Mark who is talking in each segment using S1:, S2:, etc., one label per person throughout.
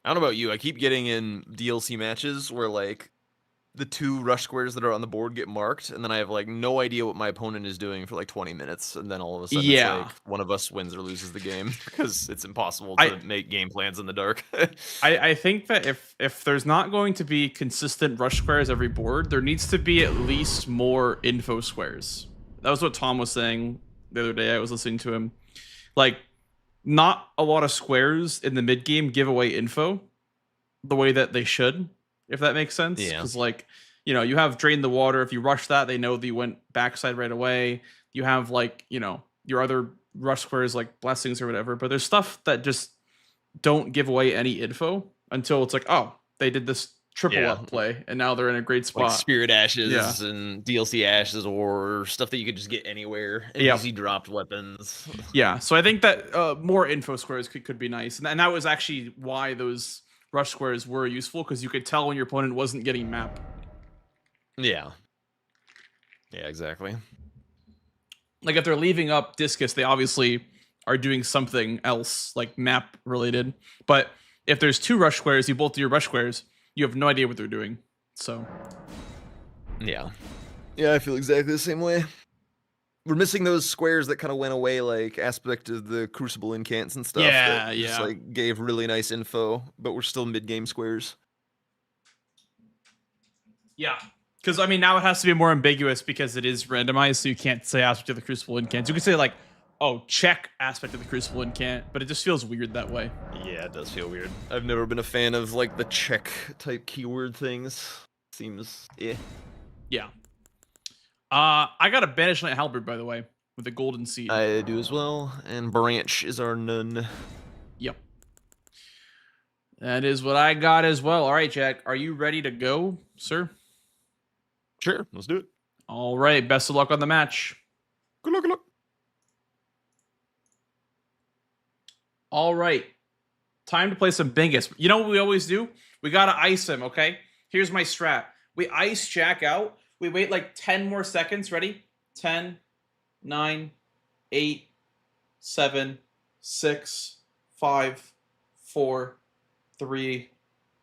S1: I don't know about you. I keep getting in DLC matches where like the 2 rush squares that are on the board get marked, and then I have like no idea what my opponent is doing for like 20 minutes, and then all of a sudden it's
S2: Yeah.
S1: like one of us wins or loses the game because it's impossible
S2: I
S1: to make game plans in the dark.
S2: I think that if there's not going to be consistent rush squares every board, there needs to be at least more info squares. That was what Tom was saying the other day. I was listening to him. Like, not a lot of squares in the mid game give away info the way that they should, if that makes sense.
S1: Yeah.
S2: Because like, you have drain the water. If you rush that, they know that you went backside right away. You have like, your other rush squares like blessings or whatever. But there's stuff that just don't give away any info until it's like, oh, they did this triple up play and now they're in a great spot.
S1: Like Spirit Ashes
S2: Yeah.
S1: and DLC Ashes or stuff that you could just get anywhere.
S2: Yep.
S1: Easy dropped weapons.
S2: Yeah, so I think that more info squares could be nice. And that was actually why those rush squares were useful, because you could tell when your opponent wasn't getting map.
S1: Yeah. Yeah, exactly.
S2: Like if they're leaving up Discus, they obviously are doing something else, like map related. But if there's 2 rush squares, you both do your rush squares, you have no idea what they're doing. So
S1: yeah. Yeah, I feel exactly the same way. We're missing those squares that kind of went away, like aspect of the Crucible incants and stuff.
S2: Yeah,
S1: that just like gave really nice info, but we're still mid-game squares.
S2: Yeah. Because, I mean, now it has to be more ambiguous because it is randomized, so you can't say aspect of the Crucible incant. You can say, like, oh, check aspect of the Crucible incant, but it just feels weird that way.
S1: Yeah, it does feel weird. I've never been a fan of, like, the check type keyword things. Seems,
S2: Yeah. I got a Banish Knight Halberd, by the way, with a golden seed.
S1: I do as well, and Branch is our nun.
S2: Yep. That is what I got as well. All right, Jack, are you ready to go, sir?
S1: Sure, let's do it.
S2: All right, best of luck on the match.
S1: Good luck, good luck.
S2: All right, time to play some Bingus. You know what we always do? We gotta ice him, okay? Here's my strat. We ice Jack out. We wait like 10 more seconds. Ready? 10, 9, 8, 7, 6, 5, 4, 3,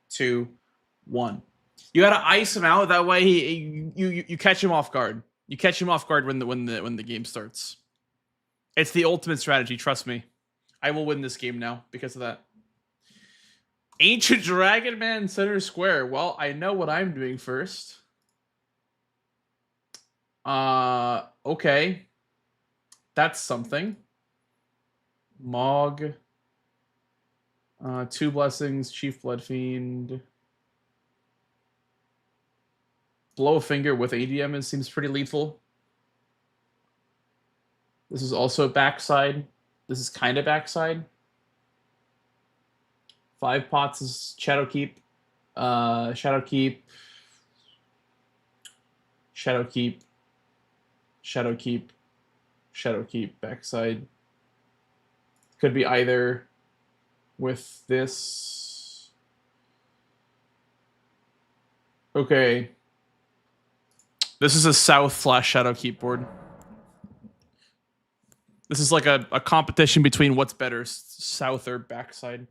S2: 2, 1. You gotta ice him out. That way, you catch him off guard. You catch him off guard when the game starts. It's the ultimate strategy. Trust me. I will win this game now because of that. Ancient Dragon Man center square. Well, I know what I'm doing first. Okay. That's something. Mog. 2 blessings, Chief Blood Fiend. Blow a finger with ADM, it seems pretty lethal. This is also backside. This is kind of backside. 5 pots is Shadow Keep. Shadow Keep. Shadow Keep. Shadow Keep. Shadow Keep. Backside. Could be either with this. Okay. This is a South / Shadow Keep board. This is like a competition between what's better, South or backside,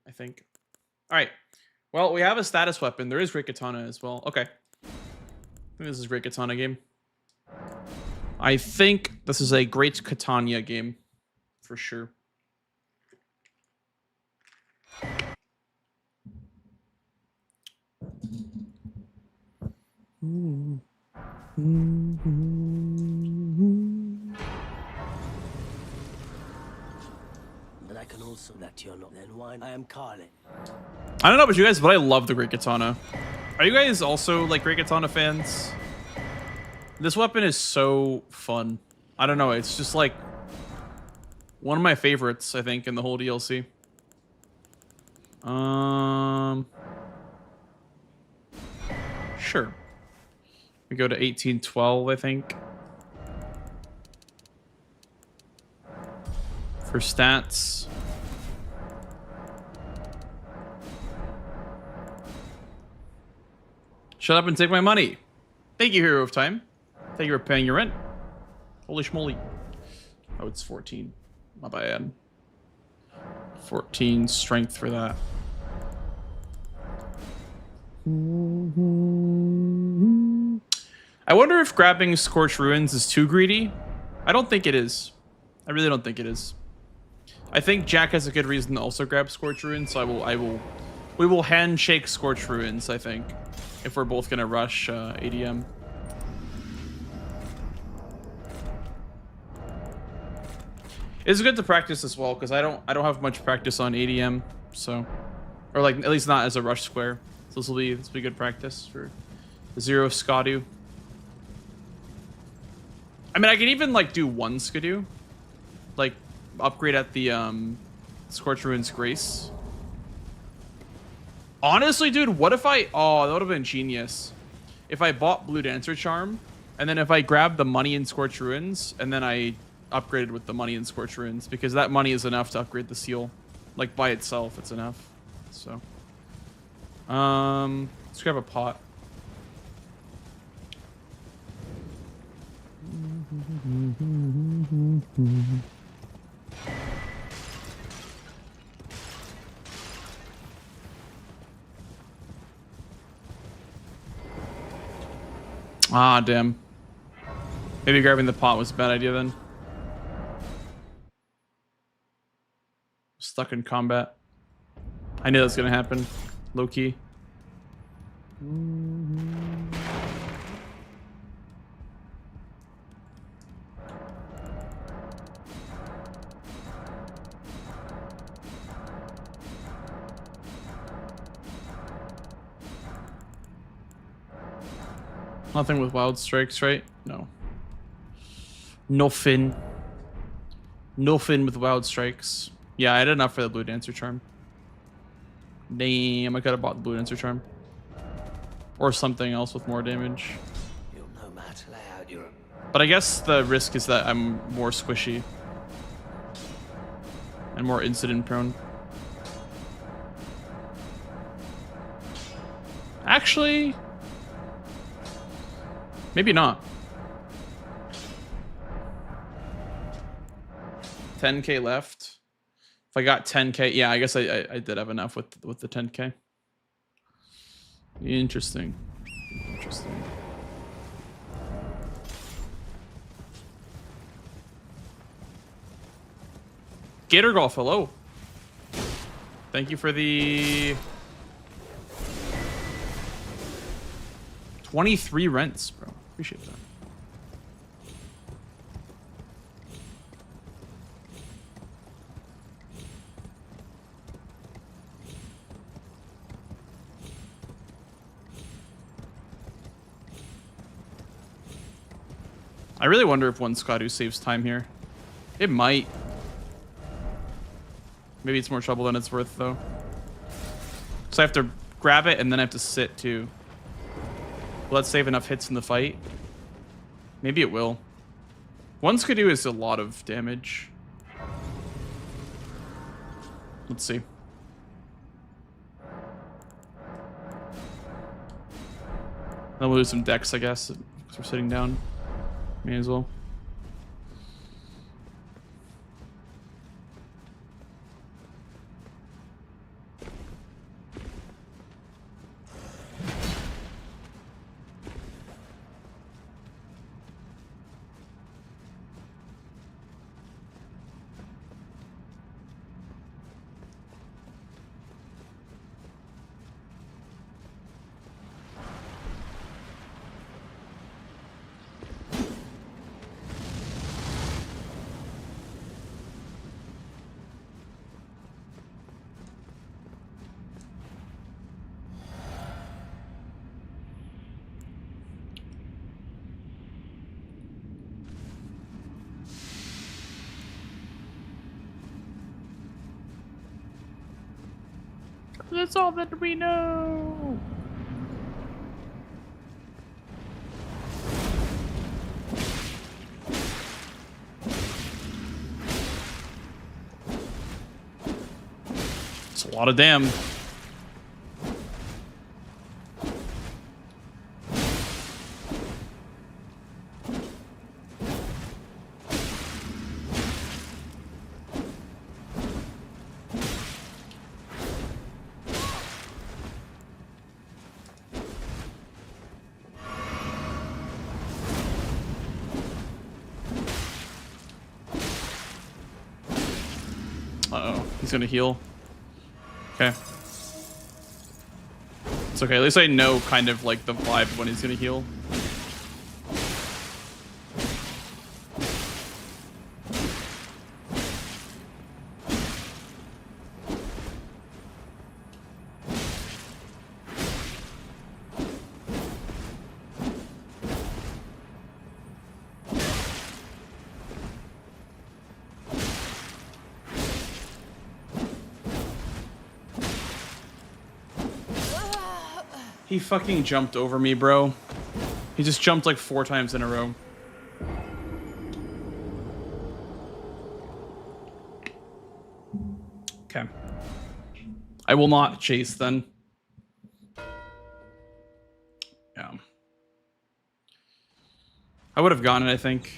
S2: I think. All right. Well, we have a status weapon. There is Great Katana as well. Okay. I think this is a Great Katana game. I think this is a Great Katana game for sure.
S3: But I can also that you're not then wine. I am Carly.
S2: I don't know about you guys, but I love the Great Katana. Are you guys also like Great Katana fans? This weapon is so fun. I don't know, it's just like one of my favorites, I think, in the whole DLC. Sure. We go to 1812, I think. For stats. Shut up and take my money. Thank you, Hero of Time. Thank you for paying your rent. Holy schmoly. Oh, it's 14. My bad. 14 strength for that. I wonder if grabbing Scorched Ruins is too greedy. I don't think it is. I really don't think it is. I think Jack has a good reason to also grab Scorched Ruins, so we will handshake Scorched Ruins, I think, if we're both gonna rush ADM. It's good to practice as well, because I don't have much practice on ADM, so, or like at least not as a rush square. So this will be good practice for the 0 Skadu. I mean, I can even like do 1 Skadu, like upgrade at the Scorched Ruins Grace. Honestly, dude, what if oh, that would have been genius. If I bought Blue Dancer Charm, and then if I grabbed the money in Scorched Ruins, and then I upgraded with the money in Scorched Ruins, because that money is enough to upgrade the seal. Like by itself, it's enough. So, let's grab a pot. Ah, damn. Maybe grabbing the pot was a bad idea then. Stuck in combat. I knew that was gonna happen. Low key. Nothing with wild strikes, right? No. Nothing. Nothing with wild strikes. Yeah, I had enough for the Blue Dancer Charm. Damn, I could have bought the Blue Dancer Charm. Or something else with more damage.
S3: You'll no matter lay out your...
S2: But I guess the risk is that I'm more squishy. And more incident prone. Actually... maybe not. 10k left. If I got 10k, yeah, I guess I did have enough with the 10k. Interesting. Interesting. Gator Golf, hello. Thank you for the 23 rents, bro. Appreciate that. I really wonder if 1 Skadu saves time here. It might. Maybe it's more trouble than it's worth, though. So I have to grab it, and then I have to sit, too. Will that save enough hits in the fight? Maybe it will. 1 Skadu is a lot of damage. Let's see. I'll lose some decks, I guess, because we're sitting down. May as well. That's all that we know. It's a lot of damn. He's gonna heal. Okay. It's okay. At least I know kind of like the vibe when he's gonna heal. He fucking jumped over me, bro. He just jumped like 4 times in a row. Okay. I will not chase then. Yeah. I would have gotten it, I think.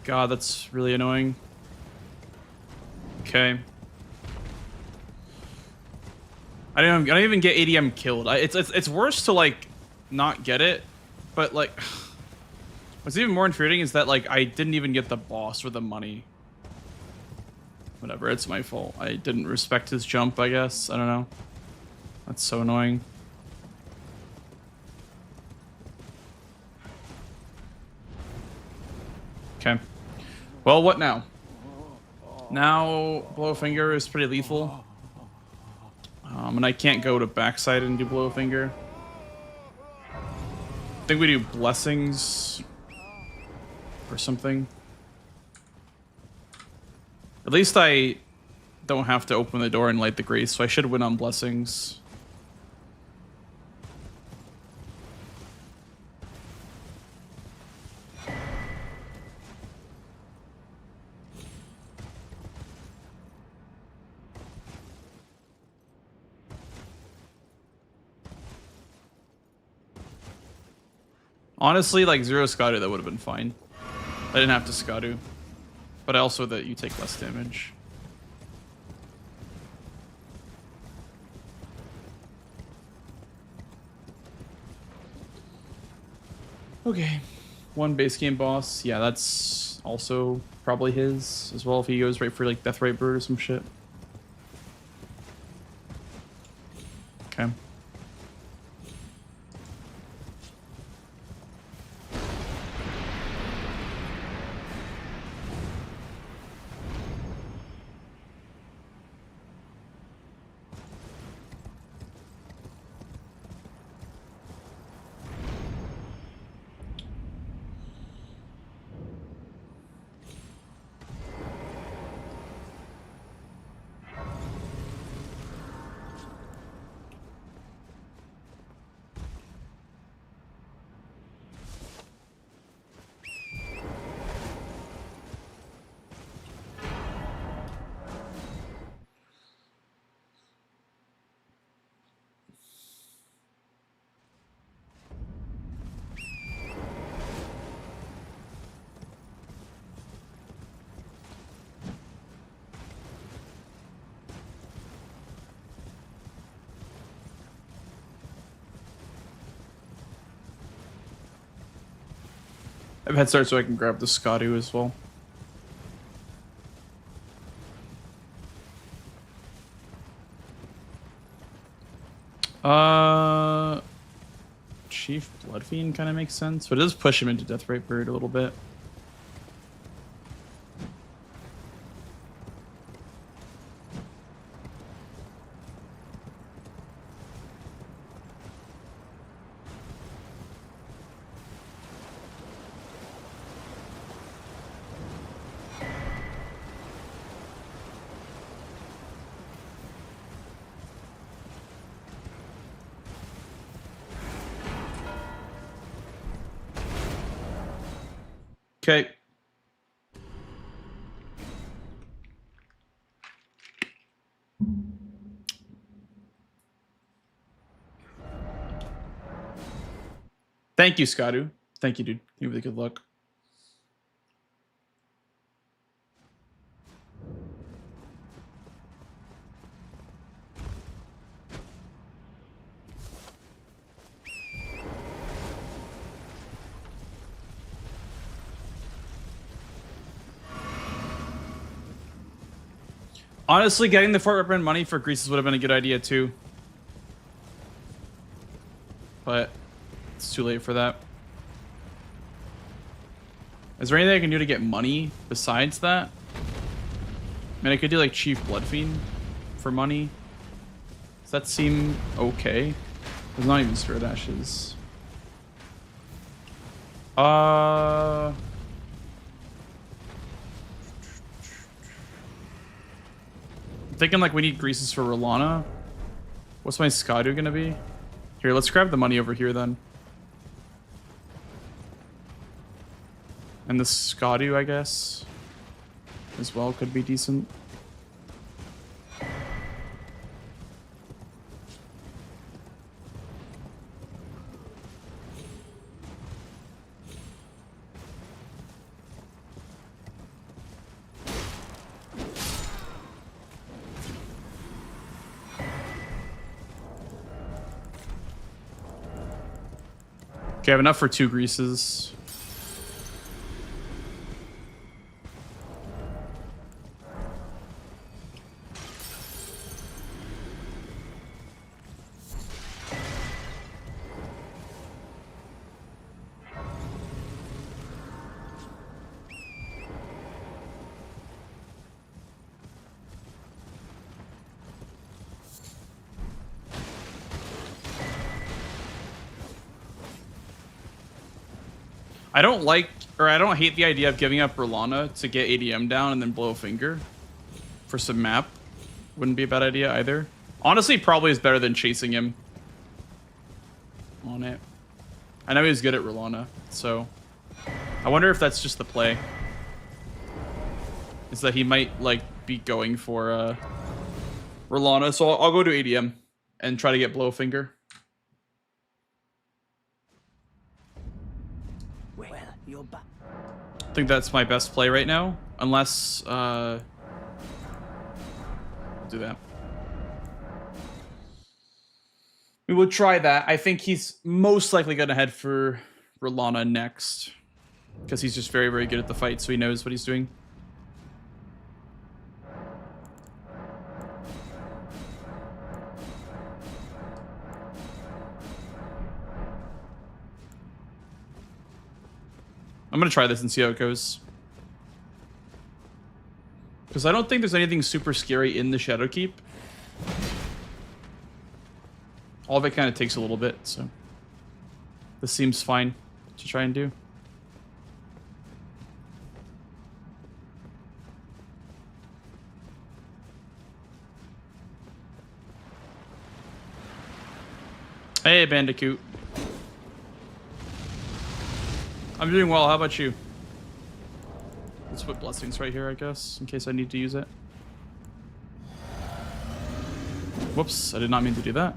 S2: God, that's really annoying. Okay. I don't even get ADM killed. It's worse to like not get it, but like what's even more infuriating is that like I didn't even get the boss or the money. Whatever, it's my fault. I didn't respect his jump, I guess. I don't know. That's so annoying. Okay. Well, what now? Now, Blowfinger is pretty lethal. And I can't go to backside and do Blowfinger. I think we do Blessings or something. At least I don't have to open the door and light the grace, so I should win on Blessings. Honestly, like 0 Scadu, that would have been fine. I didn't have to Scadu. But also that you take less damage. Okay. 1 base game boss. Yeah, that's also probably his as well if he goes right for like Deathrite Bird or some shit. Okay. I have head start so I can grab the Scadu as well. Chief Bloodfiend kind of makes sense, but it does push him into Deathrite Bird a little bit. Okay. Thank you, Scadu. Thank you, dude. You really good luck. Honestly, getting the Fort Ripon money for Greases would have been a good idea too. But it's too late for that. Is there anything I can do to get money besides that? I mean, I could do like Chief Bloodfiend for money. Does that seem okay? There's not even Spirit Ashes. I'm thinking like we need Greases for Rolana. What's my Skadu gonna be? Here, let's grab the money over here then. And the Skadu, I guess, as well could be decent. Okay, I have enough for 2 Greases. I don't like, or I don't hate the idea of giving up Rolana to get ADM down and then blow a finger for some map. Wouldn't be a bad idea either. Honestly, probably is better than chasing him on it. I know he was good at Rolana, so I wonder if that's just the play. Is that he might like be going for Rolana, so I'll go to ADM and try to get blow a finger. I think that's my best play right now, unless I'll do that. We will try that. I think he's most likely going to head for Rolana next, because he's just very, very good at the fight, so he knows what he's doing. I'm going to try this and see how it goes. Because I don't think there's anything super scary in the Shadowkeep. All of it kind of takes a little bit, so this seems fine to try and do. Hey, Bandicoot. I'm doing well. How about you? Let's put blessings right here, I guess, in case I need to use it. Whoops, I did not mean to do that.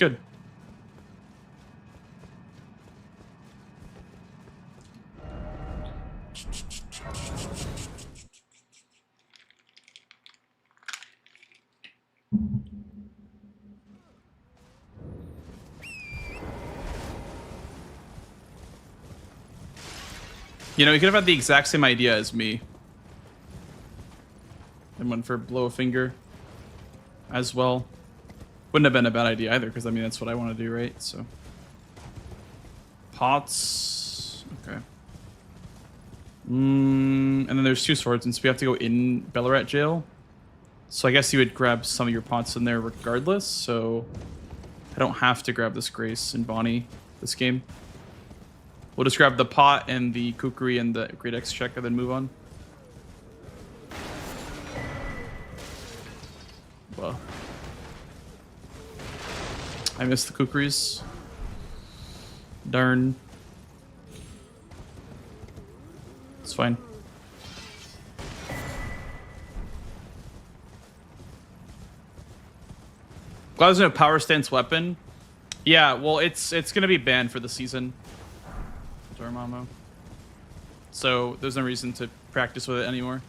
S2: Good. You know, you could have had the exact same idea as me. And went for blow a finger as well. Wouldn't have been a bad idea either, because I mean that's what I want to do, right? So pots. Okay. And then there's 2 swords, and so we have to go in Bellarat jail. So I guess you would grab some of your pots in there regardless. So I don't have to grab this Grace and Bonnie this game. We'll just grab the pot and the kukri and the Great X check and then move on. Well, I missed the kukris. Darn. It's fine. Glad there's no power stance weapon. Yeah, well, it's gonna be banned for the season. Dormammu. So there's no reason to practice with it anymore.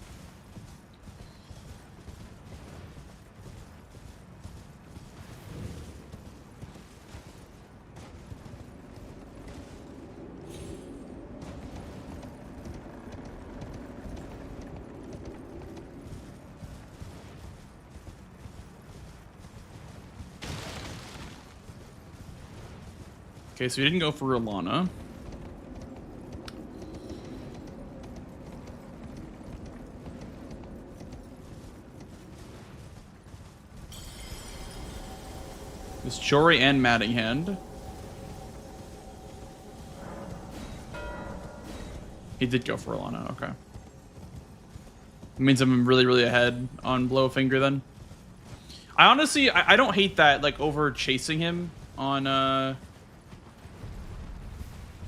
S2: Okay, so we didn't go for Rolana. There's Jory and Mattinghand. He did go for Rolana, okay. It means I'm really, really ahead on Blow a Finger then. I honestly, I don't hate that, like, over chasing him on,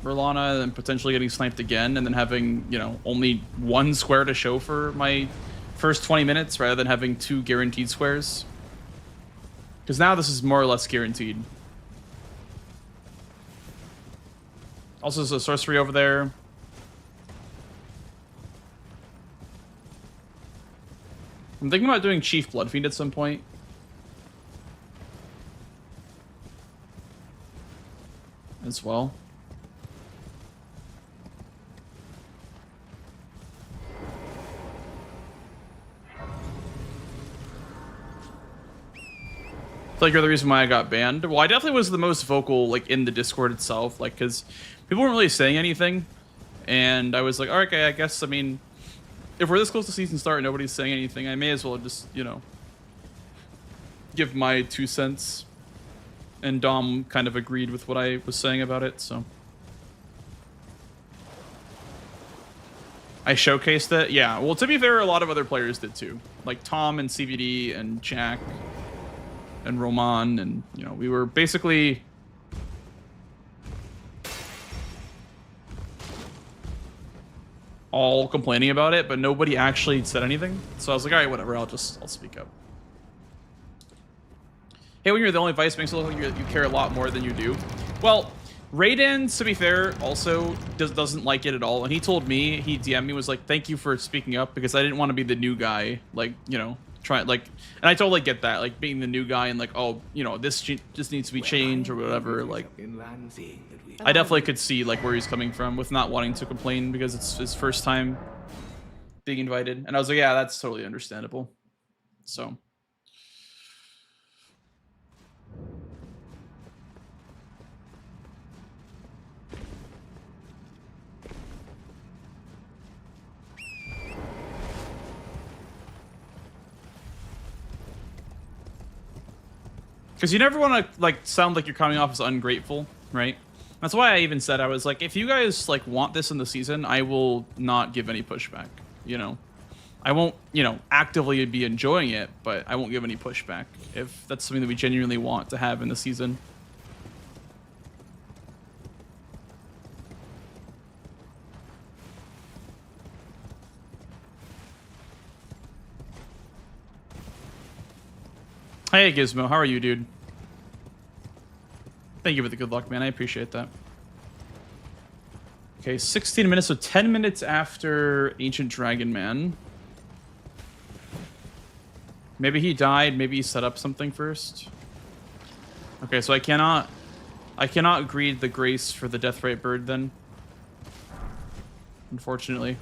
S2: Rolana and then potentially getting sniped again and then having, you know, only 1 square to show for my first 20 minutes rather than having 2 guaranteed squares. Because now this is more or less guaranteed. Also, there's a sorcery over there. I'm thinking about doing Chief Bloodfiend at some point. As well. I feel like you're the reason why I got banned. Well, I definitely was the most vocal, like, in the Discord itself, like, because people weren't really saying anything, and I was like, all right, okay, I guess, I mean, if we're this close to season start and nobody's saying anything, I may as well just, you know, give my 2 cents. And Dom kind of agreed with what I was saying about it, so. I showcased it? Yeah, well, to be fair, a lot of other players did too. Like Tom and CVD and Jack and Roman, and, you know, we were basically all complaining about it, but nobody actually said anything. So I was like, all right, whatever, I'll speak up. Hey, when you're the only vice, makes it look like you care a lot more than you do. Well, Raiden, to be fair, also doesn't like it at all. And he told me, he DM'd me, was like, thank you for speaking up, because I didn't want to be the new guy, like, you know, and I totally get that, like, being the new guy and like, oh, you know, this just needs to be changed or whatever. Like, I definitely could see, like, where he's coming from with not wanting to complain because it's his first time being invited. And I was like, yeah, that's totally understandable. So. Because you never want to, like, sound like you're coming off as ungrateful, right? That's why I even said, I was like, if you guys, like, want this in the season, I will not give any pushback, you know? I won't, you know, actively be enjoying it, but I won't give any pushback if that's something that we genuinely want to have in the season. Hey, Gizmo, how are you, dude? Thank you for the good luck, man. I appreciate that. Okay, 16 minutes, so 10 minutes after Ancient Dragon Man. Maybe he died, maybe he set up something first. Okay, so I cannot greed the grace for the Deathrite Bird then. Unfortunately.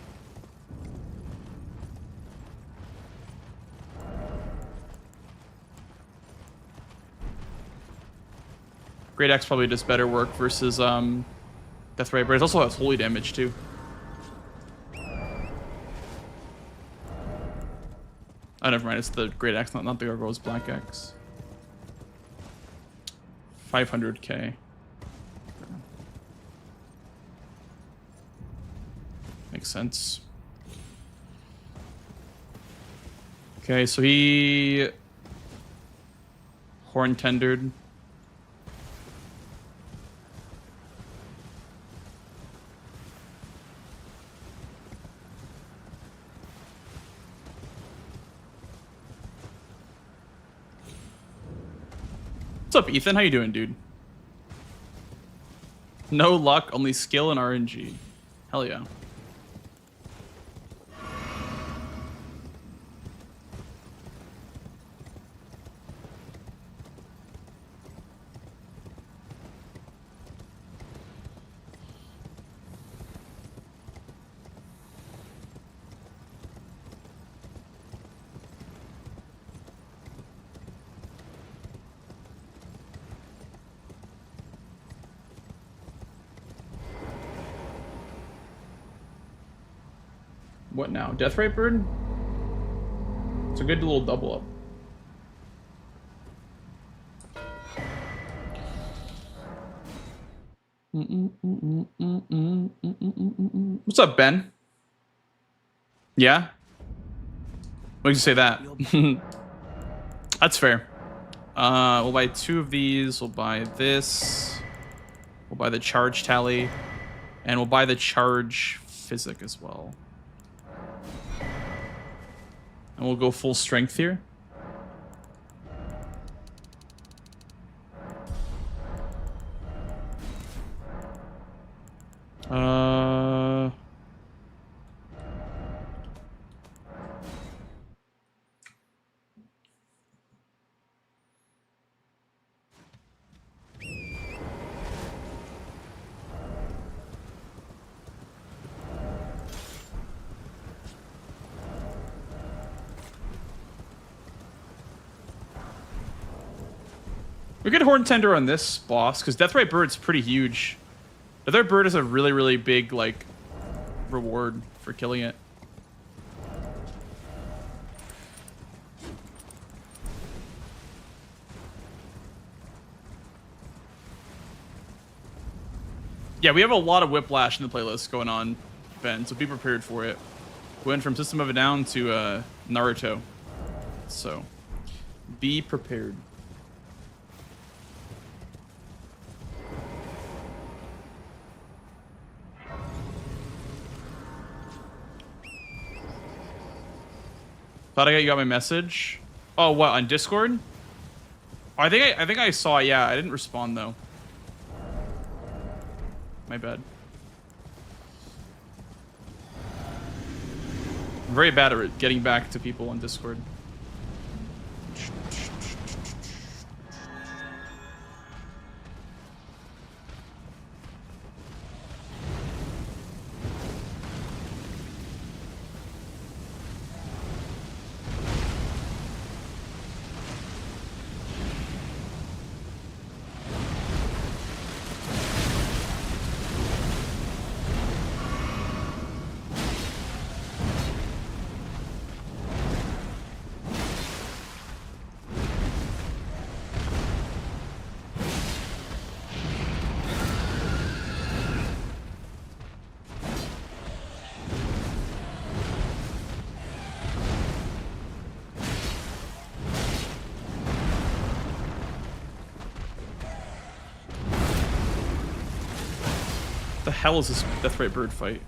S2: Great Axe probably does better work versus Deathrite Bird. It also has holy damage too. Oh, never mind. It's the Great Axe, not the Gargoyle's Black Axe. 500k. Makes sense. Okay, so he horn tendered. What's up, Ethan? How you doing, dude? No luck, only skill and RNG. Hell yeah. What now? Deathrite Bird? It's a good little double up. What's up, Ben? Yeah? What did you say that? That's fair. We'll buy 2 of these. We'll buy this. We'll buy the charge tally. And we'll buy the charge physic as well. And we'll go full strength here. We could Horn Tender on this boss, because Deathrite Bird's pretty huge. Deathrite Bird is a really, really big, like, reward for killing it. Yeah, we have a lot of Whiplash in the playlist going on, Ben, so be prepared for it. We went from System of a Down to Naruto. So, be prepared. Thought you got my message. Oh, what, on Discord? Oh, I think I saw. Yeah, I didn't respond though. My bad. I'm very bad at getting back to people on Discord. The hell is this Deathrite Bird fight?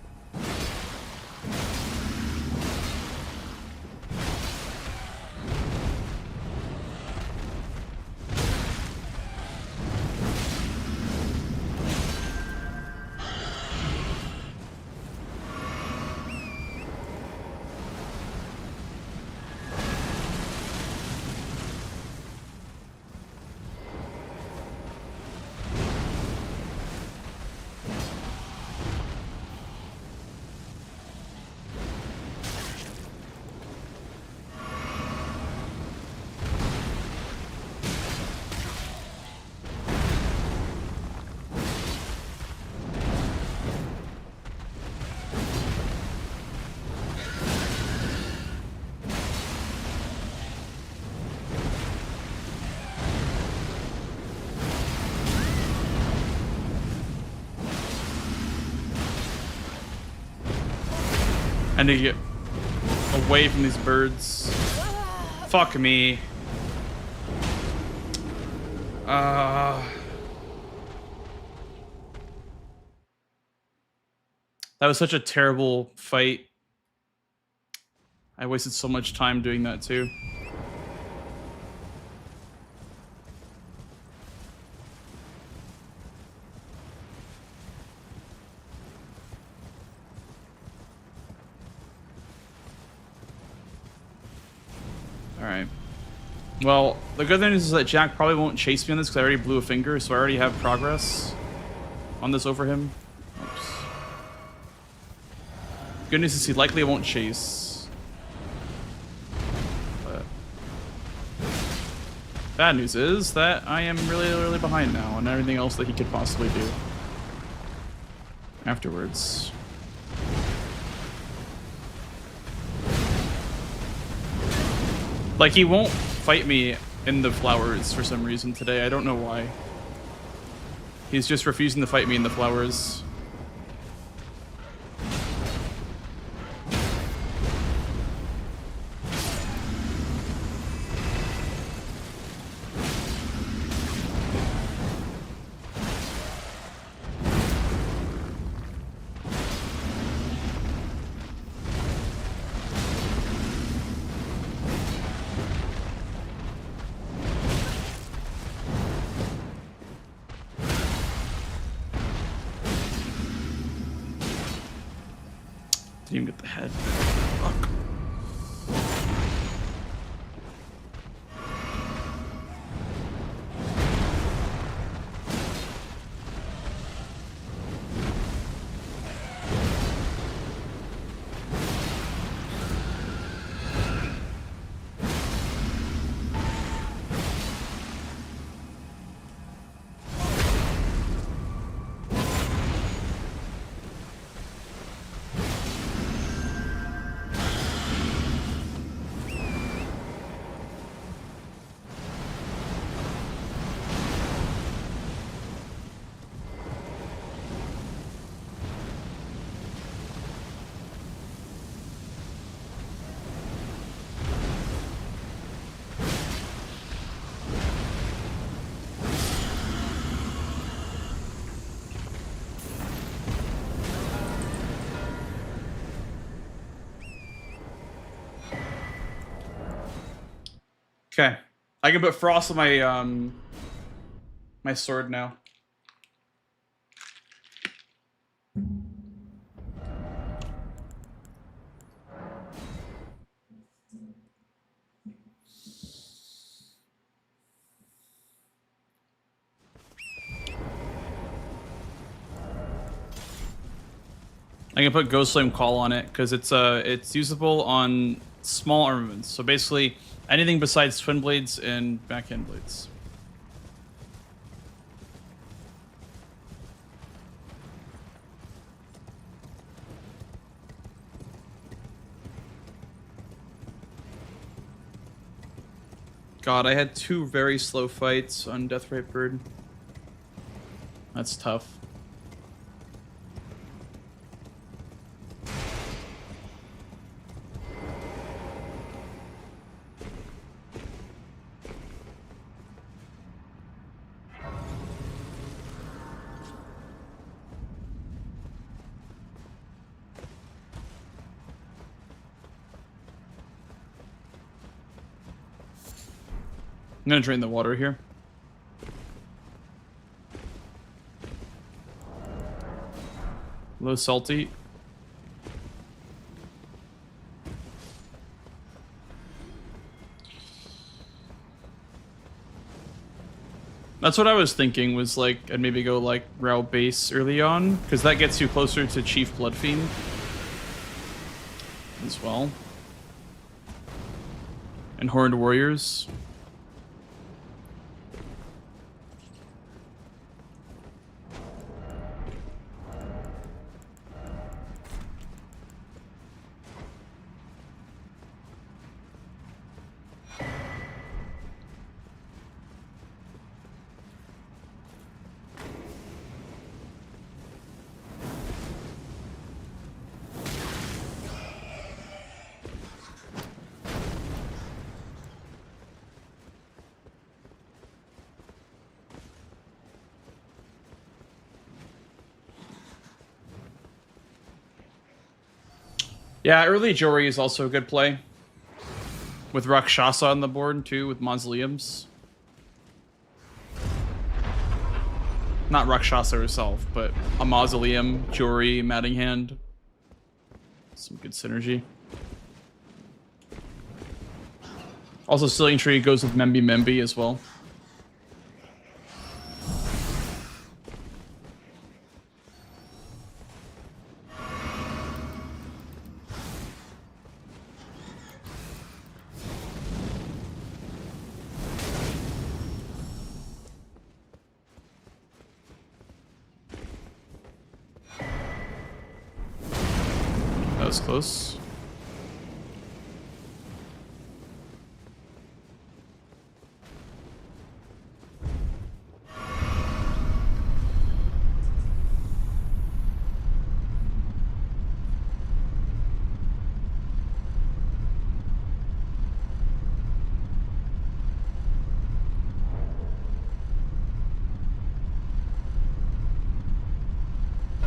S2: I need to get away from these birds. Fuck me. That was such a terrible fight. I wasted so much time doing that too. Alright. Well, the good thing is that Jack probably won't chase me on this because I already blew a finger, so I already have progress on this over him. Oops. Good news is he likely won't chase. But bad news is that I am really, really behind now on everything else that he could possibly do afterwards. Like, he won't fight me in the flowers for some reason today. I don't know why. He's just refusing to fight me in the flowers. Didn't even get the head. Fuck. Okay, I can put frost on my my sword now. I can put Ghost Flame Call on it because it's usable on small armaments. So basically, anything besides twin blades and backhand blades. God, I had 2 very slow fights on Deathrite Bird. That's tough. I'm gonna drain the water here. Low salty. That's what I was thinking, was like, I'd maybe go like Rao base early on, because that gets you closer to Chief Bloodfiend as well. And Horned Warriors. Yeah, early Jory is also a good play. With Rakshasa on the board, too, with Mausoleums. Not Rakshasa herself, but a Mausoleum, Jory, Matting Hand. Some good synergy. Also, Sealing Tree goes with Memby Memby as well. That was close.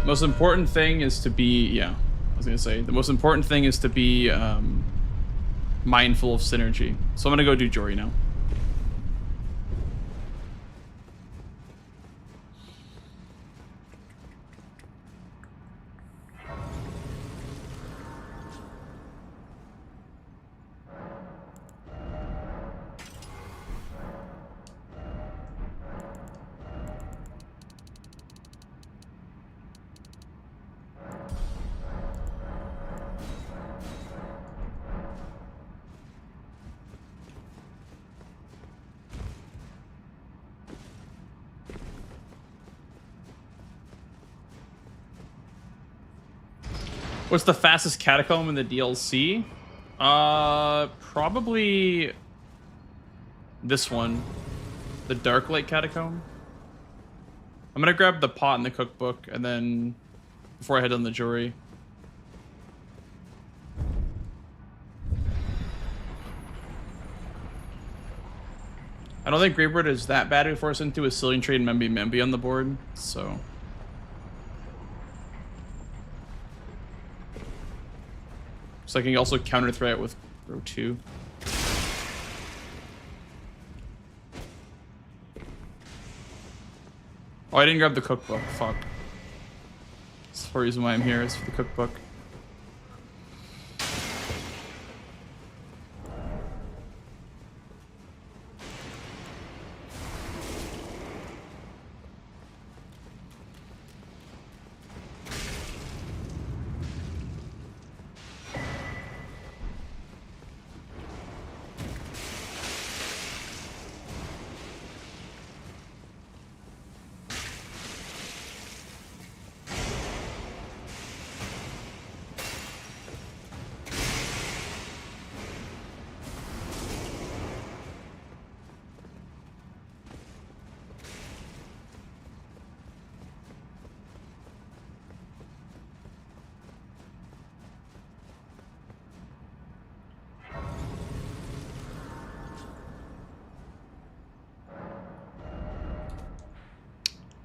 S2: Most important thing is to be, yeah, I was gonna say, the most important thing is to be mindful of synergy. So I'm gonna go do Jory now. What's the fastest catacomb in the DLC? Probably this one, the Dark Lake Catacomb. I'm gonna grab the pot in the cookbook, and then before I head on the Jory. I don't think Gravebird is that bad to force into a Sealing Tree and Memby Memby on the board, so. So I can also counter threat with row 2. Oh, I didn't grab the cookbook. Fuck. That's the reason why I'm here, is for the cookbook.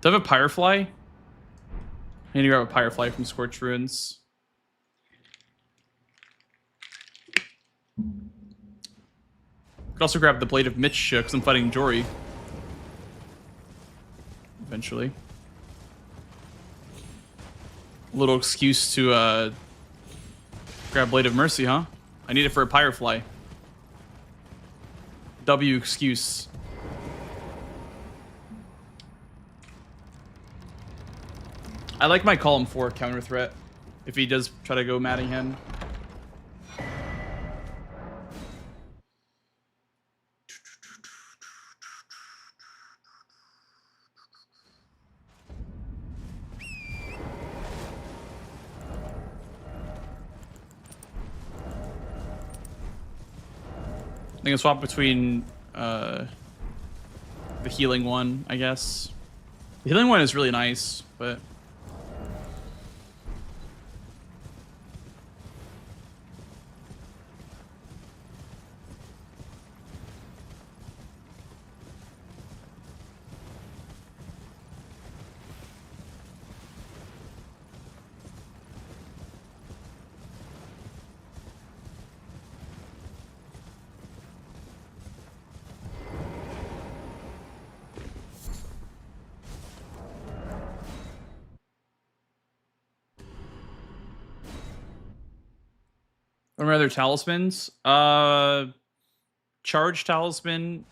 S2: Do I have a Pyrefly? I need to grab a Pyrefly from Scorched Ruins. Could also grab the Blade of Mitch because I'm fighting Jory. Eventually. A little excuse to grab Blade of Mercy, huh? I need it for a Pyrefly. W excuse. I like my column 4 counter threat if he does try to go Mattingham. I think I'll swap between the healing one, I guess. The healing one is really nice, but What are my other talismans? Charge talisman,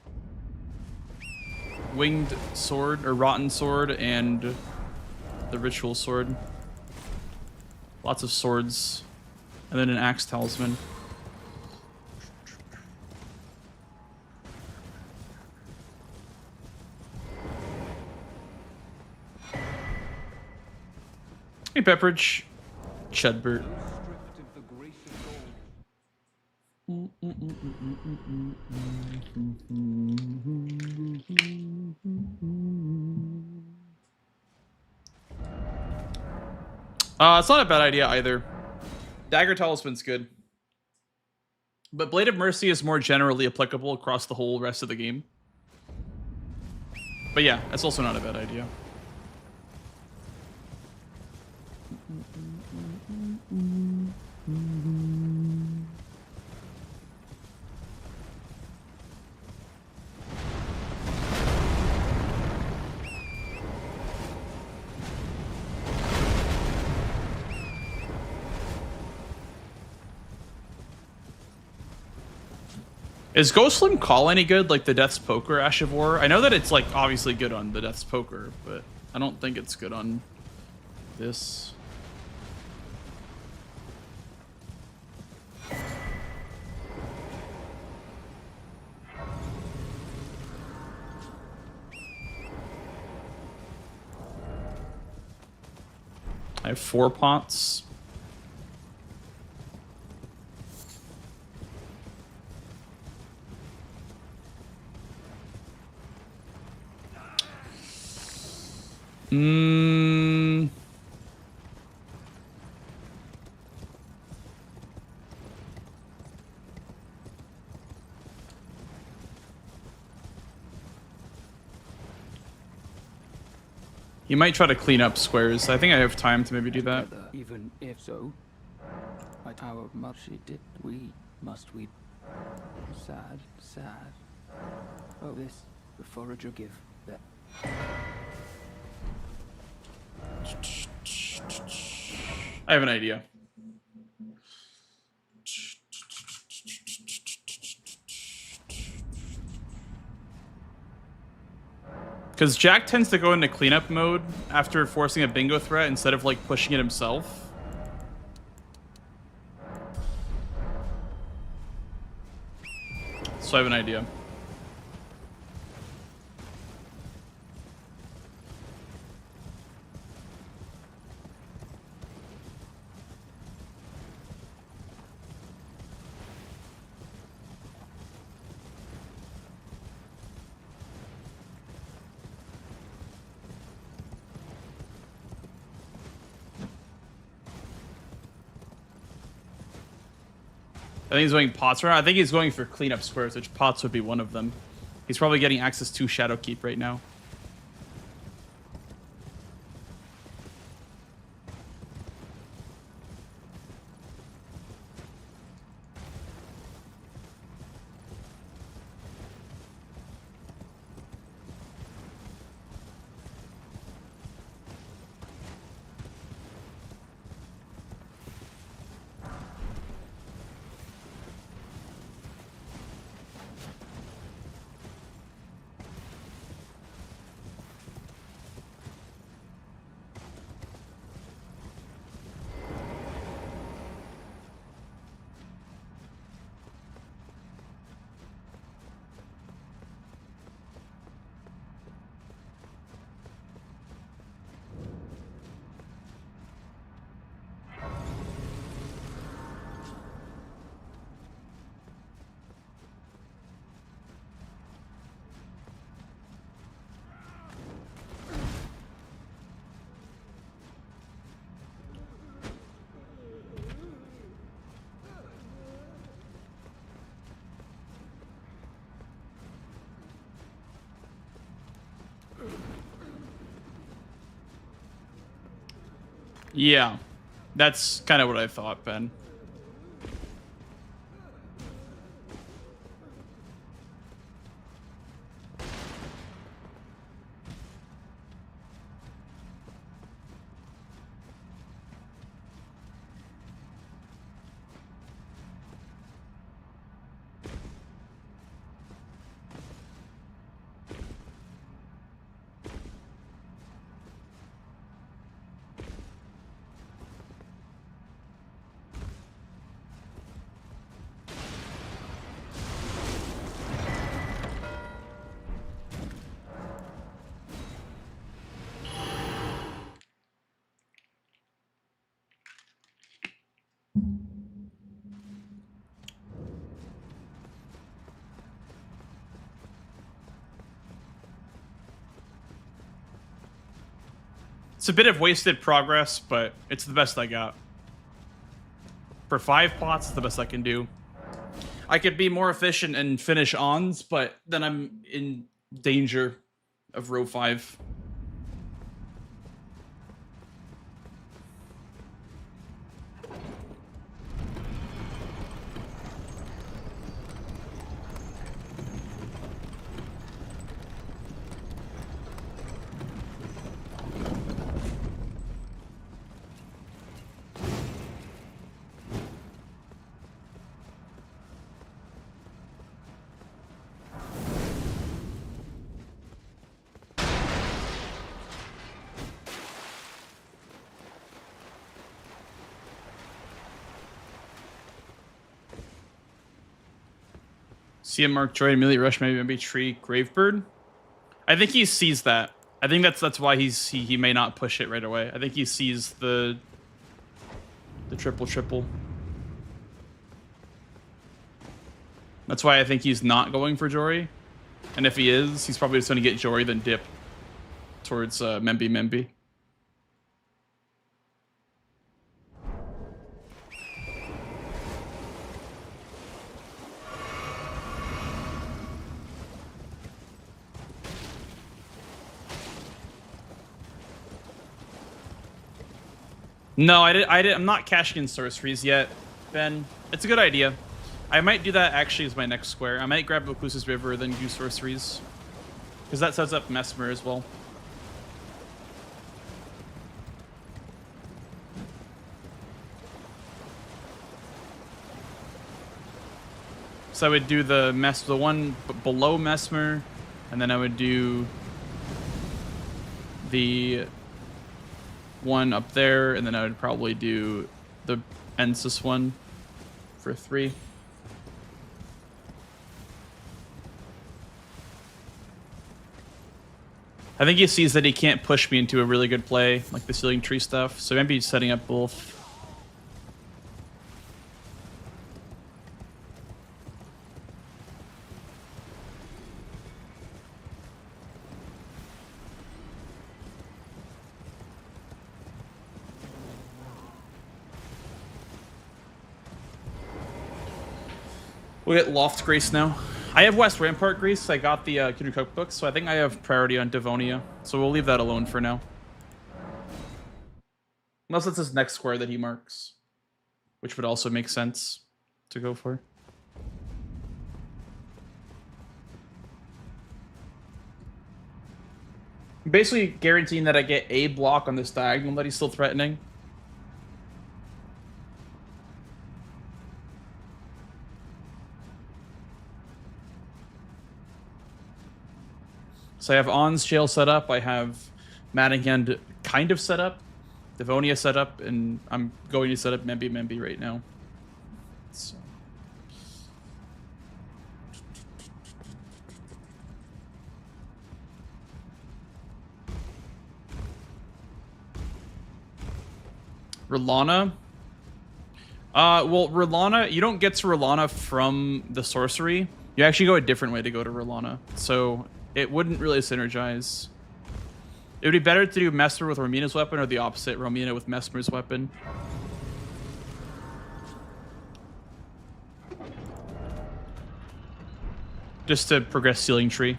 S2: winged sword or rotten sword, and the ritual sword. Lots of swords, and then an axe talisman. Hey, Pepperidge. Chudbert. It's not a bad idea either. Dagger Talisman's good. But Blade of Mercy is more generally applicable across the whole rest of the game. But yeah, that's also not a bad idea. Is Ghostlim Call any good, like the Death's Poker Ash of War? I know that it's like obviously good on the Death's Poker, but I don't think it's good on this. I have 4 pots. You might try to clean up squares. I think I have time to maybe do that.
S4: Even if so, my tower much did must we sad. Oh, this the forager give that.
S2: I have an idea. Because Jack tends to go into cleanup mode after forcing a bingo threat instead of like pushing it himself. So I have an idea. I think he's going pots around. I think he's going for cleanup squares, which pots would be one of them. He's probably getting access to Shadowkeep right now. Yeah, that's kind of what I thought, Ben. It's a bit of wasted progress, but it's the best I got. For 5 pots, it's the best I can do. I could be more efficient and finish ons, but then I'm in danger of row 5. CM Mark Joy, immediately rush, maybe tree, Gravebird. I think he sees that. I think that's why he may not push it right away. I think he sees the triple. That's why I think he's not going for Jory. And if he is, he's probably just going to get Jory then dip towards Memby. No, I'm not cashing in sorceries yet, Ben. It's a good idea. I might do that actually as my next square. I might grab Recluse's River, then do sorceries. Because that sets up Mesmer as well. So I would do the one below Mesmer, and then I would do the one up there, and then I would probably do the Ensis one for 3. I think he sees that he can't push me into a really good play, like the Sealing Tree stuff, so maybe he's setting up both. We'll get Loft Grace now. I have West Rampart Grace. I got the Kindred Cookbook, so I think I have priority on Devonia. So we'll leave that alone for now. Unless it's his next square that he marks, which would also make sense to go for. Basically guaranteeing that I get a block on this diagonal that he's still threatening. So I have On's Jail set up, I have Madinghand kind of set up, Devonia set up, and I'm going to set up Memby right now. So. R'Lana. Well, R'Lana, you don't get to R'Lana from the sorcery. You actually go a different way to go to R'Lana. So it wouldn't really synergize. It would be better to do Mesmer with Romina's weapon, or the opposite, Romina with Mesmer's weapon. Just to progress Sealing Tree.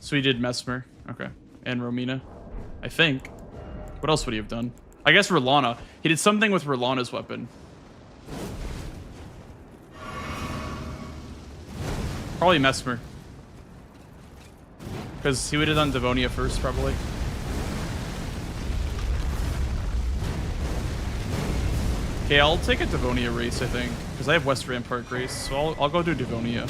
S2: So he did Mesmer. Okay. And Romina. I think. What else would he have done? I guess R'Lana. He did something with R'Lana's weapon. Probably Mesmer. Because he would have done Devonia first, probably. Okay, I'll take a Devonia race, I think. Because I have West Rampart Grace, so I'll go do Devonia.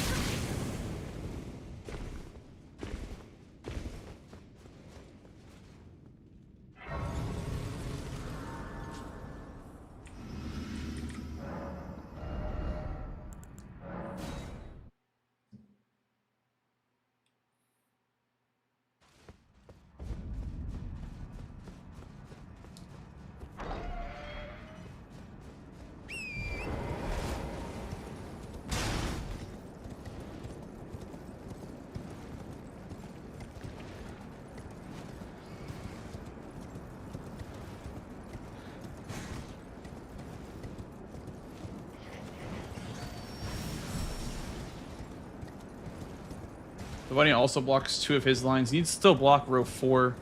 S2: The bunny also blocks 2 of his lines. He needs to still block row 4.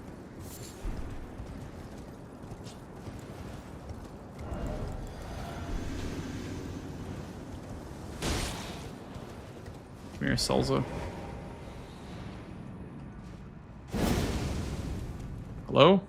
S2: Come here, Salza. Hello?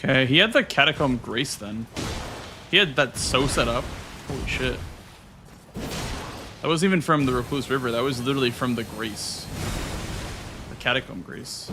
S2: Okay, he had the Catacomb Grace then. He had that so set up. Holy shit. That wasn't even from the Recluse River. That was literally from the Grace. The Catacomb Grace.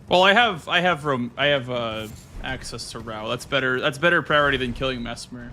S2: Well, I have access to Rao. That's better. That's better priority than killing Mesmer.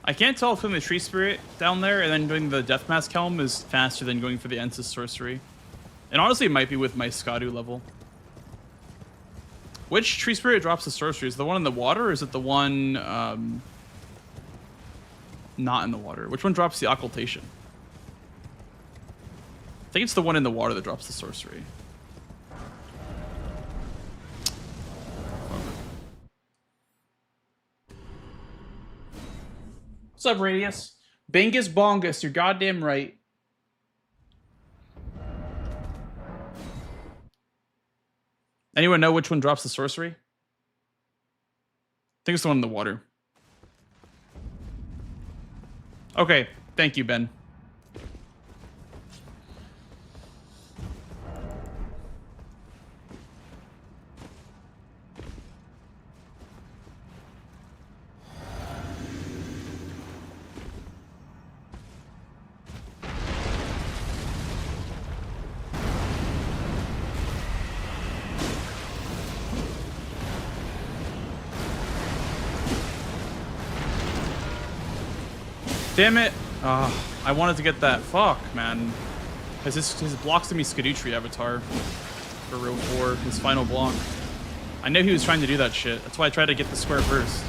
S2: I can't tell if doing the Tree Spirit down there and then doing the Death Mask Helm is faster than going for the Ensis Sorcery. And honestly, it might be with my Skadu level. Which Tree Spirit drops the Sorcery? Is it the one in the water, or is it the one not in the water? Which one drops the Occultation? I think it's the one in the water that drops the Sorcery. What's up, Radius? Bingus Bongus, you're goddamn right. Anyone know which one drops the sorcery? I think it's the one in the water. Okay, thank you, Ben. Damn it. I wanted to get that. Fuck, man. His blocks to me Skadutri avatar for row 4, his final block. I knew he was trying to do that shit. That's why I tried to get the square first.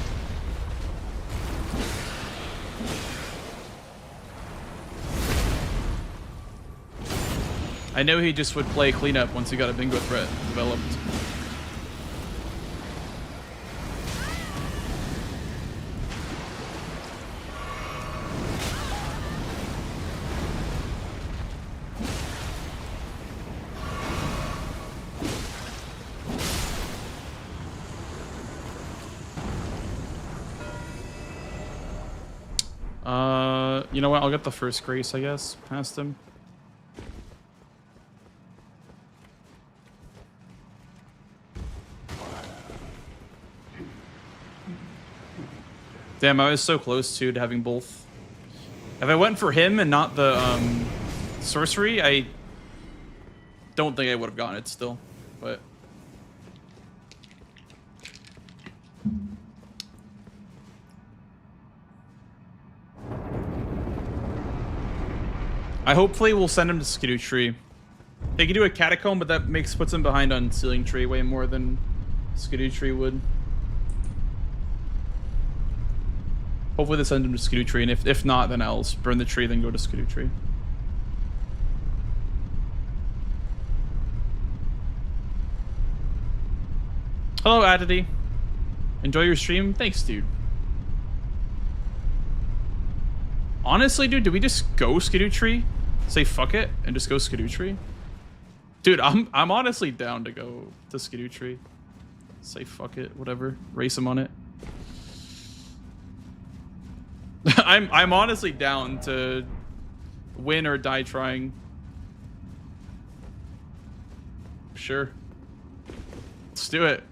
S2: I know he just would play cleanup once he got a bingo threat developed. You know what? I'll get the first grace, I guess, past him. Damn, I was so close to having both. If I went for him and not the sorcery, I don't think I would have gotten it still, but. I hopefully will send him to Skadutri. They could do a Catacomb, but that puts him behind on Sealing Tree way more than Skadutri would. Hopefully they send him to Skadutri, and if not, then I'll burn the tree, then go to Skadutri. Hello, Adity. Enjoy your stream? Thanks, dude. Honestly, dude, did we just go Skadutri? Say fuck it and just go Skadutri? Dude, I'm honestly down to go to Skadutri. Say fuck it, whatever. Race him on it. I'm honestly down to win or die trying. Sure. Let's do it.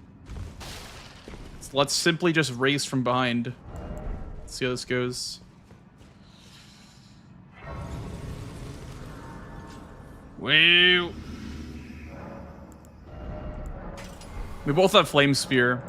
S2: Let's simply just race from behind. Let's see how this goes. Woo! We both have Flame Spear.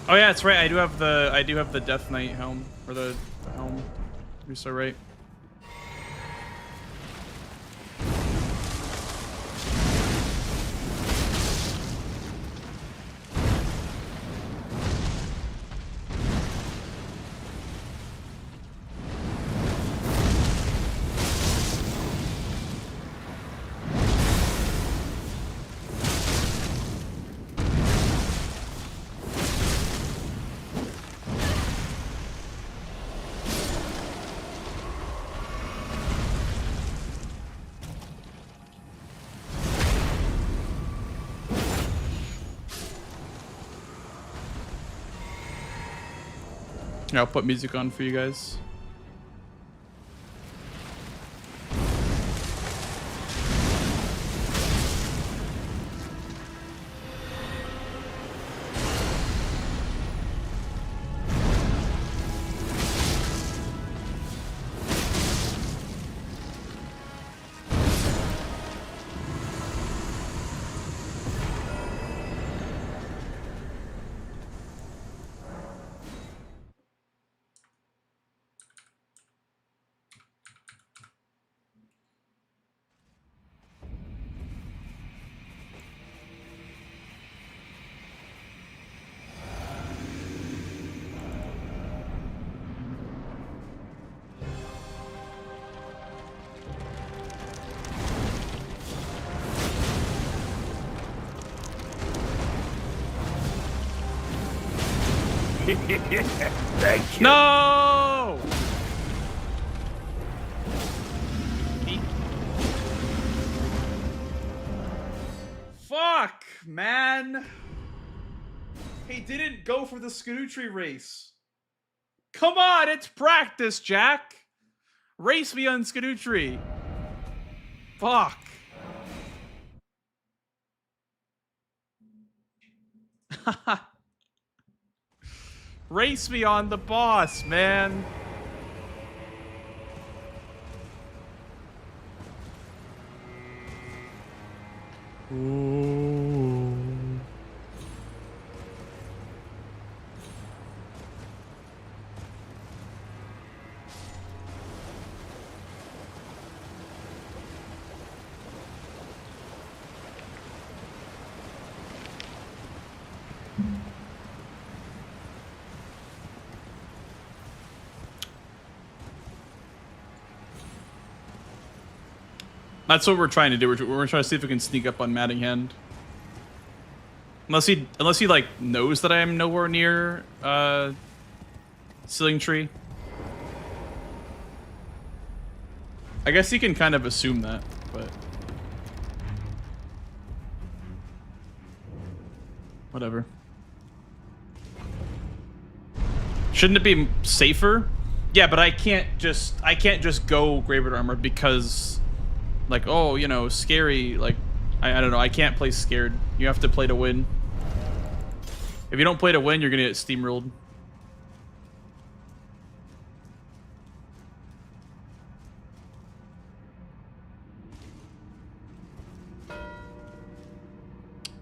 S2: Oh yeah, that's right. I do have the Death Knight helm, or the helm. You're so right. Here, I'll put music on for you guys.
S5: Thank you.
S2: No! Fuck, man. He didn't go for the Scootry race. Come on, it's practice, Jack. Race me on Scootry. Fuck. Race me on the boss, man. Ooh. That's what we're trying to do. We're trying to see if we can sneak up on Mattinghand. Unless he like knows that I am nowhere near Ceiling Tree. I guess he can kind of assume that, but whatever. Shouldn't it be safer? Yeah, but I can't just go Graveyard Armor because, like, oh, you know, scary. Like, I don't know. I can't play scared. You have to play to win. If you don't play to win, you're gonna get steamrolled.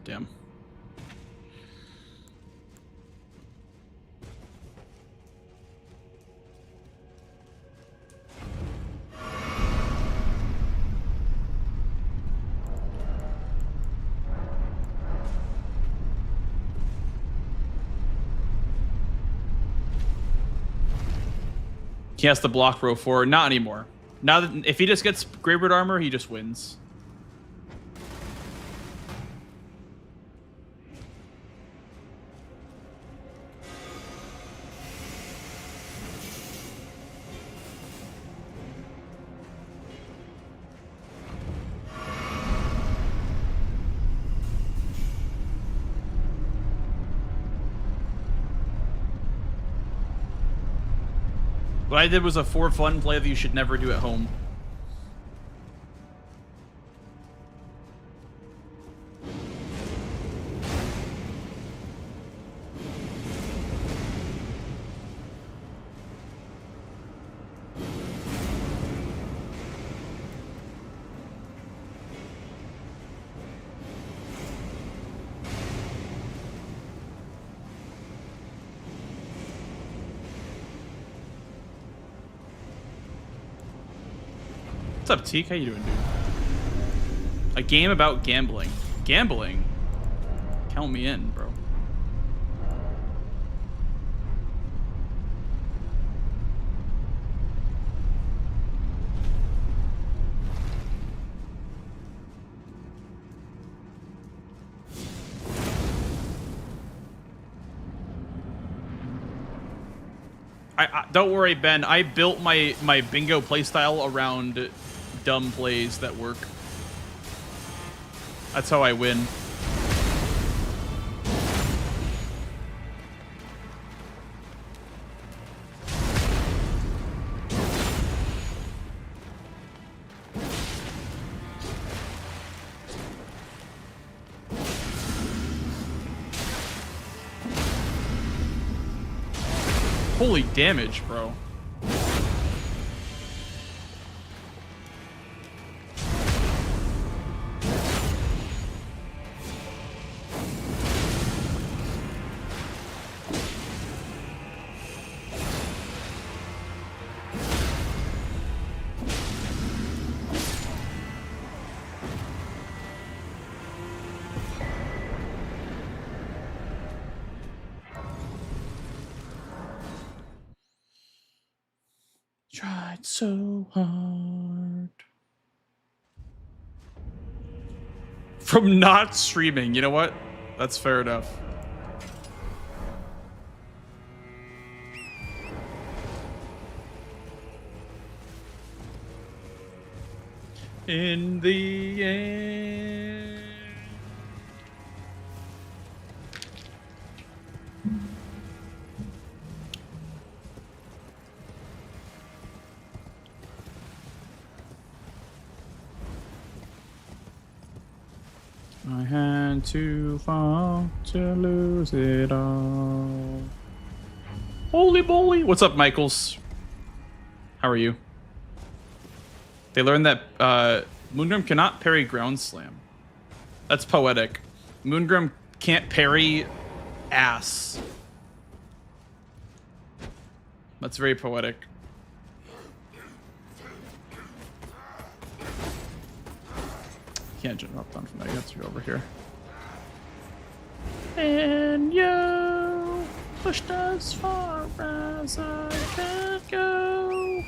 S2: Damn. He has to block row 4. Not anymore. Now that if he just gets Graveyard Armor, he just wins. What I did was a for fun play that you should never do at home. What's up, Teak? How you doing, dude? A game about gambling. Gambling? Count me in, bro. Don't worry, Ben. I built my bingo playstyle around dumb plays that work. That's how I win. Holy damage, bro. Tried so hard. From not streaming, you know what? That's fair enough. In the end. I had to fall to lose it all. Holy moly! What's up, Michaels? How are you? They learned that Moongrim cannot parry ground slam. That's poetic. Moongrim can't parry ass. That's very poetic. Can't jump up down from there. You have to go over here. And you pushed as far as I could go.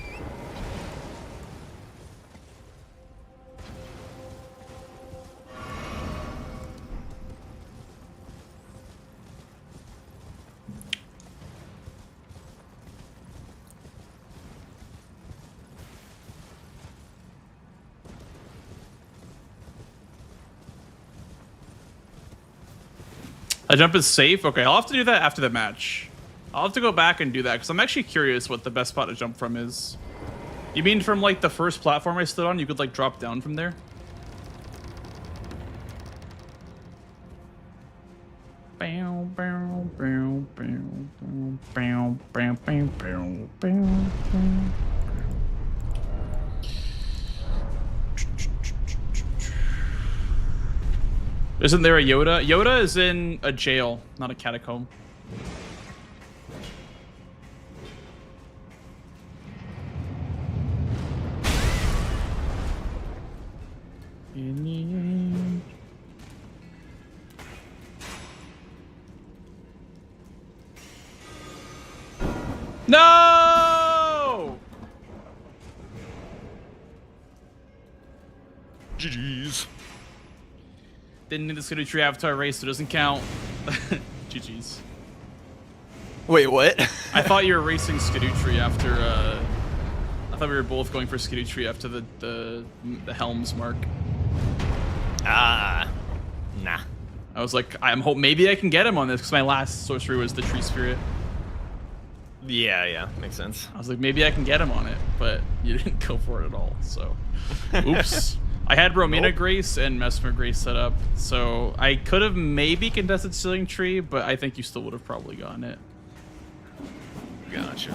S2: A jump is safe? Okay, I'll have to do that after the match. I'll have to go back and do that, because I'm actually curious what the best spot to jump from is. You mean from, like, the first platform I stood on, you could, like, drop down from there? Bow, bow, bow, bow, bow, bow, bow, bow, bow, bow. Isn't there a Yoda? Yoda is in a jail, not a catacomb. In the end. No!
S1: GG's.
S2: Didn't need the Skidoo Tree Avatar race, so it doesn't count. GG's.
S1: Wait, what?
S2: I thought you were racing Skidoo Tree after, I thought we were both going for Skidoo Tree after the Helms mark.
S1: Ah, nah.
S2: I was like, I'm hope maybe I can get him on this, because my last sorcery was the Tree Spirit.
S1: Yeah, makes sense.
S2: I was like, maybe I can get him on it, but you didn't go for it at all, so. Oops. I had Romina
S1: Nope.
S2: Grace and Mesmer Grace set up, so I could have maybe contested Sealing Tree, but I think you still would have probably gotten it.
S1: Gotcha.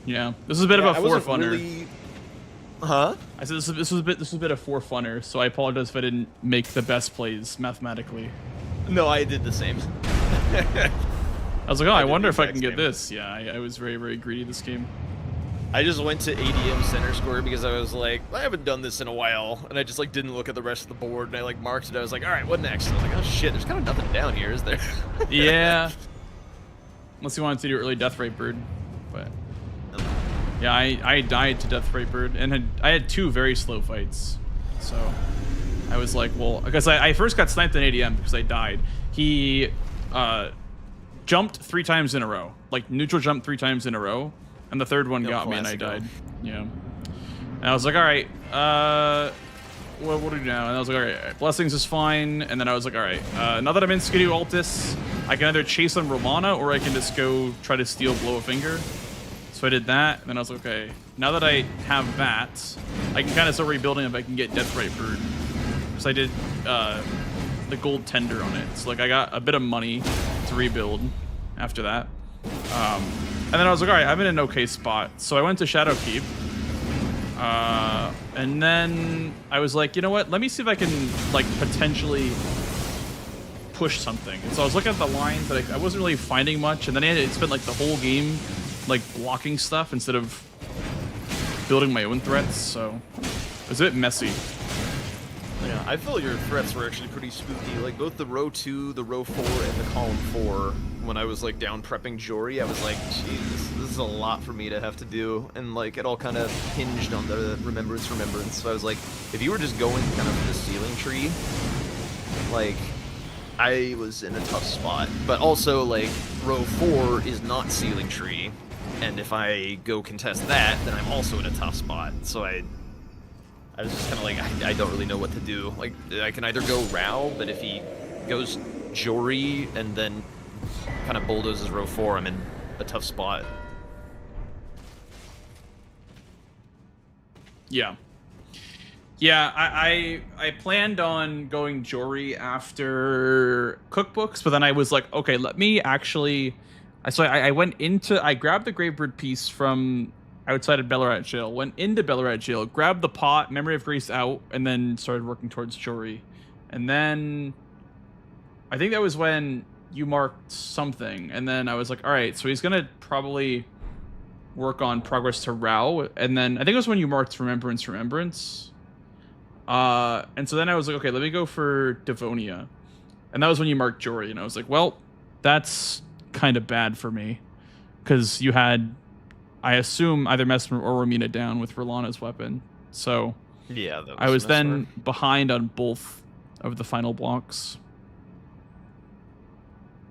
S2: Yeah, this is a bit of a four-funner.
S1: Really... Huh?
S2: I said this was a bit of four-funner, so I apologize if I didn't make the best plays mathematically.
S1: No, I did the same.
S2: I was like, oh, I
S1: did
S2: wonder
S1: the
S2: if I
S1: exact
S2: can get
S1: same.
S2: this. Yeah, I was very, very greedy this game.
S1: I just went to ADM center square because I was like, I haven't done this in a while, and I just like didn't look at the rest of the board, and I like marked it. I was like, all right, what next? And I was like, oh shit, there's kind of nothing down here, is there?
S2: Yeah. Unless you wanted to do early Deathray Bird, but yeah, I died to Deathray Bird, and I had two very slow fights, so I was like, well, because I first got sniped in ADM because I died. He jumped 3 times in a row, like neutral jump 3 times in a row. And the third one got me and I died. Yeah. And I was like, all right, what do we do now? And I was like, all right, Blessings is fine. And then I was like, all right, now that I'm in Skidoo Altis, I can either chase on Romana or I can just go try to steal Blow a Finger. So I did that. And then I was like, okay, now that I have that, I can kind of start rebuilding if I can get Deathray Bird. Because I did the gold tender on it. So like I got a bit of money to rebuild after that. And then I was like, all right, I'm in an okay spot. So I went to Shadowkeep. And then I was like, you know what? Let me see if I can, like, potentially push something. And so I was looking at the line, but I wasn't really finding much. And then I had spent, like, the whole game, like, blocking stuff instead of building my own threats. So it was a bit messy.
S1: Yeah, I feel your threats were actually pretty spooky. Like, both the row 2, the row 4, and the column 4, when I was, like, down prepping Jory, I was like, geez, this is a lot for me to have to do. And, like, it all kind of hinged on the remembrance. So I was like, if you were just going kind of for the ceiling tree, like, I was in a tough spot. But also, like, row 4 is not ceiling tree, and if I go contest that, then I'm also in a tough spot. So I was just kind of like, I don't really know what to do. Like, I can either go Rao, but if he goes Jory and then kind of bulldozes row 4, I'm in a tough spot.
S2: Yeah. Yeah, I planned on going Jory after cookbooks, but then I was like, okay, let me actually... So I went into... I grabbed the Gravebird piece from outside of Ballarat Jail, went into Ballarat Jail, grabbed the pot, Memory of Grace out, and then started working towards Jory. And then... I think that was when you marked something, and then I was like, alright, so he's gonna probably work on progress to Rao, and then I think it was when you marked Remembrance. And so then I was like, okay, let me go for Devonia. And that was when you marked Jory, and I was like, well, that's kind of bad for me. Because you had, I assume, either Mesmer or Romina down with Rolana's weapon. So
S1: Yeah, that was
S2: I was
S1: Mesmer.
S2: then behind on both of the final blocks.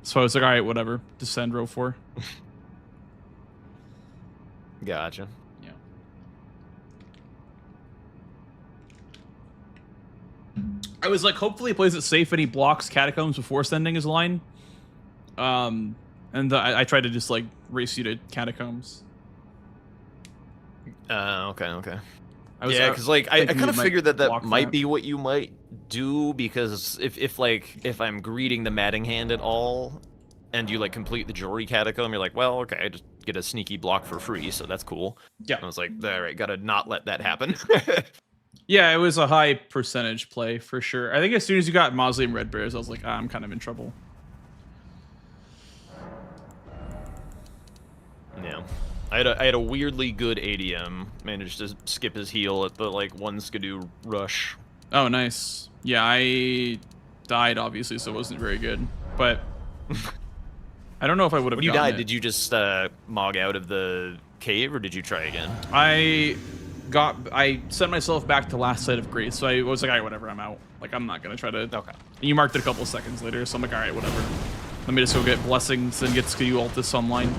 S2: So I was like, all right, whatever. Descend row 4.
S1: Gotcha.
S2: Yeah. I was like, hopefully he plays it safe and he blocks Catacombs before sending his line. And I tried to just, like, race you to Catacombs.
S1: Okay.
S2: I was,
S1: Yeah, because, like, I
S2: thinking
S1: kind
S2: you
S1: of
S2: might
S1: figured that
S2: block
S1: might
S2: that.
S1: be what you might do, because if I'm greeting the Matting Hand at all, and you, like, complete the Jory Catacomb, you're like, well, okay, I just get a sneaky block for free, so that's cool.
S2: Yeah.
S1: I was like, all right, gotta not let that happen.
S2: Yeah, it was a high percentage play for sure. I think as soon as you got Mausoleum Red Bears, I was like, I'm kind of in trouble.
S1: Yeah. I had a weirdly good ADM. Managed to skip his heal at the, like, one Skidoo rush.
S2: Oh, nice. Yeah, I died, obviously, so it wasn't very good. But I don't know if I would have
S1: When you
S2: gotten
S1: died,
S2: it.
S1: did you just mog out of the cave, or did you try again?
S2: I sent myself back to last sight of Grace, so I was like, all right, whatever, I'm out. Like, I'm not gonna try to...
S1: Okay.
S2: And you marked it a couple of seconds later, so I'm like, all right, whatever. Let me just go get Blessings and get Skidoo Altus online.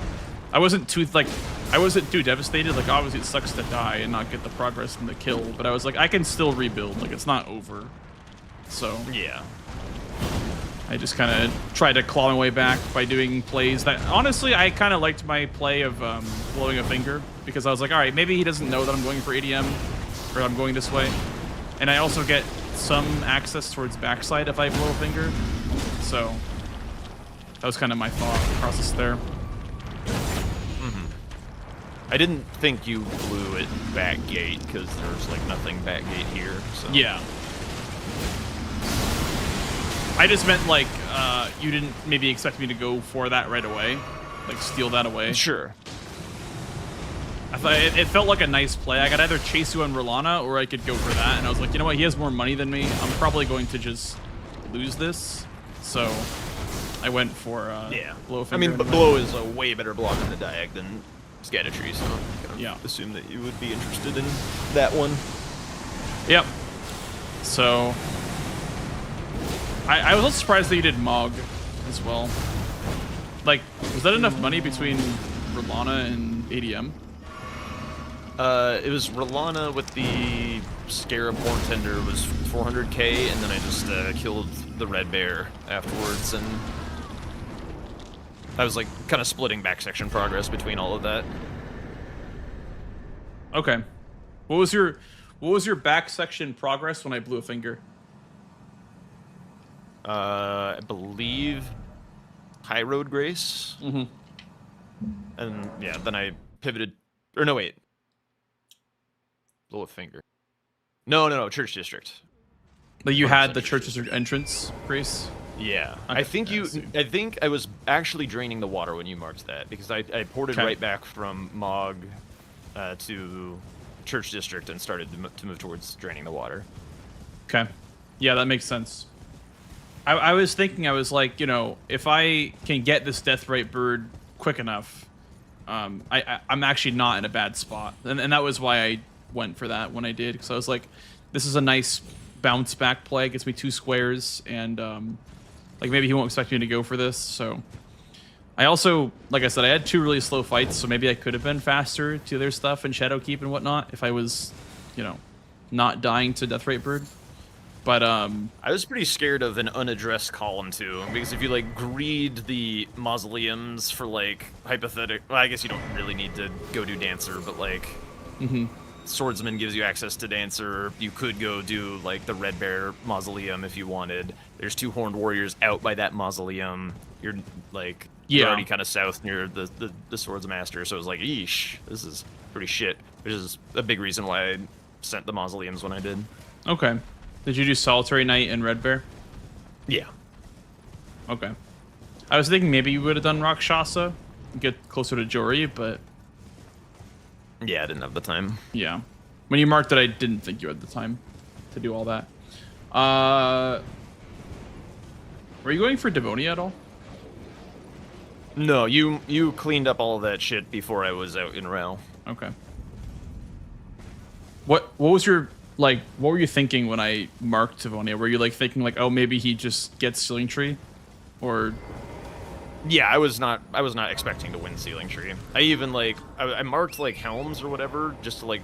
S2: I wasn't too devastated. Like, obviously it sucks to die and not get the progress and the kill, but I was like, I can still rebuild. Like, it's not over. So
S1: Yeah.
S2: I just kind of tried to claw my way back by doing plays that, honestly, I kind of liked my play of blowing a finger, because I was like, all right, maybe he doesn't know that I'm going for ADM, or I'm going this way. And I also get some access towards backside if I blow a finger. So that was kind of my thought process there.
S1: I didn't think you blew it back gate, because there's, like, nothing back gate here, so...
S2: Yeah. I just meant, like, you didn't maybe expect me to go for that right away. Like, steal that away.
S1: Sure.
S2: I thought it felt like a nice play. I could either chase you on Rolana, or I could go for that. And I was like, you know what? He has more money than me. I'm probably going to just lose this. So I went for
S1: Yeah.
S2: blow a
S1: I
S2: finger
S1: mean,
S2: anyway.
S1: blow is a way better block in the Diag than Scatter-Tree, so I'm gonna
S2: Yeah.
S1: assume that you would be interested in that one.
S2: Yep. So I was also surprised that you did Mog as well. Like, was that enough money between Rolana and ADM?
S1: It was Rolana with the Scarab Horntender was 400k, and then I just killed the Red Bear afterwards, and I was like kind of splitting back section progress between all of that.
S2: Okay. What was your back section progress when I blew a finger?
S1: I believe High Road Grace.
S2: Mm-hmm.
S1: And yeah, then I pivoted. Or no, wait. Littlefinger. No, Church District.
S2: Like you
S1: 100%
S2: had the
S1: Church
S2: church district entrance, Grace.
S1: Yeah,
S2: Okay,
S1: I think
S2: yeah, I see.
S1: I think I was actually draining the water when you marked that because I ported
S2: Okay.
S1: right back from Mog to Church District and started to move towards draining the water.
S2: Okay. Yeah, that makes sense. I was thinking, I was like, you know, if I can get this Deathrite bird quick enough, I'm actually not in a bad spot. And that was why I went for that when I did. Because I was like, this is a nice bounce back play. Gets me 2 squares. And like maybe he won't expect me to go for this. So I also, like I said, I had 2 really slow fights. So maybe I could have been faster to their stuff and Shadowkeep and whatnot if I was, you know, not dying to Deathrite bird. But
S1: I was pretty scared of an unaddressed column too, because if you like greed the mausoleums for like hypothetical, well, I guess you don't really need to go do Dancer, but like Swordsman gives you access to Dancer. You could go do like the Red Bear mausoleum if you wanted. There's 2 horned warriors out by that mausoleum. You're like you're already kind of south near the Swords Master, so it was like, eesh, this is pretty shit. Which is a big reason why I sent the mausoleums when I did.
S2: okay. Did you do Solitary Knight and Red Bear?
S1: Yeah.
S2: Okay. I was thinking maybe you would have done Rakshasa, get closer to Jory, but
S1: Yeah, I didn't have the time.
S2: yeah. When you marked it, I didn't think you had the time to do all that. Were you going for Devonia at all?
S1: No, you cleaned up all of that shit before I was out in Rel.
S2: Okay. What was your, like, what were you thinking when I marked Devonia? Were you like thinking like, oh, maybe he just gets Sealing Tree? Or
S1: Yeah, I was not expecting to win Sealing Tree. I even like I marked like Helms or whatever just to like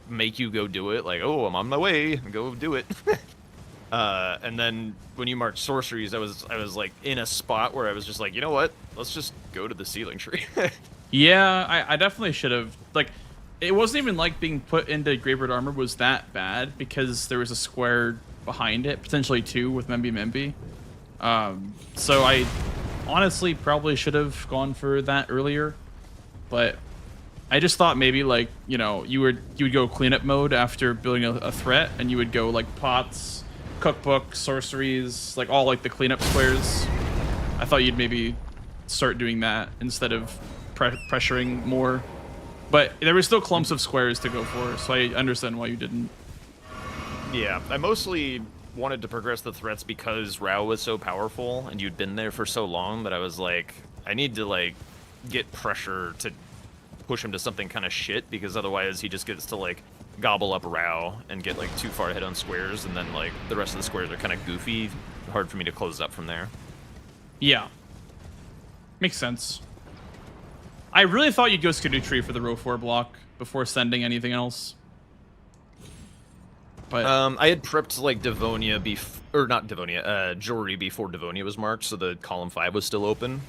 S1: make you go do it. Like, oh, I'm on my way, go do it. And then when you marked sorceries, I was like in a spot where I was just like, you know what? Let's just go to the Sealing Tree.
S2: yeah, I definitely should have, like, it wasn't even like being put into Graveyard Armor was that bad because there was a square behind it, potentially 2 with Membi. So I honestly probably should have gone for that earlier, but I just thought maybe like, you know, you would go cleanup mode after building a threat, and you would go like pots, cookbook, sorceries, like all like the cleanup squares. I thought you'd maybe start doing that instead of pressuring more. But there were still clumps of squares to go for, so I understand why you didn't.
S1: Yeah, I mostly wanted to progress the threats because Rao was so powerful and you'd been there for so long that I was like, I need to like get pressure to push him to something kind of shit, because otherwise he just gets to like gobble up Rao and get like too far ahead on squares, and then like the rest of the squares are kind of goofy. Hard for me to close up from there.
S2: Yeah. Makes sense. I really thought you'd go Skidoo Tree for the row 4 block before sending anything else. But
S1: I had prepped like Devonia or not Devonia, Jory before Devonia was marked, so the column 5 was still open.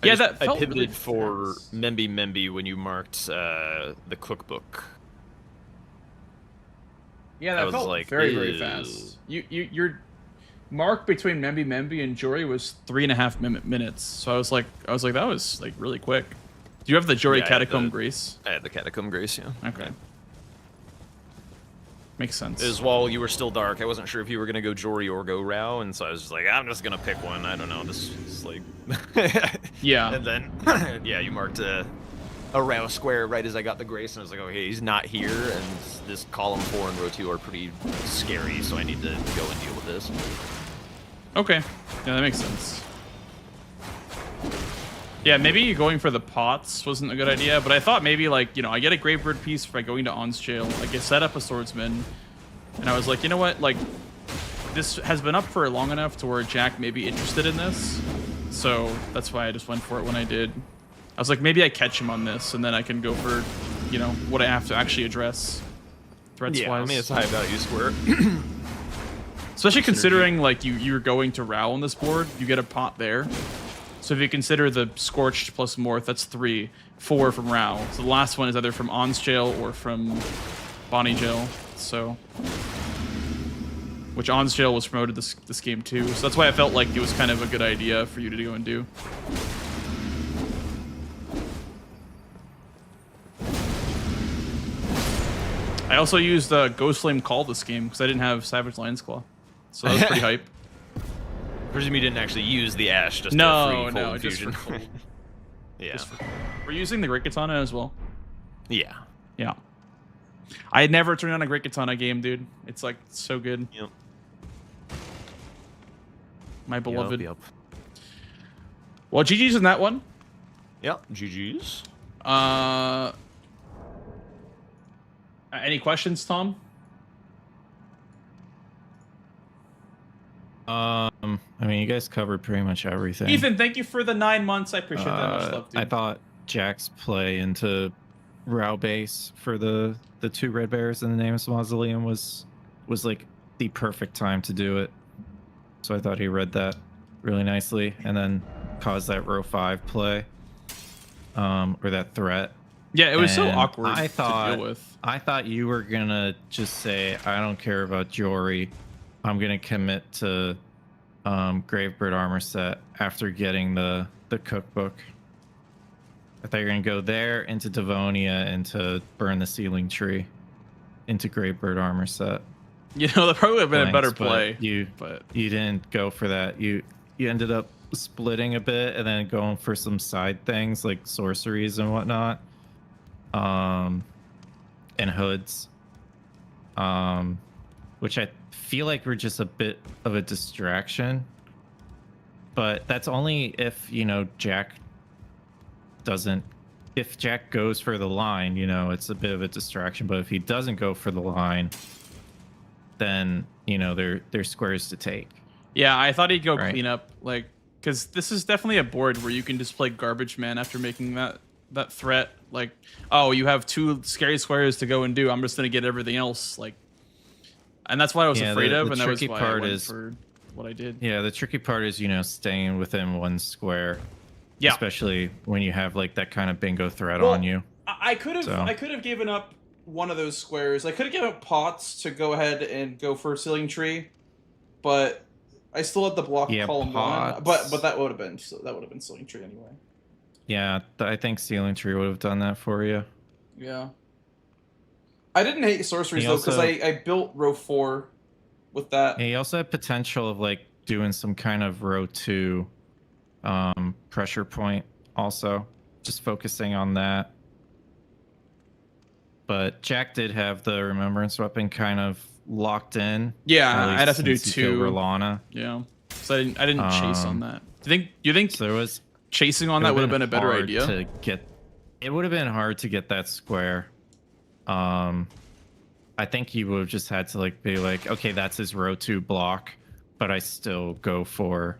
S2: yeah,
S1: I
S2: that felt
S1: pivoted
S2: really
S1: for
S2: fast.
S1: Membi when you marked the cookbook.
S2: Yeah,
S1: I
S2: that
S1: was
S2: felt
S1: like,
S2: very
S1: ew.
S2: fast. Your mark between Membi and Jory was 3.5 minutes. So I was like that was like really quick. Do you have the Jory
S1: Yeah,
S2: Catacomb Grace?
S1: I had the Catacomb Grace, yeah.
S2: Okay. Makes sense.
S1: It was while you were still dark. I wasn't sure if you were gonna go Jory or go Rao, and so I was just like, I'm just gonna pick one. I don't know. This is like,
S2: Yeah.
S1: And then, yeah, you marked a Rao square right as I got the Grace, and I was like, okay, he's not here, and this column 4 and row 2 are pretty scary, so I need to go and deal with this.
S2: Okay. Yeah, that makes sense. Yeah, maybe going for the pots wasn't a good idea, but I thought maybe, like, you know, I get a Gravebird piece by going to On's Jail, I get set up a Swordsman, and I was like, you know what, like, this has been up for long enough to where Jack may be interested in this, so that's why I just went for it when I did. I was like, maybe I catch him on this, and then I can go for, you know, what I have to actually address threats-wise.
S1: Yeah, I mean, it's a high value square.
S2: Especially considering, like, you're going to Rao on this board, you get a pot there. So if you consider the Scorched plus Morth, that's 3. 4 from Rao. So the last one is either from On's Jail or from Bonnie Jail. So, which On's Jail was promoted this game too. So that's why I felt like it was kind of a good idea for you to go and do. I also used Ghost Flame Call this game because I didn't have Savage Lion's Claw, so that was pretty hype.
S1: Presume you didn't actually use the Ash just
S2: No,
S1: to free cold
S2: no,
S1: infusion.
S2: just for cold.
S1: Yeah.
S2: We're using the Great Katana as well.
S1: Yeah.
S2: Yeah. I had never turned on a Great Katana game, dude. It's like so good.
S1: Yep.
S2: My beloved.
S1: Yep.
S2: Well, GG's in that one.
S1: Yep. GG's.
S2: Any questions, Tom?
S5: I mean, you guys covered pretty much everything.
S2: Ethan, thank you for the 9 months. I appreciate that much love, dude.
S5: I thought Jack's play into Rao base for the 2 red bears in the Nameless Mausoleum was like the perfect time to do it. So I thought he read that really nicely and then caused that row 5 play, or that threat.
S2: Yeah, it was so
S5: And
S2: awkward to deal with.
S5: I thought you were gonna just say, I don't care about Jory. I'm gonna commit to Gravebird armor set after getting the cookbook. I thought you were gonna go there into Devonia and to burn the Sealing Tree into Gravebird armor set.
S2: You know, that probably would have been a better
S5: But
S2: play.
S5: You didn't go for that. You ended up splitting a bit and then going for some side things like sorceries and whatnot. And hoods. Which I feel like were just a bit of a distraction. But that's only if, you know, Jack goes for the line, you know, it's a bit of a distraction. But if he doesn't go for the line, then, you know, there's squares to take.
S2: Yeah, I thought he'd go
S5: Right.
S2: clean up, like, because this is definitely a board where you can just play Garbage Man after making that threat. Like, oh, you have 2 scary squares to go and do. I'm just gonna get everything else, like, and that's what I was afraid of, and that was why I went for what I did.
S5: Yeah, the tricky part is, you know, staying within 1 square.
S2: Yeah,
S5: Especially when you have like that kind of bingo threat
S2: Well,
S5: on you.
S2: I could have
S5: So.
S2: I could have given up one of those squares. I could have given up pots to go ahead and go for Sealing Tree, but I still had the block
S5: Yeah,
S2: column
S5: pots.
S2: 1. But that would have been Sealing Tree anyway.
S5: Yeah, I think Sealing Tree would have done that for you.
S2: Yeah. I didn't hate sorceries
S5: He
S2: though, because
S5: also-
S2: I built row 4 with that.
S5: And you also have potential of like doing some kind of row 2 pressure point also. Just focusing on that. But Jack did have the Remembrance weapon kind of locked in.
S2: Yeah,
S5: at least
S2: I'd have to do
S5: since he killed
S2: 2.
S5: Rolana.
S2: Yeah. So I didn't chase on that. Do you think
S5: So there was
S2: chasing on that would have been a better
S5: hard
S2: idea?
S5: to get. It would have been hard to get that square. I think you would have just had to like be like, okay, that's his row 2 block, but I still go for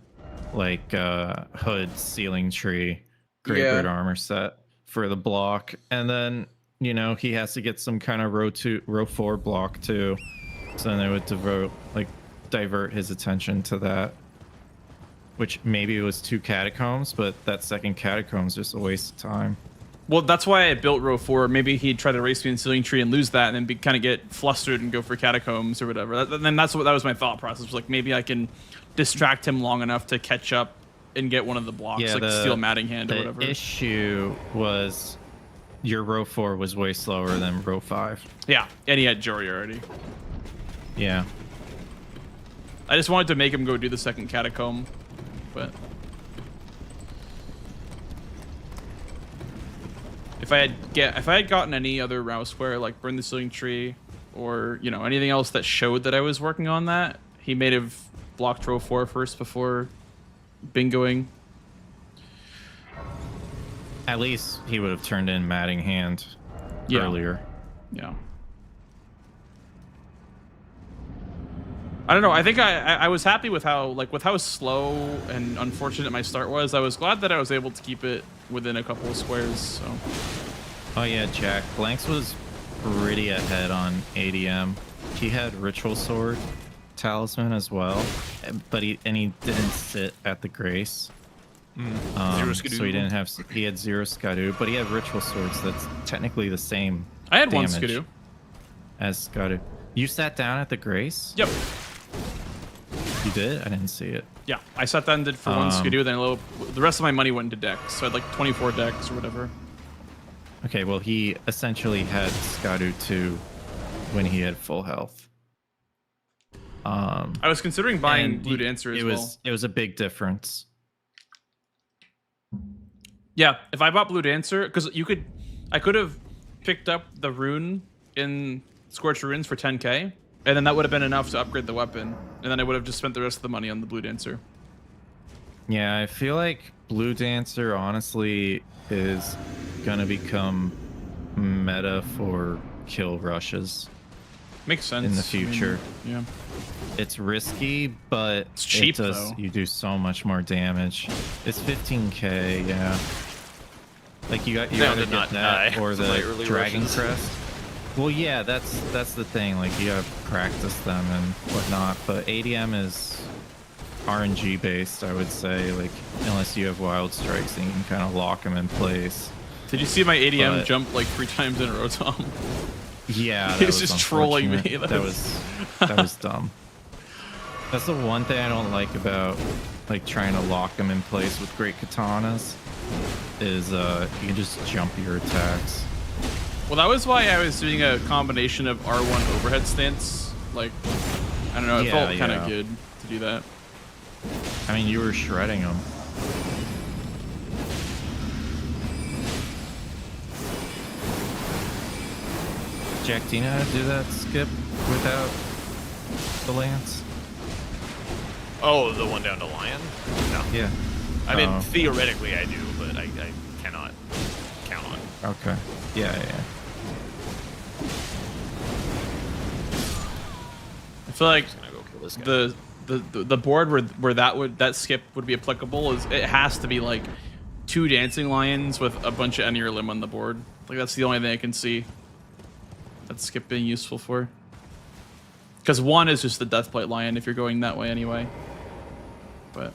S5: like Hood, Sealing Tree, Gravebird armor set for the block, and then, you know, he has to get some kind of row 4 block too. So then they would divert his attention to that. Which maybe it was 2 catacombs, but that second catacomb is just a waste of time.
S2: Well, that's why I built row 4. Maybe he'd try to race me in Sealing Tree and lose that, and then kind of get flustered and go for catacombs or whatever. Then that was my thought process. Was like, maybe I can distract him long enough to catch up and get one of the blocks,
S5: Yeah,
S2: like steal Matting Hand or whatever.
S5: The issue was your row 4 was way slower than row 5.
S2: Yeah, and he had Jory already.
S5: Yeah.
S2: I just wanted to make him go do the second catacomb, but if I had gotten any other Row Square, like Burn the Sealing Tree, or, you know, anything else that showed that I was working on that, he may have blocked row 4 first before bingoing.
S5: At least he would have turned in Matting Hand earlier.
S2: Yeah. I don't know. I think I was happy with how slow and unfortunate my start was. I was glad that I was able to keep it within a couple of squares. So.
S5: Oh yeah, Jack. Blanks was pretty ahead on ADM. He had Ritual Sword Talisman as well, but he didn't sit at the Grace.
S1: Zero Skidoo.
S5: So he had 0 Skidoo, but he had Ritual Swords. That's technically the same.
S2: I had 1
S5: damage
S2: Skidoo.
S5: As Skidoo. You sat down at the Grace?
S2: Yep.
S5: You did? I didn't see it.
S2: Yeah, I sat down and did for 1 Skidoo, then the rest of my money went into decks. So I had like 24 decks or whatever.
S5: Okay, well, he essentially had Skidoo too when he had full health.
S2: I was considering buying
S5: and
S2: Blue Dancer as well.
S5: It was a big difference.
S2: Yeah, if I bought Blue Dancer, because I could have picked up the rune in Scorched Ruins for 10k, and then that would have been enough to upgrade the weapon, and then I would have just spent the rest of the money on the Blue Dancer.
S5: Yeah, I feel like Blue Dancer honestly is gonna become meta for kill rushes
S2: Makes sense.
S5: in the future.
S2: I mean,
S5: It's risky, but
S2: It's cheap,
S5: it does,
S2: though.
S5: you do so much more damage. It's 15k, yeah. Like you
S1: They
S5: either
S1: did not
S5: get that
S1: die
S5: or
S1: from my
S5: the
S1: early
S5: Dragon
S1: rushes.
S5: Crest. Well, yeah, that's the thing. Like you gotta practice them and whatnot. But ADM is RNG based, I would say. Like unless you have wild strikes and you can kind of lock them in place.
S2: did you see my ADM
S5: But-
S2: jump like 3 times in a row, Tom?
S5: Yeah, that
S2: He was
S5: was
S2: just trolling me.
S5: unfortunate. That was dumb. That's the one thing I don't like about like trying to lock them in place with great katanas is you can just jump your attacks.
S2: Well, that was why I was doing a combination of R1 overhead stance. Like, I don't know, it
S5: Yeah,
S2: felt kind of
S5: yeah.
S2: good to do that.
S5: I mean, you were shredding them. Jack, do you know how to do that skip without the lance?
S1: Oh, the one down to Lion? No.
S5: Yeah.
S1: I mean,
S5: Oh.
S1: theoretically I do, but I cannot count on it.
S5: Okay. Yeah, yeah.
S2: I feel like
S1: I'm gonna go kill this guy.
S2: the board where that skip would be applicable is it has to be like 2 dancing lions with a bunch of Ennier limb on the board. Like that's the only thing I can see that skip being useful for. Because 1 is just the Deathblight lion if you're going that way anyway. But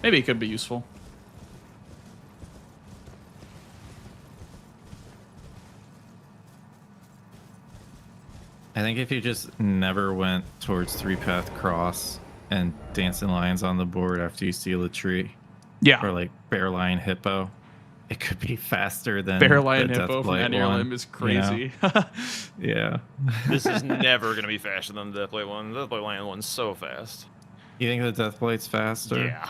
S2: maybe it could be useful.
S5: I think if you just never went towards 3-path cross and dancing lions on the board after you seal a tree,
S2: Yeah.
S5: or like bear lion hippo, it could be faster than
S2: Bear lion
S5: the
S2: hippo from
S5: Deathblight
S2: Ennier
S5: one,
S2: limb is
S5: you know?
S2: crazy.
S5: Yeah.
S1: This is never gonna be faster than the Deathblade one. The Deathblade Lion one's so fast.
S5: You think the Deathblight's faster?
S1: Yeah.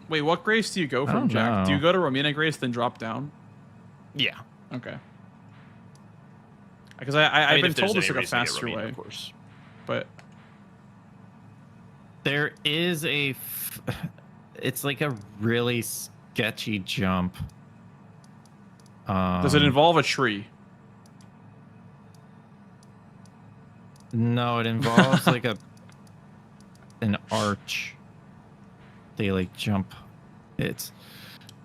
S2: Wait, what grace do you go from,
S5: don't
S2: Jack?
S5: know.
S2: Do you go to Romina grace then drop down?
S1: Yeah.
S2: Okay. Because I've
S1: mean,
S2: been
S1: if there's
S2: told it's
S1: any
S2: like a
S1: reason to get
S2: faster
S1: Romina,
S2: way,
S1: of course.
S2: but
S5: There is it's like a really sketchy jump.
S2: does it involve a tree?
S5: No, it involves like an arch. They like jump.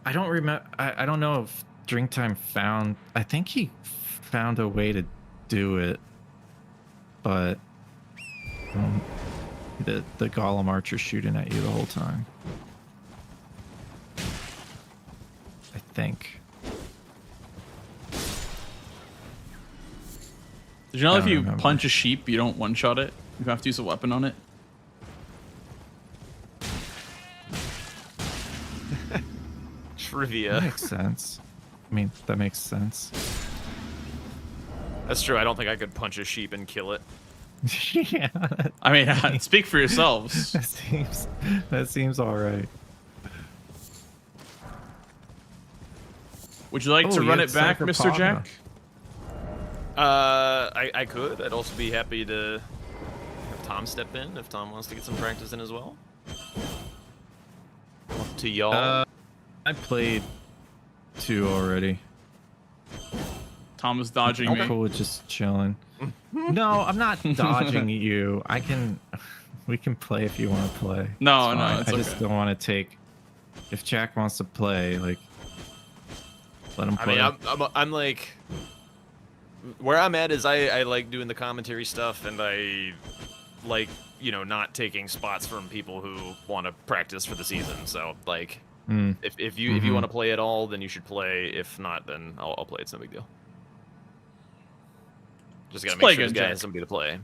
S5: I don't remember. I don't know if Drink Time found. I think he found a way to do it, but the Golem archer shooting at you the whole time. I think.
S2: Did you know
S5: I
S2: if
S5: don't
S2: you
S5: remember.
S2: punch a sheep, you don't one-shot it? You have to use a weapon on it.
S1: Trivia.
S5: That makes sense. I mean, that makes sense.
S1: That's true. I don't think I could punch a sheep and kill it.
S5: Yeah,
S2: I mean, speak for yourselves.
S5: that seems all right.
S2: Would you like
S5: Oh,
S2: to
S5: you
S2: run
S5: had
S2: it back,
S5: Sacred
S2: Mr.
S5: Pogna.
S2: Jack?
S1: I could. I'd also be happy to have Tom step in if Tom wants to get some practice in as well. Up to y'all.
S5: I played 2 already.
S2: Tom is dodging
S5: I'm
S2: me.
S5: cool with just chilling. No, I'm not dodging you. We can play if you want to play.
S2: No,
S5: It's
S2: no,
S5: fine.
S2: it's
S5: I just
S2: okay.
S5: don't want to take. If Jack wants to play, like, let him
S1: I
S5: play.
S1: mean, I'm like, where I'm at is I like doing the commentary stuff, and I like, you know, not taking spots from people who want to practice for the season. So like, if you want to play at all, then you should play. If not, then I'll play. It's no big deal. Just gotta
S2: Just play
S1: make sure this
S2: again,
S1: guy
S2: Jack.
S1: has somebody to play.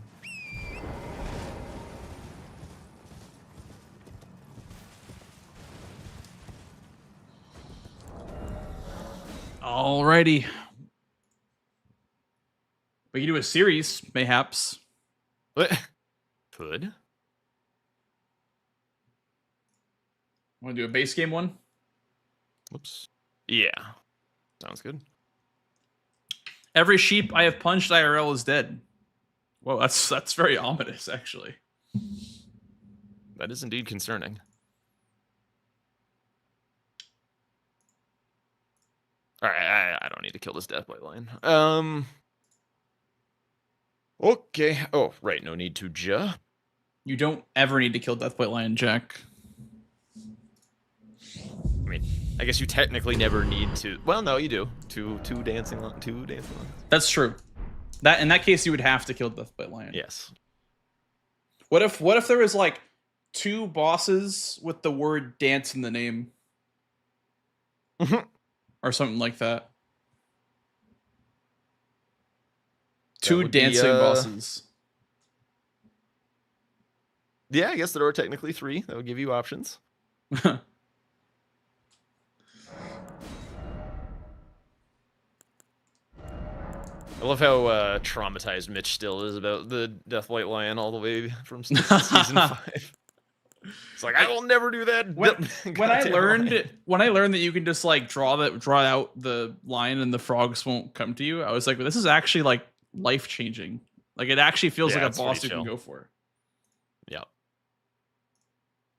S2: Alrighty. We can do a series, mayhaps.
S1: What? Could.
S2: Want to do a base game one?
S1: Whoops. Yeah. Sounds good.
S2: Every sheep I have punched IRL is dead. Whoa, that's very ominous, actually.
S1: That is indeed concerning. All right, I don't need to kill this Deathblight Lion. Okay. Oh, right. No need to
S2: You don't ever need to kill Deathblight Lion, Jack.
S1: I mean, I guess you technically never need to. Well, no, you do. Two dancing lions.
S2: That's true. That in that case, you would have to kill Deathblight Lion.
S1: Yes.
S2: What if there was like 2 bosses with the word dance in the name? Or something like that. Two
S1: would be,
S2: dancing bosses.
S1: Yeah, I guess there are technically 3. That would give you options. I love how traumatized Mitch still is about the Deathlight Lion all the way from season 5. It's like, I will never do that.
S2: When I learned that you can just like draw out the lion and the frogs won't come to you, I was like, well, this is actually like life changing. Like it actually feels like a boss you can go for.
S1: Yeah.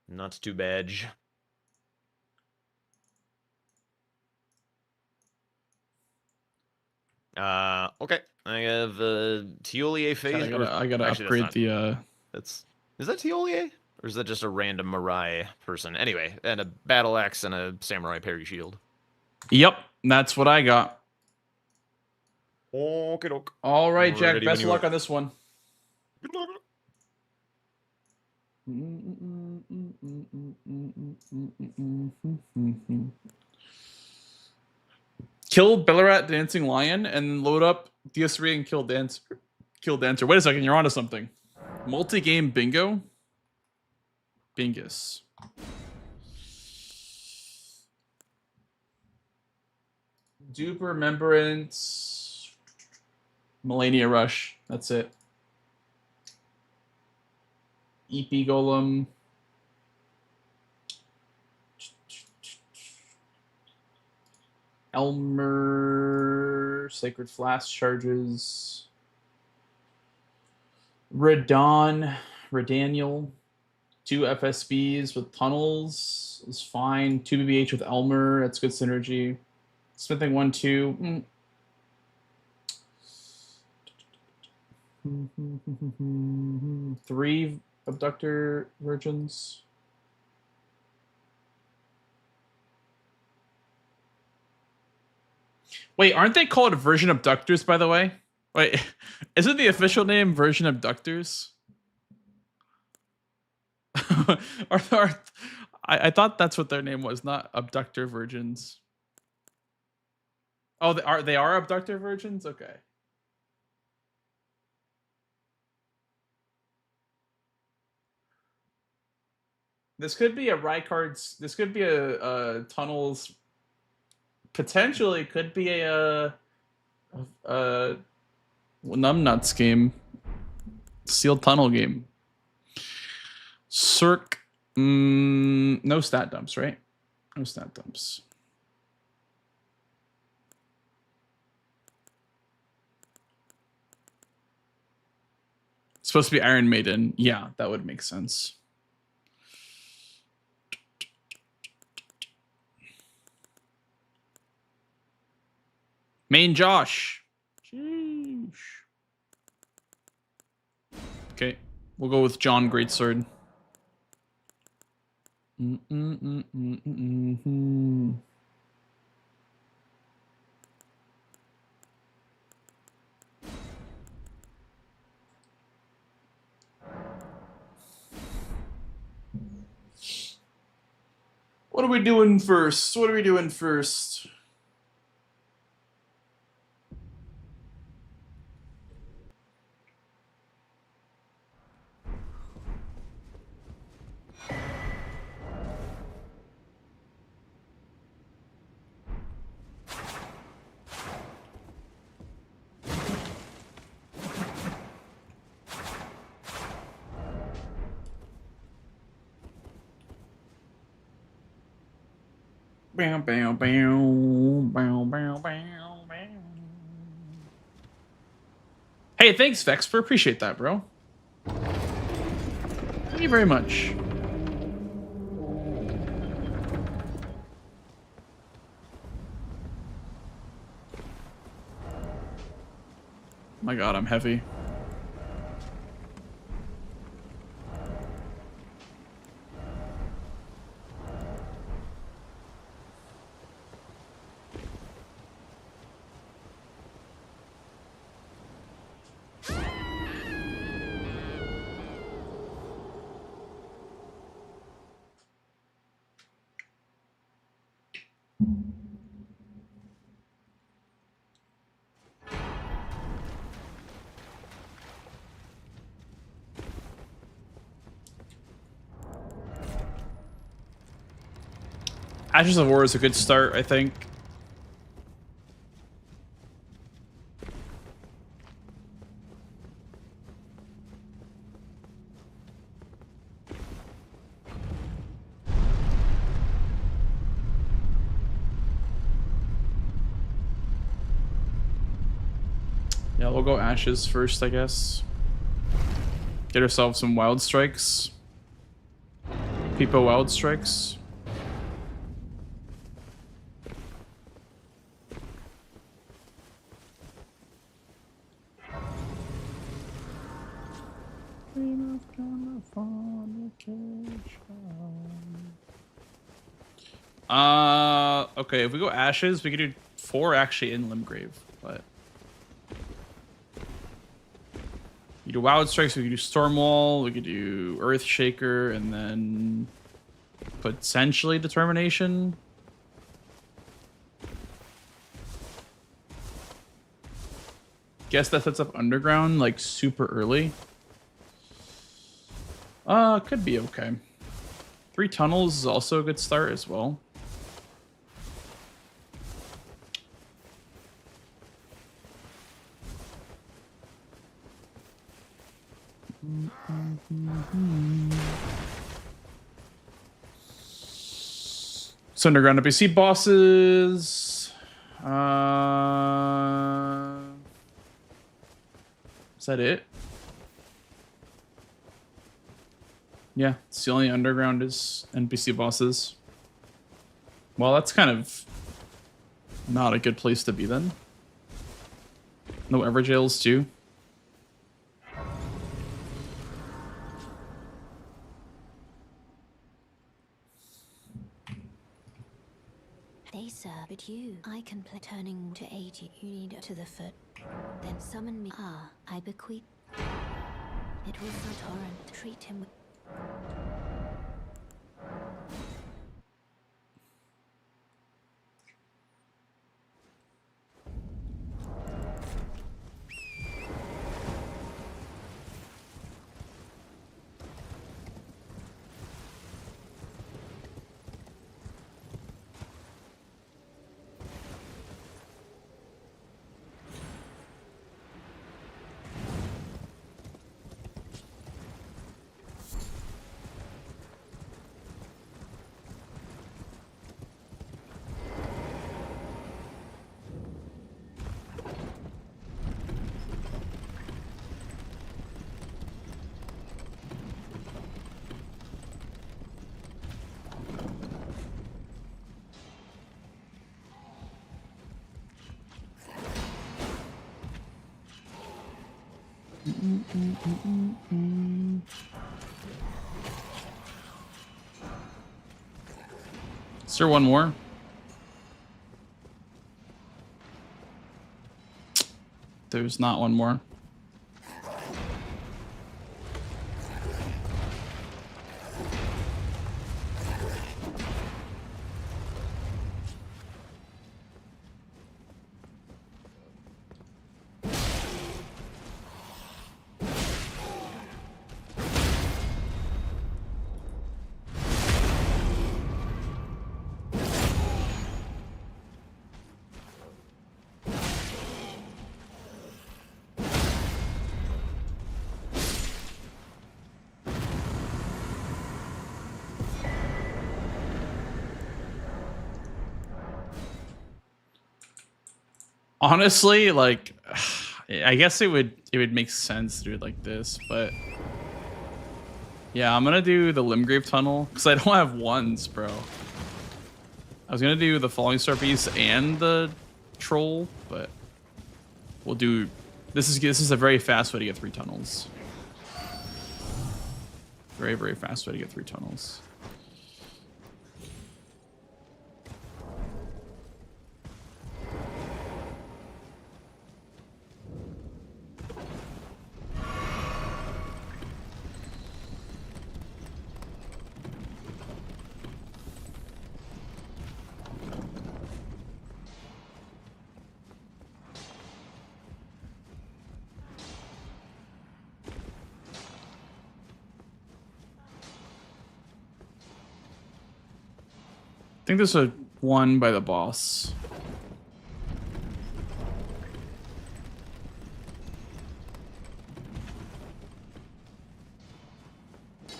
S1: Not too bad. Okay. I have Tiolier phase.
S2: I gotta upgrade the.
S1: Is that Tiolier? Or is that just a random Mirai person? Anyway, and a battle axe and a samurai parry shield.
S2: Yep, that's what I got.
S1: Okay, doke.
S2: All right, Jack. Best of luck on this one.
S1: Good luck.
S2: Kill Bellarat Dancing Lion and load up DS3 and kill Dancer. Wait a second, you're onto something. Multi-game bingo? Bingus. Dupe Remembrance. Melania Rush. That's it. EP Golem. Elmer. Sacred Flask charges. Redaniel. 2 FSBs with tunnels is fine. 2 BBH with Elmer. That's good synergy. Smithing 1-2. 3 abductor virgins. Wait, aren't they called version abductors, by the way? Wait, isn't the official name version abductors? I thought that's what their name was, not abductor virgins. Oh, they are abductor virgins? Okay. This could be a Rykard's. This could be a tunnels. Potentially, could be a numbnuts game. Sealed tunnel game. Circ. No stat dumps, right? No stat dumps. It's supposed to be Iron Maiden. Yeah, that would make sense. Main Josh. Sheesh. Okay, we'll go with John Greatsword. What are we doing first? What are we doing first? Bow, bow, bow, bow, bow, bow, bow. Hey, thanks, Vexper. Appreciate that, bro. Thank you very much. My god, I'm heavy. Ashes of War is a good start, I think. Yeah, we'll go Ashes first, I guess. Get ourselves some Wild Strikes. People Wild Strikes. Okay, if we go Ashes, we could do 4 actually in Limgrave, but you do Wild Strikes, we could do Stormwall, we could do Earthshaker, and then potentially Determination. Guess that sets up Underground like super early. Could be okay. 3 Tunnels is also a good start as well. So Underground NPC bosses. Is that it? Yeah, it's the only Underground is NPC bosses. Well, that's kind of not a good place to be then. No Everjails too.
S6: They sir, but you, I can play turning to 80. You need to the foot. Then summon me. Ah, I bequeath. It was the torrent. Treat him with.
S2: Is there one more? There's not one more. Honestly, like, I guess it would make sense to do it like this, but yeah, I'm gonna do the Limgrave Tunnel because I don't have ones, bro. I was gonna do the Falling Star Beast and the Troll, but we'll do. This is a very fast way to get 3 tunnels. Very, very fast way to get 3 tunnels. I think there's a one by the boss.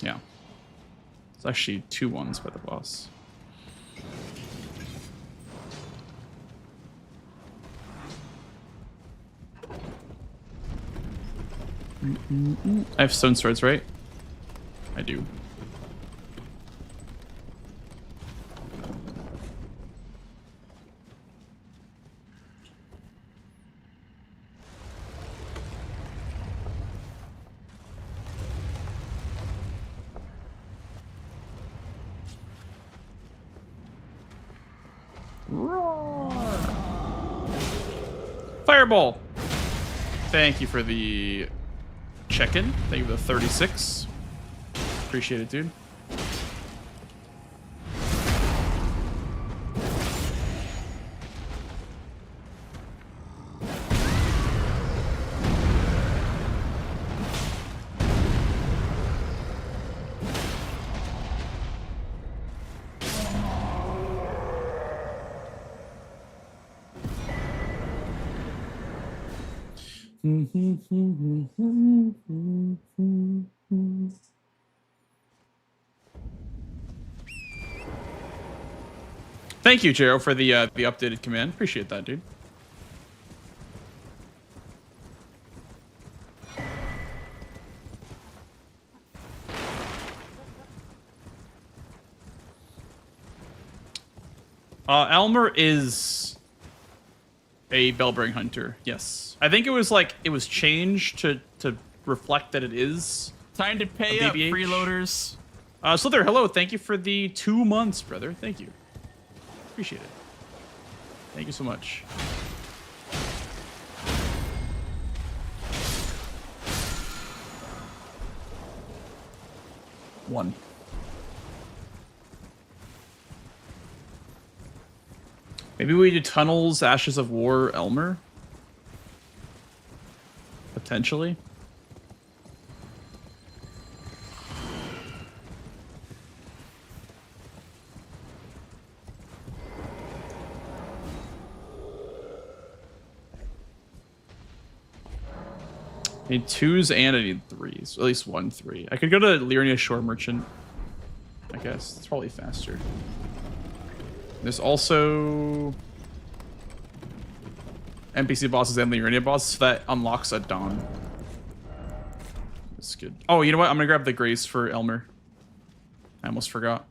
S2: Yeah. It's actually 2 ones by the boss. I have stone swords, right? I do. Fireball! Thank you for the check-in. Thank you for the 36. Appreciate it, dude. Thank you, Jero, for the updated command. Appreciate that, dude. Elmer is a Bellbring hunter. Yes, I think it was changed to reflect that it is.
S7: Time to pay up,
S2: BBH.
S7: freeloaders.
S2: Slither, hello. Thank you for the 2 months, brother. Thank you. Appreciate it. Thank you so much. One. Maybe we do Tunnels, Ashes of War, Elmer? Potentially. I need 2s and I need 3s. At least 1 3. I could go to Lyria Shore Merchant. I guess. It's probably faster. There's also NPC bosses and Lyria bosses, so that unlocks a Dawn. That's good. Oh, you know what? I'm gonna grab the Grace for Elmer. I almost forgot.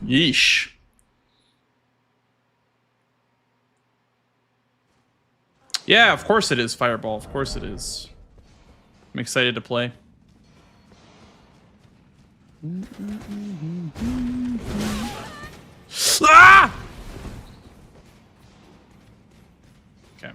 S2: Yeesh. Yeah, of course it is, Fireball. Of course it is. I'm excited to play. Ah! Okay.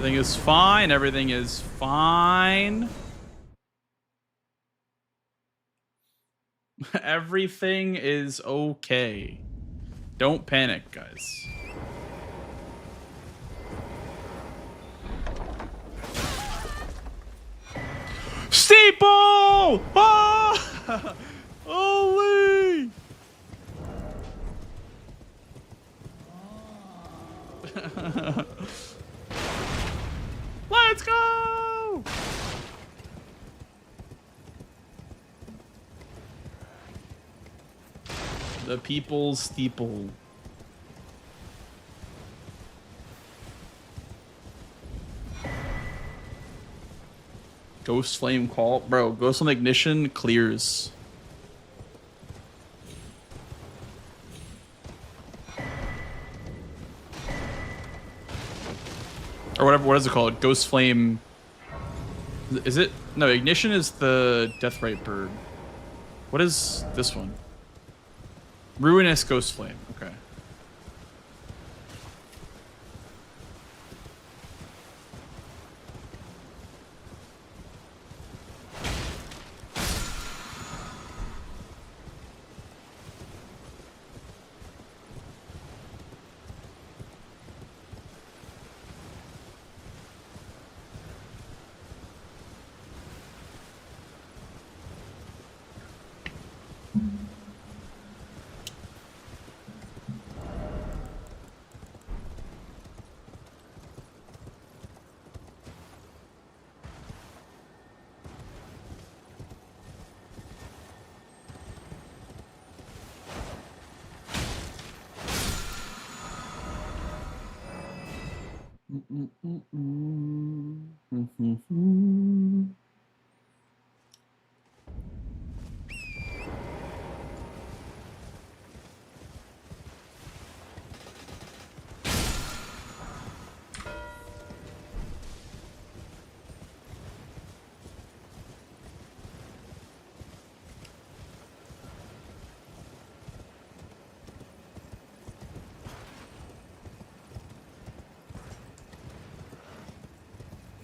S2: Everything is fine. Everything is fine. Everything is okay. Don't panic, guys. Steeple! Ah! Holy! Let's go! The people's steeple. Ghost flame call, bro. Ghost flame ignition clears. Or whatever. What is it called? Ghost flame. Is it? No, ignition is the Deathrite bird. What is this one? Ruinous ghost flame. Okay.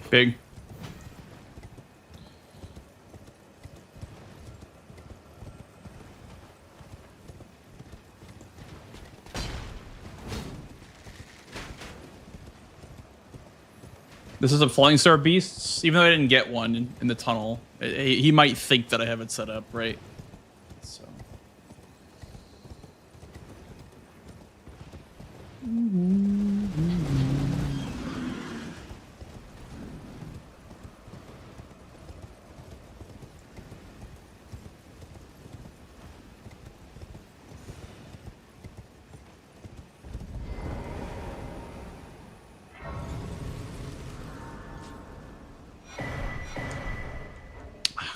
S2: Big. This is a Falling Star Beast. Even though I didn't get one in the tunnel, he might think that I have it set up, right? So.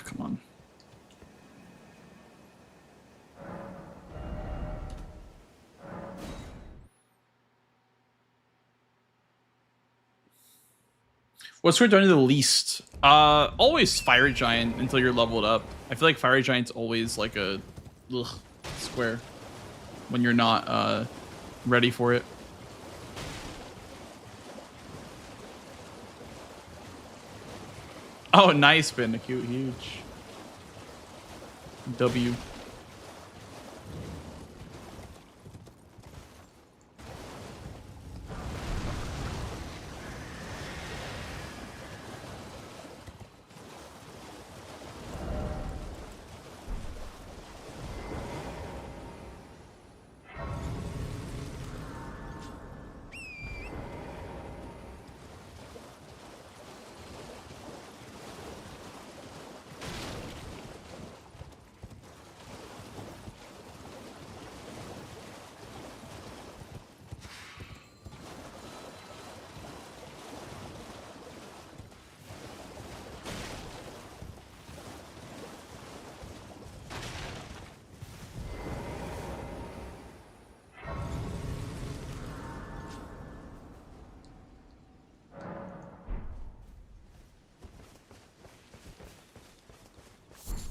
S2: Come on. What's your done the least? Always Fire Giant until you're leveled up. I feel like Fire Giant's always like a square when you're not ready for it. Oh, nice, Ben. Cute, huge. W.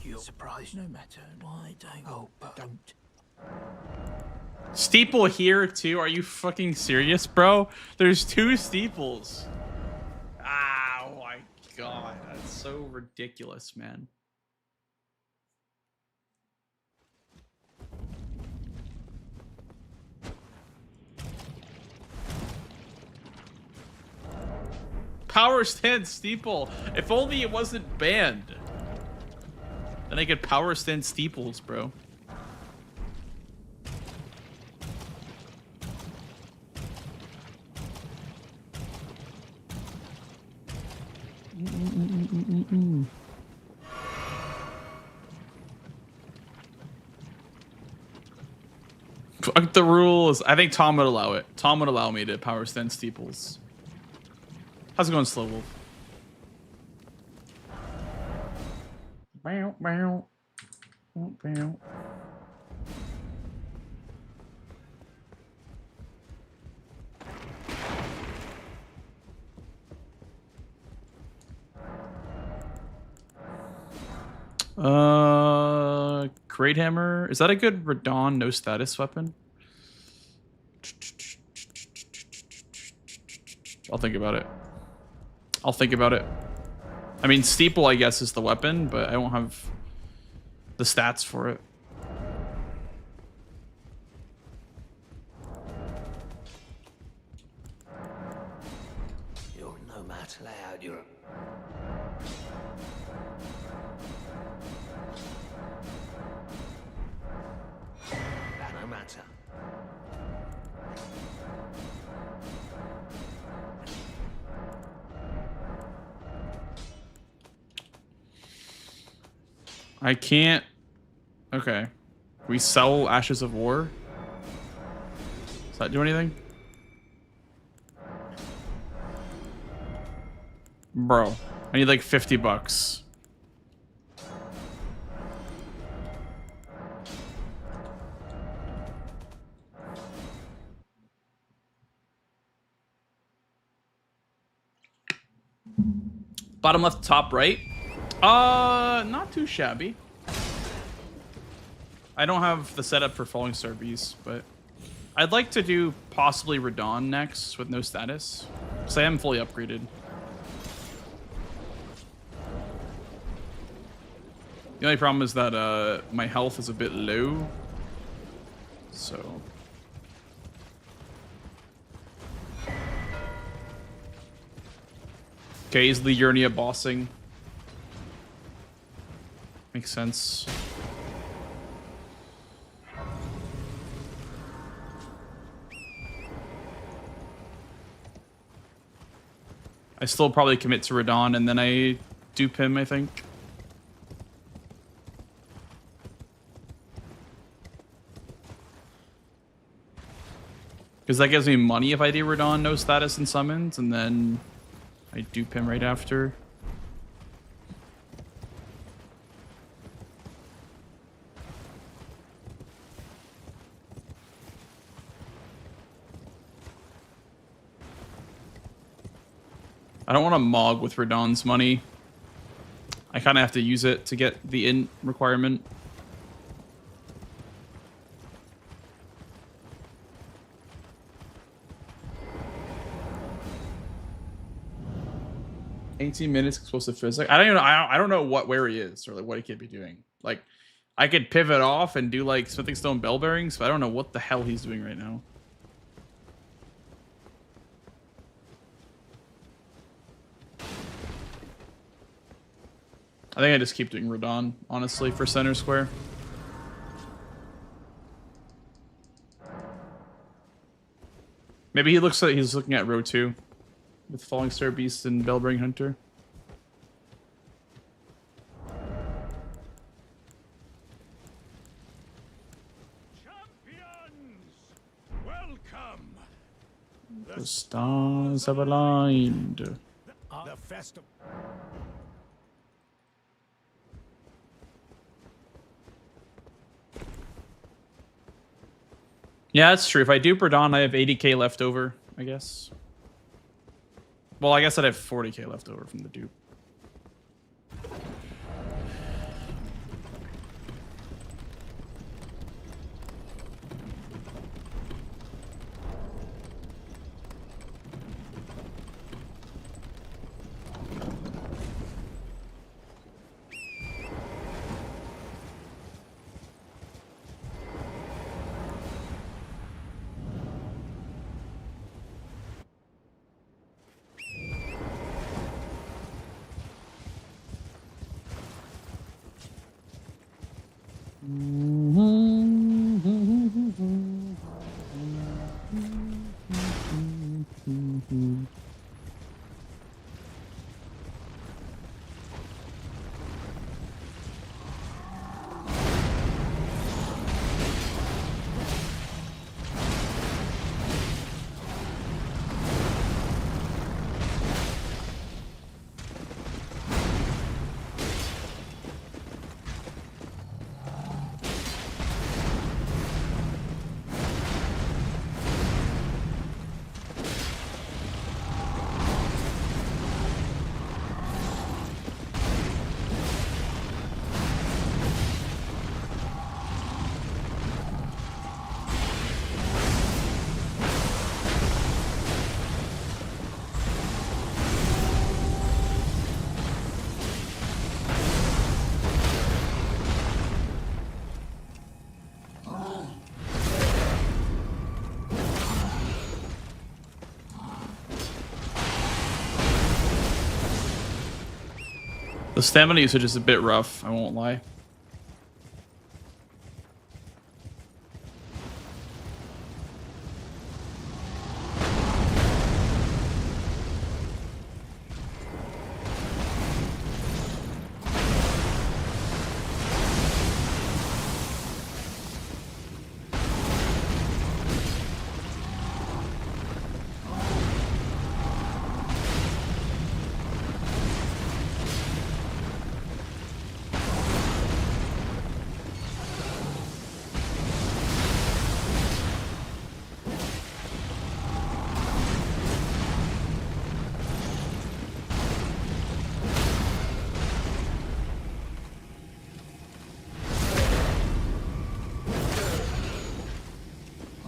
S3: You're surprised no matter. Why don't? Oh, but don't.
S2: Steeple here too? Are you fucking serious, bro? There's two steeples. god, that's so ridiculous, man. Power stand steeple. If only it wasn't banned. Then I could power stand steeples, bro. Fuck the rules. I think Tom would allow it. Tom would allow me to power stand steeples. How's it going, Slow Wolf? Bow, bow. Bow. Great Hammer. Is that a good Radon no status weapon? I'll think about it. I'll think about it. I mean, Steeple, I guess, is the weapon, but I don't have the stats for it.
S3: You're no match loud, you're... No matter.
S2: I can't... Okay. We sell Ashes of War? Does that do anything? Bro, I need like 50 bucks. Bottom left, top right. Not too shabby. I don't have the setup for Falling Star Beast, but I'd like to do possibly Radon next with no status. So I am fully upgraded. The only problem is that my health is a bit low. So okay, easily Urnia bossing. Makes sense. I still probably commit to Radon and then I dupe him, I think. Because that gives me money if I do Radon, no status and summons, and then I dupe him right after. I don't want to Mog with Radon's money. I kind of have to use it to get the int requirement. "18 minutes explosive physics." I don't even know. I don't know where he is or like what he could be doing. Like, I could pivot off and do like Smithing Stone bell bearings, but I don't know what the hell he's doing right now. I think I just keep doing Radon, honestly, for center square. Maybe he looks like he's looking at row 2 with Falling Star Beast and Bellbearing Hunter.
S7: Champions, welcome.
S2: The stars have aligned.
S7: The festival.
S2: Yeah, that's true. If I dupe Radon, I have 80k left over, I guess. Well, I guess I'd have 40k left over from the dupe. The stamina usage is a bit rough, I won't lie.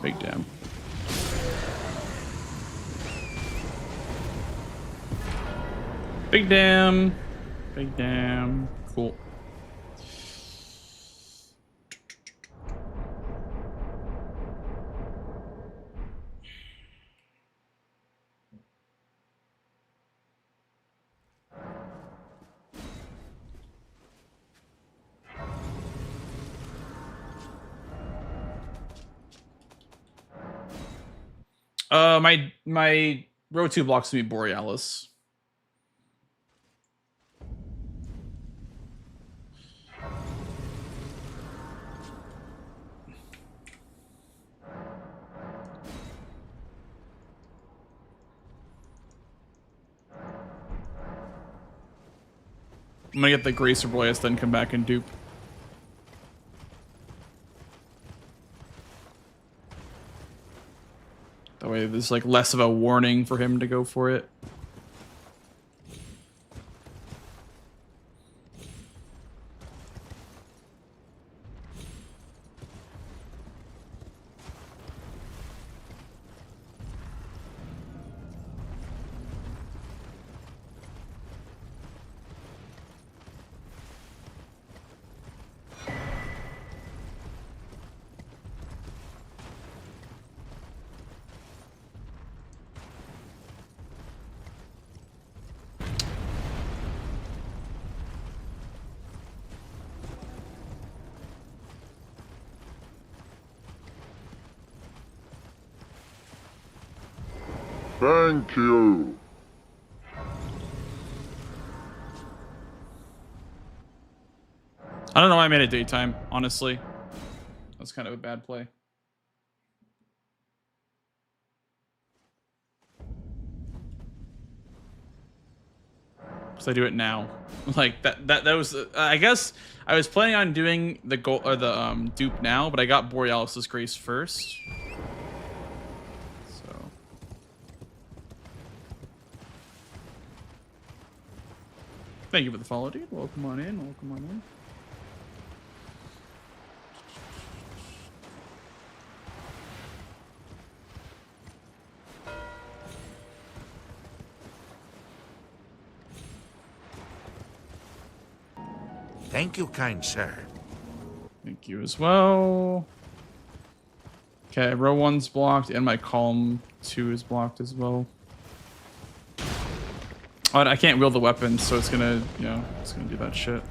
S2: Big damn. Big damn. Big damn. Cool. My row 2 blocks to be Borealis. I'm gonna get the Gracer Borealis, then come back and dupe. That way there's like less of a warning for him to go for it.
S8: Thank you.
S2: I don't know why I made it daytime, honestly. That's kind of a bad play. So I do it now. Like that was I guess I was planning on doing the goal or the dupe now, but I got Borealis' Grace first. So thank you for the follow, dude. Welcome on in, welcome on in.
S7: Thank you, kind sir.
S2: Thank you as well. Okay, row 1's blocked, and my column 2 is blocked as well. Oh, I can't wield the weapon, so it's gonna, you know, it's gonna do that shit.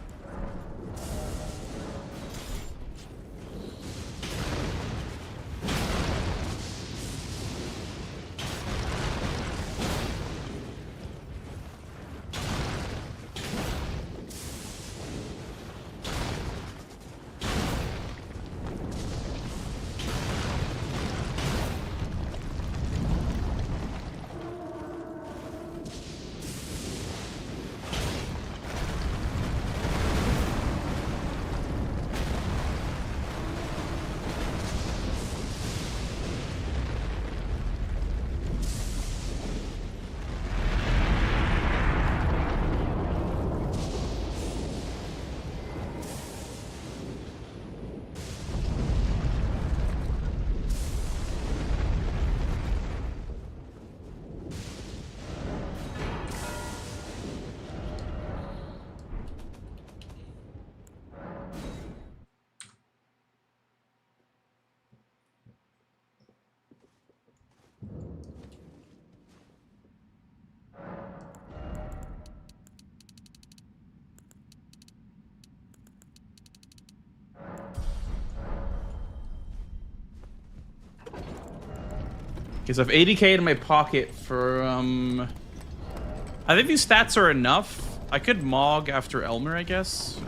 S2: Okay, so I have 80k in my pocket for I think these stats are enough. I could Mog after Elmer, I guess.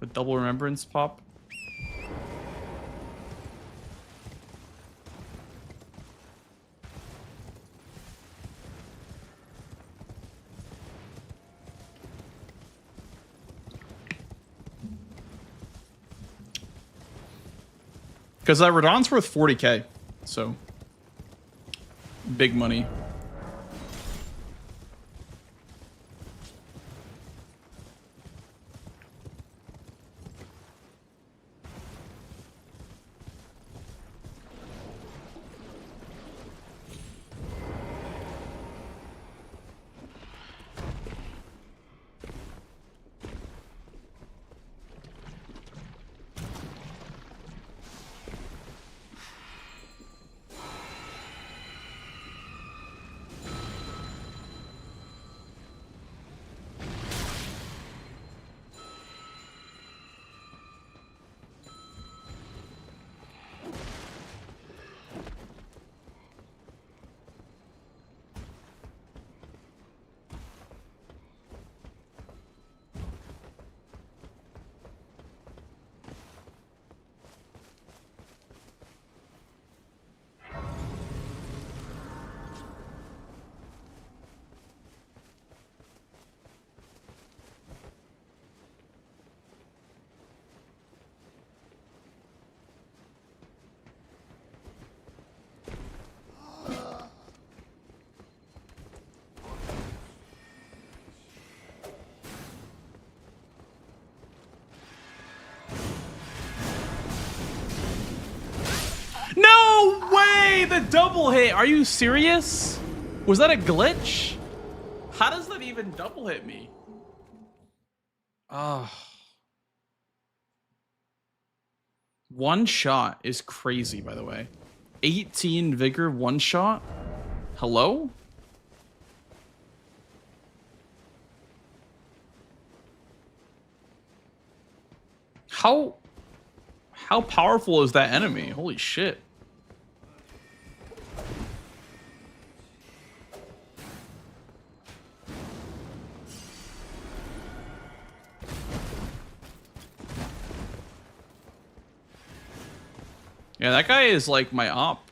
S2: With double remembrance pop. Because Radon's worth 40k, so big money. No way! The double hit! Are you serious? Was that a glitch? How does that even double hit me? Ah. One shot is crazy, by the way. 18 vigor, one shot? Hello? How powerful is that enemy? Holy shit. Yeah, that guy is like my op.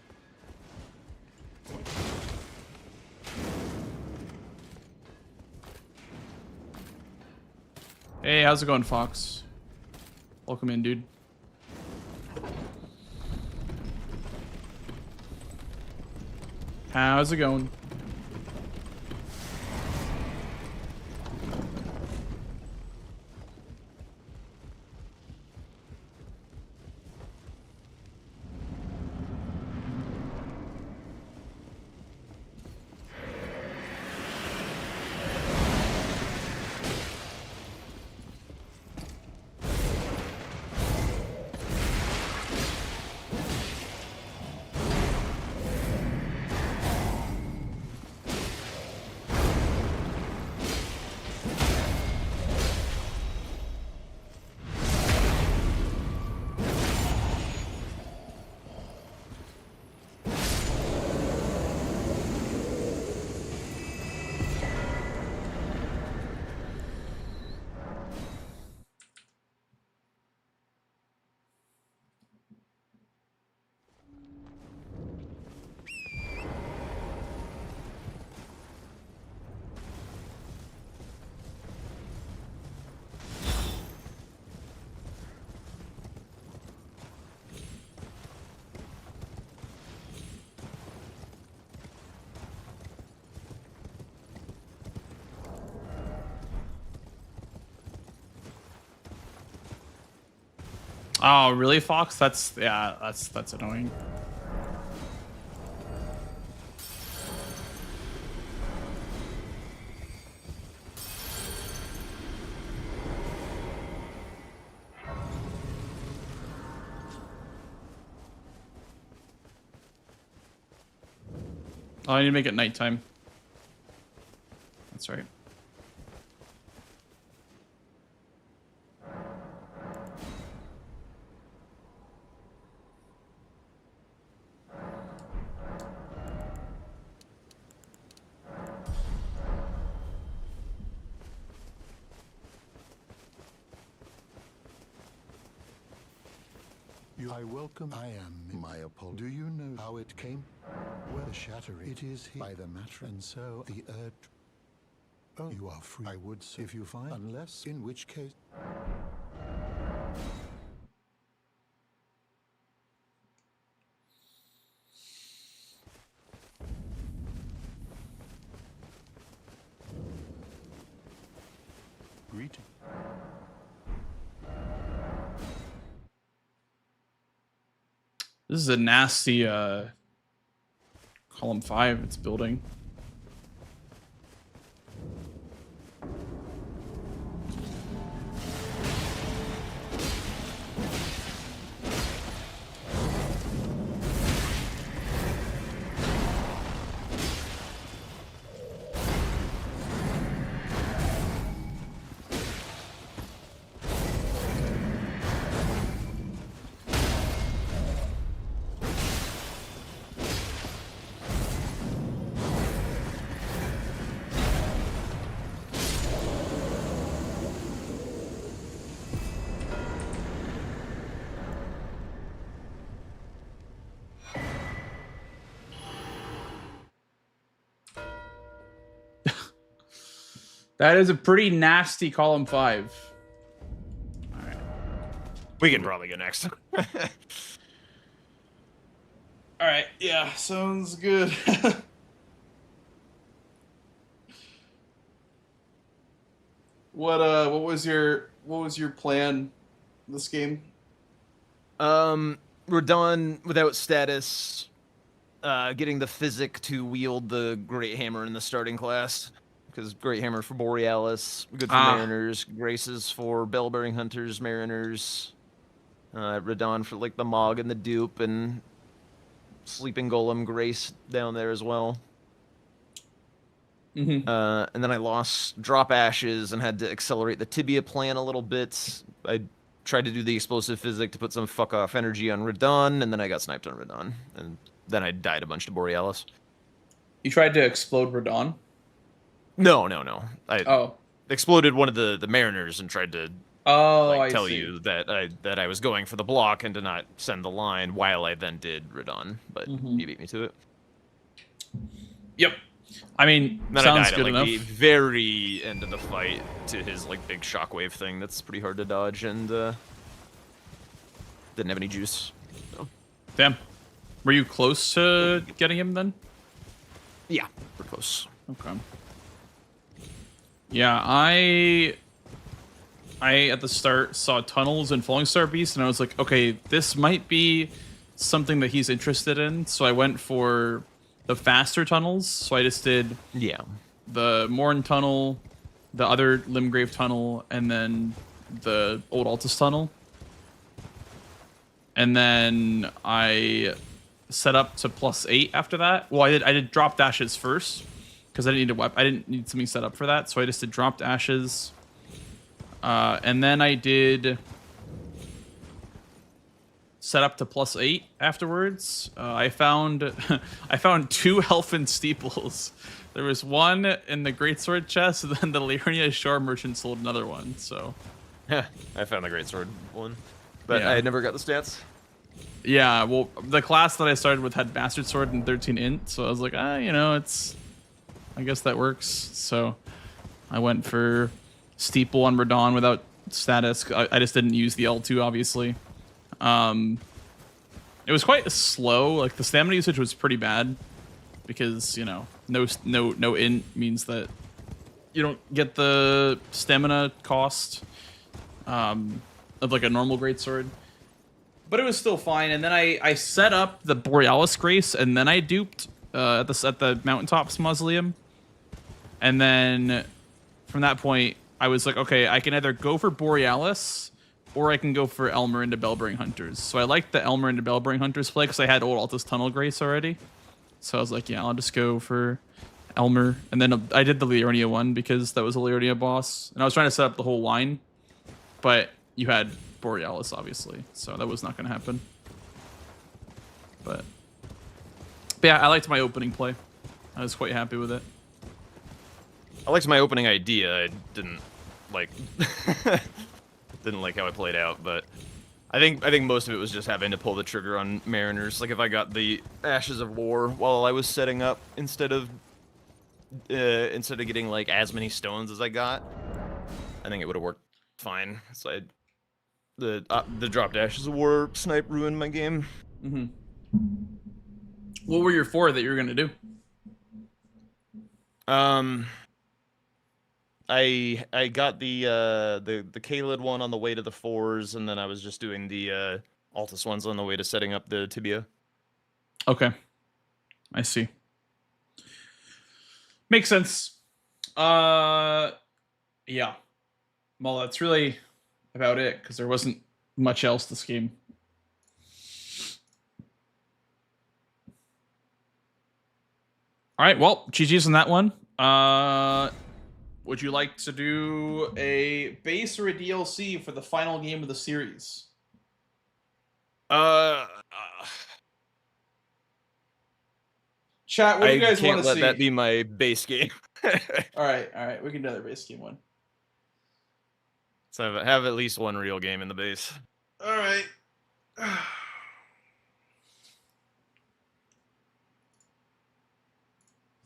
S2: Hey, how's it going, Fox? Welcome in, dude. How's it going? Oh, really, Fox? That's annoying. Oh, I need to make it nighttime. That's right.
S8: I welcome. I am my apology. Do you know how it came? Well, shatter it is by the matter, and so the earth. Oh, you are free. I would say if you find, unless in which case. Greeting.
S2: This is a nasty column 5 it's building. That is a pretty nasty column 5. All right.
S1: We can probably go next.
S2: All right. Yeah, sounds good. What was your plan this game?
S1: We're done without status. Getting the physic to wield the Great Hammer in the starting class. Because Great Hammer for Borealis, good for Mariners, Graces for Bellbearing Hunters, Mariners, Radon for like the Mog and the Dupe, and Sleeping Golem Grace down there as well.
S2: Mm-hmm.
S1: And then I lost Drop Ashes and had to accelerate the Tibia plan a little bit. I tried to do the Explosive Physic to put some fuck off energy on Radon, and then I got sniped on Radon. And then I died a bunch to Borealis.
S2: You tried to explode Radon?
S1: No. I exploded one of the Mariners and tried to tell you that I was going for the block and to not send the line while I then did Radon, but he beat me to it.
S2: Yep. I mean,
S1: then
S2: sounds
S1: I died
S2: good
S1: at like
S2: enough.
S1: the very end of the fight to his like big shockwave thing that's pretty hard to dodge and didn't have any juice. So.
S2: Damn. Were you close to getting him then?
S1: Yeah, we're close.
S2: Okay. Yeah, I at the start saw tunnels and Falling Star Beast, and I was like, okay, this might be something that he's interested in. So I went for the faster tunnels. So I just did the Morn tunnel, the other Limgrave tunnel, and then the Old Altus tunnel. And then I set up to +8 after that. Well, I did drop dashes first. Because I didn't need something set up for that, so I just did dropped ashes, and then I did set up to +8 afterwards. I found 2 Elfin steeples. There was one in the Greatsword chest, and then the Liurnia Shore Merchant sold another one. So,
S1: I found the Greatsword one, but I never got the stats.
S2: Yeah, well, the class that I started with had Bastard Sword and 13 int, so I was like, I guess that works. So I went for Steeple on Radon without status. I just didn't use the L2, obviously. It was quite slow. Like, the stamina usage was pretty bad because, no int means that you don't get the stamina cost of like a normal greatsword. But it was still fine. And then I set up the Borealis Grace, and then I duped at the Mountaintops Mausoleum. And then from that point, I was like, okay, I can either go for Borealis or I can go for Elmer into Bellbearing Hunters. So I liked the Elmer into Bellbearing Hunters play because I had Old Altus Tunnel Grace already. So I was like, yeah, I'll just go for Elmer. And then I did the Liurnia one because that was a Liurnia boss. And I was trying to set up the whole line. But you had Borealis, obviously. So that was not going to happen. But yeah, I liked my opening play. I was quite happy with it.
S1: I liked my opening idea. I didn't like didn't like how it played out, but I think most of it was just having to pull the trigger on Mariners. Like if I got the Ashes of War while I was setting up instead of getting like as many stones as I got, I think it would have worked fine. So the dropped Ashes of War snipe ruined my game.
S2: Mm-hmm. What were your 4 that you were gonna do?
S1: I got the Kaled one on the way to the 4s, and then I was just doing the Altus ones on the way to setting up the Tibia.
S2: Okay, I see. Makes sense. Yeah. Well, that's really about it because there wasn't much else this game. All right. Well, GG's on that one. Would you like to do a base or a DLC for the final game of the series?
S1: Uh,
S2: Chat, what do you guys want
S1: can't
S2: to
S1: let
S2: see?
S1: that be my base game.
S2: All right. We can do another base game one.
S1: So have at least one real game in the base.
S2: All right.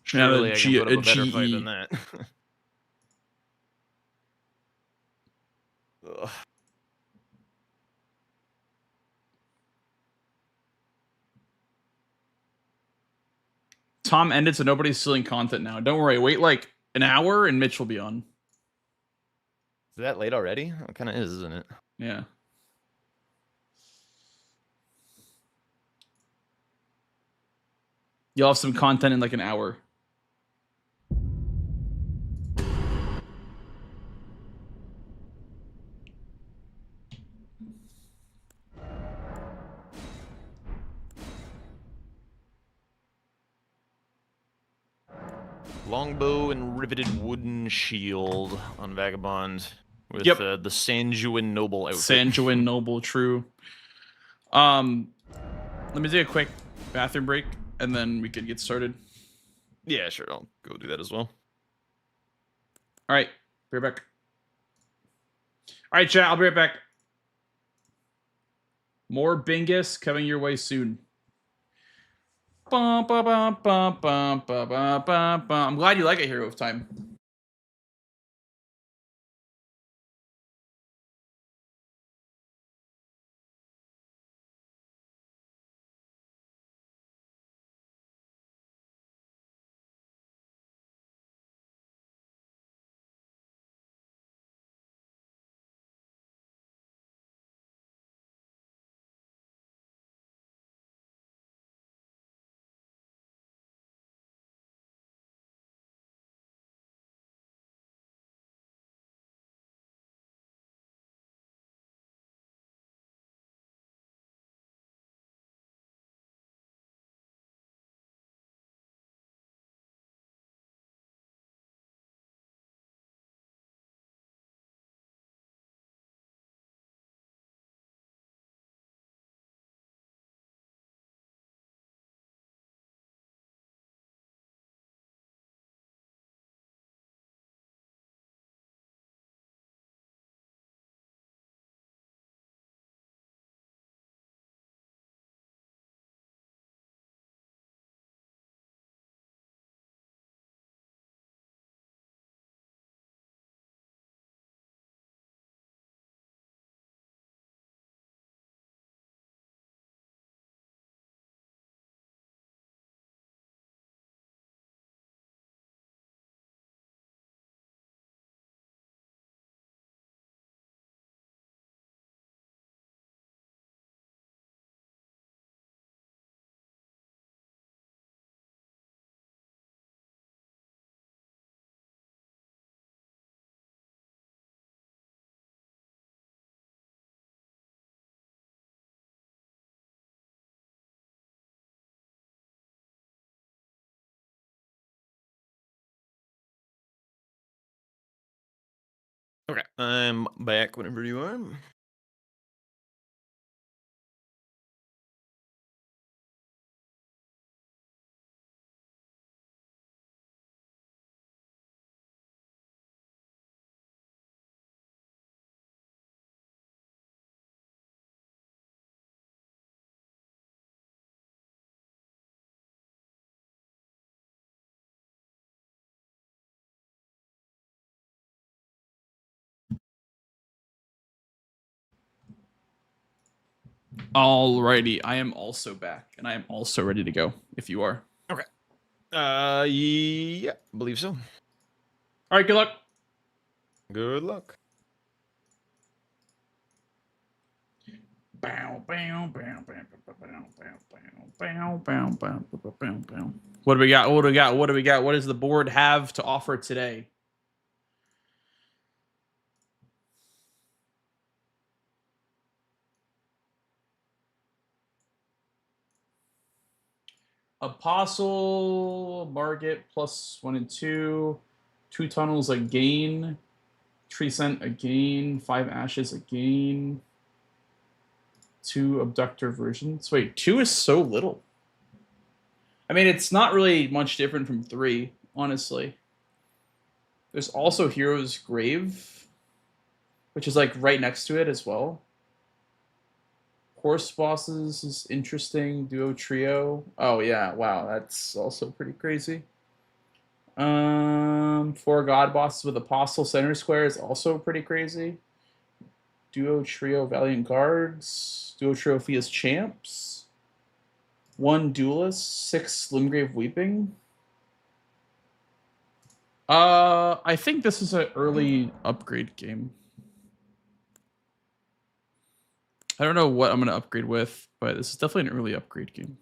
S1: Surely I can put up a better fight than that. Ugh.
S2: Tom ended, so nobody's stealing content now. Don't worry. Wait like an hour, and Mitch will be on.
S1: Is that late already? It kind of is, isn't it?
S2: Yeah. You'll have some content in like an hour.
S1: Longbow and riveted wooden shield on Vagabond with
S2: Yep.
S1: the Sanjuan Noble outfit.
S2: Sanjuan Noble, true. Let me take a quick bathroom break, and then we could get started.
S1: Yeah, sure. I'll go do that as well.
S2: All right. Be right back. All right, chat. I'll be right back. More Bingus coming your way soon. I'm glad you like it, Hero of Time.
S1: Okay, I'm back whenever you are.
S2: Alrighty, I am also back, and I am also ready to go. If you are.
S1: Okay. Yeah, believe so.
S2: All right. Good luck.
S1: Good luck.
S2: What do we got? What do we got? What do we got? What does the board have to offer today? Apostle, Margit, +1 and 2. 2 tunnels again. Tree scent again. 5 ashes again. 2 abductor versions. Wait, 2 is so little. I mean, it's not really much different from 3, honestly. There's also Hero's Grave, which is like right next to it as well. Horse bosses is interesting. Duo trio. Oh yeah, wow, that's also pretty crazy. 4 god bosses with Apostle Center Square is also pretty crazy. Duo trio Valiant Guards. Duo trio Fia's Champs. 1 Duelist. 6 Slimgrave Weeping. I think this is an early upgrade game. I don't know what I'm going to upgrade with, but this is definitely an early upgrade game.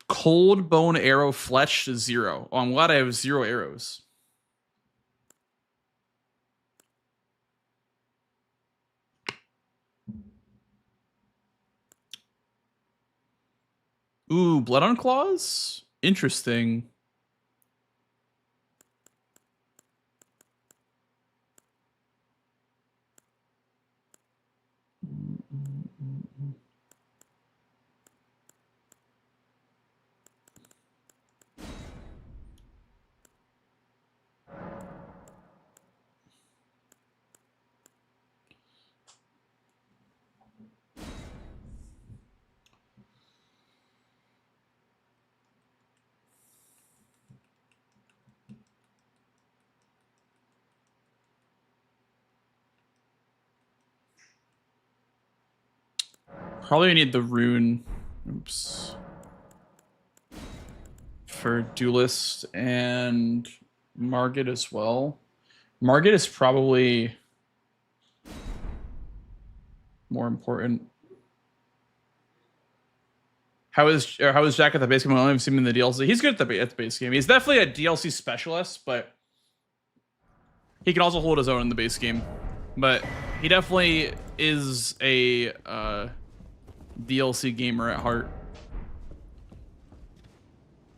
S2: Cold Bone Arrow Fletch to 0. Oh, I'm glad I have 0 arrows. Ooh, Blood on Claws? Interesting. Probably need the rune. Oops. For Duelist and Margit as well. Margit is probably more important. How is Jack at the base game? I only seen him in the DLC. He's good at the base game. He's definitely a DLC specialist, but he can also hold his own in the base game. But he definitely is a DLC gamer at heart.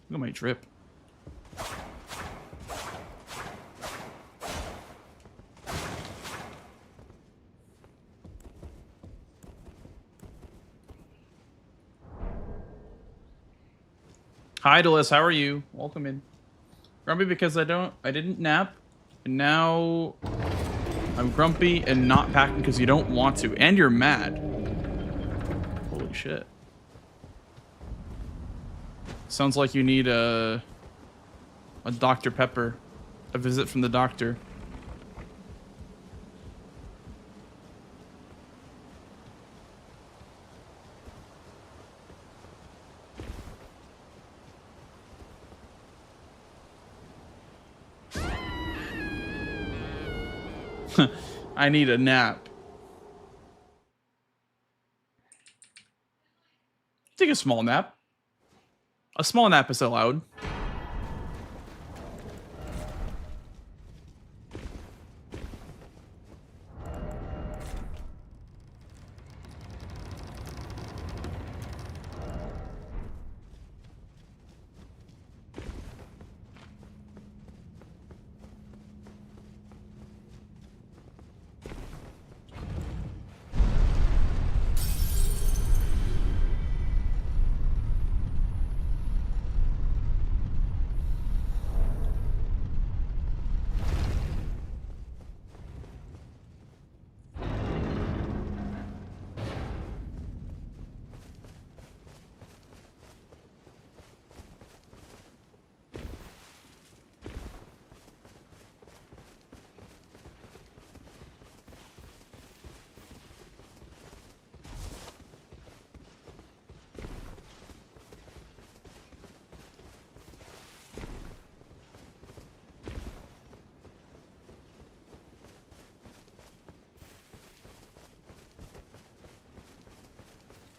S2: Look at my drip. Hi, Delis. How are you? Welcome in. Grumpy because I didn't nap, and now I'm grumpy and not packing because you don't want to, and you're mad. Holy shit. Sounds like you need a Dr. Pepper, a visit from the doctor. I need a nap. Take a small nap. A small nap is allowed.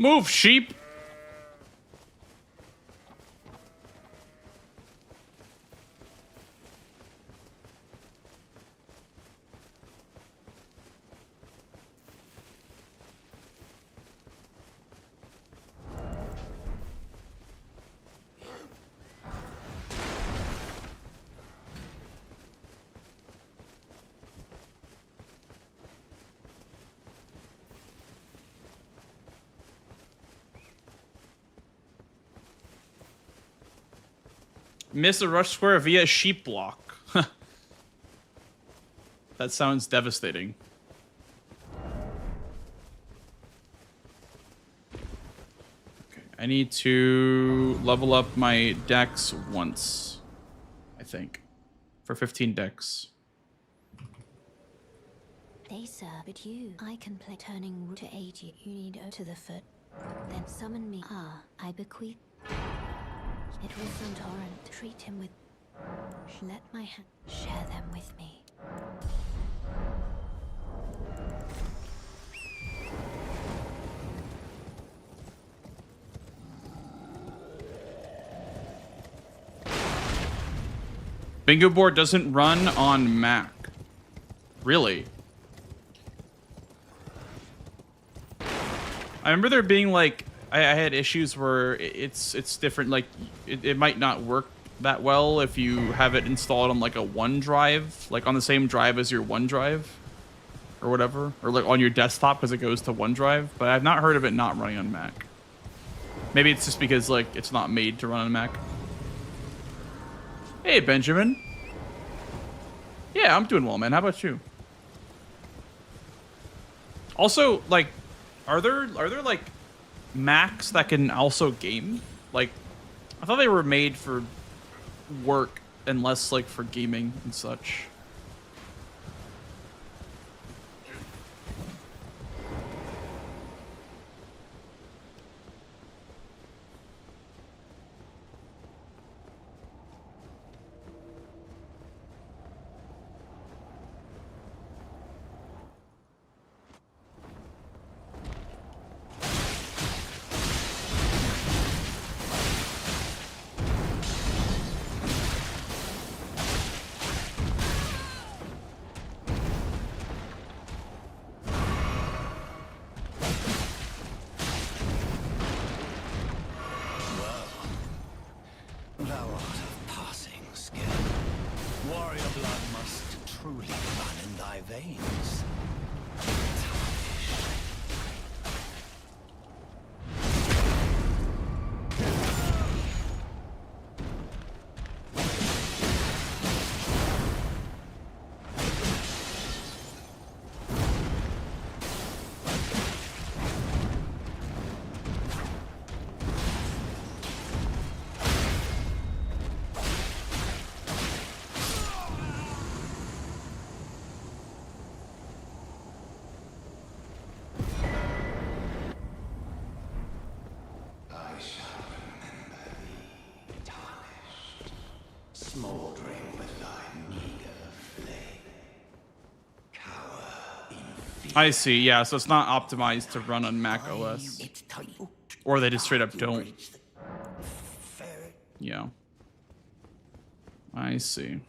S2: Move, sheep. Miss a rush square via sheep block. That sounds devastating. Okay, I need to level up my dex once, I think, for 15 dex.
S6: They serve but you. I can play turning to aid you. You need to the foot. Then summon me. Ah, I bequeath. It was Santoran. Treat him with. Let my hand share them with me.
S2: Bingo board doesn't run on Mac. Really? I remember there being like I had issues where it's different. Like it might not work that well if you have it installed on like a OneDrive, like on the same drive as your OneDrive, or whatever, or like on your desktop because it goes to OneDrive. But I've not heard of it not running on Mac. Maybe it's just because like it's not made to run on Mac. Hey, Benjamin. Yeah, I'm doing well, man. How about you? Also, like, are there like Macs that can also game? Like, I thought they were made for work and less like for gaming and such.
S3: Thou art of passing skill. Warrior blood must truly run in thy veins. Smoldering with thy meager flame. Cower in
S2: I see. Yeah, so it's not optimized to run on Mac OS,
S3: its title.
S2: or they just straight up don't. Yeah. I see.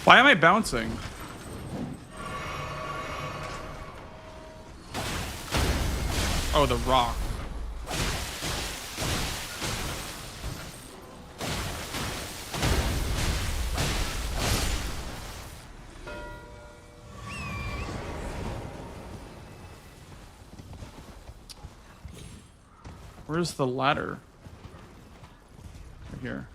S2: Why am I bouncing? Oh, the rock. Where's the ladder? Right here.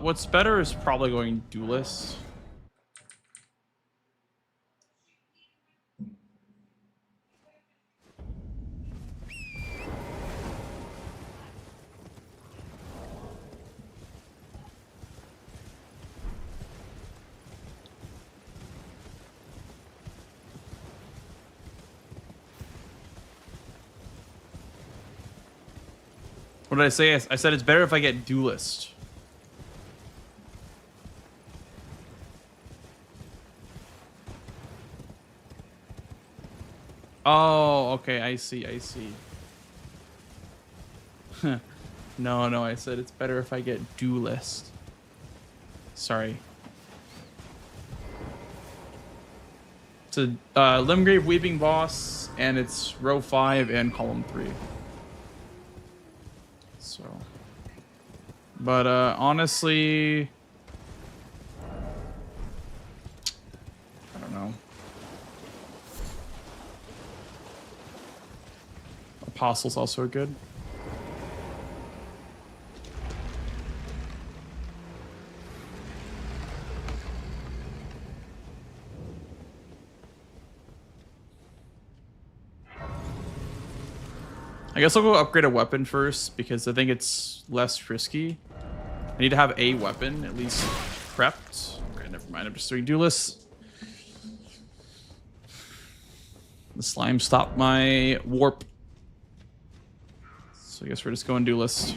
S2: What's better is probably going duelist. What did I say? I said it's better if I get duelist. Oh, okay, I see, I see. No, I said it's better if I get duelist. Sorry. It's a Limgrave Weeping boss, and it's row 5 and column 3. So. But, honestly... I don't know. Apostle's also good. I guess I'll go upgrade a weapon first because I think it's less risky. I need to have a weapon at least prepped. Okay, never mind. I'm just doing duelist. The slime stopped my warp. So I guess we're just going duelist.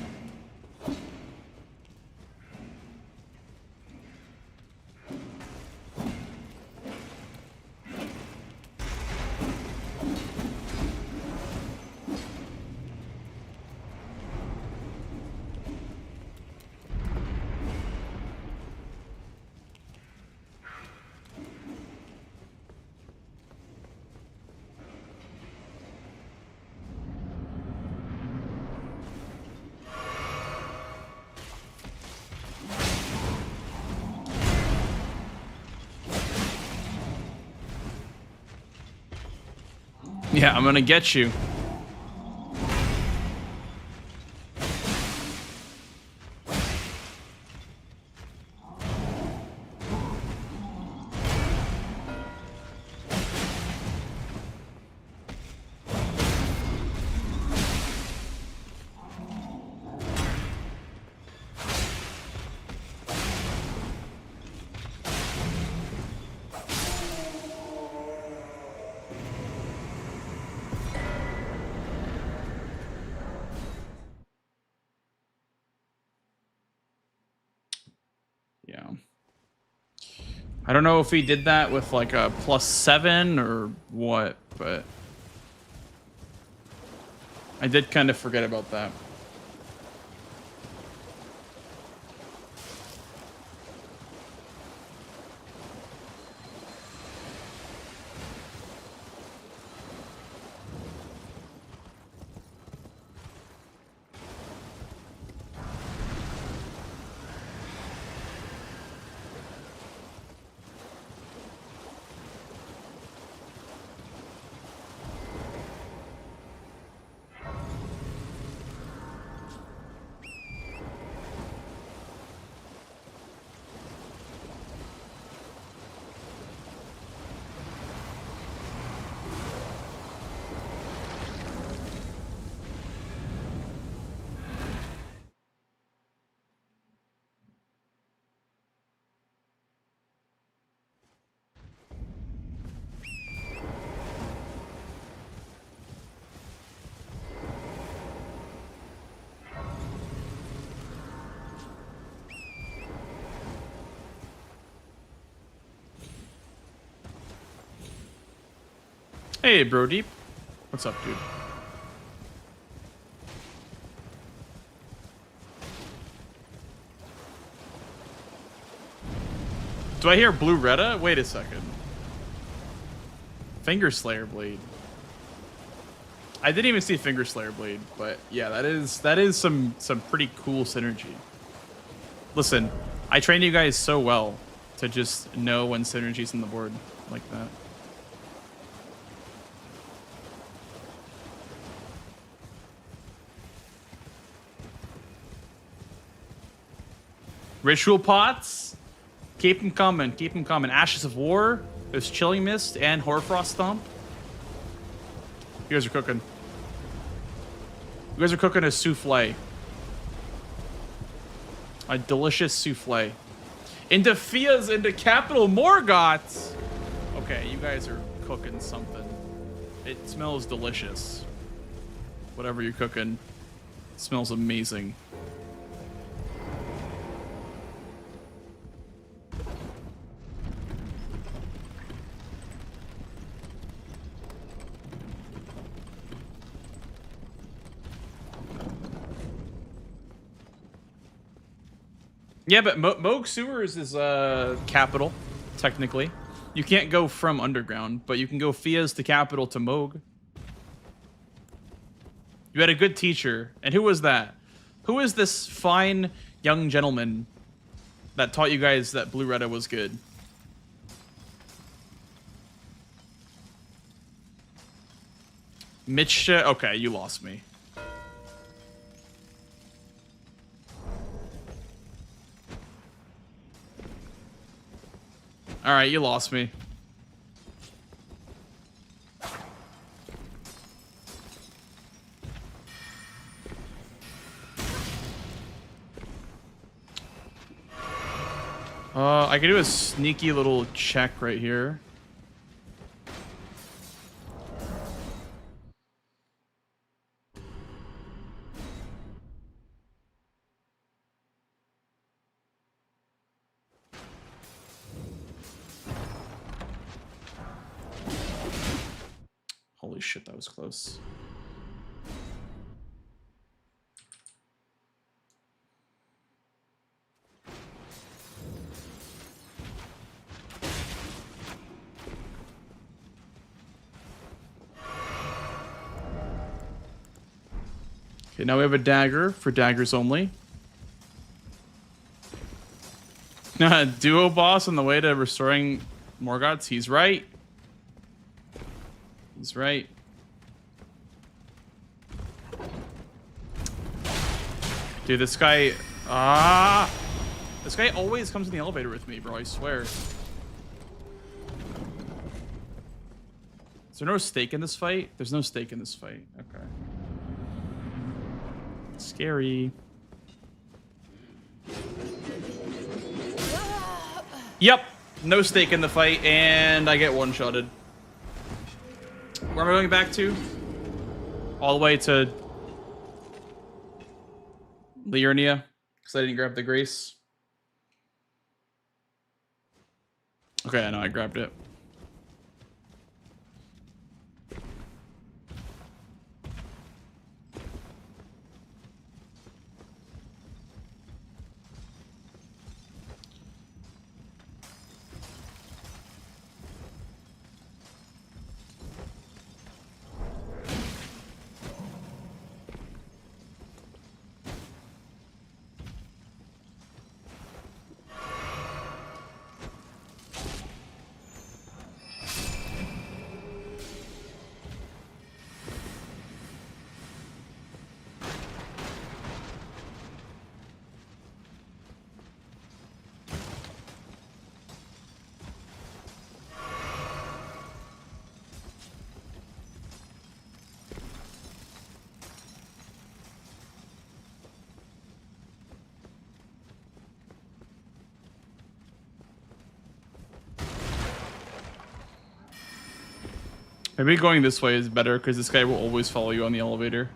S2: Yeah, I'm gonna get you. Yeah. I don't know if he did that with like a +7 or what, but I did kind of forget about that. Hey, Bro Deep. What's up, dude? Do I hear Blue Retta? Wait a second. Finger Slayer Blade. I didn't even see Finger Slayer Blade, but yeah, that is some pretty cool synergy. Listen, I trained you guys so well to just know when synergy's on the board like that. Ritual pots, keep them coming, keep them coming. Ashes of War, there's Chilling Mist and Hoarfrost Stomp. You guys are cooking. You guys are cooking a souffle. A delicious souffle. Into Fias, into Capital Morgoths. Okay, you guys are cooking something. It smells delicious. Whatever you're cooking, it smells amazing. Yeah, but Moog Sewers is capital, technically. You can't go from underground, but you can go Fias to capital to Moog. You had a good teacher. And who was that? Who is this fine young gentleman that taught you guys that Blue Retta was good? Mitch, okay, you lost me. All right, you lost me. I can do a sneaky little check right here. Holy shit, that was close. Okay, now we have a dagger for daggers only. Duo boss on the way to restoring Morgoths. He's right. He's right. Dude, this guy... This guy always comes in the elevator with me, bro. I swear. Is there no stake in this fight? There's no stake in this fight. Okay. Scary. Yep. No stake in the fight, and I get one-shotted. Where am I going back to? All the way to Liurnia, because I didn't grab the Grace. Okay, I know I grabbed it. Maybe going this way is better because this guy will always follow you on the elevator.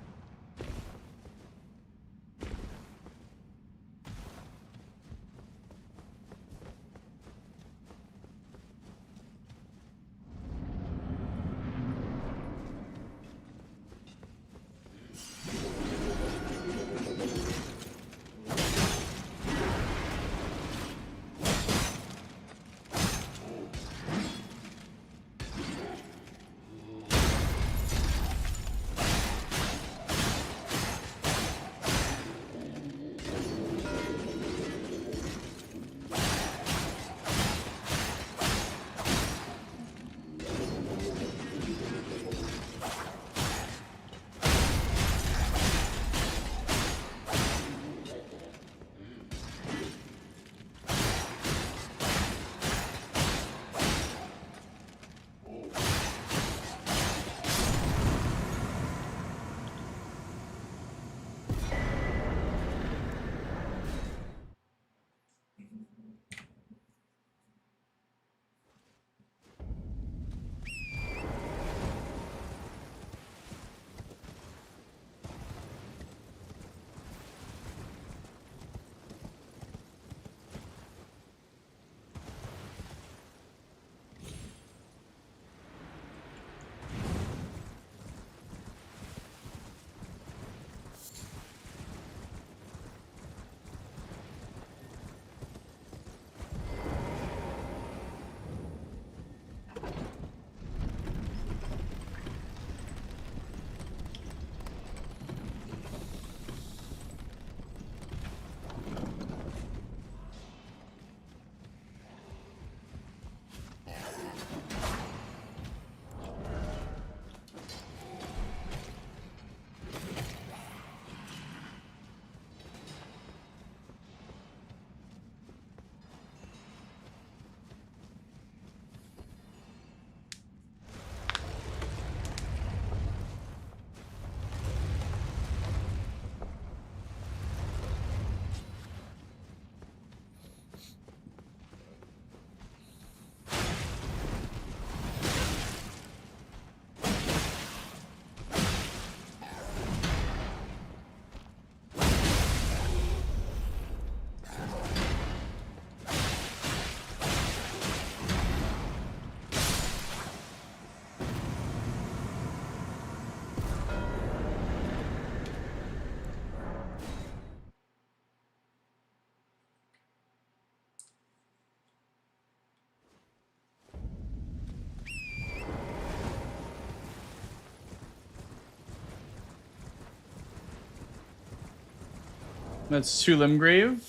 S2: That's 2 Limgrave.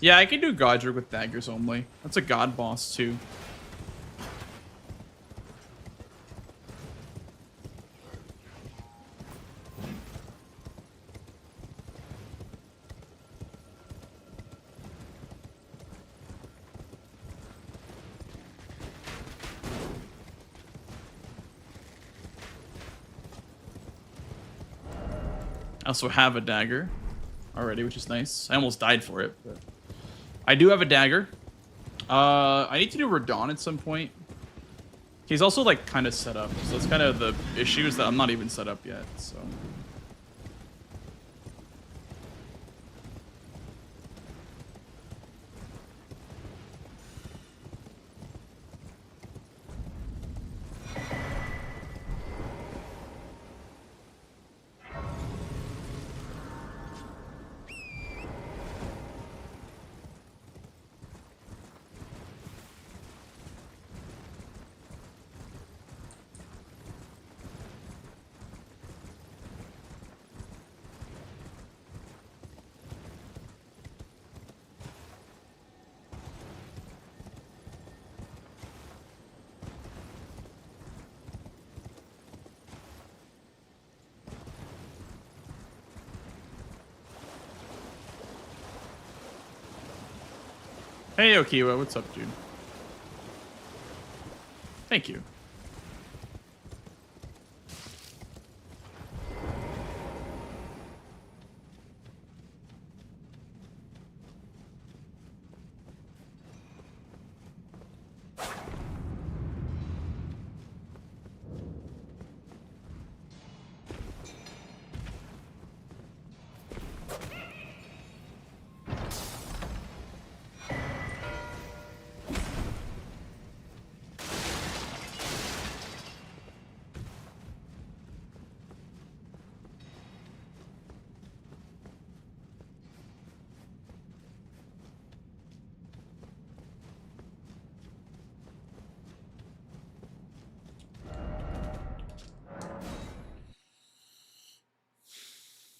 S2: Yeah, I can do Godric with daggers only. That's a god boss too. I also have a dagger already, which is nice. I almost died for it, but I do have a dagger. I need to do Radon at some point. He's also like kind of set up, so that's kind of the issue is that I'm not even set up yet. So. Hey, Okiwa, what's up, dude? Thank you.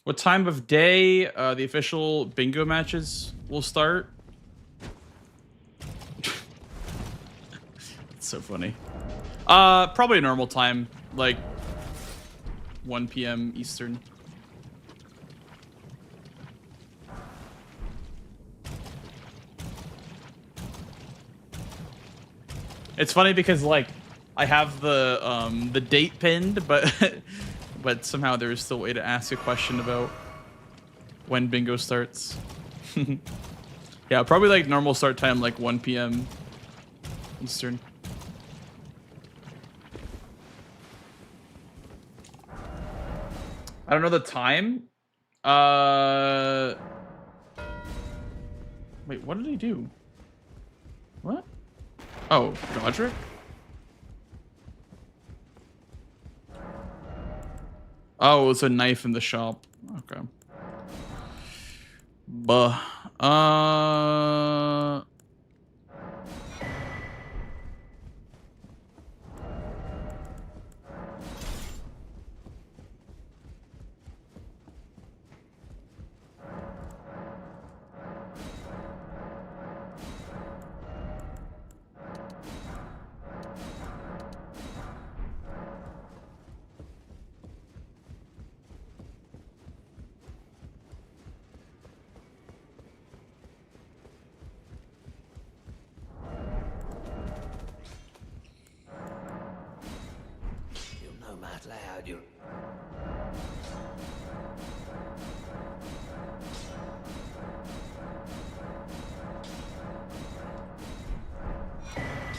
S2: What time of day the official bingo matches will start? It's so funny. Probably a normal time, like 1 p.m. Eastern. It's funny because like I have the date pinned, but but somehow there is still a way to ask a question about when bingo starts. Yeah, probably like normal start time, like 1 p.m. Eastern. I don't know the time. Wait, what did he do? What? Oh, Godric? Oh, it's a knife in the shop. Okay. Buh.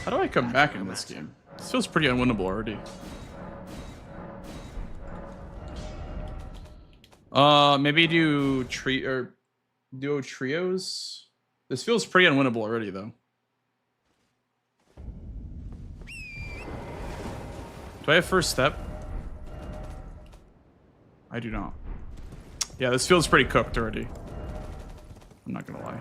S2: How do I come back in this game? This feels pretty unwinnable already. Maybe do duo trios. This feels pretty unwinnable already, though. Do I have first step? I do not. Yeah, this feels pretty cooked already. I'm not gonna lie.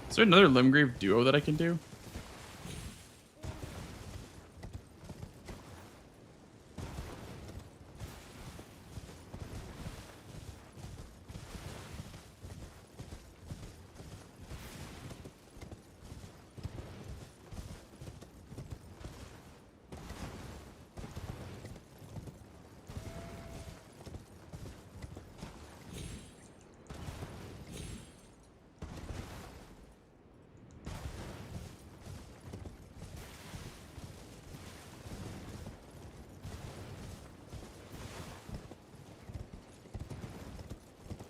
S9: Is there another Limgrave duo that I can do?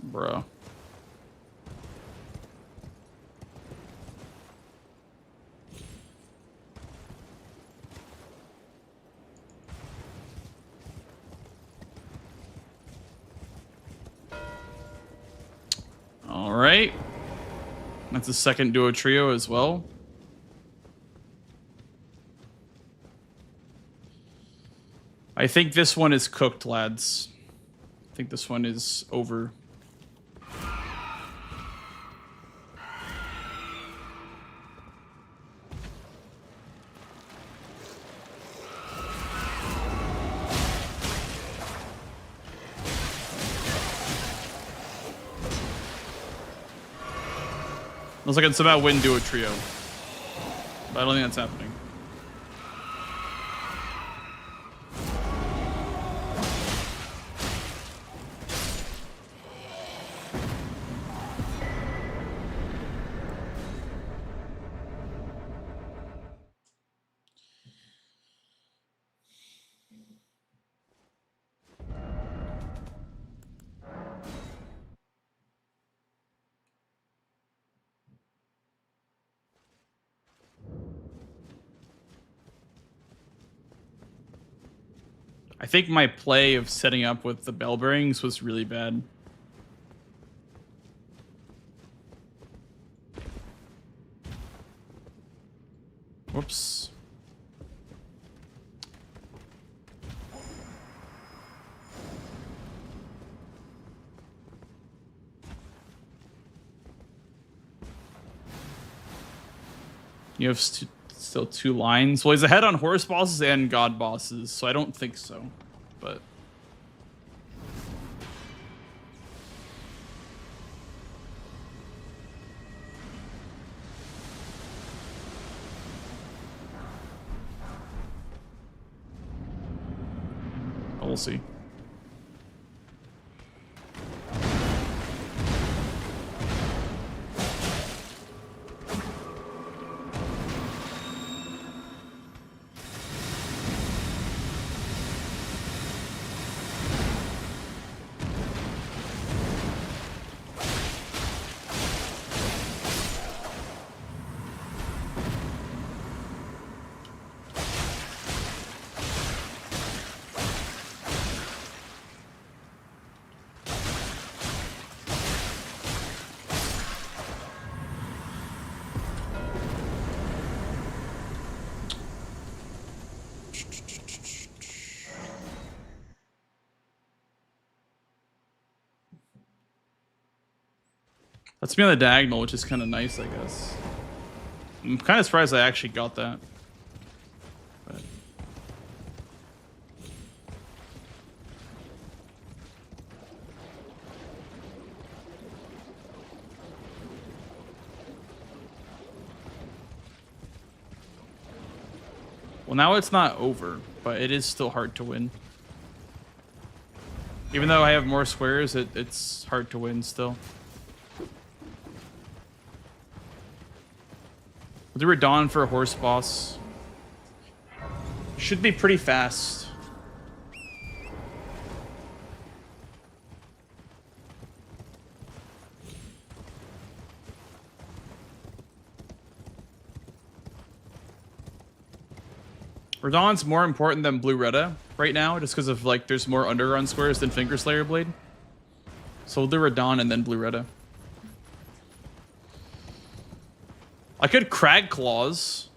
S9: Bro. All right. That's a second duo trio as well. I think this one is cooked, lads. I think this one is over. Looks like it's about win duo trio. But I don't think that's happening. I think my play of setting up with the bell bearings was really bad. Whoops. You have still 2 lines. Well, he's ahead on horse bosses and god bosses, so I don't think so. But we'll see. That's me on the diagonal, which is kind of nice, I guess. I'm kind of surprised I actually got that. But well, now it's not over, but it is still hard to win. Even though I have more squares, it's hard to win still. We'll do Radon for a horse boss. Should be pretty fast. Radon's more important than Blue Retta right now, just because of like there's more underground squares than Finger Slayer Blade. So we'll do Radon and then Blue Retta. I could Crag Claws.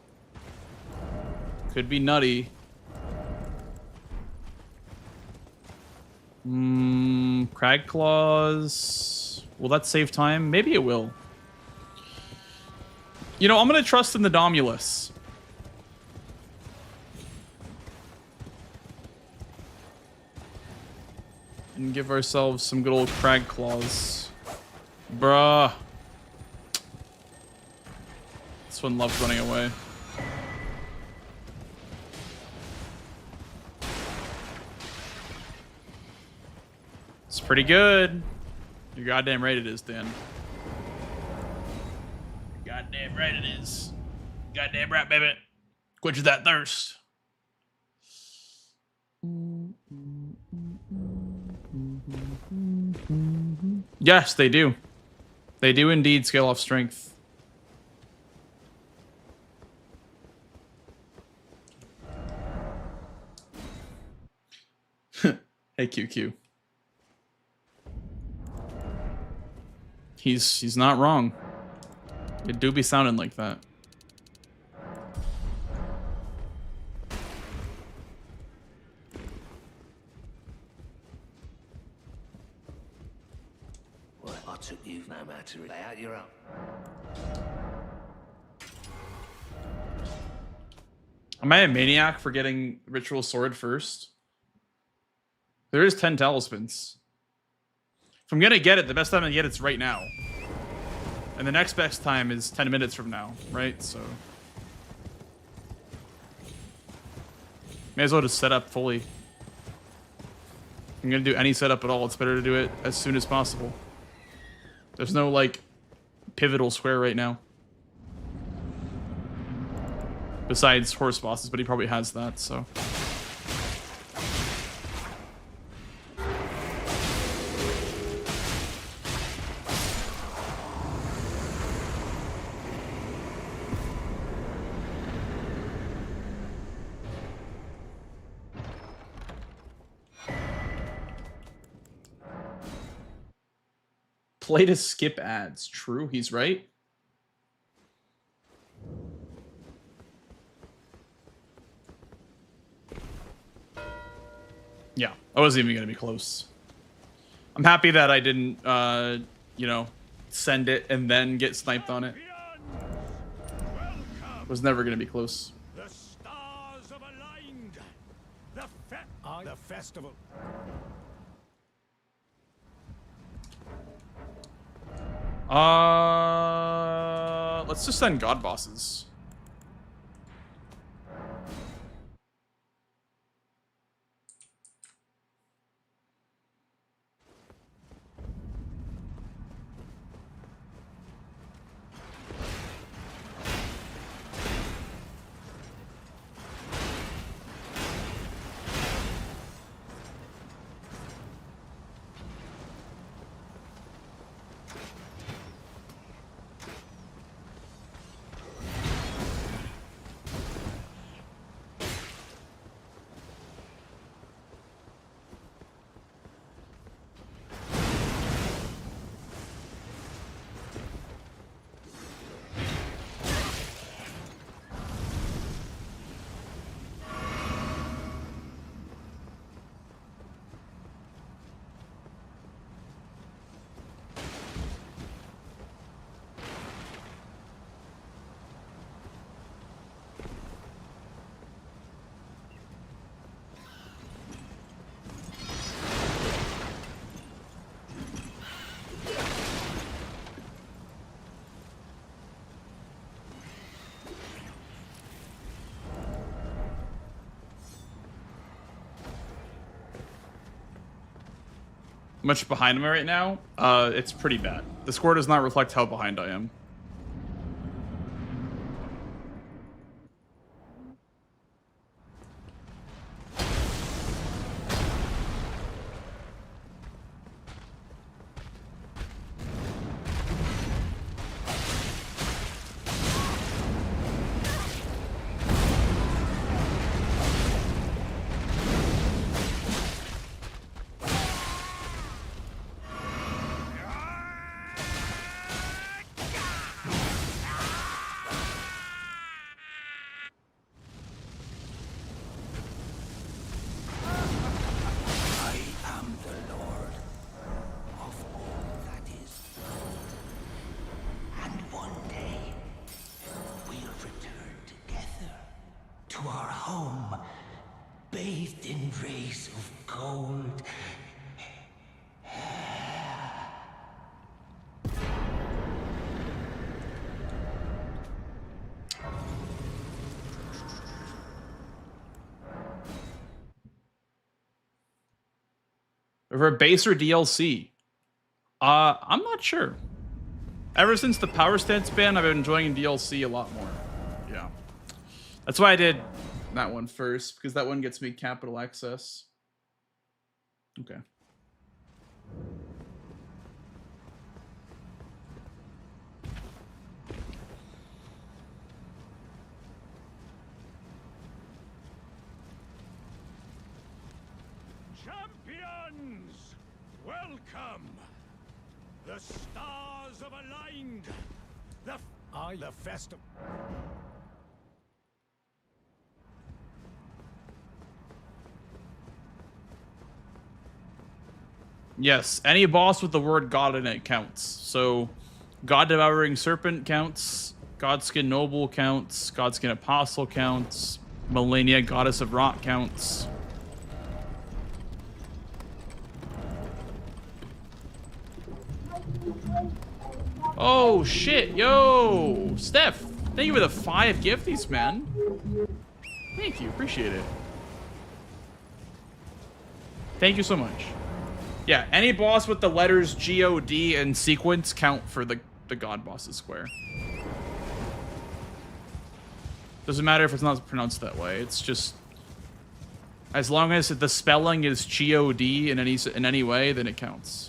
S9: Could be nutty. Crag Claws. Will that save time? Maybe it will. You know, I'm gonna trust in the Domulus. And give ourselves some good old crag claws. Bruh. This one loves running away. It's pretty good. You're goddamn right it is, Dan. Goddamn right it is. Goddamn right, baby. Quench that thirst. Yes, they do. They do indeed scale off strength. Hey, QQ. He's not wrong. It do be sounding like that.
S3: Well, I took you no matter. Lay out your own.
S9: Am I a maniac for getting Ritual Sword first? There is 10 talismans. If I'm gonna get it, the best time to get it's right now. And the next best time is 10 minutes from now, right? So may as well just set up fully. If I'm gonna do any setup at all, it's better to do it as soon as possible. There's no, like, pivotal square right now. Besides horse bosses, but he probably has that, so. Play to skip ads. True, he's right. Yeah, I wasn't even gonna be close. I'm happy that I didn't, you know, send it and then get sniped on it. Was never gonna be close.
S3: The stars have aligned. The festival.
S9: Let's just send god bosses. Much behind me right now. It's pretty bad. The score does not reflect how behind I am. For base or DLC? I'm not sure. Ever since the power stance ban, I've been enjoying DLC a lot more. Yeah. That's why I did that one first, because that one gets me capital access. Okay.
S3: Champions, welcome. The stars have aligned. The festival.
S9: Yes, any boss with the word God in it counts. So, God Devouring Serpent counts, Godskin Noble counts, Godskin Apostle counts, Melania Goddess of Rot counts. Oh shit, yo! Steph, thank you for the 5 gifties, man. Thank you, appreciate it. Thank you so much. Yeah, any boss with the letters G-O-D and sequence count for the God Boss's square. Doesn't matter if it's not pronounced that way. It's just as long as the spelling is G-O-D in any way, then it counts.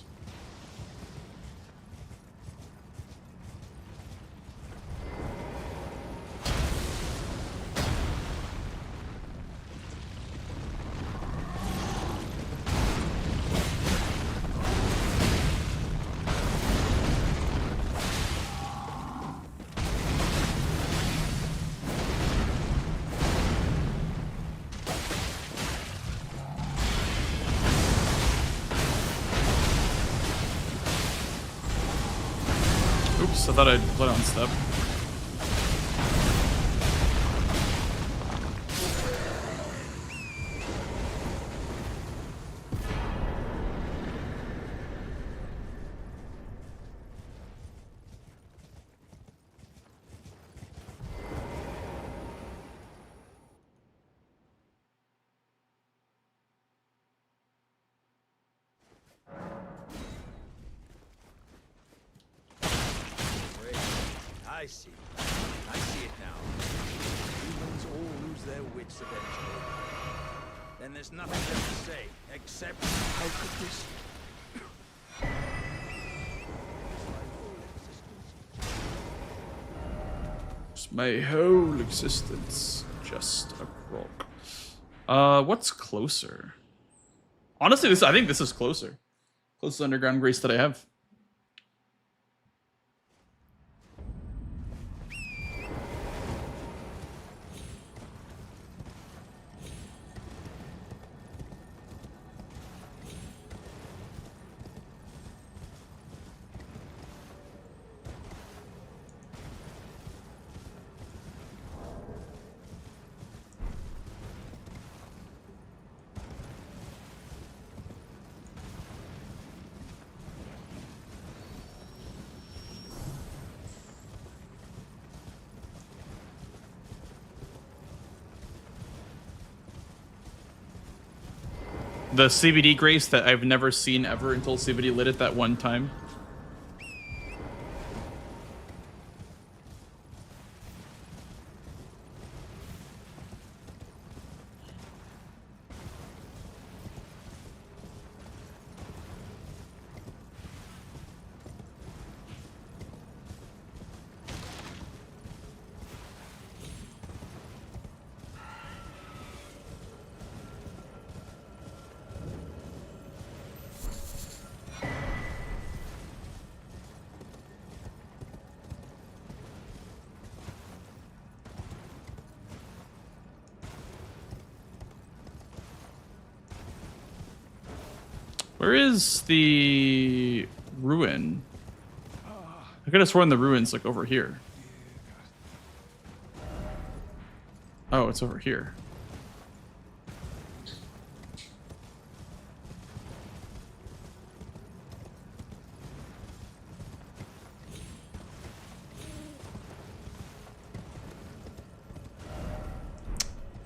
S9: Oops, I thought I'd put on step.
S3: I see. I see it now. Humans all lose their wits eventually. Then there's nothing left to say, except how could this...
S9: My whole existence just a crock. What's closer? Honestly, I think this is closer. Closest underground grace that I have. The CBD grace that I've never seen ever until CBD lit it that one time. Where is the ruin? I could have sworn the ruin's like over here. Oh, it's over here.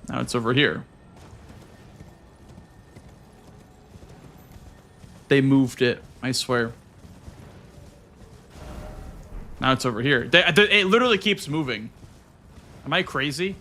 S9: Now it's over here. They moved it, I swear. Now it's over here. It literally keeps moving. Am I crazy?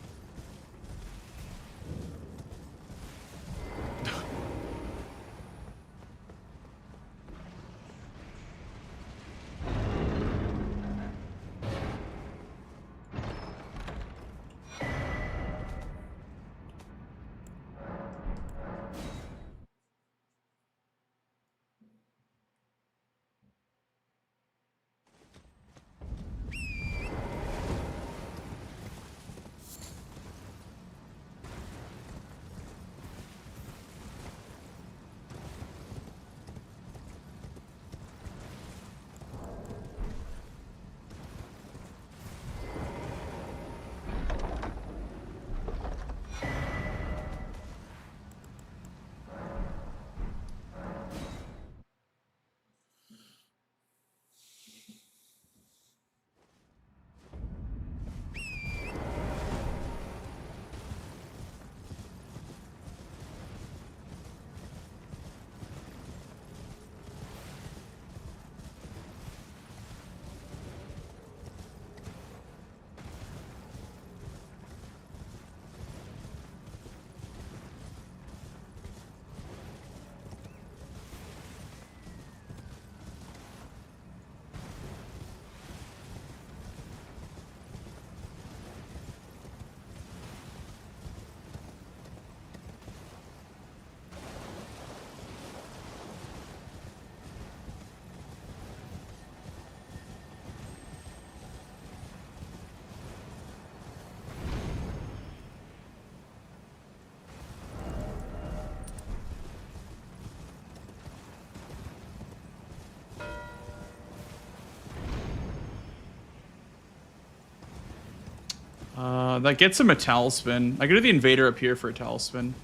S9: That gets him a talisman. I could do the invader up here for a talisman.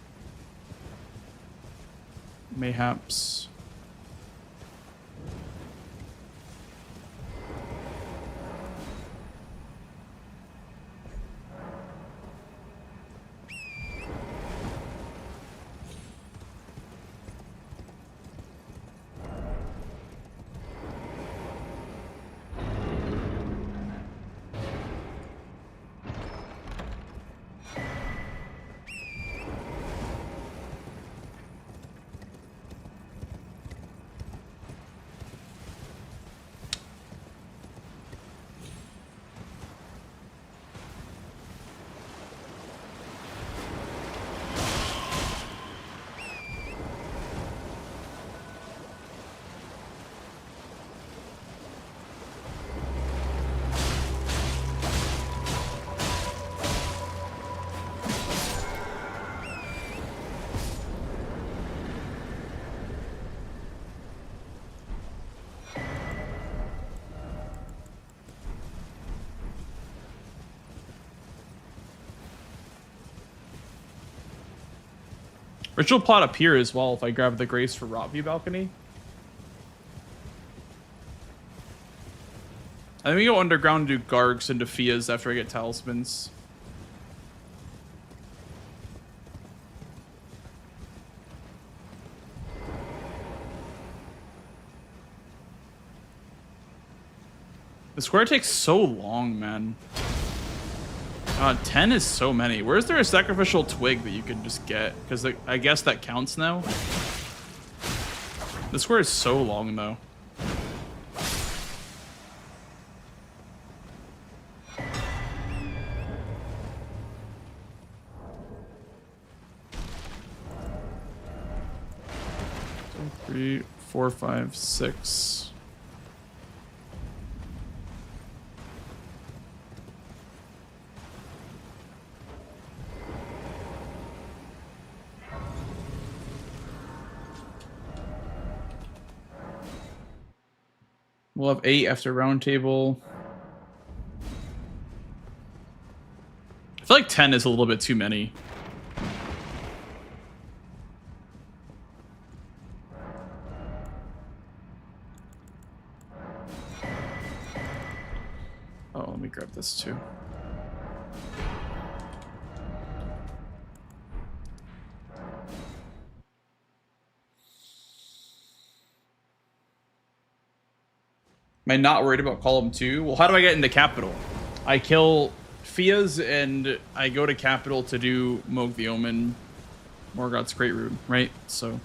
S9: Mayhaps. Ritual plot up here as well if I grab the Grace for Rot View Balcony. I think we go underground and do Gargs and Defias after I get talismans. The square takes so long, man. God, 10 is so many. Where's there a sacrificial twig that you can just get? Because I guess that counts now. The square is so long, though. So 3, 4, 5, 6. We'll have 8 after round table. I feel like 10 is a little bit too many. Oh, let me grab this too. I not worried about column 2? Well, how do I get into capital? I kill Fias and I go to capital to do Moog the Omen, Morgoth's Great Rune, right? So.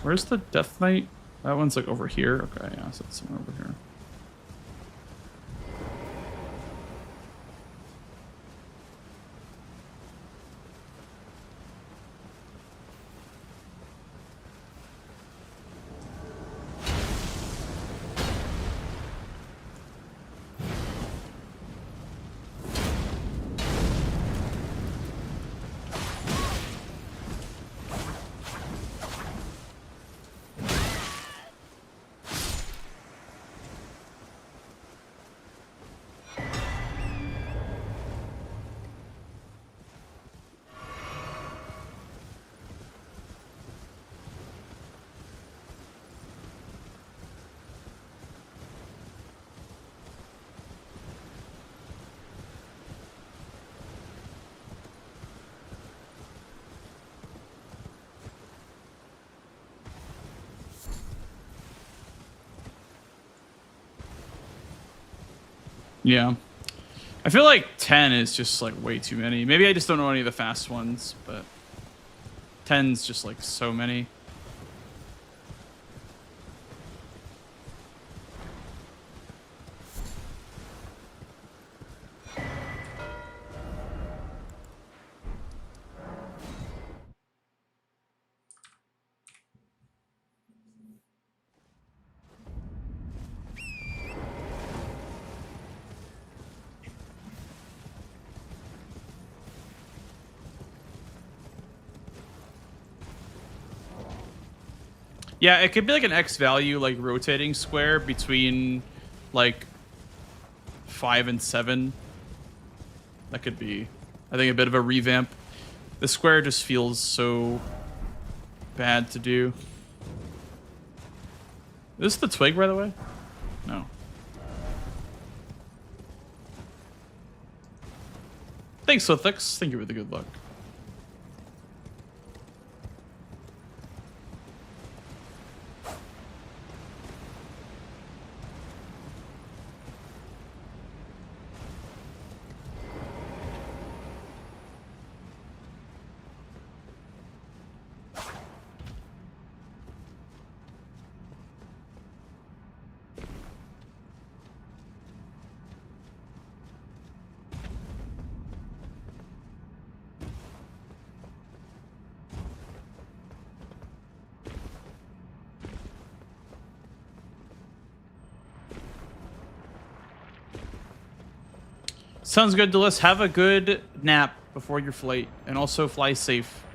S9: Where's the Death Knight? That one's like over here. Okay, yeah, so it's somewhere over here. Yeah. I feel like 10 is just like way too many. Maybe I just don't know any of the fast ones, but 10's just like so many. Yeah, it could be like an X value, like rotating square between like 5 and 7. That could be, I think, a bit of a revamp. The square just feels so bad to do. Is this the twig, by the way? No. Thanks, Lithix. Thank you for the good luck. Sounds good, Delis. Have a good nap before your flight, and also fly safe.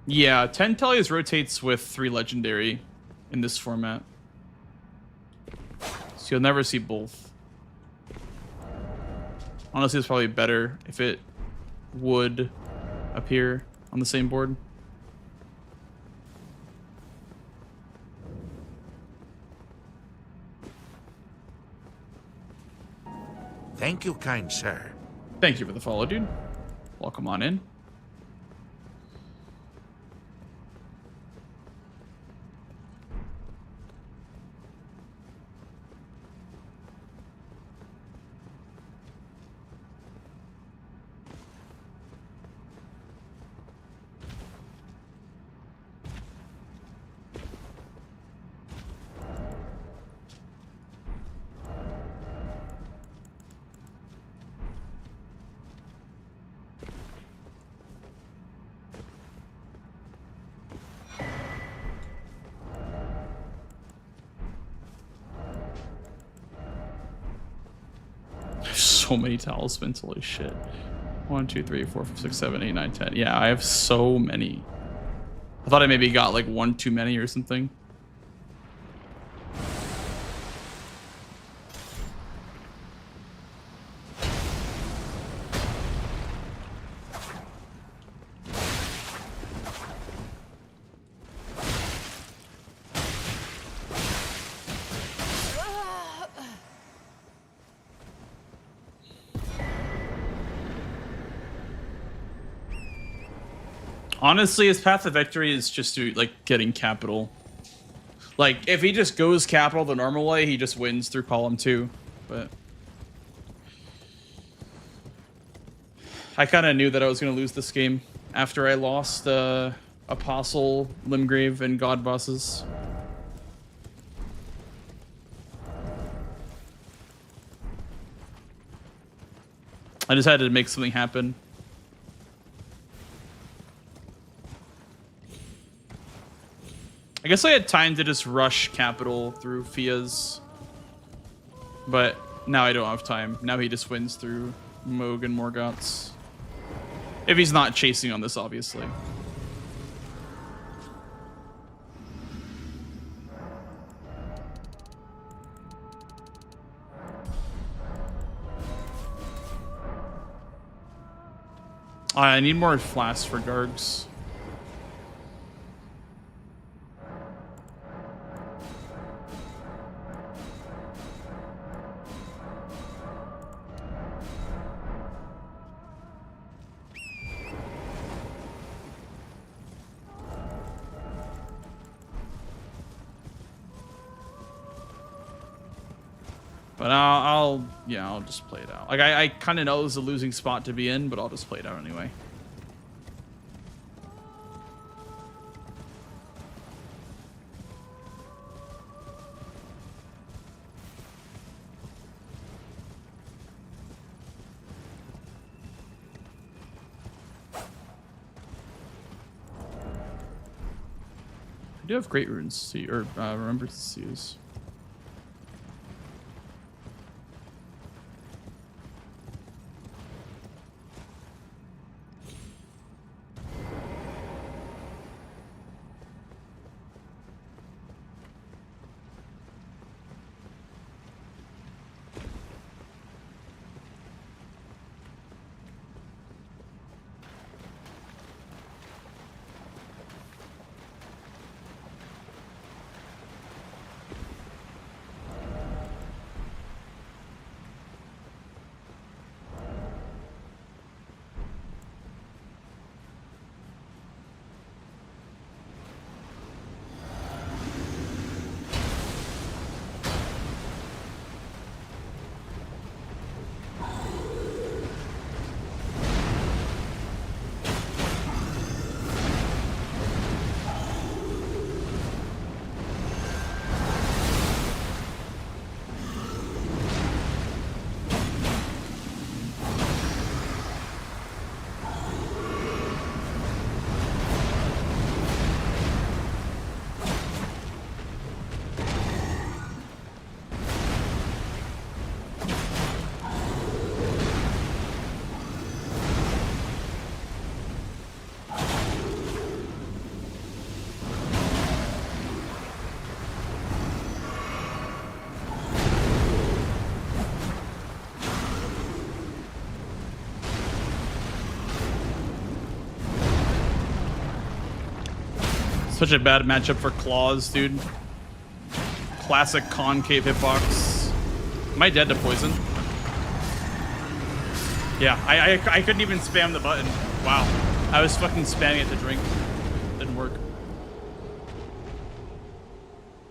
S9: Yeah, 10 Tellius rotates with 3 legendary in this format. So you'll never see both. Honestly, it's probably better if it would appear on the same board.
S7: Thank you, kind sir.
S9: Thank you for the follow, dude. Welcome on in. So many talismans, holy shit. 1, 2, 3, 4, 5, 6, 7, 8, 9, 10. Yeah, I have so many. I thought I maybe got like one too many or something. Honestly, his path to victory is just to like getting capital. Like if he just goes capital the normal way, he just wins through column 2. But I kind of knew that I was going to lose this game after I lost Apostle, Limgrave, and God bosses. I just had to make something happen. I guess I had time to just rush capital through Fia's, but now I don't have time. Now he just wins through Moog and Morgoth's. If he's not chasing on this, obviously. I need more flasks for Gargs. But I'll just play it out. Like I kind of know it's a losing spot to be in, but I'll just play it out anyway. I do have great runes to or remembrance to use. Such a bad matchup for claws, dude. Classic concave hitbox. Am I dead to poison? Yeah, I couldn't even spam the button. Wow. I was fucking spamming it to drink. Didn't work.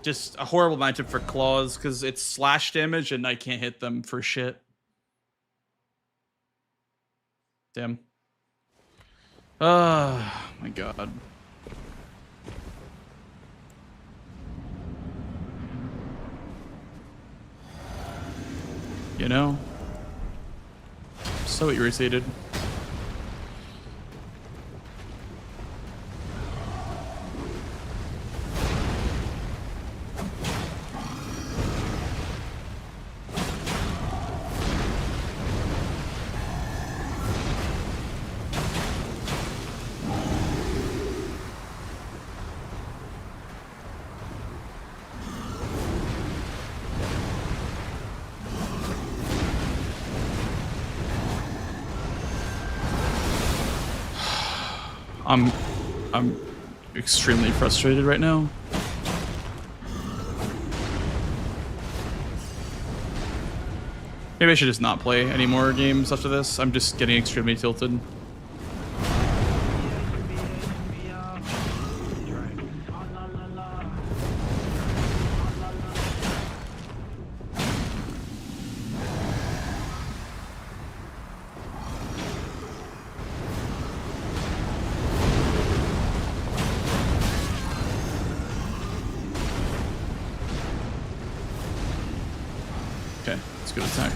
S9: Just a horrible matchup for claws because it's slash damage and I can't hit them for shit. Damn. Oh my god. You know, so irritated. I'm extremely frustrated right now. Maybe I should just not play any more games after this. I'm just getting extremely tilted. Okay, let's go attack.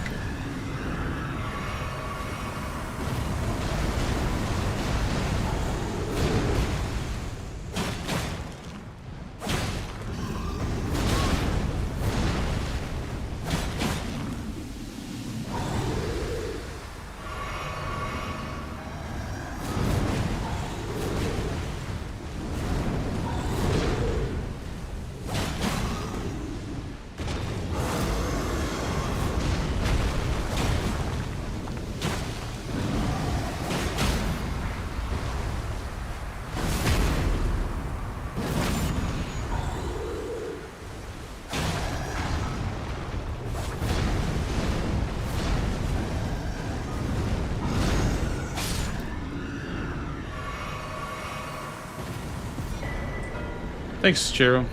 S9: Thanks, Chiro.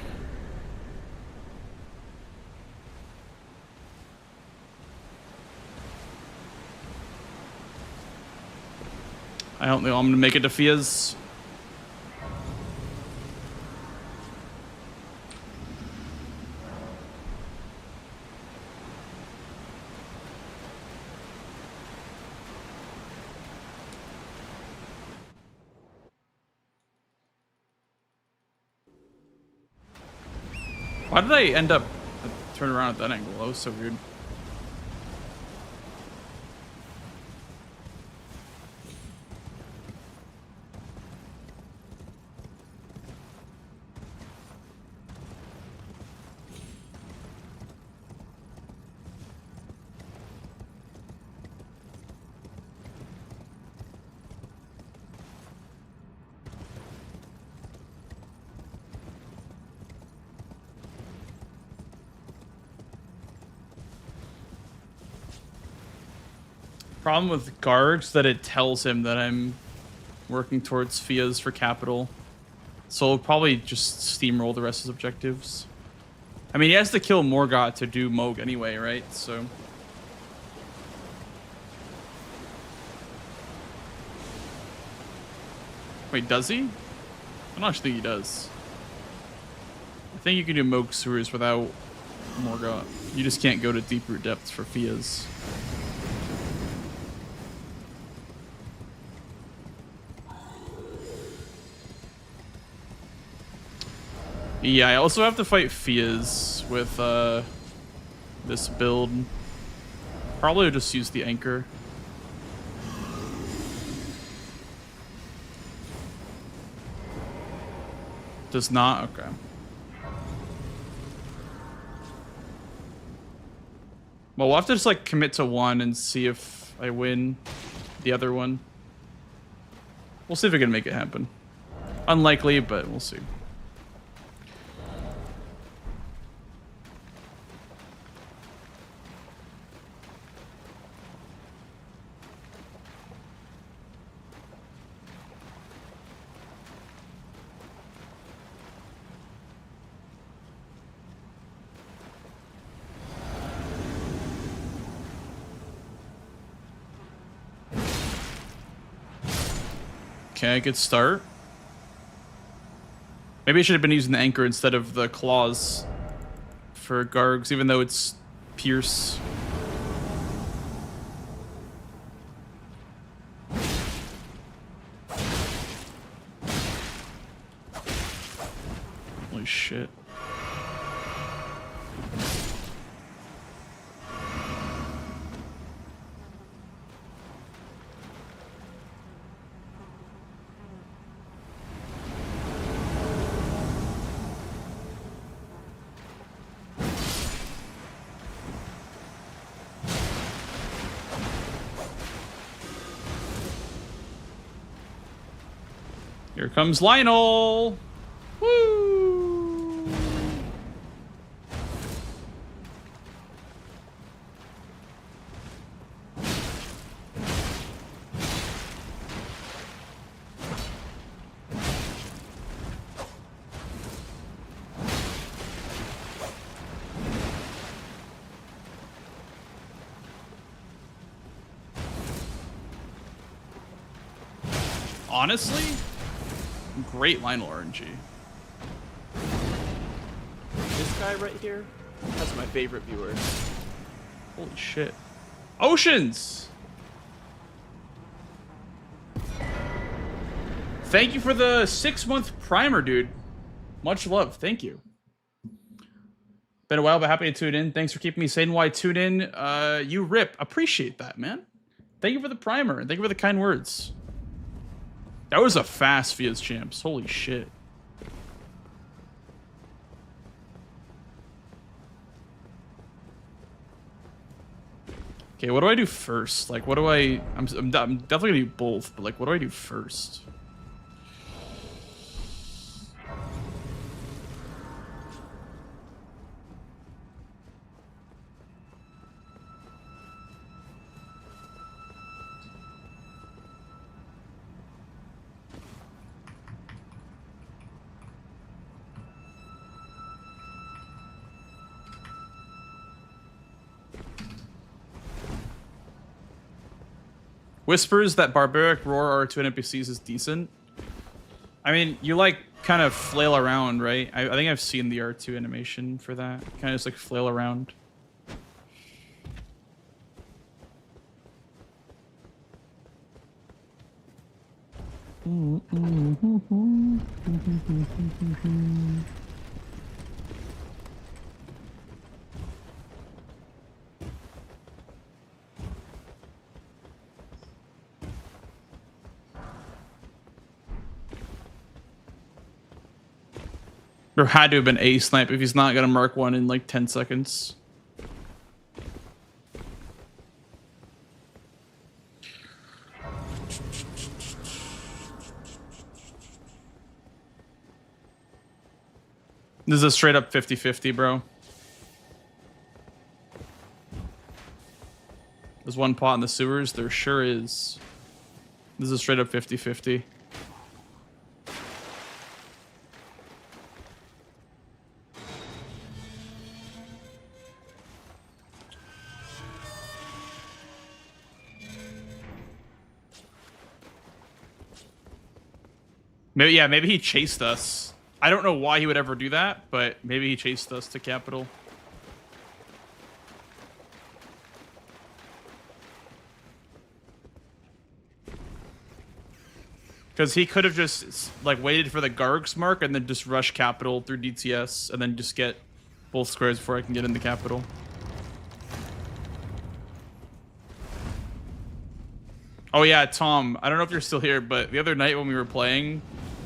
S9: I don't think I'm gonna make it to Fia's. Why did I end up turn around at that angle? That was so weird. Problem with Garg's that it tells him that I'm working towards Fia's for capital. So I'll probably just steamroll the rest of his objectives. I mean, he has to kill Morgott to do Moog anyway, right? So... Wait, does he? I don't actually think he does. I think you can do Moog Sewers without Morgott. You just can't go to deep root depths for Fia's. Yeah, I also have to fight Fia's with this build. Probably just use the anchor. Does not? Okay. Well, we'll have to just like commit to one and see if I win the other one. We'll see if we can make it happen. Unlikely, but we'll see. Okay, good start. Maybe I should have been using the anchor instead of the claws for Gargs, even though it's pierce. Holy shit. Here comes Lionel. Woo! Honestly, great Lionel RNG.
S2: This guy right here, that's my favorite viewer.
S9: Holy shit. Oceans! Thank you for the 6-month primer, dude. Much love. Thank you. Been a while, but happy to tune in. Thanks for keeping me sane while I tune in. You rip. Appreciate that, man. Thank you for the primer, and thank you for the kind words. That was a fast Fia's champs. Holy shit. Okay, what do I do first? Like, what do I... I'm definitely gonna do both, but like, what do I do first? Whispers that barbaric roar R2 NPCs is decent. I mean, you like kind of flail around, right? I think I've seen the R2 animation for that. Kind of just like flail around. There had to have been a snipe if he's not gonna mark one in like 10 seconds. This is a straight up 50-50, bro. There's one pot in the sewers. There sure is. This is a straight up 50-50. Maybe, yeah, maybe he chased us. I don't know why he would ever do that, but maybe he chased us to Capital. Because he could have just like waited for the Garg's mark and then just rush Capital through DTS and then just get both squares before I can get into Capital. Oh yeah, Tom, I don't know if you're still here, but the other night when we were playing,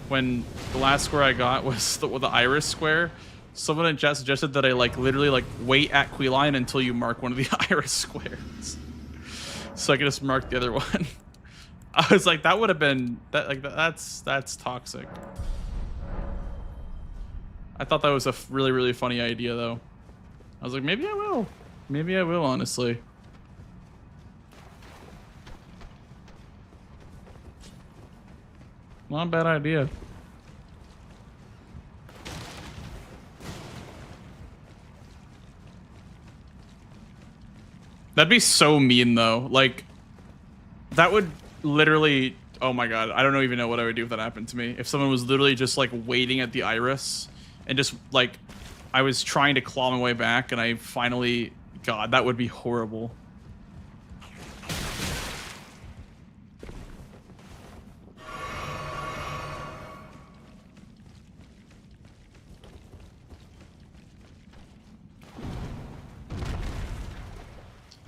S9: when the last square I got was the Iris square, someone in chat suggested that I like literally like wait at Queeline until you mark one of the Iris squares, so I can just mark the other one. I was like, that would have been that like that's toxic. I thought that was a really funny idea though. I was like, maybe I will, honestly. Not a bad idea. That'd be so mean though. Like, that would literally, oh my god, I don't even know what I would do if that happened to me. If someone was literally just like waiting at the Iris and just like, I was trying to claw my way back and I finally, god, that would be horrible.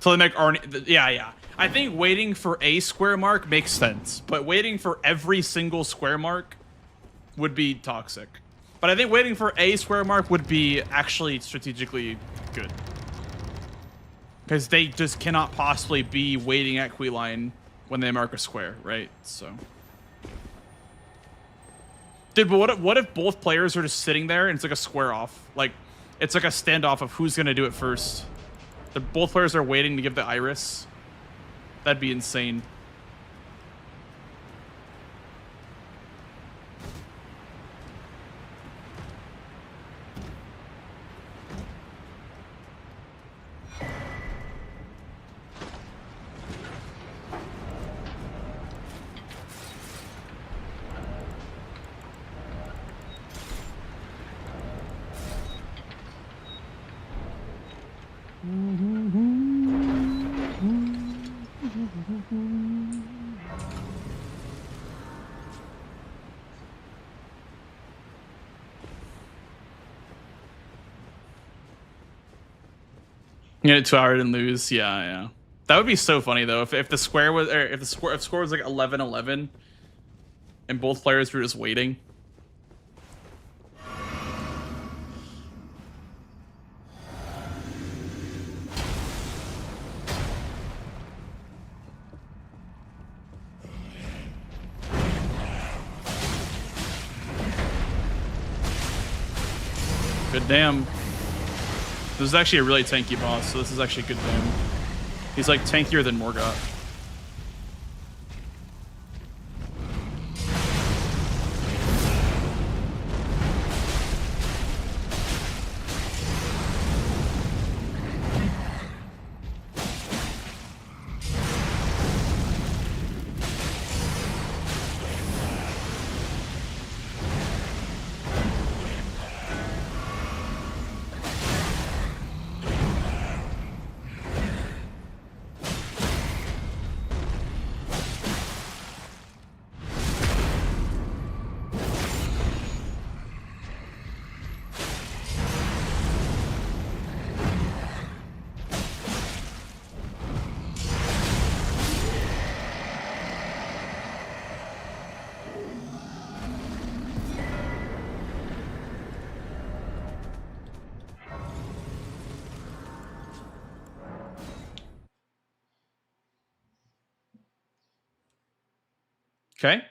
S9: So they make Arnie, yeah. I think waiting for a square mark makes sense, but waiting for every single square mark would be toxic. But I think waiting for a square mark would be actually strategically good. Because they just cannot possibly be waiting at Queeline when they mark a square, right? So. Dude, but what if both players are just sitting there and it's like a square off? Like, it's like a standoff of who's gonna do it first. Both players are waiting to give the iris. That'd be insane. Yeah, 2 hours and lose. Yeah, yeah. That would be so funny though. If the square was, or if the score was like 11-11, and both players were just waiting. Good damn. This is actually a really tanky boss, so this is actually good damn. He's like tankier than Morgott. Okay.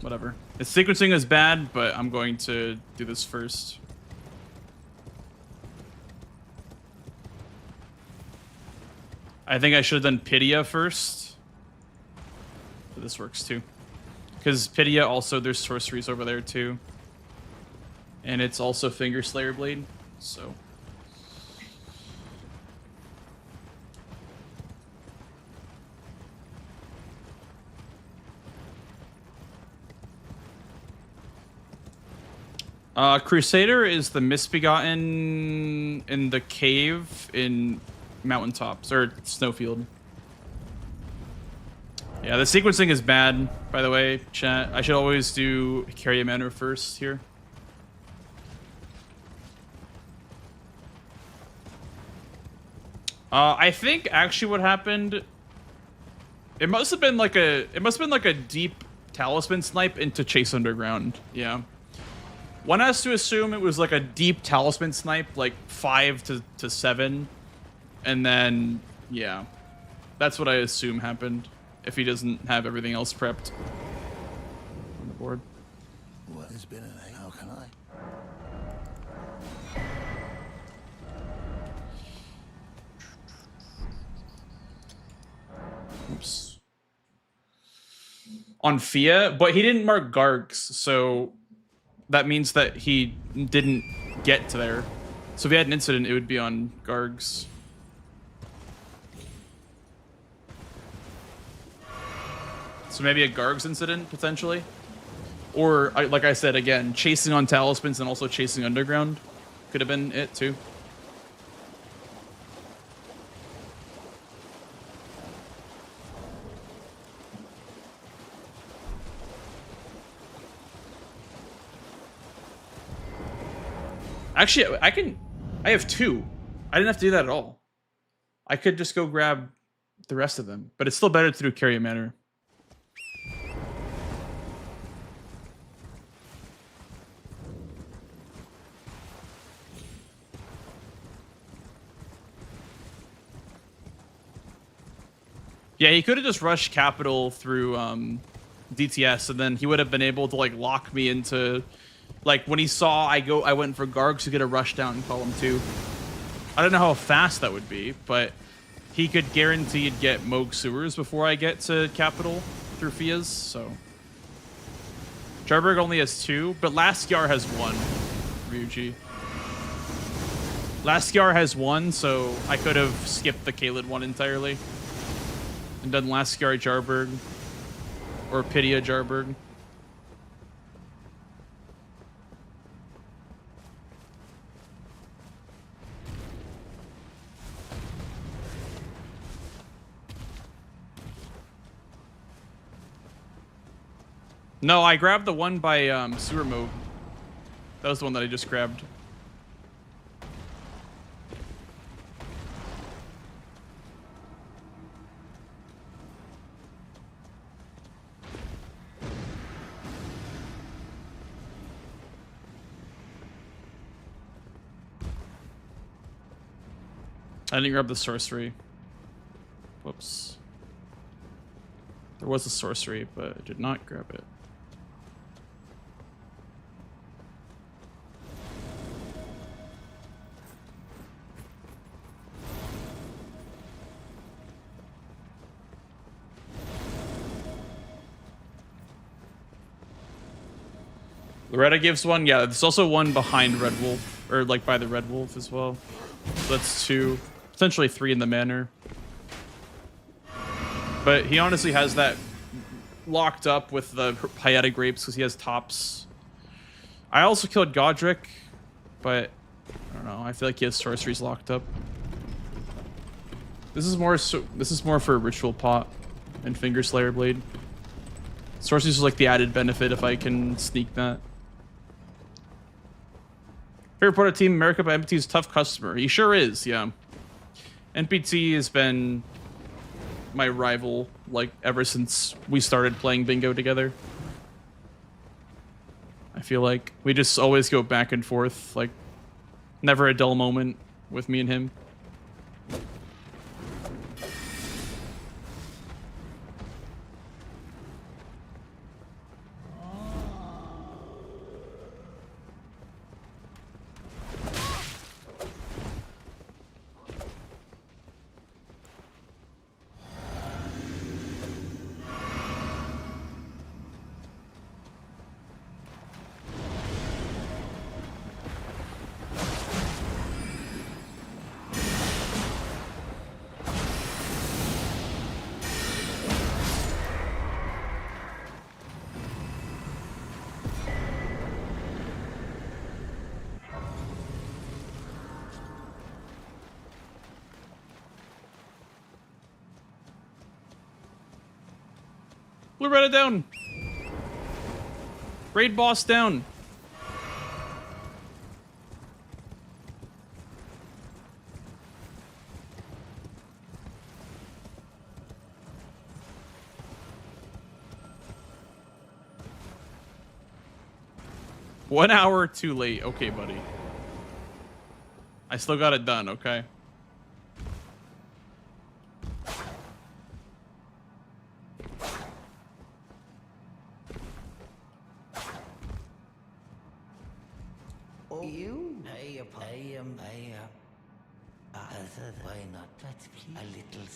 S9: Whatever. The sequencing is bad, but I'm going to do this first. I think I should have done Pydia first. But this works too. Because Pydia also, there's sorceries over there too. And it's also Finger Slayer Blade, so. Crusader is the Misbegotten in the cave in Mountaintops, or Snowfield. Yeah, the sequencing is bad, by the way, chat. I should always do Carry Manor first here. I think actually what happened, it must have been like a deep talisman snipe into Chase Underground. Yeah. One has to assume it was like a deep talisman snipe, like 5 to 7. And then, yeah. That's what I assume happened. If he doesn't have everything else prepped on the board.
S8: What has been an how can I?
S2: Oops. On Fia, but he didn't mark Gargs, so that means that he didn't get to there. So if he had an incident, it would be on Gargs. So maybe a Gargs incident, potentially. Or, like I said, again, chasing on talismans and also chasing underground could have been it, too. Actually, I have 2. I didn't have to do that at all. I could just go grab the rest of them, but it's still better to do Carry Manor.
S9: Yeah, he could have just rushed capital through DTS, and then he would have been able to like lock me into, like when he saw I went for Gargs to get a rush down in column 2. I don't know how fast that would be, but he could guaranteed get Moog Sewers before I get to capital through Fias. So Jarberg only has 2, but Laskiar has 1. Ryuji. Laskiar has 1, so I could have skipped the Kaled one entirely and done Laskiar Jarberg or Pitia Jarberg. No, I grabbed the one by Sewer Moog. That was the one that I just grabbed. I didn't grab the sorcery. Whoops. There was a sorcery, but I did not grab it. Loretta gives 1. Yeah, there's also 1 behind Red Wolf, or like by the Red Wolf as well. So that's 2, potentially 3 in the manor. But he honestly has that locked up with the Hyeta Grapes because he has tops. I also killed Godric, but I don't know. I feel like he has sorceries locked up. This is more for Ritual Pot and Finger Slayer Blade. Sorceries is like the added benefit if I can sneak that. Favorite part of Team America, but NPT is a tough customer. He sure is, yeah. NPT has been my rival, like, ever since we started playing bingo together. I feel like we just always go back and forth, like, never a dull moment with me and him. Loretta down. Raid boss down. One hour too late. Okay, buddy. I still got it done, okay?
S10: Why not? But please. A little.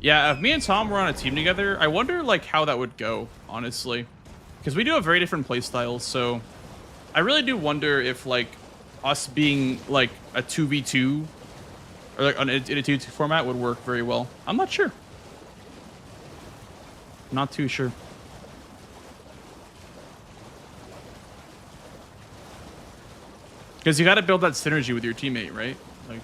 S9: Yeah, if me and Tom were on a team together, I wonder like how that would go, honestly. Because we do have very different playstyles, so I really do wonder if like us being like a 2v2 or like in a 2v2 format would work very well. I'm not sure. Not too sure. Because you got to build that synergy with your teammate, right? Like.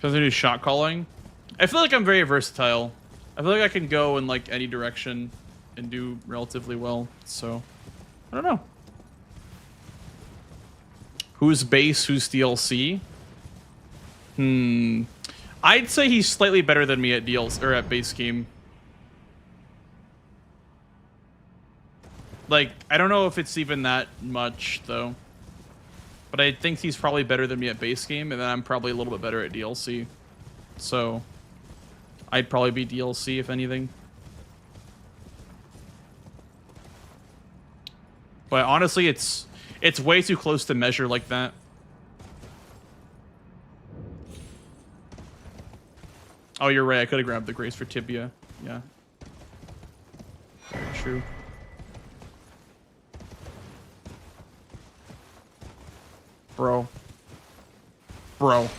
S9: Does it do shot calling? I feel like I'm very versatile. I feel like I can go in like any direction and do relatively well. So I don't know. Who's base? Who's DLC? I'd say he's slightly better than me at DLC or at base game. Like, I don't know if it's even that much though, but I think he's probably better than me at base game, and then I'm probably a little bit better at DLC. So I'd probably be DLC if anything. But honestly, it's way too close to measure like that. Oh, you're right. I could have grabbed the Grace for Tibia. Yeah. True. Bro. Bro.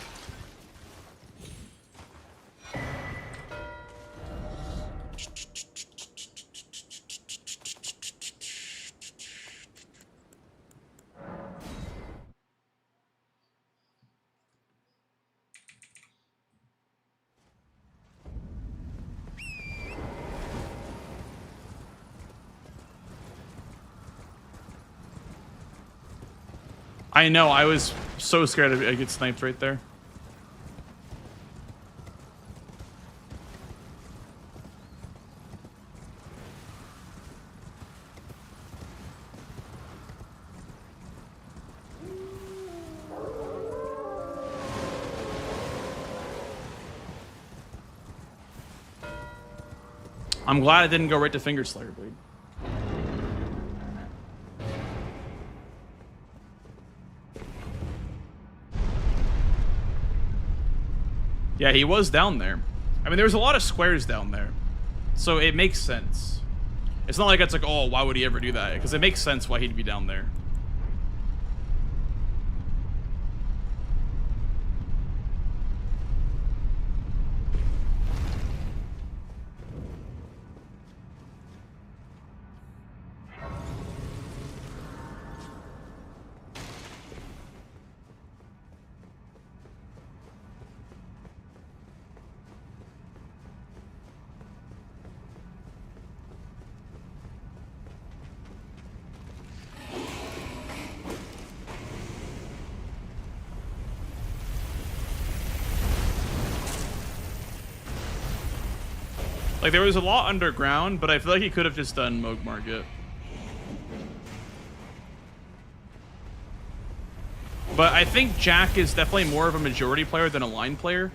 S9: I know, I was so scared I'd get sniped right there. I'm glad it didn't go right to Finger Slayer Blade. Yeah, he was down there. I mean, there was a lot of squares down there, so it makes sense. It's not like it's like, oh, why would he ever do that? Because it makes sense why he'd be down there. Like, there was a lot underground, but I feel like he could have just done Moog Market. But I think Jack is definitely more of a majority player than a line player.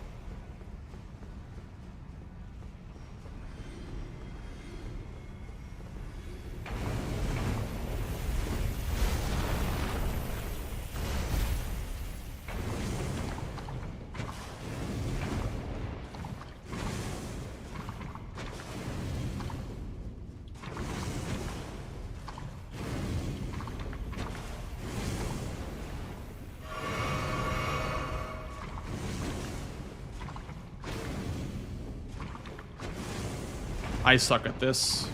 S9: I suck at this.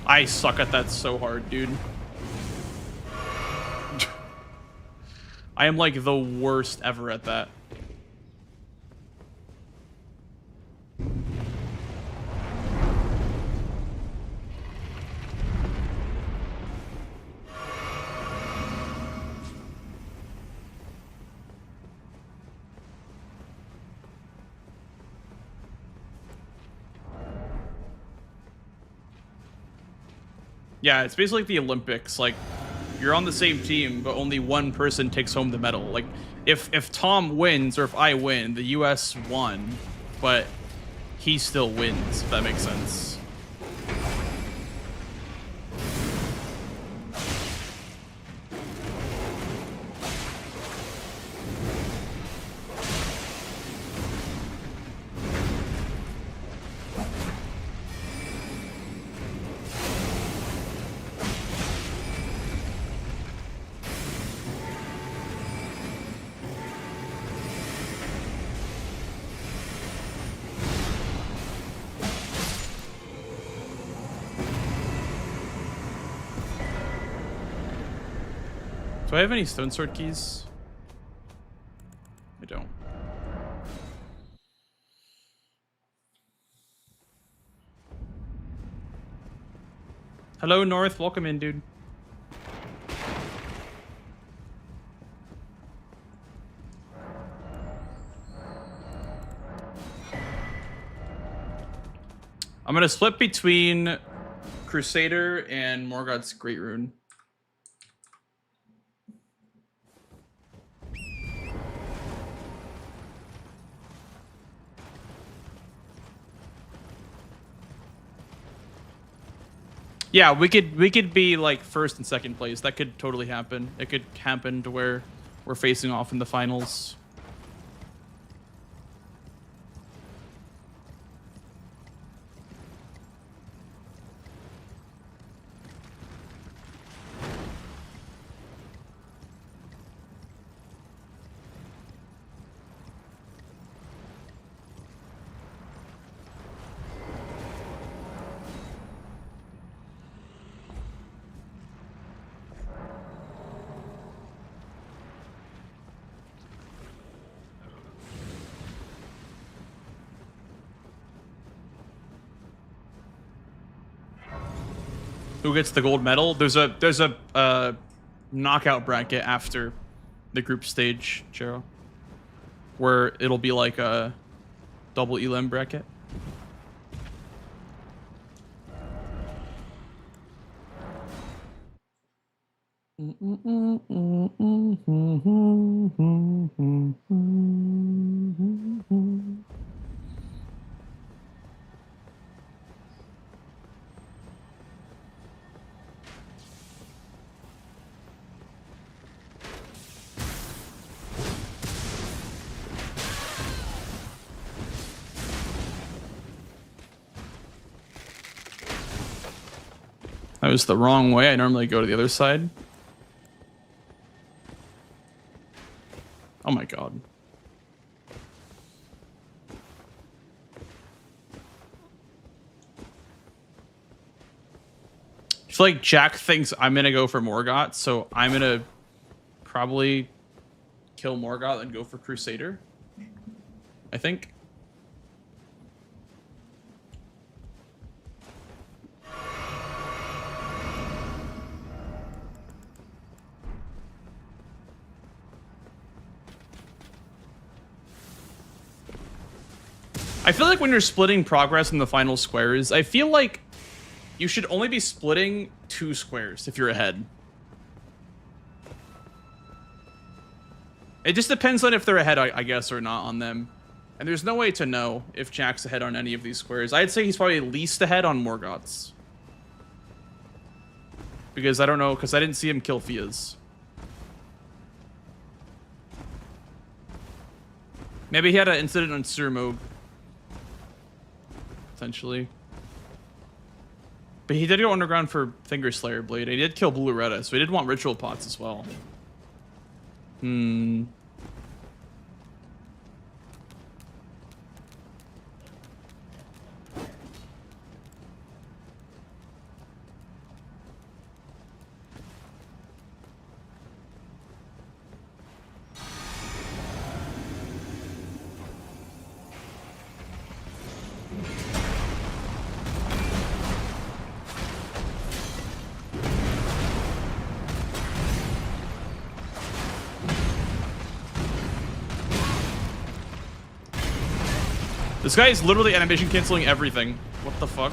S9: I suck at that so hard, dude. I am like the worst ever at that. Yeah, it's basically like the Olympics. Like, you're on the same team, but only one person takes home the medal. Like, if Tom wins or if I win, the US won, but he still wins, if that makes sense. Do I have any stone sword keys? I don't. Hello, North. Welcome in, dude. I'm gonna split between Crusader and Morgoth's Great Rune. Yeah, we could be like first and second place. That could totally happen. It could happen to where we're facing off in the finals. Who gets the gold medal? There's a knockout bracket after the group stage, Chero, where it'll be like a double elim bracket. That was the wrong way. I normally go to the other side. Oh my god. I feel like Jack thinks I'm gonna go for Morgoth, so I'm gonna probably kill Morgoth and go for Crusader. I think. I feel like when you're splitting progress in the final squares, I feel like you should only be splitting 2 squares if you're ahead. It just depends on if they're ahead, I guess, or not on them. And there's no way to know if Jack's ahead on any of these squares. I'd say he's probably least ahead on Morgoth's. Because I don't know, because I didn't see him kill Fia's. Maybe he had an incident on Sewer Mode. Potentially. But he did go underground for Finger Slayer Blade. He did kill Blue Retta, so he did want Ritual Pots as well. This guy is literally animation canceling everything. What the fuck?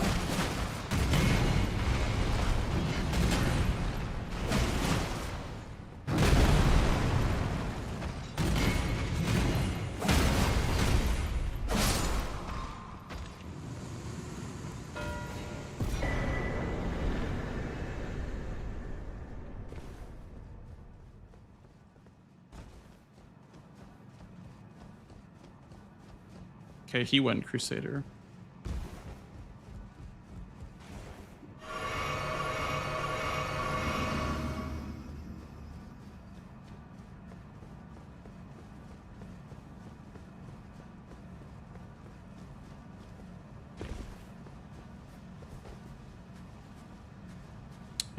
S9: Okay, he went Crusader.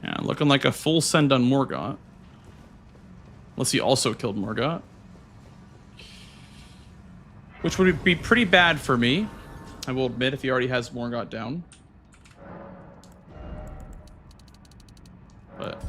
S9: Yeah, looking like a full send on Morgoth. Unless he also killed Morgoth. which would be pretty bad for me. I will admit if he already has Morgott down. But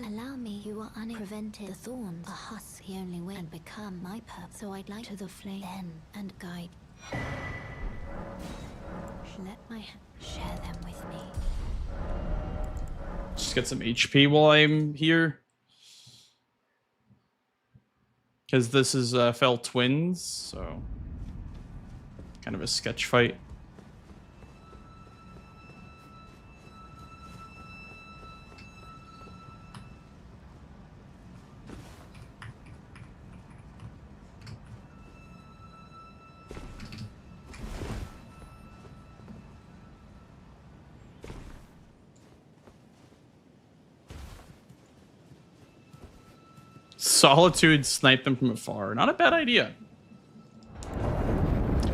S6: Allow me, you are unprevented. The thorns are husk the only way and become my purpose. So I'd like to the flame then and guide. Let my share them with me.
S9: just get some HP while I'm here. Because this is Fell Twins, so kind of a sketch fight. Solitude, snipe them from afar. Not a bad idea.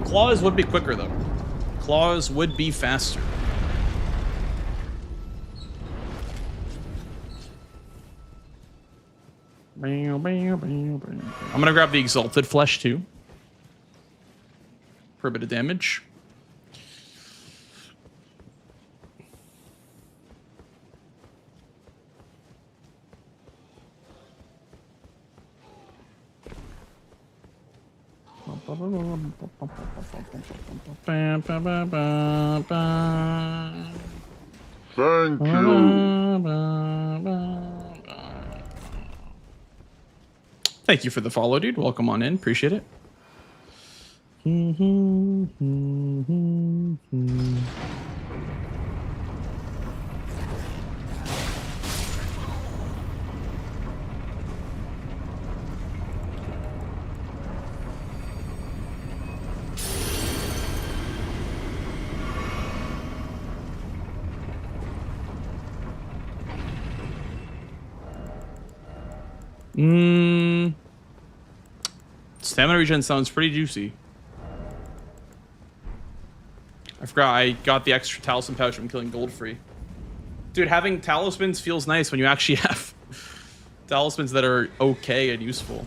S9: Claws would be quicker, though. Claws would be faster. I'm gonna grab the Exalted Flesh, too. For a bit of damage.
S7: Thank you.
S9: Thank you for the follow, dude. Welcome on in. Appreciate it. Stamina regen sounds pretty juicy. I forgot I got the extra talisman pouch from killing Goldfree. Dude, having talismans feels nice when you actually have talismans that are okay and useful.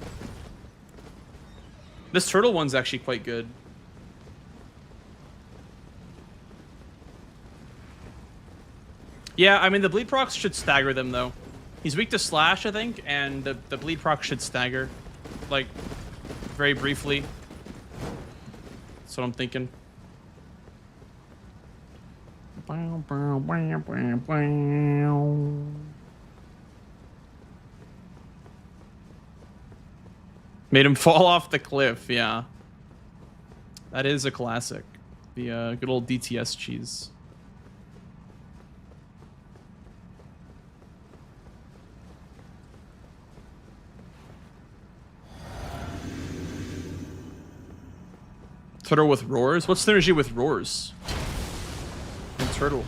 S9: This turtle one's actually quite good. Yeah, I mean, the bleed procs should stagger them, though. He's weak to slash, I think, and the bleed proc should stagger. Like, very briefly. That's what I'm thinking. Made him fall off the cliff, yeah. That is a classic. The good old DTS cheese. Turtle with roars? What's synergy with roars? And turtle.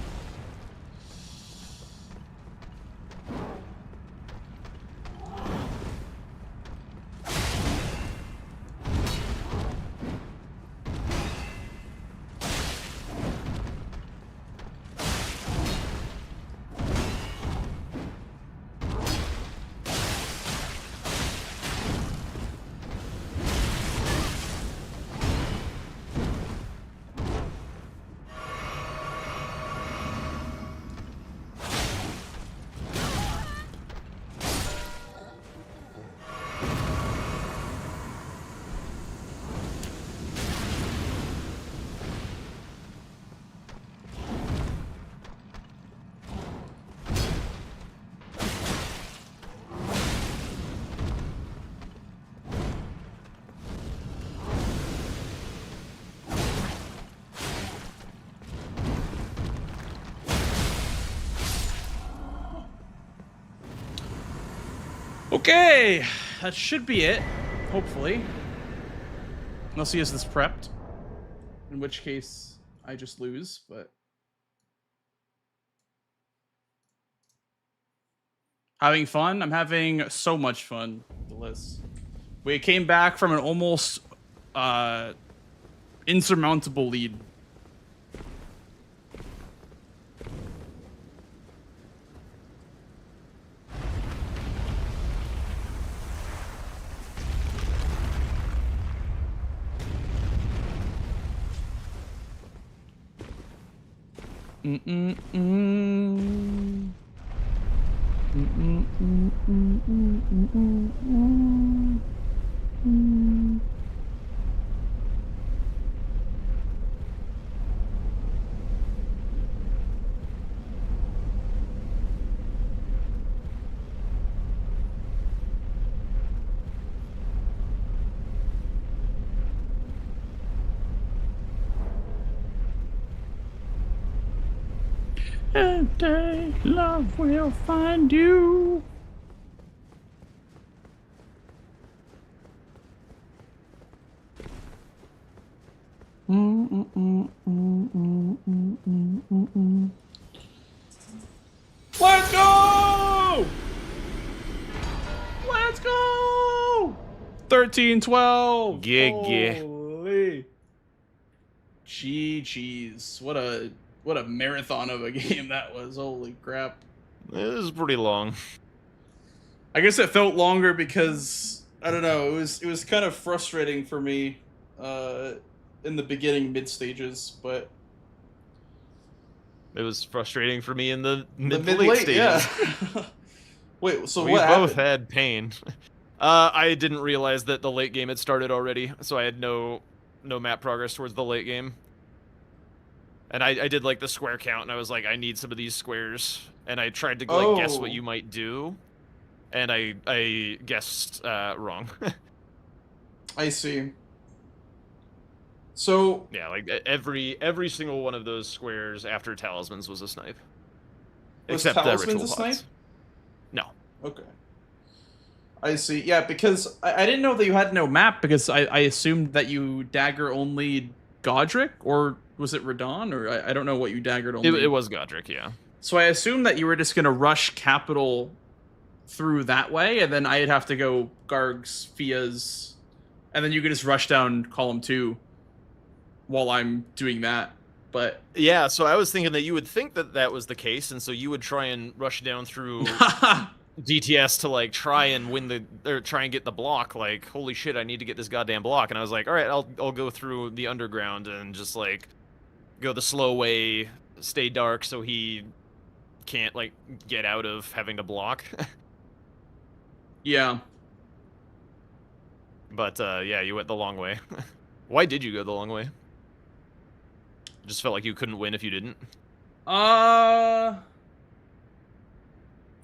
S9: Okay, that should be it. Hopefully, unless he has this prepped, in which case I just lose. But having fun. I'm having so much fun. The list. We came back from an almost insurmountable lead. And day love will find you. Let's go! Let's go! 13-12.
S1: Yeah.
S9: Holy. Jeez. What a marathon of a game that was. Holy crap.
S1: It was pretty long.
S9: I guess it felt longer because I don't know, it was kind of frustrating for me in the beginning mid stages, but
S1: It was frustrating for me in the
S9: the
S1: mid-late stages.
S9: yeah. Wait, so
S1: We
S9: what
S1: both
S9: happened?
S1: had pain. I didn't realize that the late game had started already, so I had no map progress towards the late game. And I did like the square count, and I was like, I need some of these squares, and I tried to like guess what
S9: Oh.
S1: you might do, and I guessed wrong.
S9: I see. So
S1: Yeah, like every single one of those squares after talismans was a snipe,
S9: Was
S1: except the
S9: talismans
S1: ritual
S9: a snipe?
S1: pots. No.
S9: okay. I see. Yeah, because I didn't know that you had no map because I assumed that you dagger only Godric, or was it Radon, or I don't know what you daggered only.
S1: It was Godric, yeah.
S9: So I assumed that you were just gonna rush capital through that way, and then I'd have to go Gargs, Fias, and then you could just rush down column 2 while I'm doing that. But
S1: Yeah, so I was thinking that you would think that that was the case, and so you would try and rush down through DTS to like try and win the or try and get the block. Like, holy shit, I need to get this goddamn block. And I was like, all right, I'll go through the underground and just like go the slow way, stay dark, so he can't like get out of having to block.
S9: yeah,
S1: But yeah, you went the long way. Why did you go the long way? Just felt like you couldn't win if you didn't.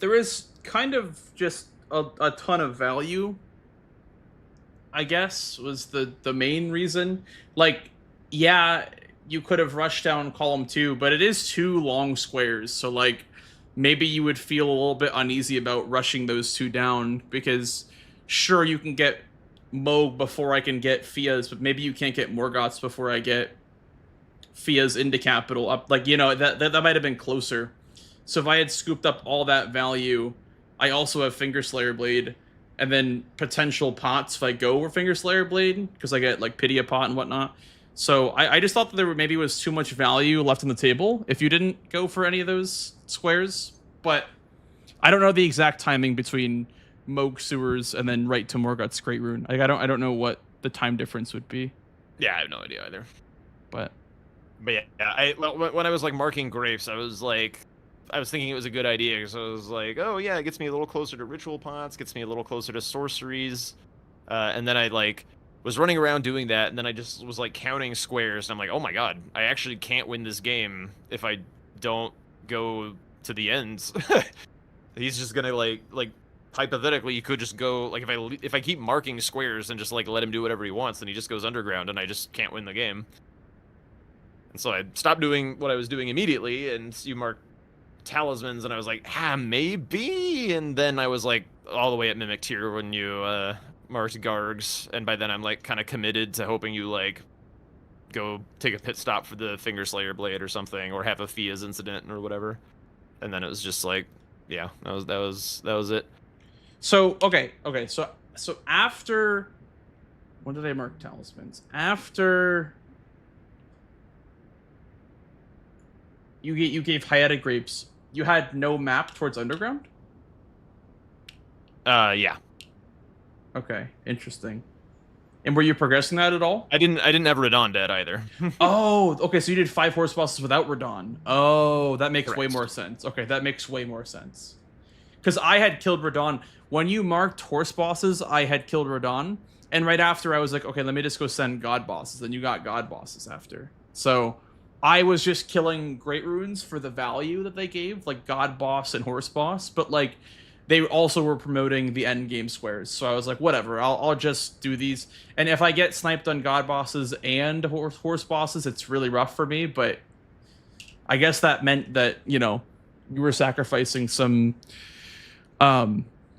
S9: there is kind of just a ton of value, I guess, was the main reason. Like, yeah, you could have rushed down column 2, but it is 2 long squares, so like maybe you would feel a little bit uneasy about rushing those 2 down, because sure, you can get Moog before I can get Fias, but maybe you can't get Morgoths before I get Fias into capital up. Like, you know, that might have been closer. So if I had scooped up all that value, I also have Finger Slayer Blade, and then potential pots if I go over Finger Slayer Blade, because I get like Pitia pot and whatnot. So I just thought that there maybe was too much value left on the table if you didn't go for any of those squares. But I don't know the exact timing between Moog Sewers and then right to Morgoth's Great Rune. Like, I don't know what the time difference would be.
S1: Yeah, I have no idea either.
S9: But
S1: yeah, when I was like marking grapes, I was thinking it was a good idea, because I was like, oh yeah, it gets me a little closer to ritual pots, gets me a little closer to sorceries, and then I like was running around doing that, and then I just was like counting squares, and I'm like, oh my god, I actually can't win this game if I don't go to the ends. He's just gonna like hypothetically, you could just go like if I keep marking squares and just like let him do whatever he wants, then he just goes underground, and I just can't win the game. And so I stopped doing what I was doing immediately, and you mark talismans, and I was like, maybe. And then I was like all the way at Mimic tier when you marked Gargs, and by then I'm like kind of committed to hoping you like go take a pit stop for the Finger Slayer blade or something, or have a Fia's incident or whatever. And then it was just like, yeah, that was it.
S9: So okay, so after when did I mark talismans? After you gave Hayata grapes, you had no map towards underground?
S1: Yeah.
S9: Okay, interesting. And were you progressing that at all?
S1: I didn't have Radon dead either.
S9: Oh, okay, so you did 5 horse bosses without Radon. Oh, that makes way
S1: Correct.
S9: more sense. Okay, that makes way more sense. Because I had killed Radon. When you marked horse bosses, I had killed Radon. And right after, I was like, okay, let me just go send god bosses. Then you got god bosses after. So I was just killing great runes for the value that they gave, like god boss and horse boss. But like, they also were promoting the end game squares. So I was like, whatever, I'll just do these. And if I get sniped on god bosses and horse bosses, it's really rough for me. But I guess that meant that, you know, you were sacrificing some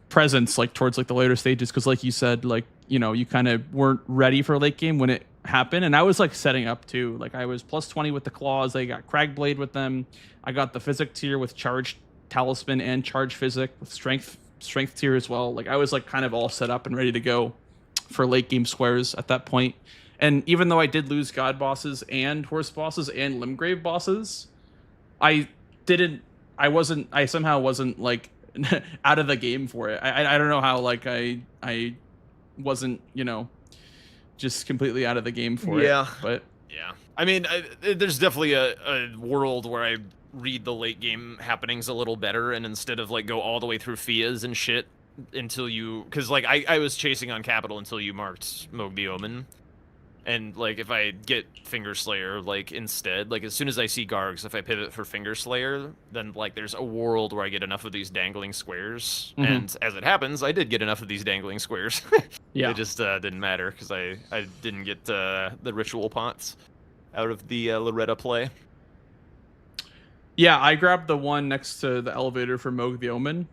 S9: presence like towards like the later stages, because like you said, like, you know, you kind of weren't ready for late game when it happened. And I was like setting up too, like I was plus 20 with the claws, I got crag blade with them, I got the physic tier with charged talisman and charge physic with strength tier as well. Like I was like kind of all set up and ready to go for late game squares at that point. And even though I did lose god bosses and horse bosses and limgrave bosses, I somehow wasn't like out of the game for it. I don't know how, like I wasn't, you know, just completely out of the game for it. But
S1: yeah, I mean, there's definitely a world where I read the late game happenings a little better, and instead of like go all the way through Fias and shit until you, because like I was chasing on capital until you marked Moog the Omen, and like if I get Finger Slayer like instead, like as soon as I see Gargs, if I pivot for Finger Slayer, then like there's a world where I get enough of these dangling squares, and as it happens, I did get enough of these dangling squares.
S9: yeah,
S1: It just didn't matter because I didn't get the ritual pots out of the Loretta play.
S9: yeah, I grabbed the one next to the elevator for Moog the Omen.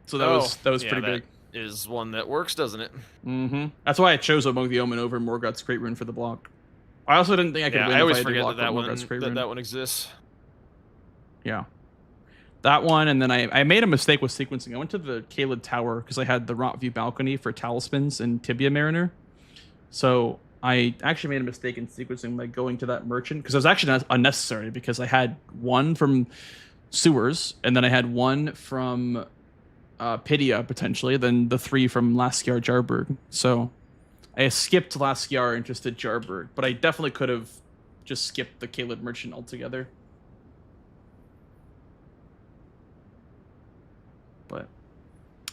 S9: So that was
S1: yeah,
S9: pretty
S1: that
S9: big.
S1: Is one that works, doesn't it?
S9: Mm-hmm. That's why I chose Moog the Omen over Morgoth's Great Rune for the block. I also didn't think I could win.
S1: I always
S9: if I
S1: forget
S9: block
S1: that
S9: Morgoth's
S1: that one exists.
S9: Yeah. That one, and then I made a mistake with sequencing. I went to the Kaled Tower because I had the Rot View balcony for Talismans and Tibia Mariner. So I actually made a mistake in sequencing by going to that merchant, because it was actually unnecessary, because I had one from Sewers, and then I had one from Pidia, potentially, then the 3 from Laskiar Jarburg. So I skipped Laskiar and just did Jarburg, but I definitely could have just skipped the Kaled merchant altogether. But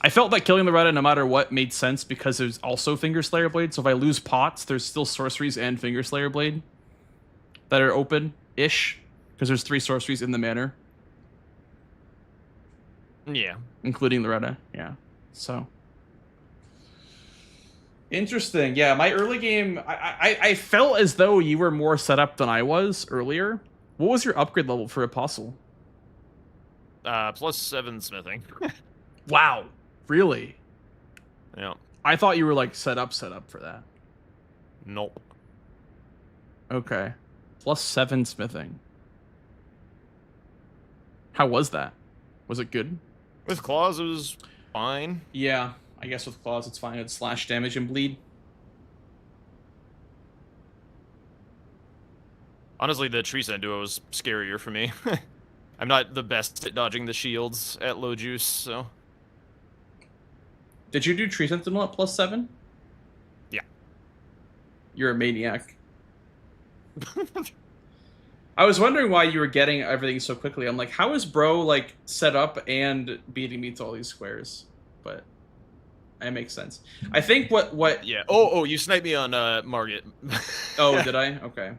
S9: I felt that killing the Retta no matter what made sense, because there's also Finger Slayer Blade. So if I lose pots, there's still sorceries and Finger Slayer Blade that are open-ish, because there's 3 sorceries in the manor.
S1: Yeah.
S9: Including Loretta, yeah. So interesting. Yeah, my early game, I felt as though you were more set up than I was earlier. What was your upgrade level for Apostle?
S1: +7 smithing.
S9: Wow, really?
S1: Yeah.
S9: I thought you were like set up for that.
S1: Nope.
S9: Okay, +7 smithing. How was that? Was it good?
S1: With claws, it was fine.
S9: Yeah, I guess with claws it's fine. It's slash damage and bleed.
S1: Honestly, the Tree Sand duo was scarier for me. I'm not the best at dodging the shields at low juice, so...
S9: Did you do Tree Sentinel at +7?
S1: Yeah.
S9: You're a maniac. I was wondering why you were getting everything so quickly. I'm like, how is bro like set up and beating me to all these squares? But it makes sense. I think what
S1: Yeah. Oh, you sniped me on Margit.
S9: Oh, did I? Okay.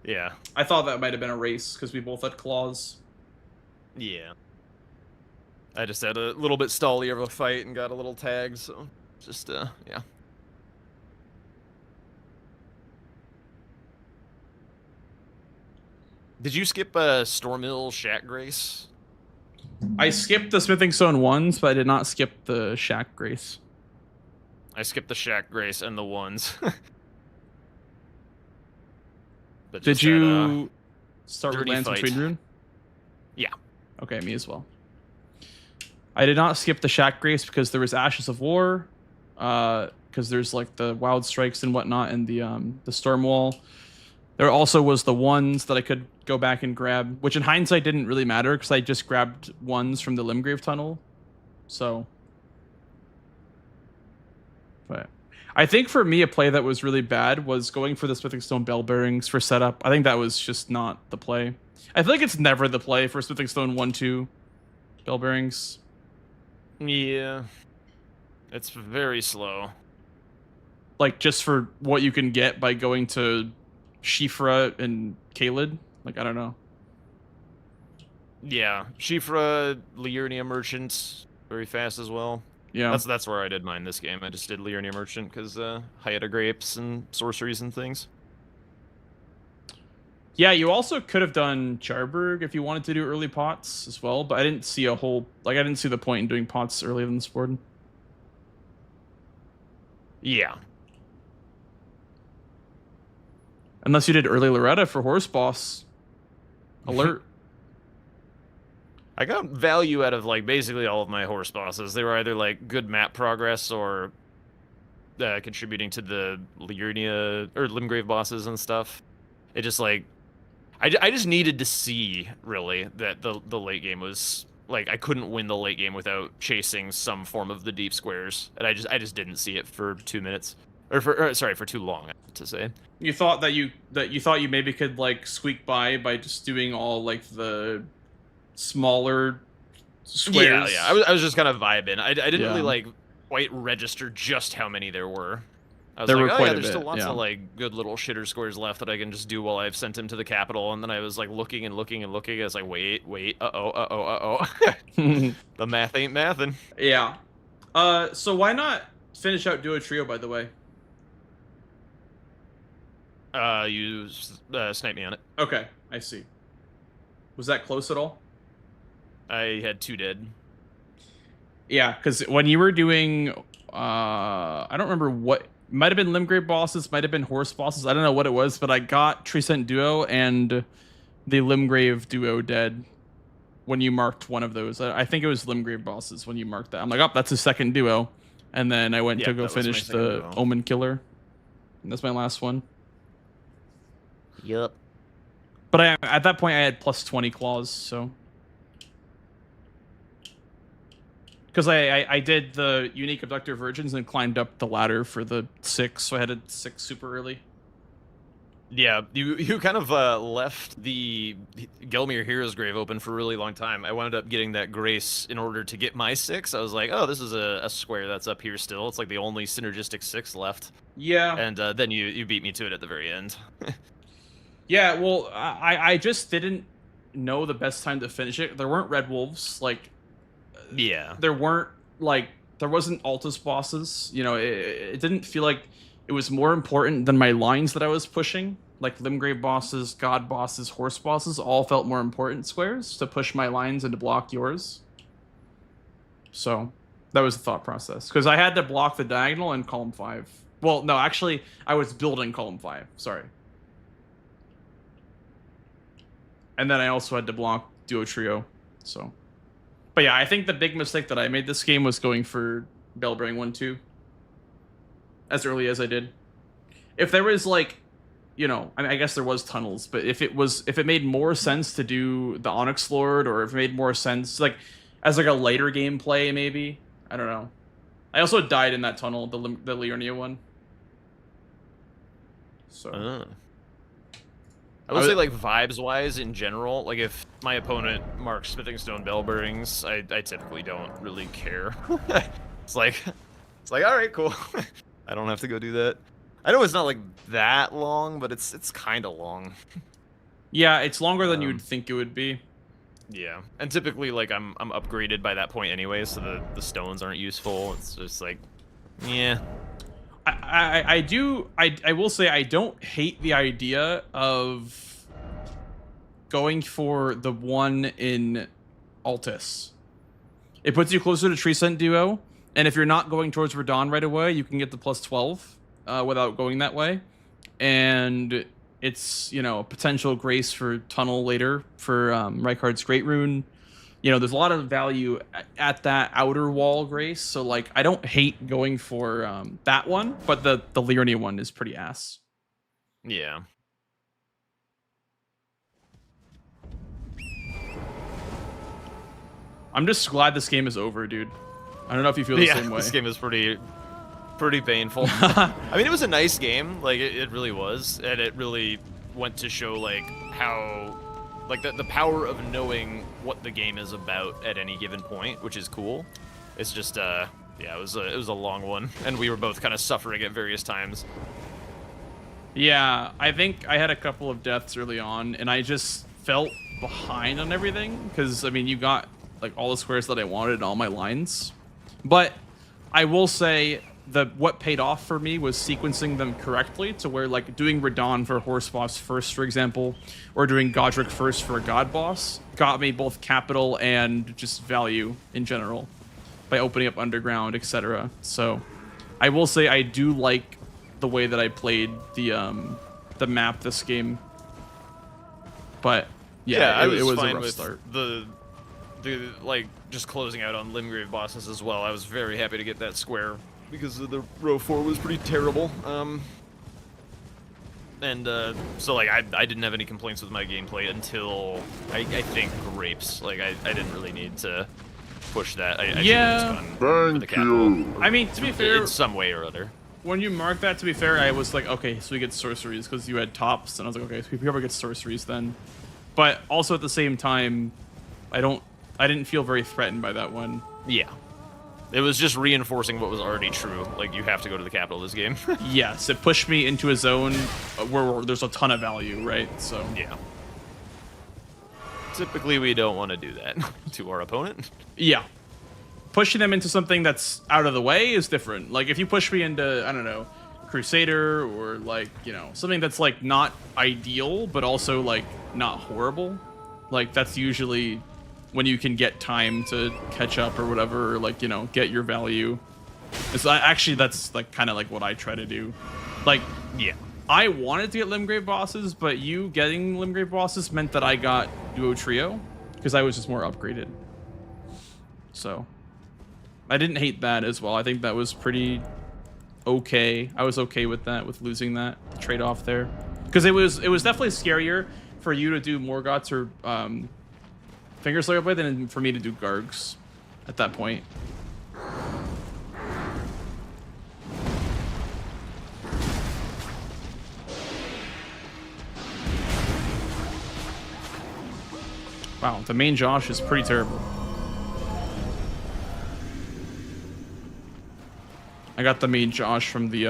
S1: Yeah.
S9: I thought that might have been a race because we both had claws.
S1: Yeah. I just had a little bit stallier of a fight and got a little tag, so just yeah. Did you skip Stormill Shat Grace?
S9: I skipped the Smithing Stone ones, but I did not skip the Shack Grace.
S1: I skipped the Shack Grace and the ones. But
S9: Did
S1: just
S9: you start with
S1: dirty
S9: Lance and
S1: fight.
S9: Twin Rune?
S1: Yeah.
S9: Okay, me as well. I did not skip the Shack Grace because there was Ashes of War, because there's like the Wild Strikes and whatnot, and the Storm Wall. There also was the ones that I could go back and grab, which in hindsight didn't really matter because I just grabbed ones from the Limgrave Tunnel. So, but I think for me, a play that was really bad was going for the Smithing Stone Bell Bearings for setup. I think that was just not the play. I feel like it's never the play for Smithing Stone 1-2 Bell Bearings.
S1: Yeah. It's very slow.
S9: Like, just for what you can get by going to Shifra and Kaled. Like, I don't know.
S1: Yeah. Shifra, Liurnia Merchant, very fast as well.
S9: Yeah.
S1: That's where I did mine this game. I just did Liurnia Merchant because Hyeta Grapes and sorceries and things.
S9: Yeah, you also could have done Charberg if you wanted to do early pots as well, but I didn't see a whole... Like, I didn't see the point in doing pots earlier than this board.
S1: Yeah.
S9: Unless you did early Loretta for Horse Boss. Alert.
S1: I got value out of, like, basically all of my horse bosses. They were either, like, good map progress or contributing to the Liurnia or Limgrave bosses and stuff. It just, like... I just needed to see, really, that the late game was... Like, I couldn't win the late game without chasing some form of the deep squares. And I just didn't see it for 2 minutes. Sorry, for too long, to say.
S9: You thought that you thought you maybe could, like, squeak by just doing all, like, the smaller squares?
S1: Yeah. I was just kind of vibing. I didn't
S9: Yeah.
S1: really, like, quite register just how many there were. I was
S9: There
S1: like,
S9: were
S1: oh
S9: quite
S1: yeah,
S9: a
S1: there's still
S9: bit,
S1: lots
S9: yeah.
S1: of, like, good little shitter squares left that I can just do while I've sent him to the capital. And then I was, like, looking and looking and looking. I was like, wait, uh-oh. The math ain't mathin'.
S9: Yeah. So why not finish out Duo Trio, by the way?
S1: You sniped me on it.
S9: Okay, I see. Was that close at all?
S1: I had 2 dead.
S9: Yeah, because when you were doing... I don't remember what... Might have been Limgrave bosses, might have been horse bosses. I don't know what it was, but I got Trecent Duo and the Limgrave Duo dead when you marked one of those. I think it was Limgrave bosses when you marked that. I'm like, oh, that's a second duo. And then I went
S1: Yeah,
S9: to go
S1: that was my
S9: finish
S1: second
S9: the
S1: duo.
S9: Omen Killer. And that's my last one.
S1: Yup.
S9: But at that point, I had plus 20 claws, so... Because I did the unique abductor virgins and climbed up the ladder for the 6, so I had a 6 super early.
S1: Yeah, you kind of left the Gelmir Hero's Grave open for a really long time. I wound up getting that grace in order to get my 6. I was like, oh, this is a square that's up here still. It's like the only synergistic 6 left.
S9: Yeah.
S1: And then you beat me to it at the very end.
S9: Yeah, well, I just didn't know the best time to finish it. There weren't red wolves, like...
S1: Yeah.
S9: There weren't, like... There wasn't Altus bosses. You know, it didn't feel like it was more important than my lines that I was pushing. Like Limgrave bosses, God bosses, horse bosses all felt more important squares to push my lines and to block yours. So that was the thought process. Because I had to block the diagonal in column 5. Well, no, actually, I was building column 5. Sorry. And then I also had to block Duo Trio. So, but yeah, I think the big mistake that I made this game was going for Bellbearing 1-2 as early as I did. If there was like, you know, I mean, I guess there was tunnels, but if it made more sense to do the Onyx Lord, or if it made more sense like as like a later gameplay, maybe, I don't know. I also died in that tunnel, the Liurnia one. So.
S1: I would say, like, vibes-wise, in general, like, if my opponent marks Smithing Stone Bell Bearings, I typically don't really care. It's like, all right, cool. I don't have to go do that. I know it's not, like, that long, but it's kind of long.
S9: Yeah, it's longer than you'd think it would be.
S1: Yeah, and typically, like, I'm upgraded by that point anyway, so the stones aren't useful. It's just, like, yeah.
S9: I will say I don't hate the idea of going for the one in Altus. It puts you closer to Tree Scent Duo, and if you're not going towards Radon right away, you can get the plus 12 without going that way. And it's, you know, a potential grace for Tunnel later for Rykard's Great Rune. You know, there's a lot of value at that outer wall grace. So, like, I don't hate going for that one, but the Liurnia one is pretty ass.
S1: Yeah.
S9: I'm just glad this game is over, dude. I don't know if you feel the same way.
S1: This game is pretty painful. I mean, it was a nice game. Like, it really was. And it really went to show, like, how... Like, the power of knowing what the game is about at any given point, which is cool. It's just, yeah, it was a long one. And we were both kind of suffering at various times.
S9: Yeah, I think I had a couple of deaths early on, and I just felt behind on everything. Because, I mean, you got, like, all the squares that I wanted and all my lines. But I will say... what paid off for me was sequencing them correctly to where, like, doing Radon for a horse boss first, for example, or doing Godric first for a god boss got me both capital and just value in general by opening up underground, etc. So I will say I do like the way that I played the map this game. But yeah, it was
S1: fine
S9: a rough
S1: with
S9: start.
S1: The like just closing out on Limgrave bosses as well. I was very happy to get that square because the row 4 was pretty terrible. So like I didn't have any complaints with my gameplay until I think Grapes. Like I didn't really need to push that. I
S9: Yeah.
S1: for the capital.
S9: I mean, to be fair,
S1: in some way or other.
S9: when you mark that, to be fair, I was like, okay, so we get sorceries because you had tops, and I was like, okay, so whoever gets sorceries then. But also at the same time, I didn't feel very threatened by that one.
S1: Yeah. It was just reinforcing what was already true. Like, you have to go to the capital this game.
S9: Yes, it pushed me into a zone where there's a ton of value, right? So
S1: yeah. Typically, we don't want to do that to our opponent.
S9: yeah. Pushing them into something that's out of the way is different. Like, if you push me into, I don't know, Crusader or, like, you know, something that's, like, not ideal, but also, like, not horrible. Like, that's usually when you can get time to catch up or whatever, or, like, you know, get your value. It's actually, that's, like, kind of like what I try to do. Like,
S1: yeah.
S9: I wanted to get Limgrave bosses, but you getting Limgrave bosses meant that I got Duo Trio, because I was just more upgraded. So I didn't hate that as well. I think that was pretty okay. I was okay with that, with losing that trade-off there. Because it was definitely scarier for you to do Morgoth's or Fingerslayer Blade than for me to do Gargs at that point. Wow, the main Josh is pretty terrible. I got the main Josh from the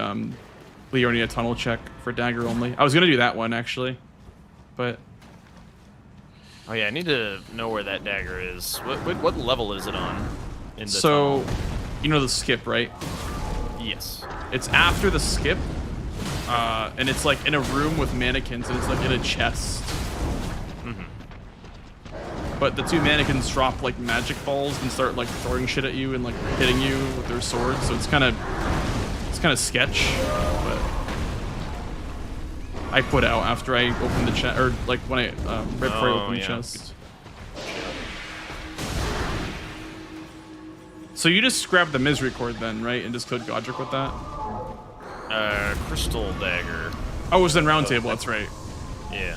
S9: Liurnia tunnel check for dagger only. I was gonna do that one actually, but
S1: oh yeah, I need to know where that dagger is. What level is it on? In the
S9: so,
S1: tunnel?
S9: You know the skip, right?
S1: Yes.
S9: It's after the skip, and it's like in a room with mannequins, and it's like in a chest. But the two mannequins drop like magic balls and start like throwing shit at you and like hitting you with their swords. So it's kind of sketch. But I put out after I opened the chest, or like when I right before I opened the chest. So you just grab the Misericord then, right, and just code Godric with that?
S1: Crystal dagger.
S9: Oh, it was in Round Table. That's right.
S1: Yeah.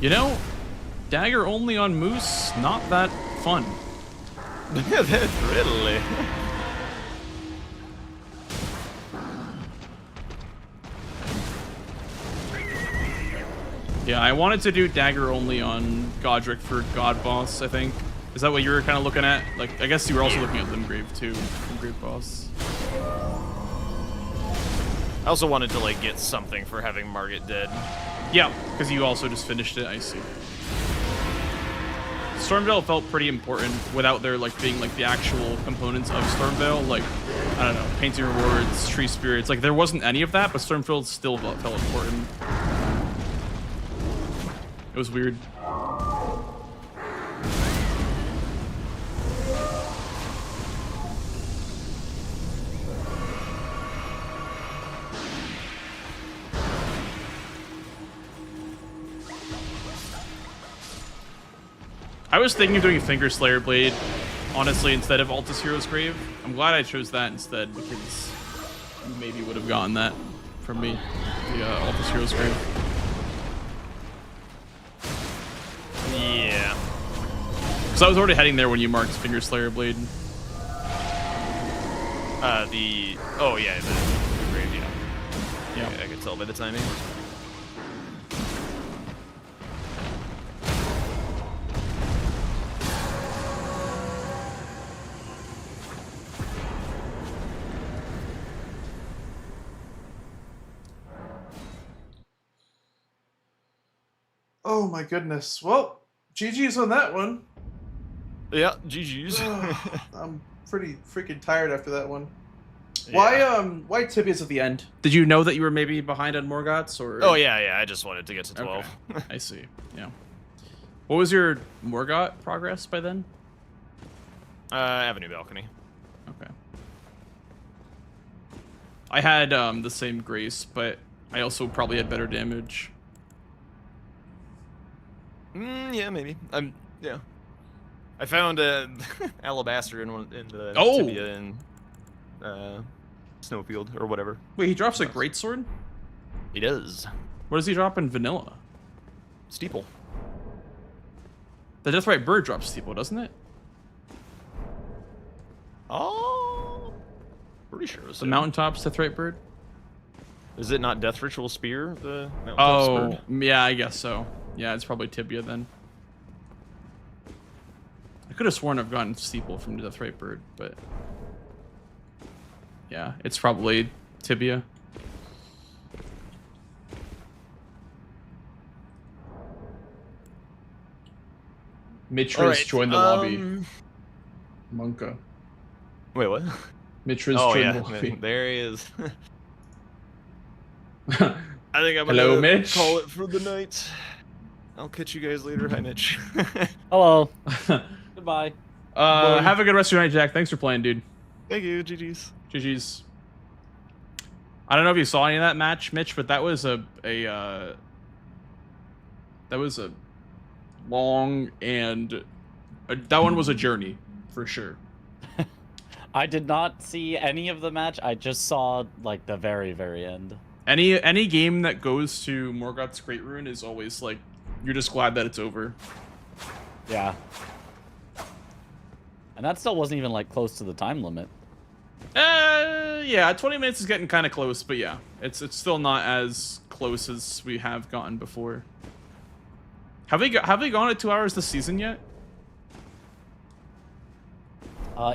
S9: You know, dagger only on Moose, not that fun.
S1: Really?
S9: Yeah, I wanted to do dagger only on Godric for God Boss, I think. Is that what you were kind of looking at? Like, I guess you were also looking at Limgrave too, Limgrave Boss.
S1: I also wanted to like get something for having Margit dead.
S9: Yeah, because you also just finished it, I see. Stormveil felt pretty important without there like being like the actual components of Stormveil, like I don't know, painting rewards, tree spirits. Like there wasn't any of that, but Stormveil still felt important. It was weird. I was thinking of doing Finger Slayer Blade, honestly, instead of Altus Hero's Grave. I'm glad I chose that instead, because you maybe would have gotten that from me, the Altus Hero's Grave.
S1: Yeah.
S9: Because I was already heading there when you marked Finger Slayer Blade.
S1: Oh yeah, the grave, yeah.
S9: Yeah.
S1: I could tell by the timing.
S2: Oh my goodness. Well, GG's on that one.
S1: Yeah, GG's.
S2: I'm pretty freaking tired after that one.
S1: Yeah.
S2: Why Tibia's at the end?
S9: Did you know that you were maybe behind on Morgoth's, or?
S1: Oh yeah, I just wanted to get to 12.
S9: Okay. I see. Yeah. What was your Morgoth progress by then?
S1: Avenue Balcony.
S9: Okay. I had the same grace, but I also probably had better damage.
S1: Yeah, maybe. Yeah. I found Alabaster in the Tibia in Snowfield or whatever.
S9: Wait, he drops a greatsword?
S1: He does.
S9: What does he drop in vanilla?
S1: Steeple.
S9: The Deathrite Bird drops Steeple, doesn't it?
S1: Oh, pretty sure it was
S9: The Mountaintops Deathrite Bird?
S1: Is it not Death Ritual Spear? The Mountaintops
S9: Oh,
S1: bird?
S9: yeah, I guess so. Yeah, it's probably Tibia then. I could have sworn I've gotten Steeple from the Deathrite Bird, but yeah, it's probably Tibia. Mitra's
S1: Right,
S9: joined the lobby. Monka.
S1: Wait, what?
S9: Mitra's
S1: Oh
S9: joined
S1: yeah,
S9: the lobby.
S1: there he is. I think I'm
S9: Hello,
S1: gonna
S9: Mitch.
S1: call it for the night. I'll catch you guys later. Hi, Mitch.
S11: Hello. Goodbye.
S9: Have a good rest of your night, Jack. Thanks for playing, dude.
S1: Thank you, GG's.
S9: GG's. I don't know if you saw any of that match, Mitch, but that was a long and that one was a journey for sure.
S11: I did not see any of the match. I just saw like the very, very end.
S9: Any game that goes to Morgoth's Great Rune is always like you're just glad that it's over.
S11: Yeah. And that still wasn't even like close to the time limit.
S9: Yeah, 20 minutes is getting kind of close, but yeah, it's still not as close as we have gotten before. Have they gone at 2 hours this season yet?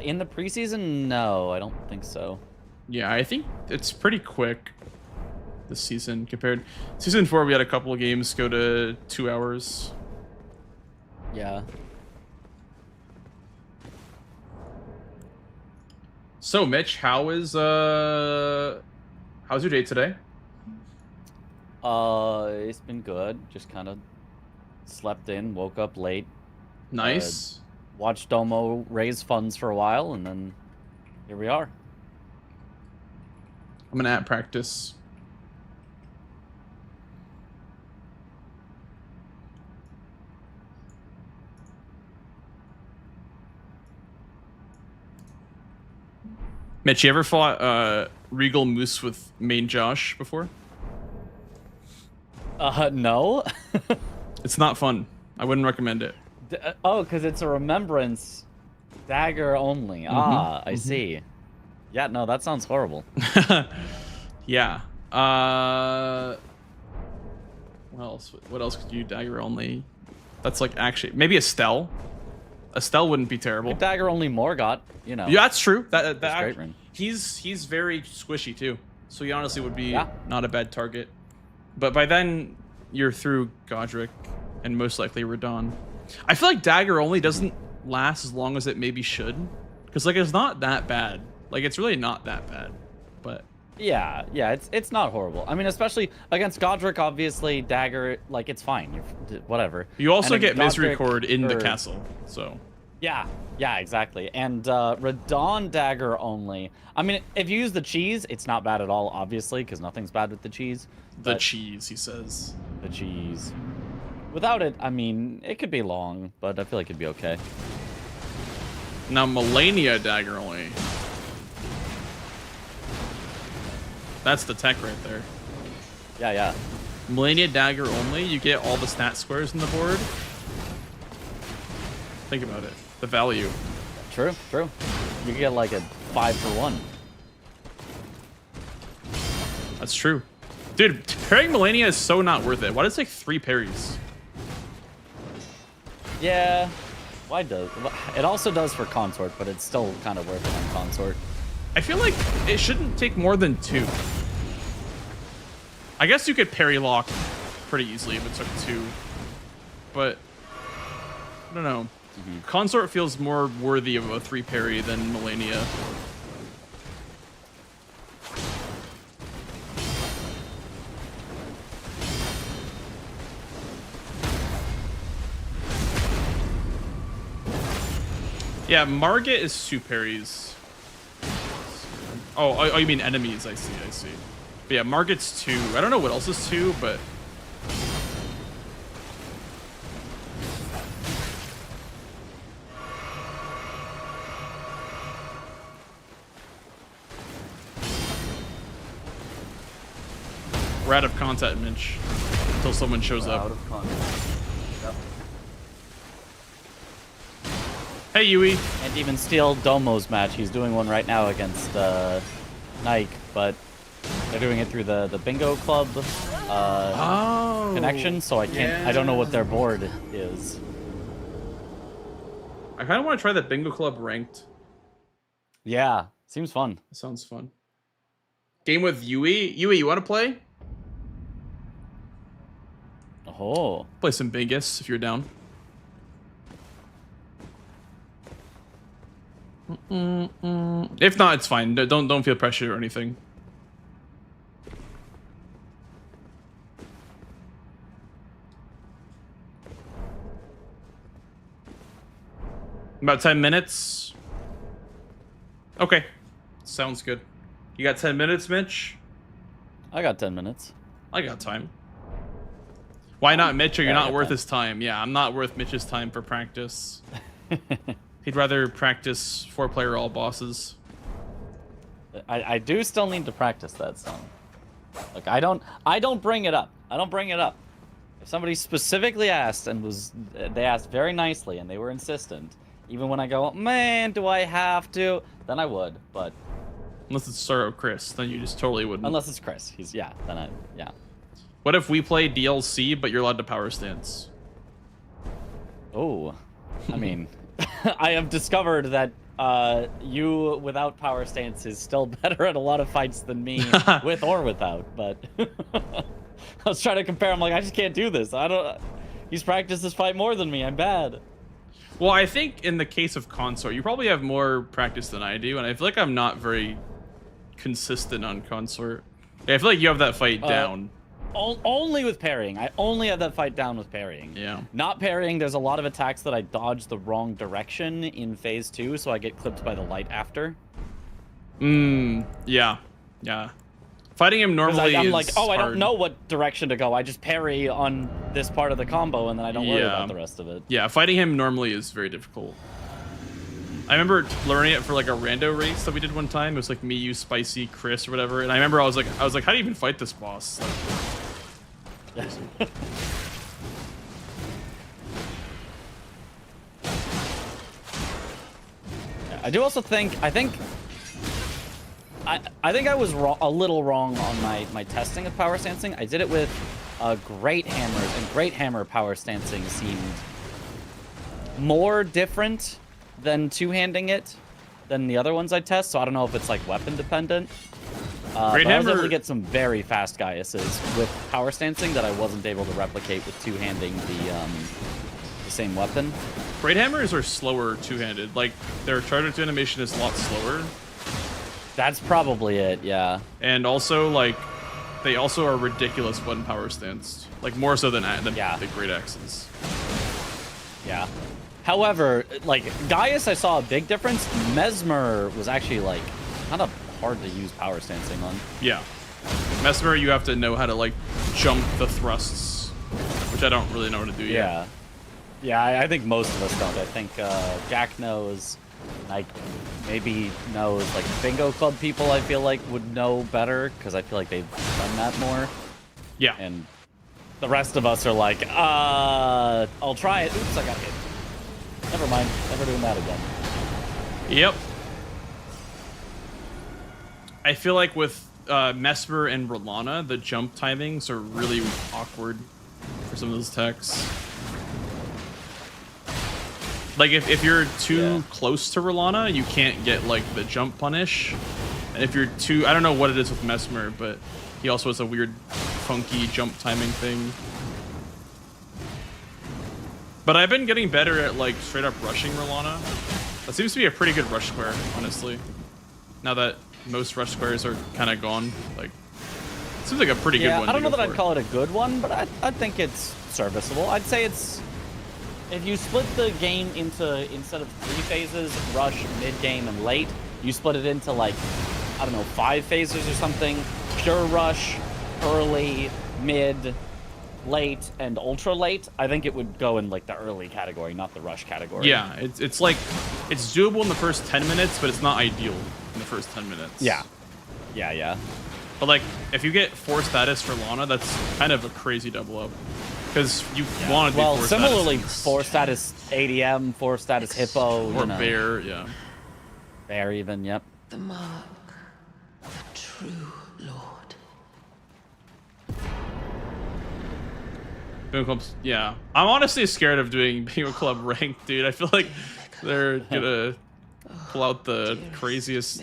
S11: In the preseason, no, I don't think so.
S9: Yeah, I think it's pretty quick this season compared. Season 4, we had a couple of games go to 2 hours.
S11: Yeah.
S9: So, Mitch, how's your day today?
S11: It's been good. Just kind of slept in, woke up late.
S9: Nice.
S11: Watched Domo raise funds for a while, and then here we are.
S9: I'm gonna at practice. Mitch, you ever fought Regal Moose with main Josh before?
S11: No.
S9: It's not fun. I wouldn't recommend it.
S11: Oh, because it's a remembrance dagger only. I see. Yeah, no, that sounds horrible.
S9: Yeah. What else could you dagger only? That's like actually maybe Estelle. Estelle wouldn't be terrible.
S11: Dagger only Morgoth, you know.
S9: Yeah, that's true.
S11: Great
S9: He's very squishy too. So he honestly would be not a bad target. But by then you're through Godric and most likely Radon. I feel like dagger only doesn't last as long as it maybe should, because like it's not that bad. Like it's really not that bad, but
S11: Yeah, it's not horrible. I mean, especially against Godric, obviously dagger, like it's fine. Whatever.
S9: you also
S11: And
S9: get
S11: Godric,
S9: misrecord in the
S11: or-
S9: castle, so.
S11: Yeah, exactly. And Radon dagger only. I mean, if you use the cheese, it's not bad at all, obviously, because nothing's bad with the cheese.
S9: The
S11: but
S9: cheese, he says.
S11: The cheese. Without it, I mean, it could be long, but I feel like it'd be okay.
S9: Now Melania dagger only. That's the tech right there.
S11: Yeah.
S9: Melania dagger only, you get all the stat squares in the board. Think about it. The value.
S11: True. You could get like a 5-for-1.
S9: That's true. Dude, parrying Melania is so not worth it. Why does it take 3 parries?
S11: Yeah. Why does it also does for consort, but it's still kind of worth it on consort.
S9: I feel like it shouldn't take more than 2. I guess you could parry lock pretty easily if it took 2. But I don't know. Consort feels more worthy of a 3 parry than Melania. Yeah, Margit is 2 parries. Oh, you mean enemies? I see. But yeah, Margit's 2. I don't know what else is 2, but we're out of content, Mitch. Until someone shows up.
S11: Out of context. Yep.
S9: Hey, Yui.
S11: And even Steel Domo's match, he's doing one right now against Nike, but they're doing it through the Bingo Club connection, so I can't. I don't know what their board is.
S9: I kind of want to try that Bingo Club ranked.
S11: Yeah, seems fun.
S9: That sounds fun. Game with Yui. Yui, you want to play?
S11: Oh.
S9: Play some Bingus if you're down. If not, it's fine. Don't feel pressure or anything. About 10 minutes. Okay. Sounds good. You got 10 minutes, Mitch?
S11: I got 10 minutes.
S9: I got time. Why not Mitch? Or you're
S11: Yeah, I
S9: not
S11: got
S9: worth
S11: time.
S9: his time. Yeah, I'm not worth Mitch's time for practice. He'd rather practice 4-player all bosses.
S11: I do still need to practice that song. Like I don't bring it up. I don't bring it up. If somebody specifically asked and they asked very nicely and they were insistent, even when I go, man, do I have to? Then I would, but
S9: Unless it's Sorrow Chris, then you just totally wouldn't.
S11: unless it's Chris, yeah.
S9: What if we play DLC, but you're allowed to power stance?
S11: Oh, I mean, I have discovered that you without power stance is still better at a lot of fights than me with or without. But I was trying to compare. I'm like, I just can't do this. He's practiced this fight more than me. I'm bad.
S9: Well, I think in the case of consort, you probably have more practice than I do, and I feel like I'm not very consistent on consort. Yeah, I feel like you have that fight down.
S11: Only with parrying. I only have that fight down with parrying.
S9: Yeah.
S11: Not parrying, there's a lot of attacks that I dodge the wrong direction in phase 2, so I get clipped by the light after.
S9: Yeah. Fighting him normally
S11: I'm
S9: is
S11: like, oh, I
S9: hard.
S11: don't know what direction to go. I just parry on this part of the combo, and then I don't worry about the rest of it.
S9: Yeah, fighting him normally is very difficult. I remember learning it for like a rando race that we did one time. It was like me, you, Spicy, Chris, or whatever. And I remember I was like, how do you even fight this boss? Like,
S11: I do also think, I think I was a little wrong on my testing of power stancing. I did it with great hammers, and great hammer power stancing seemed more different than two-handing it than the other ones I test. So I don't know if it's like weapon dependent.
S9: Great
S11: but I was
S9: hammer
S11: able to get some very fast Gaiuses with power stancing that I wasn't able to replicate with two-handing the same weapon.
S9: Great hammers are slower two-handed. Like their charge to animation is a lot slower.
S11: That's probably it, yeah.
S9: And also like they also are ridiculous when power stance. Like more so than the great axes.
S11: Yeah. However, like Gaius, I saw a big difference. Mesmer was actually like kind of hard to use power stancing on.
S9: Yeah. Mesmer, you have to know how to like jump the thrusts, which I don't really know how to do yet.
S11: Yeah, I think most of us don't. I think Jack knows, like maybe knows, like Bingo Club people I feel like would know better because I feel like they've done that more.
S9: Yeah.
S11: And the rest of us are like, I'll try it. Oops, I got hit. Never mind. Never doing that again.
S9: Yep. I feel like with Mesmer and Rolana, the jump timings are really awkward for some of those techs. Like if you're too close to Rolana, you can't get like the jump punish. And if you're too, I don't know what it is with Mesmer, but he also has a weird funky jump timing thing. But I've been getting better at like straight up rushing Rolana. That seems to be a pretty good rush square, honestly. Now that most rush squares are kind of gone, like it seems like a pretty good one.
S11: I don't know that
S9: for.
S11: I'd call it a good one, but I think it's serviceable. I'd say it's, if you split the game into, instead of 3 phases, rush, mid game, and late, you split it into like, I don't know, 5 phases or something. Pure rush, early, mid, late, and ultra late. I think it would go in like the early category, not the rush category.
S9: Yeah, it's like, it's doable in the first 10 minutes, but it's not ideal in the first 10 minutes.
S11: Yeah. Yeah.
S9: But like, if you get 4 status for Lana, that's kind of a crazy double up. Because you want to do 4 status.
S11: Well, similarly, 4 status ADM, 4 status Hippo.
S9: Or Bear, yeah.
S11: Bear even, yep.
S10: The mark, the true lord.
S9: Bingo Club's, yeah. I'm honestly scared of doing Bingo Club ranked, dude. I feel like they're gonna pull out the craziest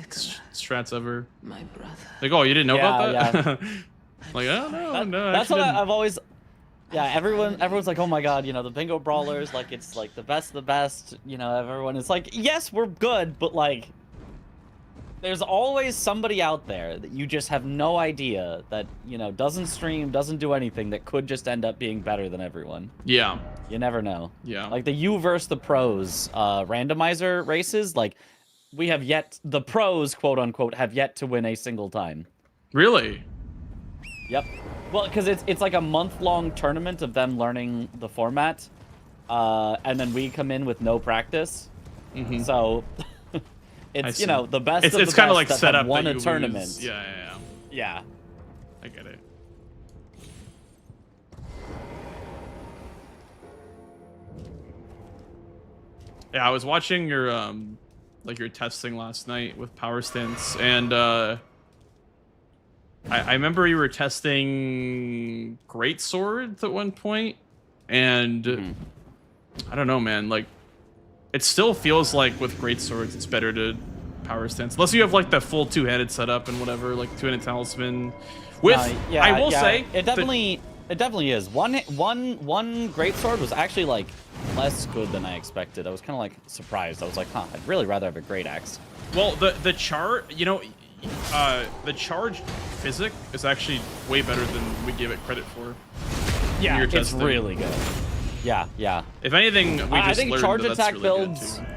S9: strats ever.
S10: My brother.
S9: Like, oh, you didn't know about that?
S11: Yeah.
S9: Like, oh, no,
S11: That's what
S9: didn't.
S11: I've always... Yeah, everyone's like, oh my god, you know, the bingo brawlers, like, it's like the best of the best, you know, everyone is like, yes, we're good, but like, there's always somebody out there that you just have no idea that, you know, doesn't stream, doesn't do anything, that could just end up being better than everyone.
S9: Yeah.
S11: You never know.
S9: Yeah.
S11: Like the you versus the pros randomizer races, like, we have yet, the pros, quote unquote, have yet to win a single time.
S9: Really?
S11: Yep. Well, because it's like a month-long tournament of them learning the format, and then we come in with no practice.
S9: Mm-hmm.
S11: So it's, you know, the best of the best.
S9: It's kind of like
S11: that
S9: set
S11: have
S9: up
S11: won
S9: that
S11: a
S9: you
S11: tournament.
S9: Lose. Yeah.
S11: Yeah.
S9: I get it. Yeah, I was watching your like your testing last night with power stance, and I remember you were testing great swords at one point, and I don't know, man. Like, it still feels like with great swords, it's better to power stance, unless you have like the full two-handed setup and whatever, like two-handed talisman. With I will say,
S11: it definitely is. One great sword was actually like less good than I expected. I was kind of like surprised. I was like, huh, I'd really rather have a great axe.
S9: Well, the char, you know. The charge physic is actually way better than we give it credit for.
S11: Yeah, it's really good. Yeah.
S9: If anything, we just
S11: I think
S9: learned
S11: charge
S9: that
S11: attack
S9: that's really
S11: builds.
S9: good too.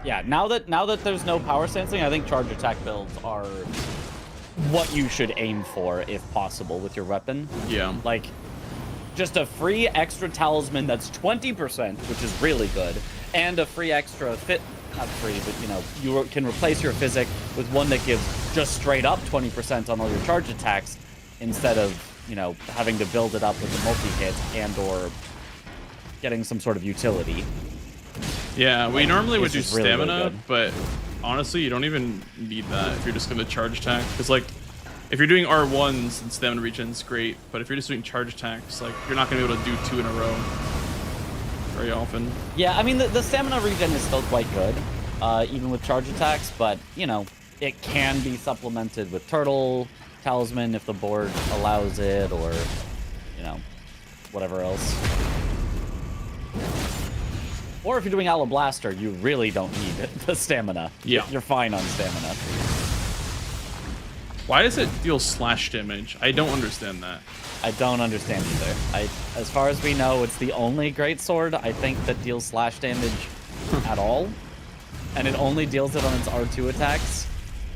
S11: Yeah, now that there's no power stancing, I think charge attack builds are what you should aim for if possible with your weapon.
S9: Yeah.
S11: Like, just a free extra talisman that's 20%, which is really good, and a free extra fit. Not free, but you know, you can replace your physic with one that gives just straight up 20% on all your charge attacks, instead of, you know, having to build it up with a multi-hit and or getting some sort of utility.
S9: Yeah, we normally would do
S11: It's really,
S9: stamina,
S11: really good.
S9: but honestly, you don't even need that if you're just gonna charge attack. Because like, if you're doing R1s and stamina regen's great, but if you're just doing charge attacks, like, you're not gonna be able to do 2 in a row very often.
S11: Yeah, I mean, the stamina regen is still quite good, even with charge attacks, but, you know, it can be supplemented with turtle, talisman if the board allows it, or, you know, whatever else. Or if you're doing Aloe Blaster, you really don't need the stamina.
S9: Yeah.
S11: You're fine on stamina.
S9: Why does it deal slash damage? I don't understand that.
S11: I don't understand either. As far as we know, it's the only greatsword I think that deals slash damage at all. And it only deals it on its R2 attacks.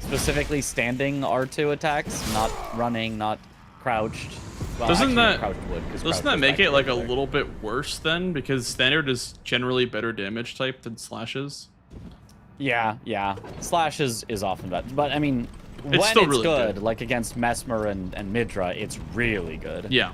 S11: Specifically standing R2 attacks, not running, not crouched. Well,
S9: Doesn't that
S11: crouched would, 'cause
S9: doesn't
S11: crouched
S9: that
S11: is
S9: make it like a
S11: there.
S9: little bit worse then? Because standard is generally better damage type than slashes.
S11: Yeah, yeah. Slash is often better. But I mean, when
S9: still
S11: it's
S9: really
S11: good, like against Mesmer and Midra, it's really good.
S9: Yeah.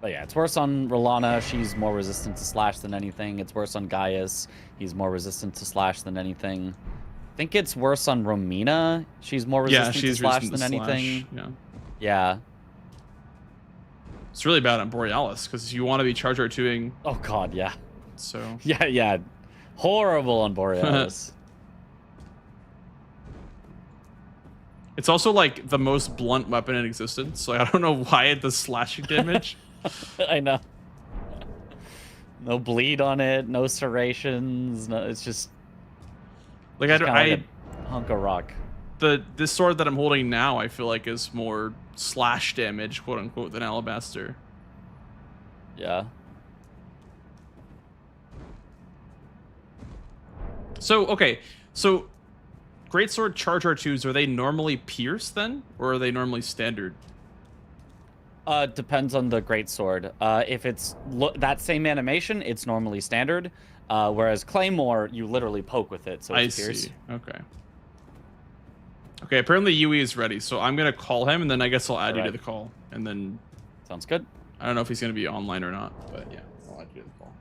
S11: But yeah, it's worse on Rolana. She's more resistant to slash than anything. It's worse on Gaius. He's more resistant to slash than anything. I think it's worse on Romina. She's more resistant to slash than anything.
S9: Yeah.
S11: Yeah.
S9: It's really bad on Borealis because you want to be charge R2ing.
S11: Oh god, yeah.
S9: So.
S11: Yeah, yeah. Horrible on Borealis.
S9: It's also like the most blunt weapon in existence, so I don't know why it does slashing damage.
S11: I know. No bleed on it, no serrations, no, it's just
S9: Like
S11: just
S9: I
S11: like a hunk of rock.
S9: This sword that I'm holding now, I feel like is more slash damage, quote unquote, than Alabaster.
S11: Yeah.
S9: So okay, so greatsword charge R2s, are they normally pierce then, or are they normally standard?
S11: Depends on the greatsword. If it's that same animation, it's normally standard. Whereas Claymore, you literally poke with it, so it's pierce.
S9: See. Okay. Okay, apparently Yui is ready, so I'm gonna call him, and then I guess I'll add you to the call, and then.
S11: Sounds good.
S9: I don't know if he's gonna be online or not, but yeah, I'll add you to the call.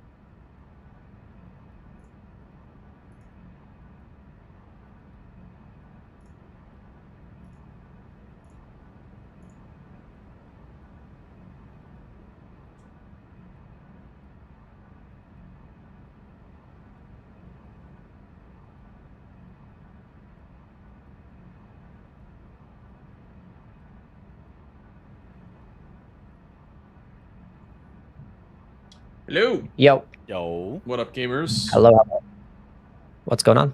S9: Hello.
S12: Yo.
S11: Yo.
S9: What up, gamers?
S12: Hello. What's going on?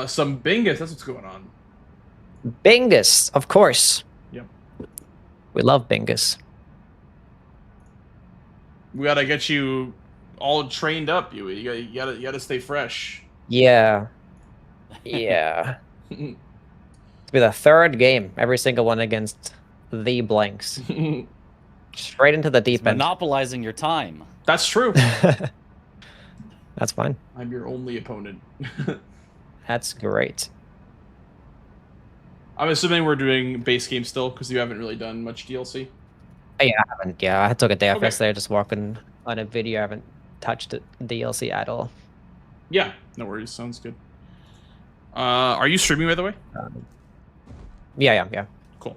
S9: Some Bingus. That's what's going on.
S12: Bingus, of course.
S9: Yep.
S12: We love Bingus.
S9: We gotta get you all trained up, Yui. You gotta stay fresh.
S12: Yeah. Yeah. It'll be the third game, every single one against the blanks. Straight into the deep end.
S11: Monopolizing your time.
S9: That's true.
S12: That's fine.
S9: I'm your only opponent.
S12: That's great.
S9: I'm assuming we're doing base game still, because you haven't really done much DLC.
S12: Yeah, I haven't. Yeah, I took a day off
S9: Okay.
S12: yesterday just working on a video. I haven't touched it, DLC at all.
S9: Yeah, no worries. Sounds good. Are you streaming, by the way?
S12: Yeah.
S9: Cool.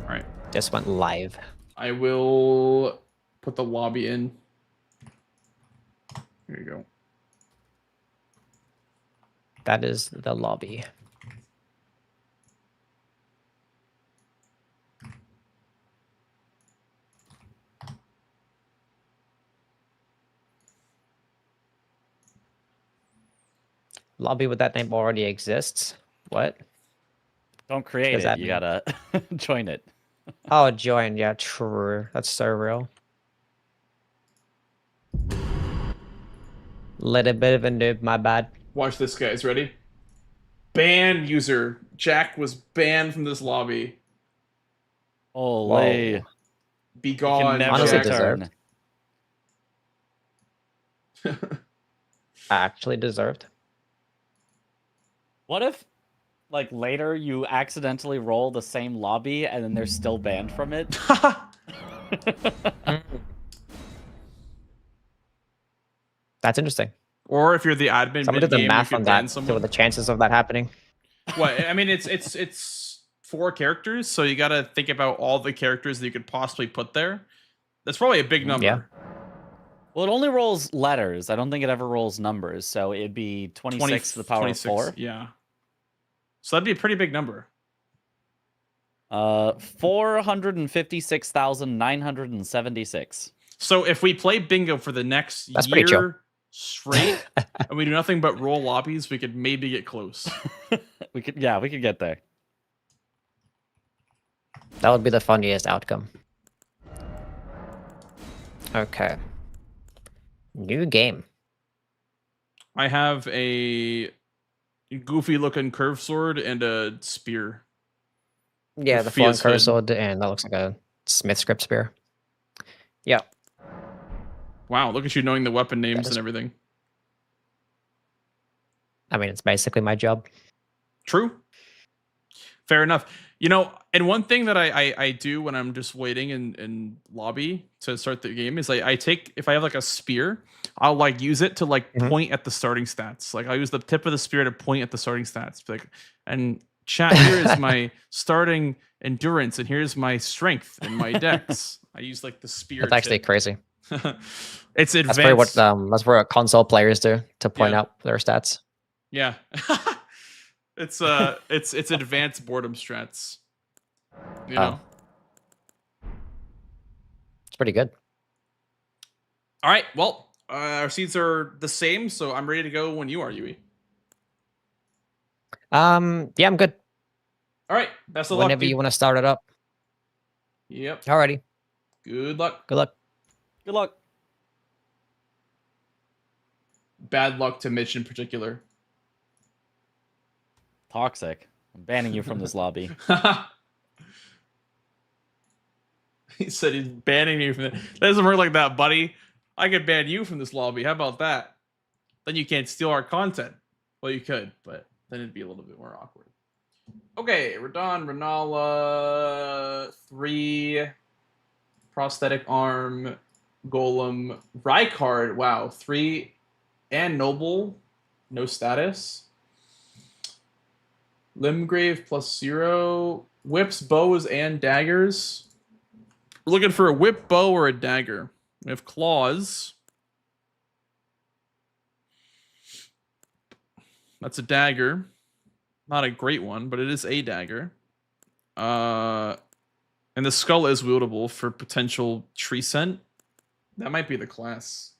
S9: All right.
S12: Just went live.
S9: I will put the lobby in. Here you go.
S12: That is the lobby. Lobby with that name already exists. What?
S11: Don't create
S12: does
S11: it.
S12: that
S11: You
S12: mean?
S11: gotta join it.
S12: Oh, join. Yeah, true. That's so real. Little bit of a noob, my bad.
S9: Watch this, guys. Ready? Ban user. Jack was banned from this lobby.
S11: Holy.
S9: Be
S11: You
S9: gone,
S11: can never
S12: Honestly
S9: Jack.
S11: return.
S12: deserved. Actually deserved.
S11: What if, like, later you accidentally roll the same lobby and then they're still banned from it?
S12: That's interesting.
S9: Or if you're the admin
S12: Someone did the
S9: mid-game,
S12: math
S9: you
S12: on
S9: could ban
S12: that.
S9: someone.
S12: So the chances of that happening.
S9: What? I mean, it's 4 characters, so you gotta think about all the characters that you could possibly put there. That's probably a big number.
S12: Yeah.
S11: Well, it only rolls letters. I don't think it ever rolls numbers. So it'd be 26 to the power of 4.
S9: Yeah. So that'd be a pretty big number.
S11: 456,976.
S9: So if we play bingo for the next
S12: That's pretty chill.
S9: year straight, and we do nothing but roll lobbies, we could maybe get close.
S11: We could get there.
S12: That would be the funniest outcome. Okay. New game.
S9: I have a goofy looking curved sword and a spear.
S12: Yeah, the
S9: Fia's
S12: fallen
S9: hood.
S12: sword, and that looks like a Smith script spear. Yeah.
S9: Wow, look at you knowing the weapon names
S12: is-
S9: and everything.
S12: I mean, it's basically my job.
S9: True. Fair enough. You know, and one thing that I do when I'm just waiting in lobby to start the game is I take, if I have like a spear, I'll like use it to like point at the starting stats. Like I'll use the tip of the spear to point at the starting stats. Like, and chat, here is my starting endurance, and here's my strength and my dex. I use like the spear.
S12: That's actually crazy.
S9: It's advanced.
S12: That's probably what console players do to point out their stats.
S9: Yeah. It's advanced boredom strats. You know.
S12: It's pretty good.
S9: All right. Well, our seats are the same, so I'm ready to go when you are, Yui.
S12: Yeah, I'm good.
S9: All right. Best of luck.
S12: Whenever you want to start it up.
S9: Yep.
S12: Alrighty.
S9: Good luck.
S12: Good luck.
S11: Good luck.
S9: Bad luck to Mitch in particular.
S11: Toxic. I'm banning you from this lobby.
S9: He said he's banning you from it. That doesn't work like that, buddy. I could ban you from this lobby. How about that? Then you can't steal our content. Well, you could, but then it'd be a little bit more awkward. Okay, Radon, Renala, 3, prosthetic arm, golem, Rykard. Wow, 3, and noble, no status. Limgrave +0. Whips, bows, and daggers. We're looking for a whip, bow, or a dagger. We have claws. That's a dagger. Not a great one, but it is a dagger. And the skull is wieldable for potential tree scent. That might be the class.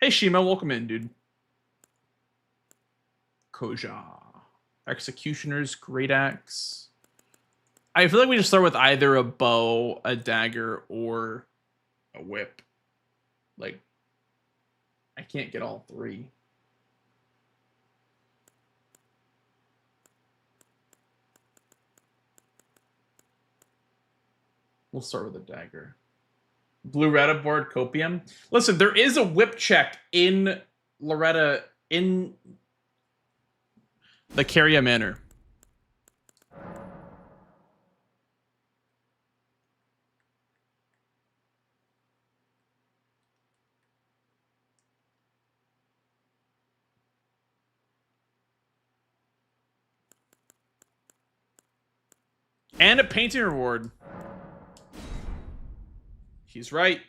S9: Hey, Shima, welcome in, dude. Koja. Executioner's Great Axe. I feel like we just start with either a bow, a dagger, or a whip. Like, I can't get all three. We'll start with a dagger. Blue Retta board, Copium. Listen, there is a whip check in Loretta in the Caria Manor. And a painting reward. He's right.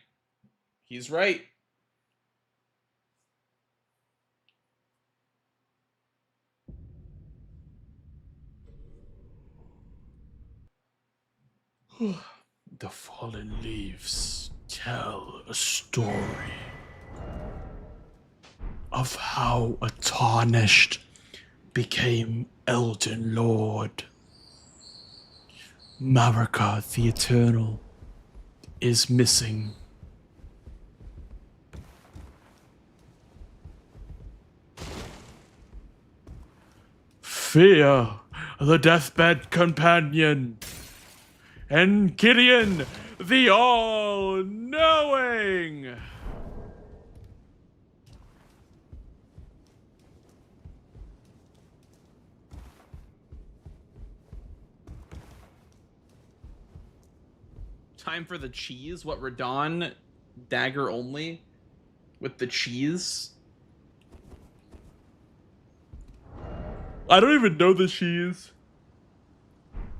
S9: He's right. The fallen leaves tell a story of how a tarnished became Elden Lord. Marika the Eternal is missing. Fear, the deathbed companion, and Gideon, the all-knowing. Time for the cheese. What, Radon? Dagger only? With the cheese? I don't even know the cheese.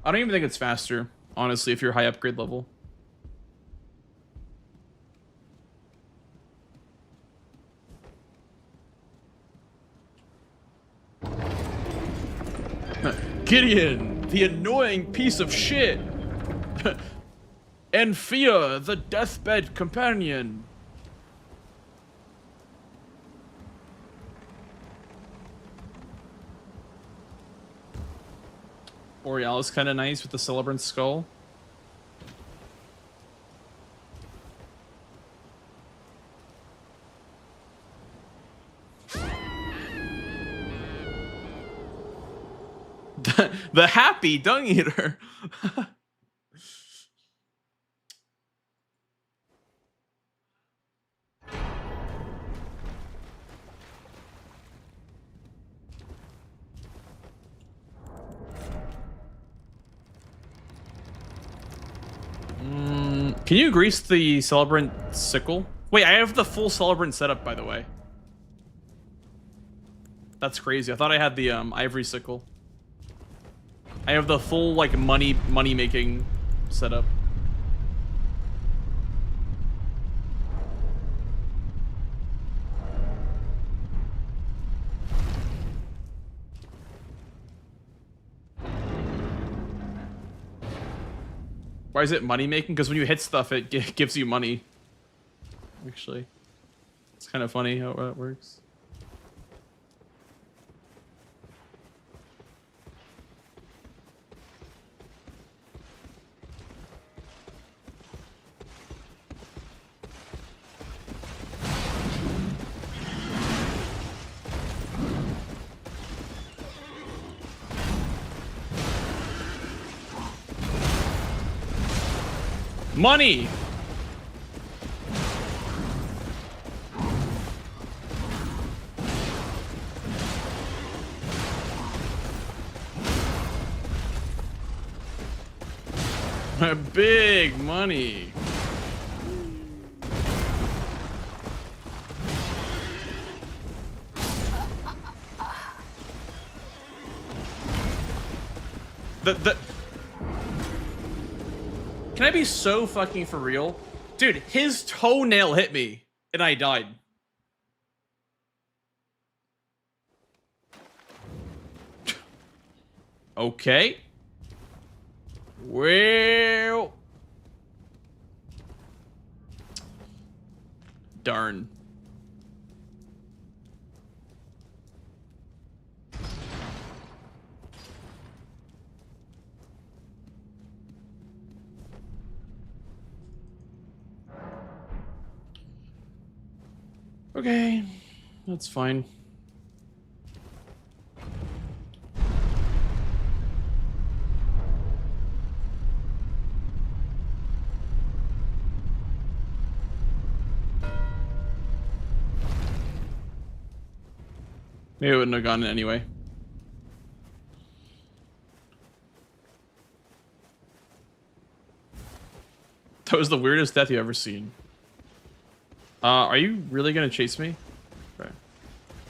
S9: I don't even think it's faster, honestly, if you're high upgrade level. Gideon, the annoying piece of shit. And fear, the deathbed companion. Borealis kind of nice with the Celebrant skull. The happy dung eater. Can you grease the Celebrant sickle? Wait, I have the full Celebrant setup, by the way. That's crazy. I thought I had the ivory sickle. I have the full like money making setup. Why is it money making? Because when you hit stuff, it gives you money. Actually, it's kind of funny how it works. Money! Big money. Can I be so fucking for real? Dude, his toenail hit me and I died. Okay. Well. Darn. Okay, that's fine. Maybe I wouldn't have gotten it anyway. That was the weirdest death you've ever seen. Are you really gonna chase me? Okay.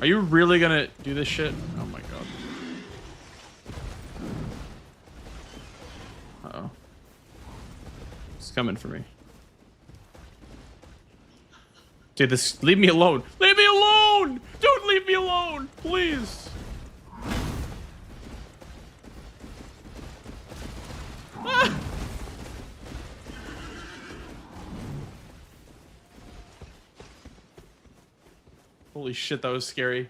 S9: Are you really gonna do this shit? Oh my god. Uh-oh. It's coming for me. Dude, this... Leave me alone! Leave me alone! Don't leave me alone! Please! Ah! Holy shit, that was scary.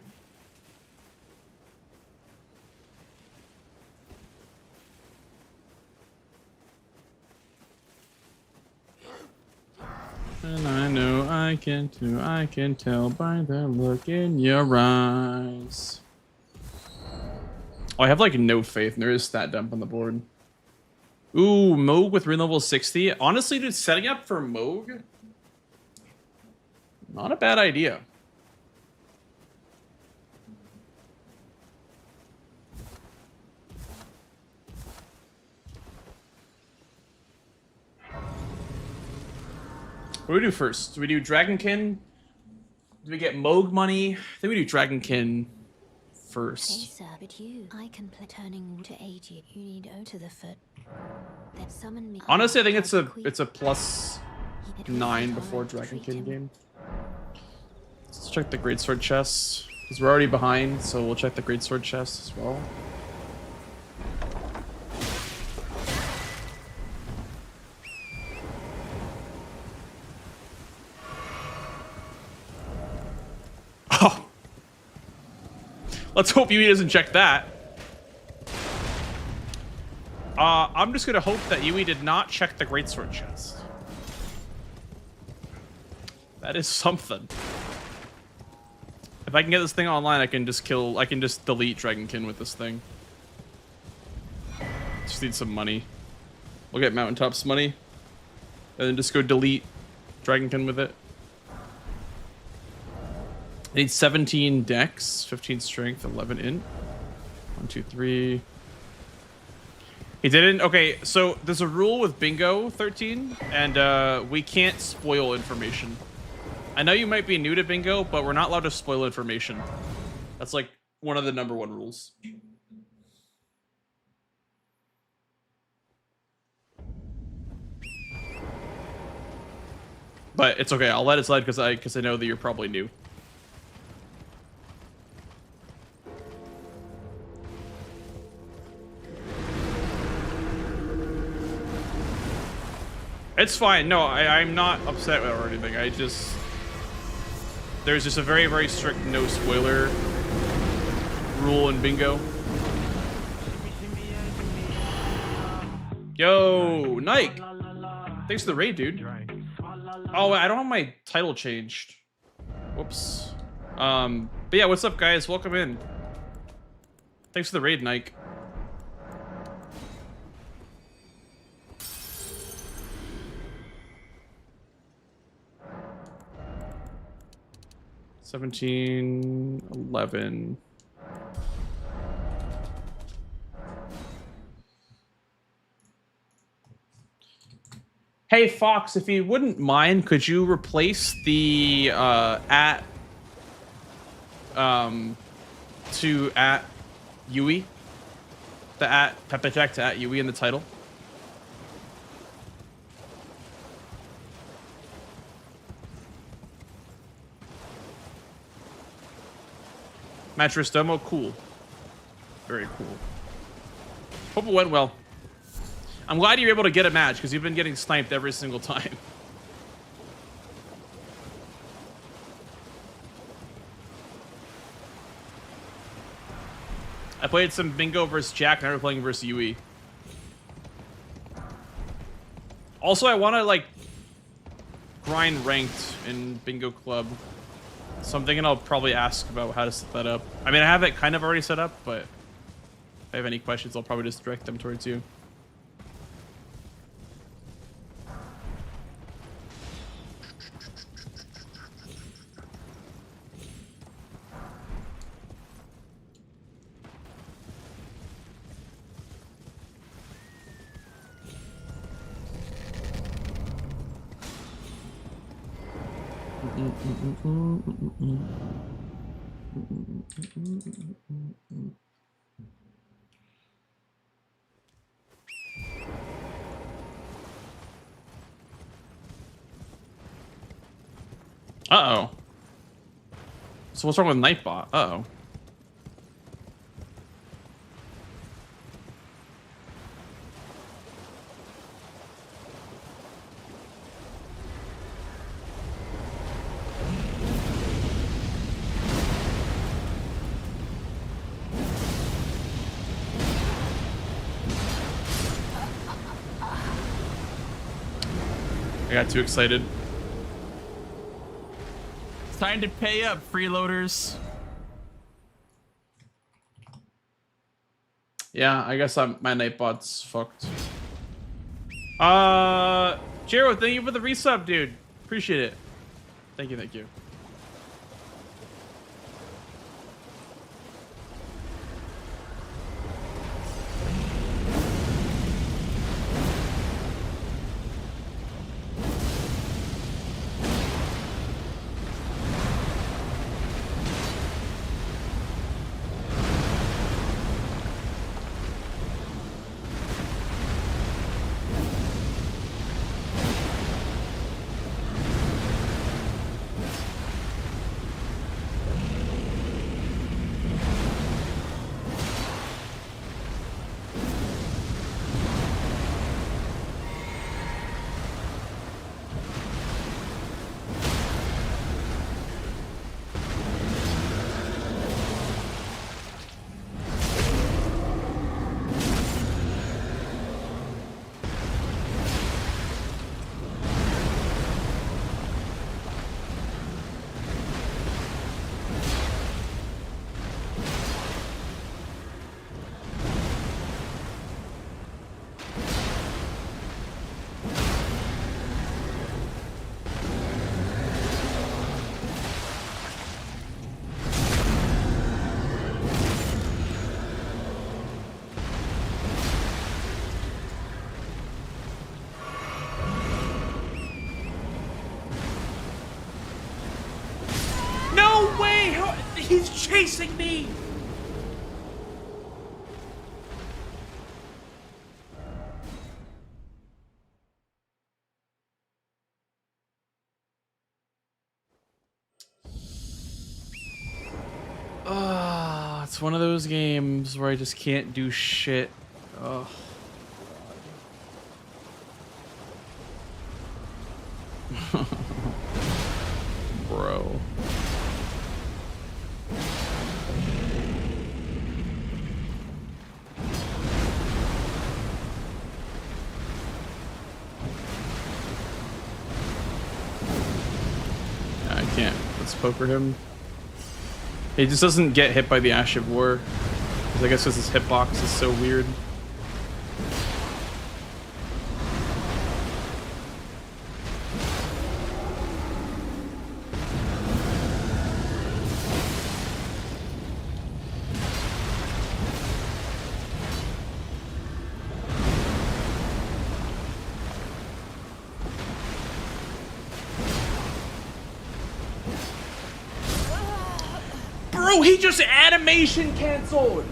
S9: And I know I can too, I can tell by the look in your eyes. Oh, I have like no faith, and there is stat dump on the board. Ooh, Moog with rune level 60. Honestly, dude, setting up for Moog, not a bad idea. What do we do first? Do we do Dragonkin? Do we get Moog money? I think we do Dragonkin first.
S6: Hey, sir, but you, I can play turning to 80. You need O to the foot. Then summon me.
S9: Honestly, I think it's a +9 before Dragonkin game. Let's check the Greatsword chest. Because we're already behind, so we'll check the Greatsword chest as well. Let's hope Yui doesn't check that. I'm just gonna hope that Yui did not check the greatsword chest. That is something. If I can get this thing online, I can just delete Dragonkin with this thing. Just need some money. We'll get Mountaintops money. And then just go delete Dragonkin with it. I need 17 dex, 15 strength, 11 int. 1, 2, 3. He didn't? Okay, so there's a rule with Bingo 13, and we can't spoil information. I know you might be new to Bingo, but we're not allowed to spoil information. That's like one of the #1 rules. But it's okay, I'll let it slide because I know that you're probably new. It's fine. No, I'm not upset or anything. There's just a very, very strict no spoiler rule in Bingo. Yo, Nike. Thanks for the raid, dude. Oh, I don't have my title changed. Whoops. But yeah, what's up, guys? Welcome in. Thanks for the raid, Nike. $17, $11. Hey Fox, if you wouldn't mind, could you replace the @ to @ Yui? The @ Pepechek to @ Yui in the title? Mattress demo, cool. Very cool. Hope it went well. I'm glad you're able to get a match because you've been getting sniped every single time. I played some Bingo versus Jack, now we're playing versus Yui. Also, I want to like grind ranked in Bingo Club. Something, and I'll probably ask about how to set that up. I mean, I have it kind of already set up, but if I have any questions, I'll probably just direct them towards you. Uh-oh. So what's wrong with Nightbot? Uh-oh. I got too excited.
S5: It's time to pay up, freeloaders.
S9: Yeah, I guess my Nightbot's fucked. Jero, thank you for the resub, dude. Appreciate it. Thank you, thank you.
S2: He's chasing me! It's one of those games where I just can't do shit. Oh. Bro. I can't. Let's poker him. He just doesn't get hit by the Ash of War. 'Cause I guess because his hitbox is so weird. Bro, he just animation canceled.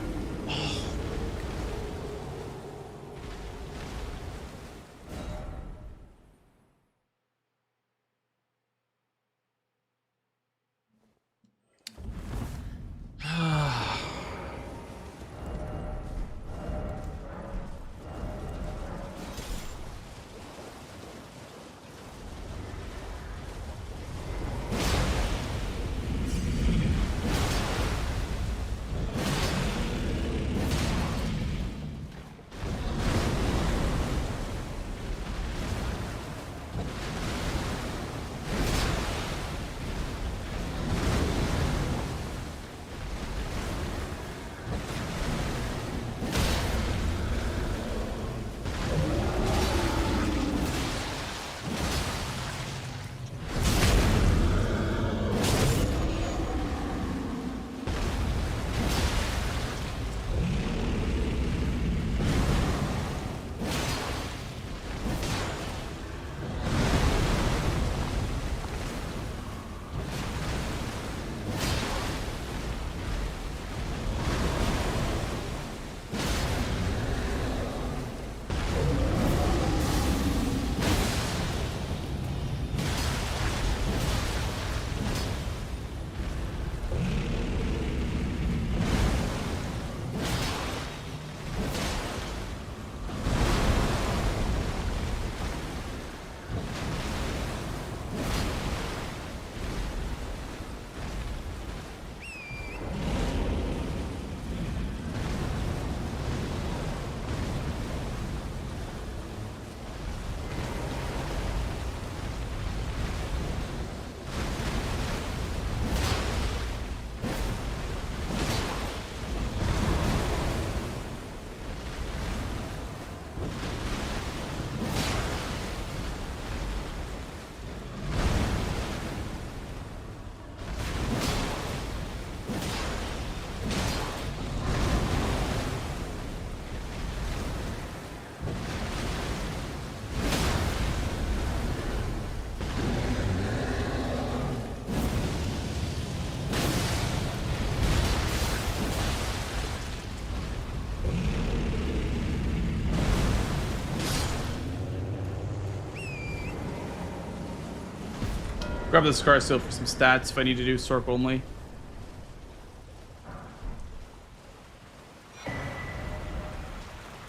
S2: Grab the Scar Seal for some stats if I need to do Sork only.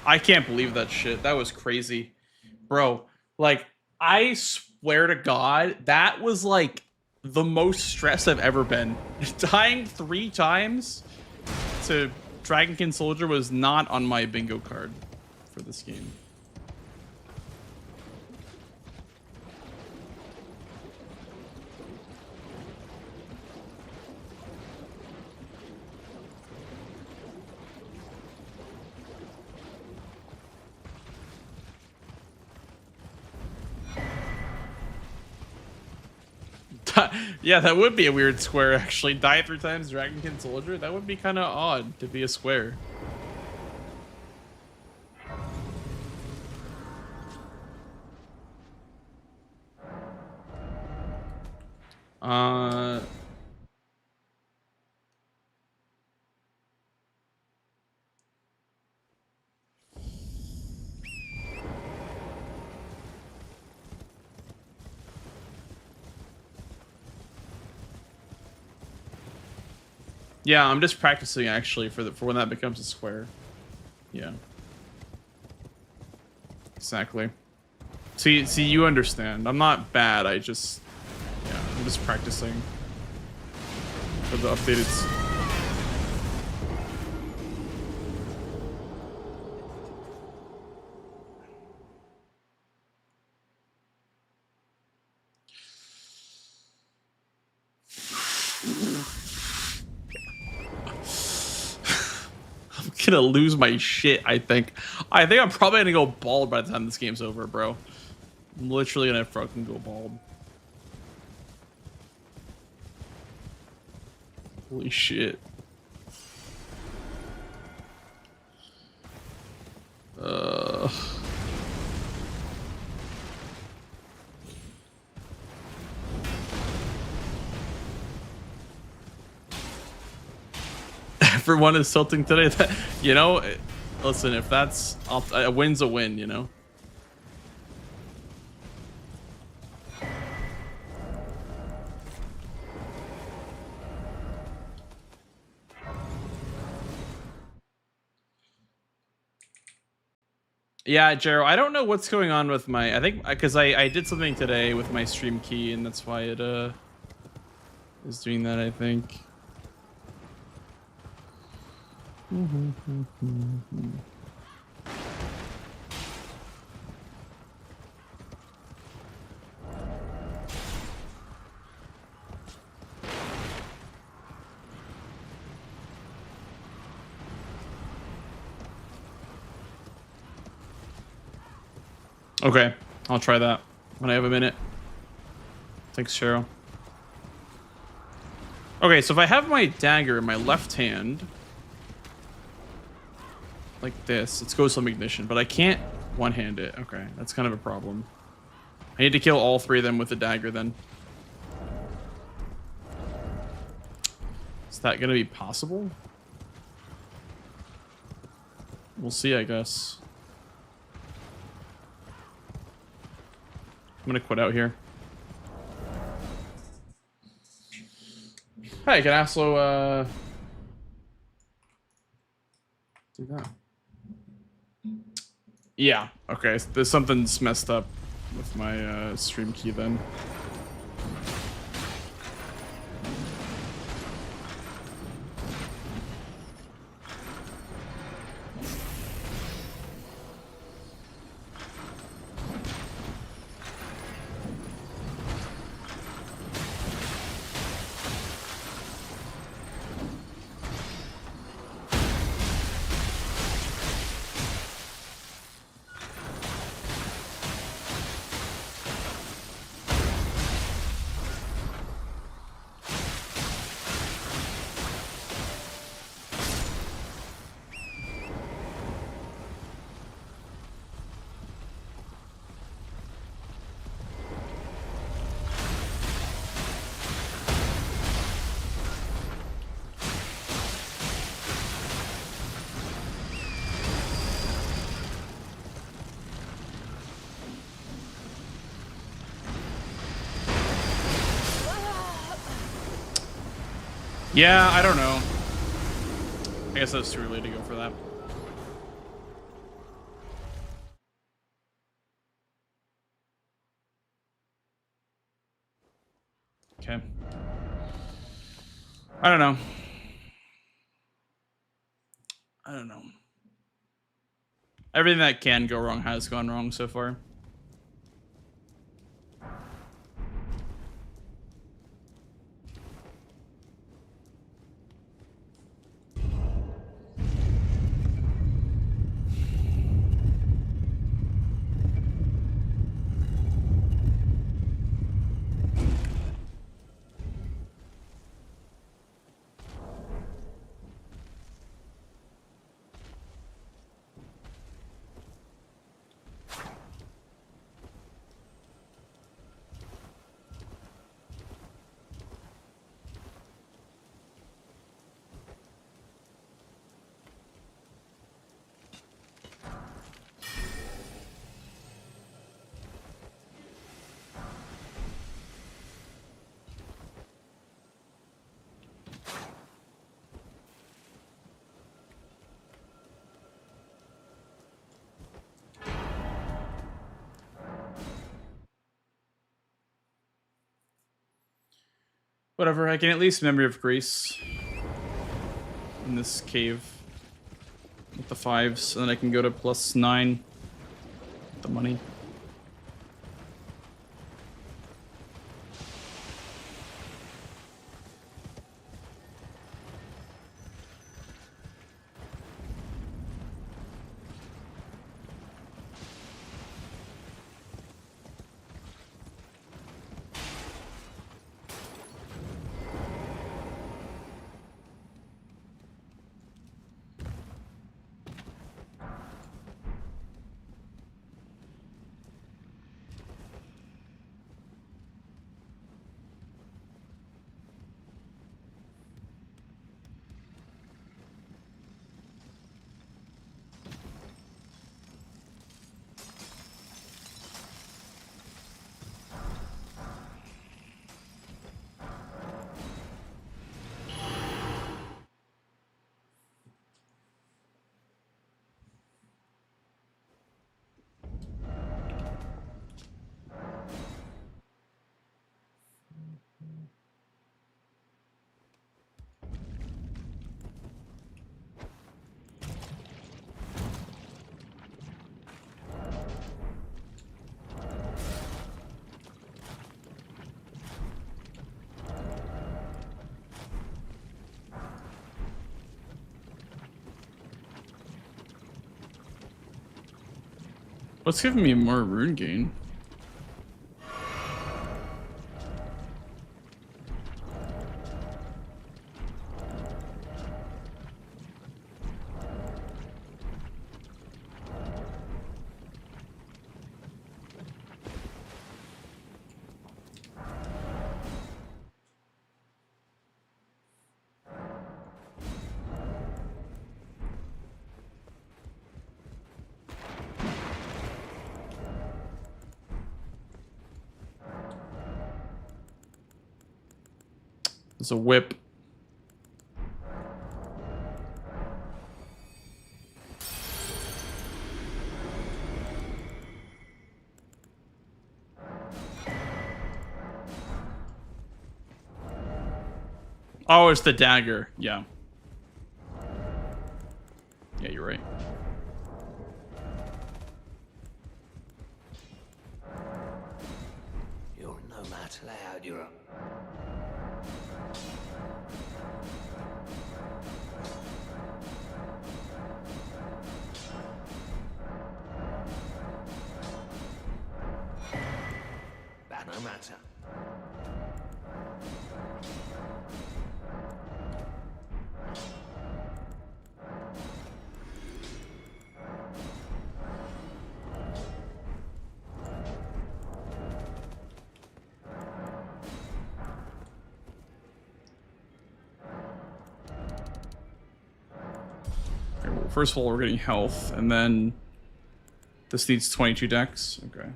S2: I can't believe that shit. That was crazy. Bro, like, I swear to God, that was like the most stressed I've ever been. Dying 3 times to Dragonkin Soldier was not on my bingo card for this game. Yeah, that would be a weird square, actually. Die 3 times, Dragonkin Soldier? That would be kind of odd to be a square.
S9: Yeah, I'm just practicing actually for when that becomes a square. Yeah. Exactly. See, you understand. I'm not bad. I'm just practicing for the updated. I'm gonna lose my shit. I think I'm probably gonna go bald by the time this game's over, bro. I'm literally gonna fucking go bald. Holy shit. Everyone is tilting today. You know, listen, if that's a win's a win, you know. Yeah, Jero, I don't know what's going on with my. I think because I did something today with my stream key, and that's why it is doing that. I think. Okay, I'll try that when I have a minute. Thanks, Cheryl. Okay, so if I have my dagger in my left hand, like this, it goes some ignition, but I can't one-hand it. Okay, that's kind of a problem. I need to kill all three of them with the dagger then. Is that gonna be possible? We'll see, I guess. I'm gonna quit out here. Hey, I can also do that. Yeah, okay. There's something's messed up with my stream key then. Yeah, I don't know. I guess that's too early to go for that. Okay. I don't know. I don't know. Everything that can go wrong has gone wrong so far. Whatever, I can at least Memory of Grace in this cave with the 5s, and then I can go to +9 with the money. What's giving me more rune gain? There's a whip. Oh, it's the dagger. Yeah. Yeah, you're right.
S10: You're no match loud, you're up. That no matter.
S9: Okay, well, first of all, we're getting health, and then this needs 22 dex. Okay.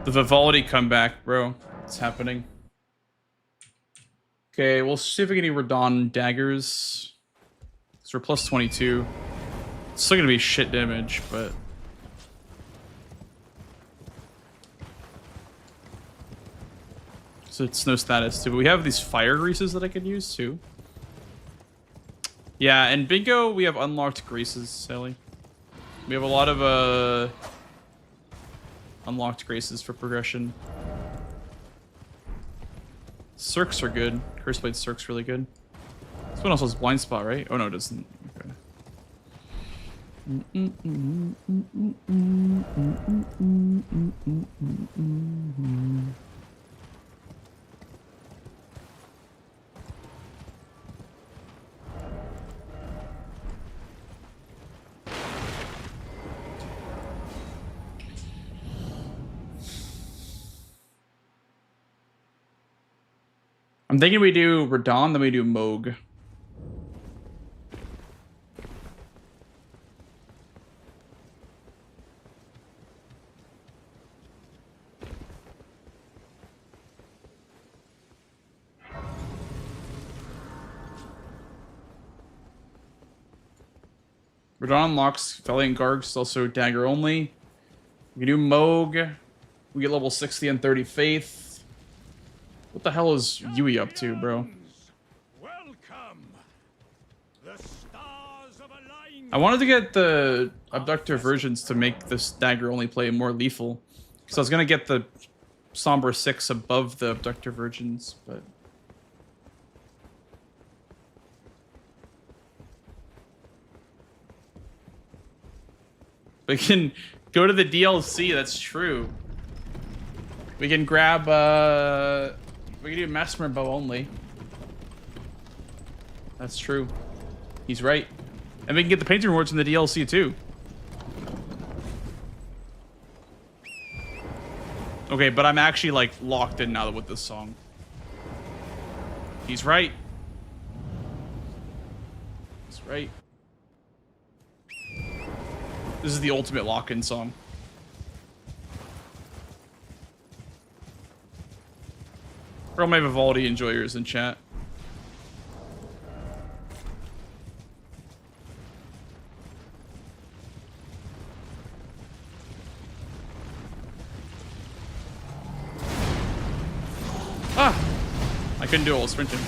S9: The Vivaldi comeback, bro. It's happening. Okay, we'll see if we get any Radon daggers. So we're plus 22. It's still gonna be shit damage, but... So it's no status too. But we have these fire greases that I could use too. Yeah, and bingo, we have unlocked greases, Sally. We have a lot of unlocked graces for progression. Circs are good. Curseblade Circ's really good. This one also has blind spot, right? Oh no, it doesn't. Okay. I'm thinking we do Radon, then we do Moog. Radon unlocks Valiant Gargs, also dagger only. We can do Moog. We get level 60 and 30 Faith. What the hell is Yui up to, bro?
S3: Welcome. The stars of alignment.
S9: I wanted to get the Abductor versions to make this dagger only play more lethal. Because I was going to get the Somber 6 above the Abductor versions, but... We can go to the DLC, that's true. We can grab, we can do Mesmer Bow only. That's true. He's right. And we can get the painting rewards in the DLC too. Okay, but I'm actually like locked in now with this song. He's right. He's right. This is the ultimate lock-in song. For all my Vivaldi enjoyers in chat. Ah! I couldn't do it while sprinting.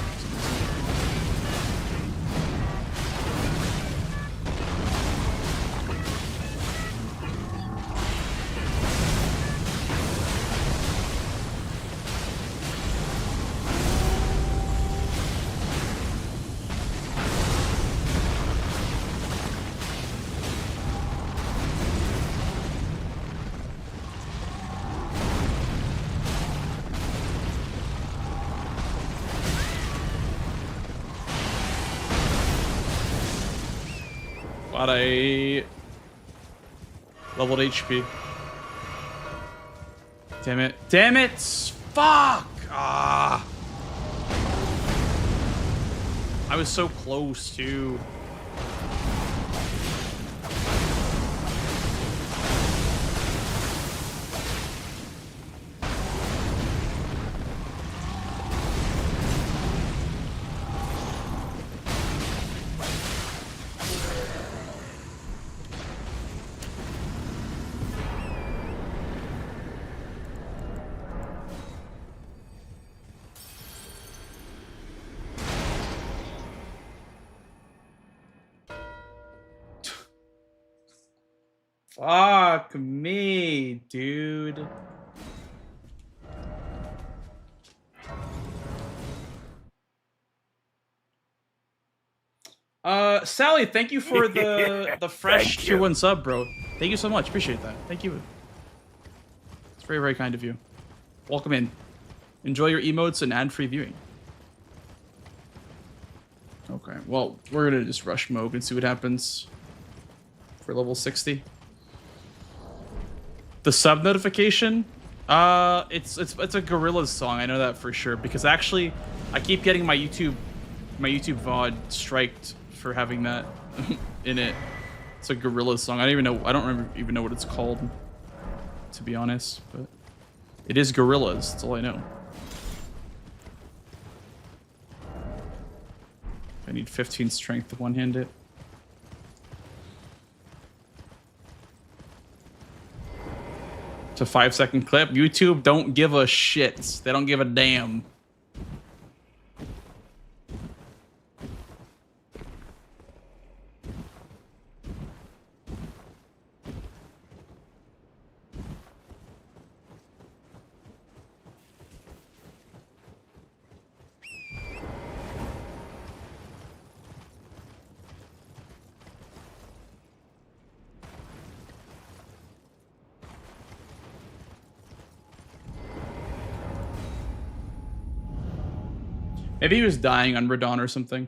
S9: But I leveled HP. Damn it. Damn it! Fuck! Ah! I was so close, too. Fuck me, dude. Sally, thank you for the fresh tier 1 sub, bro. Thank you so much. Appreciate that. Thank you. It's very, very kind of you. Welcome in. Enjoy your emotes and ad-free viewing. Okay, well, we're gonna just rush Moog and see what happens for level 60. The sub notification, it's a Gorillaz song. I know that for sure because actually, I keep getting my YouTube VOD striked for having that in it. It's a Gorillaz song. I don't even know what it's called, to be honest. But it is Gorillaz. That's all I know. I need 15 strength to one-hand it. It's a 5-second clip. YouTube don't give a shit. They don't give a damn. Maybe he was dying on Radon or something.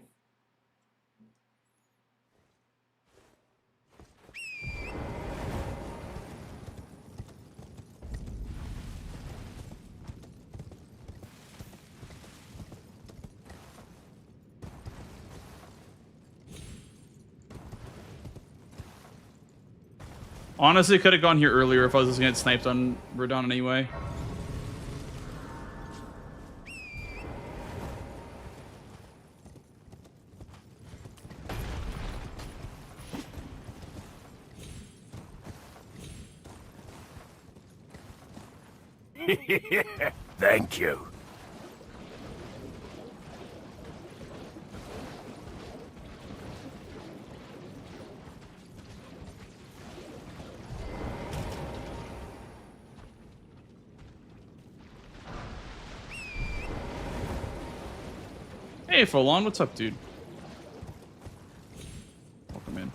S9: Honestly, could have gone here earlier if I was just gonna get sniped on Radon anyway.
S13: Thank you.
S9: Hey, Folon, what's up, dude? Welcome in.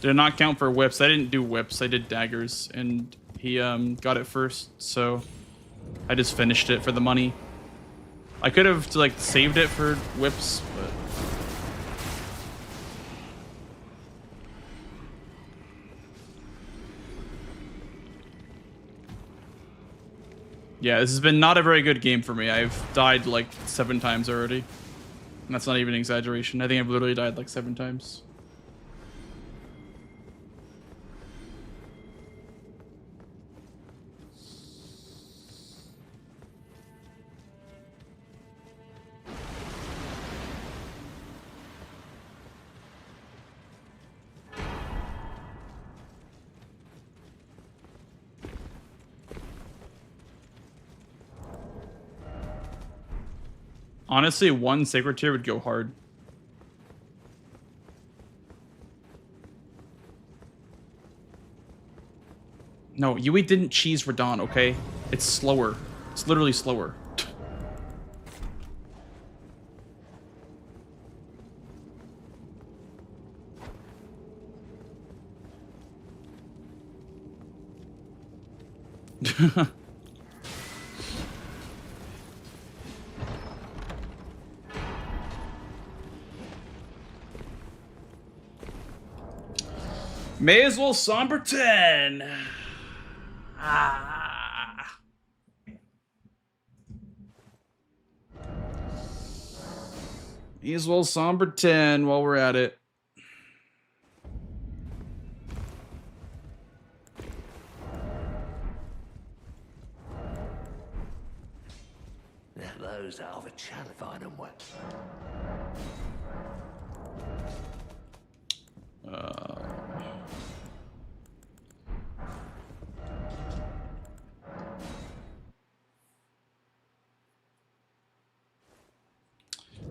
S9: Did not count for whips. I didn't do whips. I did daggers, and he got it first, so I just finished it for the money. I could have like saved it for whips, but yeah, this has been not a very good game for me. I've died like 7 times already, and that's not even an exaggeration. I think I've literally died like 7 times. Honestly, 1 sacred tier would go hard. No, Yui didn't cheese Radon, okay? It's slower. It's literally slower. May as well Somber 10. Ah. May as well Somber 10 while we're at it.
S10: Those are the challenge. Find them what?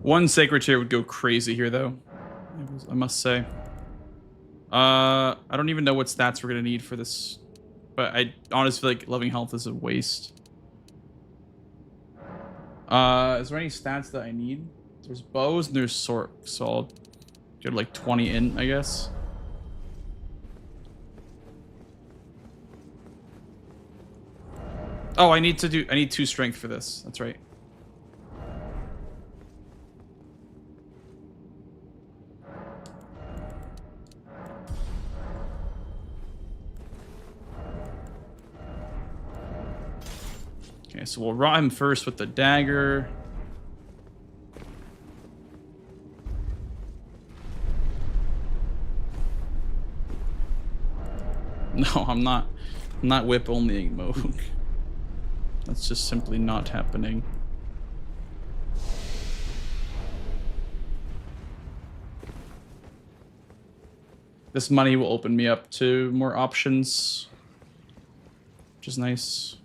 S9: One sacred tier would go crazy here, though. I must say. I don't even know what stats we're gonna need for this, but I honestly feel like loving health is a waste. Is there any stats that I need? There's bows and there's sword, so I'll get like 20 in, I guess. Oh, I need 2 strength for this. That's right. Okay, so we'll rot him first with the dagger. No, I'm not whip onlying Moog. That's just simply not happening. This money will open me up to more options, which is nice.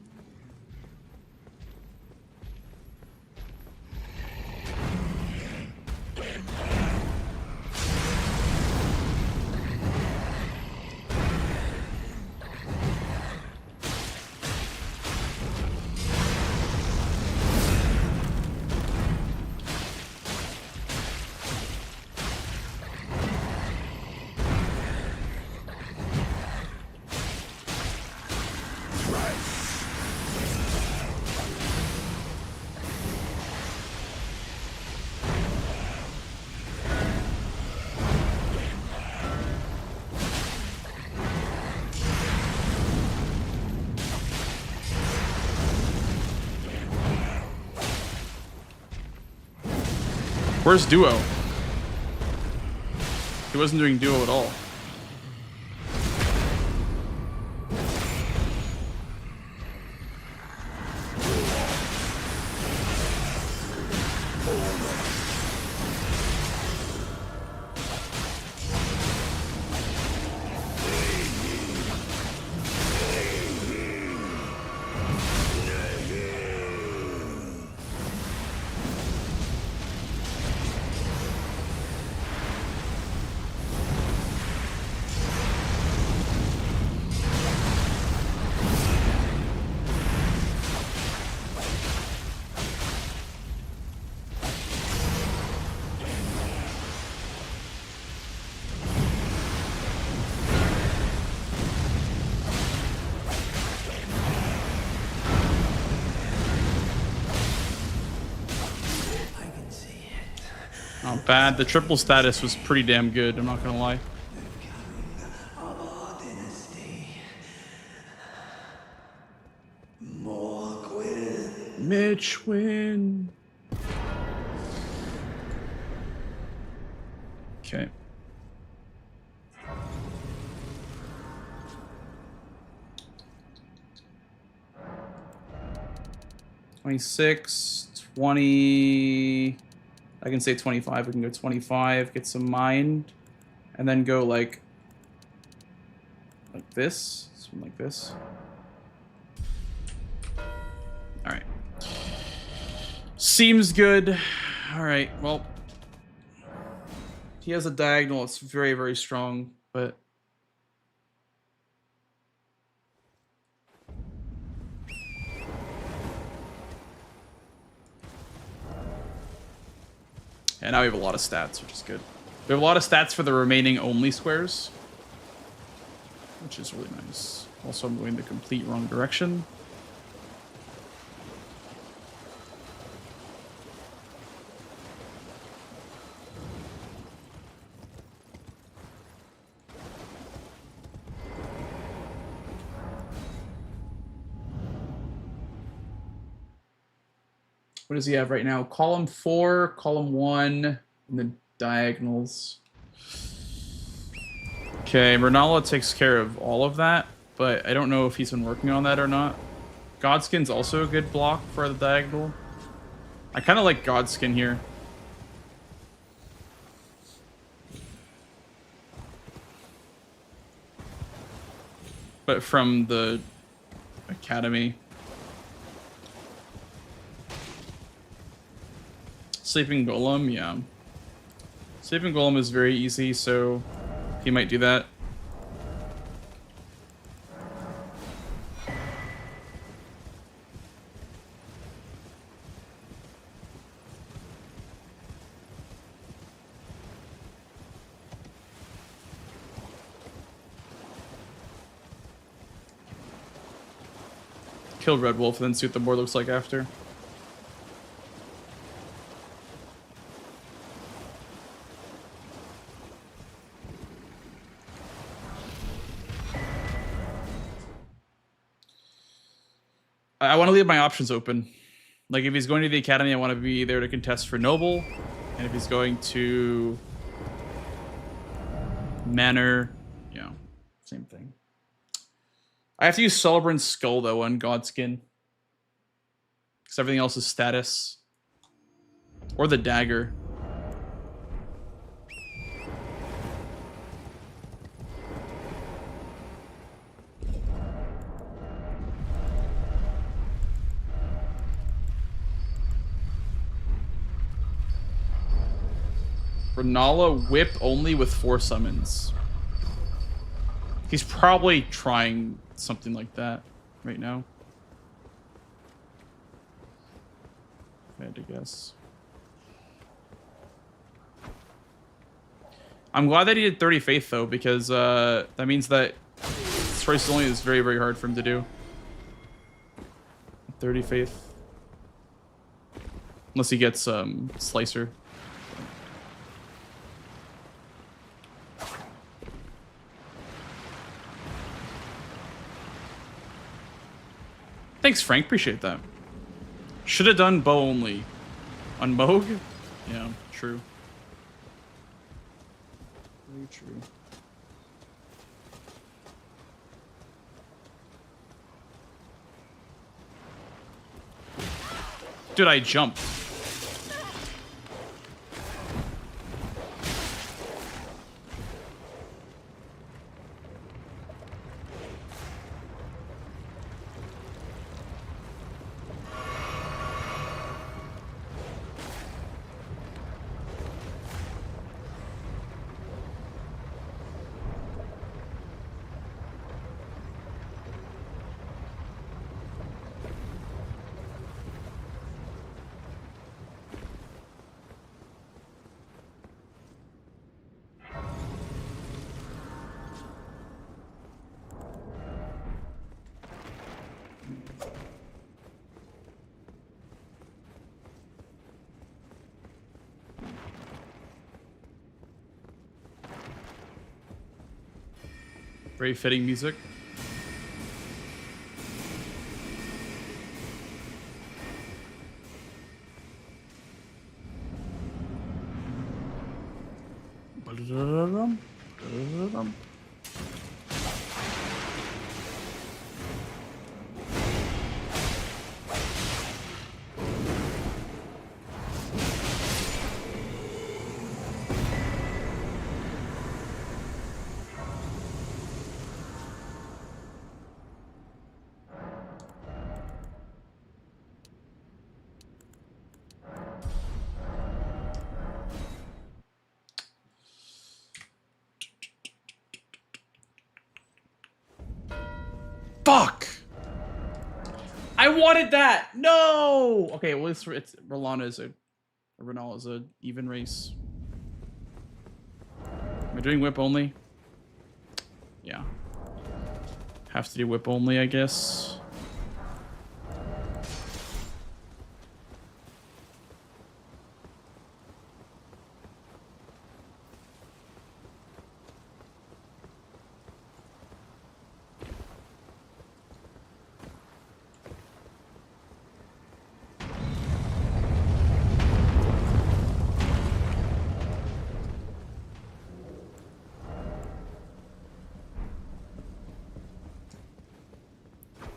S9: Where's duo? He wasn't doing duo at all. Not bad. The triple status was pretty damn good, I'm not gonna lie. Mitch win. Okay. $26, $20. I can say 25. We can go 25, get some mind, and then go like this, something like this. All right. Seems good. All right. Well, he has a diagonal. It's very, very strong, but and now we have a lot of stats, which is good. We have a lot of stats for the remaining only squares, which is really nice. Also, I'm going the complete wrong direction. What does he have right now? Column 4, column 1, and the diagonals. Okay, Renala takes care of all of that, but I don't know if he's been working on that or not. Godskin's also a good block for the diagonal. I kind of like Godskin here. But from the academy. Sleeping Golem, yeah. Sleeping Golem is very easy, so he might do that. Kill Red Wolf and then see what the board looks like after. I want to leave my options open. Like, if he's going to the academy, I want to be there to contest for Noble. And if he's going to Manor, you know, same thing. I have to use Celebrant's Skull, though, on Godskin. Because everything else is status. Or the Dagger. Renala whip only with 4 summons. He's probably trying something like that right now. If I had to guess. I'm glad that he did 30 Faith though, because that means that Choice only is very, very hard for him to do. 30 Faith. Unless he gets Slicer. Thanks, Frank. Appreciate that. Should have done bow only. On Moog? Yeah, true. Very true. Dude, I jumped. Very fitting music. Fuck! I wanted that! No! Okay, well, it's Rolana is a Renal is a even race. Am I doing whip only? Yeah. Have to do whip only, I guess.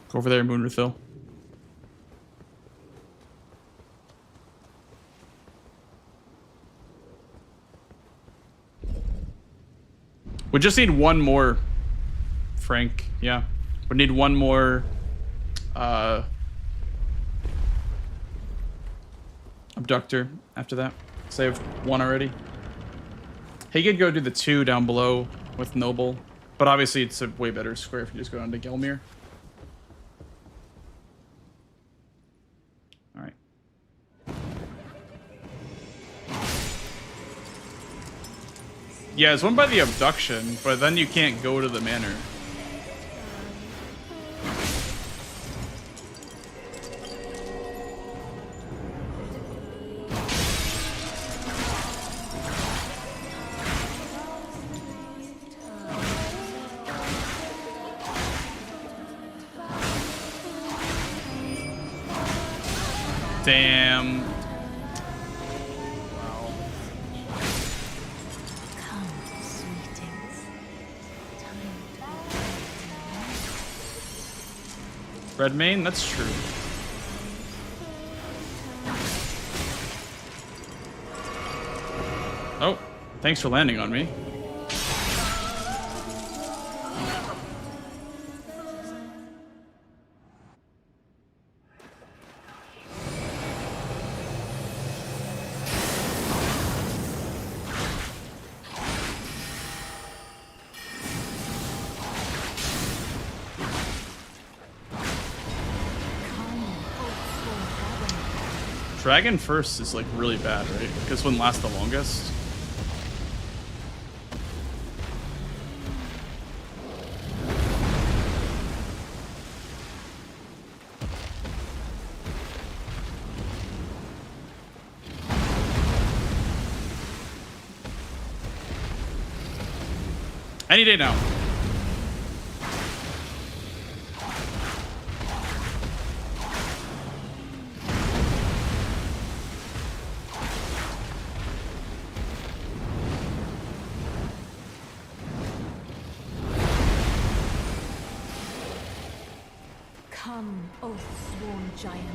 S9: Go over there, Moon Refill. We just need one more, Frank. Yeah. We need one more abductor after that. Saved one already. He could go do the 2 down below with Noble, but obviously it's a way better square if you just go down to Gelmir. Alright. Yeah, there's one by the abduction, but then you can't go to the manor. Damn. Wow.
S6: Come, sweetings.
S9: Red main? That's true. Oh, thanks for landing on me. Dragon first is like really bad, right? Because it wouldn't last the longest. Any day now.
S6: Come, oath-sworn giant.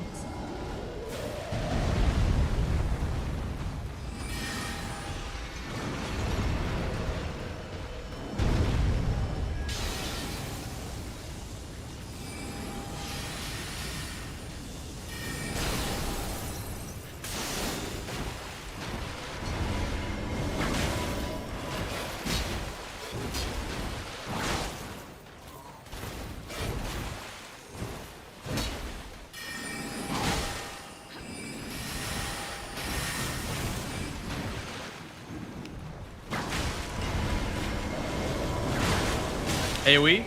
S9: AoE?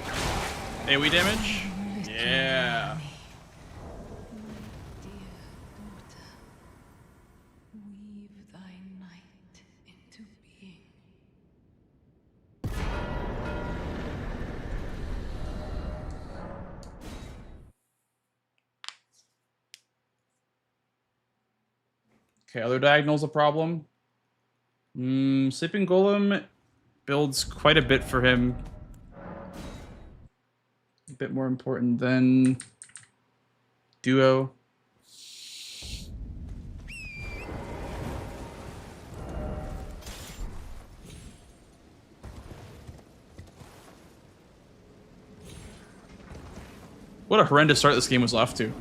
S9: AoE damage? Yeah.
S6: Weave thy night into being.
S9: Okay, other diagonal's a problem. Sleeping Golem builds quite a bit for him. A bit more important than Duo. What a horrendous start this game was off to.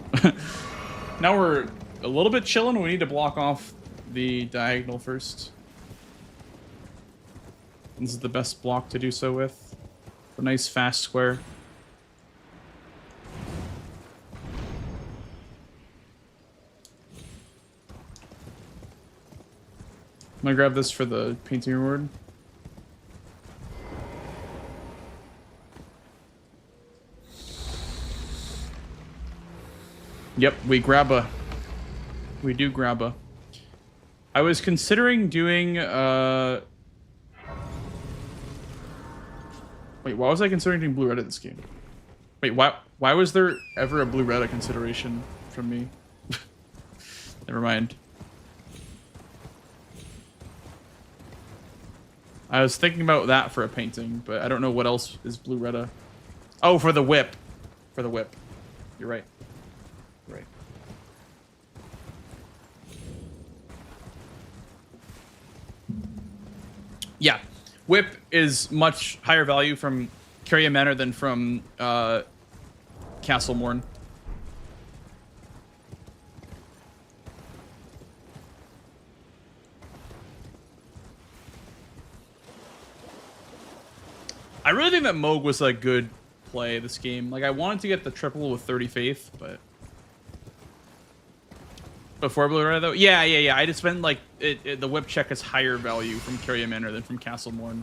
S9: Now we're a little bit chilling. We need to block off the diagonal first. This is the best block to do so with. A nice fast square. I'm gonna grab this for the painting reward. Yep, we do grab a. I was considering doing wait, why was I considering doing blue red at this game? Wait, why was there ever a blue red consideration from me? Never mind. I was thinking about that for a painting, but I don't know what else is blue red. Oh, for the whip. For the whip. You're right. Right. Yeah, whip is much higher value from Carrion Manor than from Castle Morn. I really think that Moog was a good play this game. Like, I wanted to get the triple with 30 faith, but before Blue Red though, yeah. I just meant like the whip check is higher value from Carrion Manor than from Castle Morn.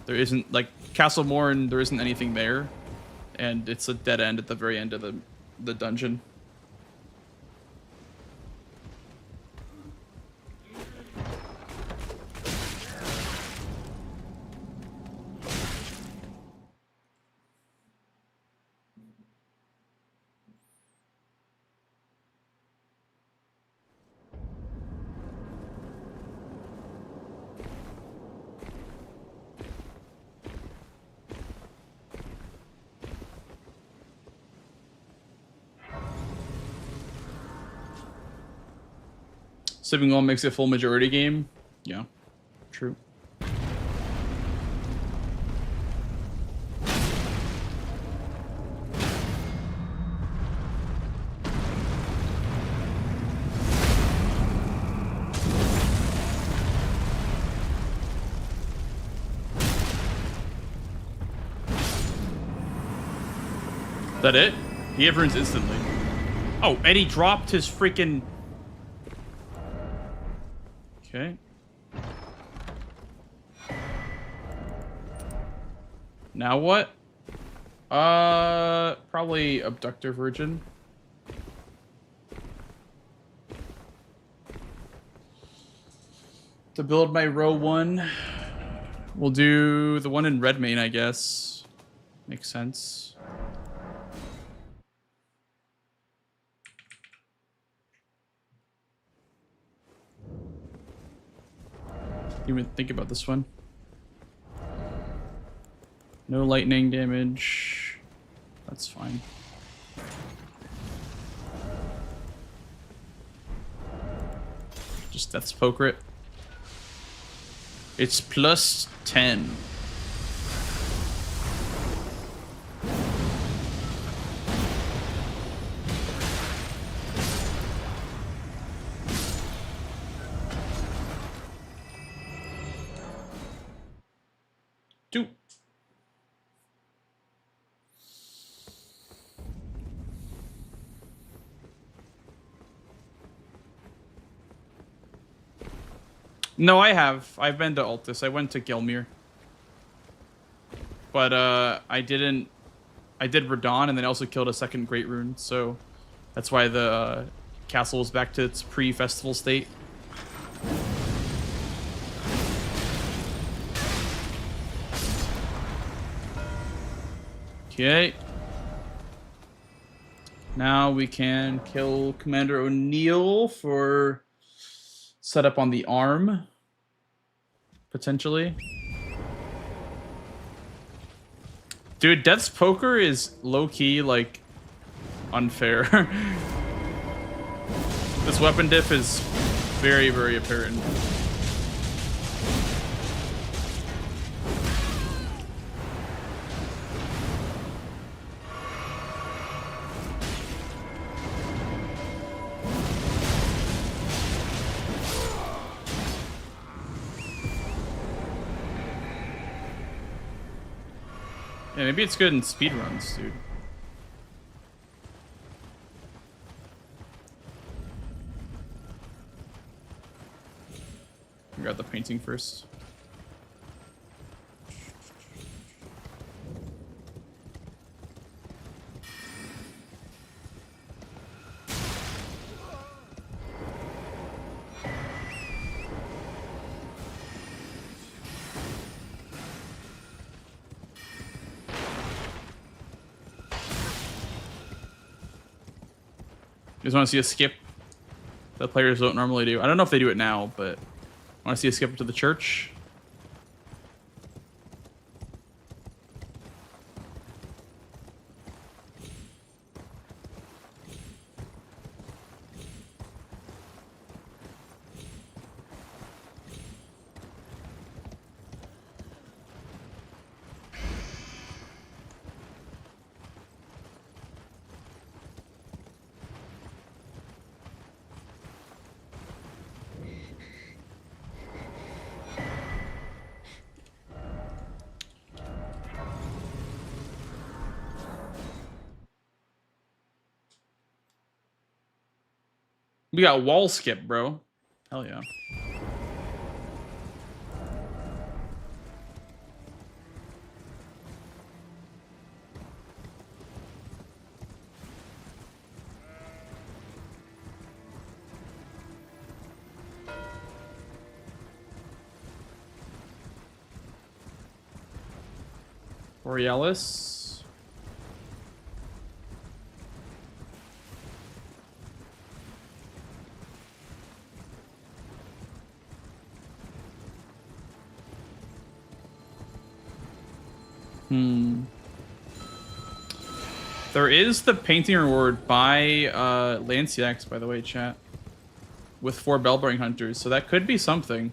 S9: There isn't like Castle Morn. There isn't anything there, and it's a dead end at the very end of the dungeon. Sleeping Golem makes it a full majority game. Yeah, true. Is that it? He everyone's instantly. Oh, and he dropped his freaking... Okay. Now what? Probably Abductor Virgin. To build my row 1, we'll do the one in Redmane, I guess. Makes sense. Even think about this one. No lightning damage. That's fine. Just Death's Poker it. It's plus 10. Two. No, I have. I've been to Altus. I went to Gilmere. But I didn't. I did Radon and then also killed a second Great Rune, so that's why the castle is back to its pre-festival state. Okay. Now we can kill Commander O'Neill for setup on the arm, potentially. Dude, Death's Poker is low-key, like, unfair. This weapon diff is very, very apparent. Yeah, maybe it's good in speedruns, dude. Grab the painting first. You just want to see a skip that players don't normally do. I don't know if they do it now, but I want to see a skip to the church. We got wall skip, bro. Hell yeah. Borealis. There is the painting reward by Lanciax, by the way, chat. With 4 Bellbearing Hunters, so that could be something.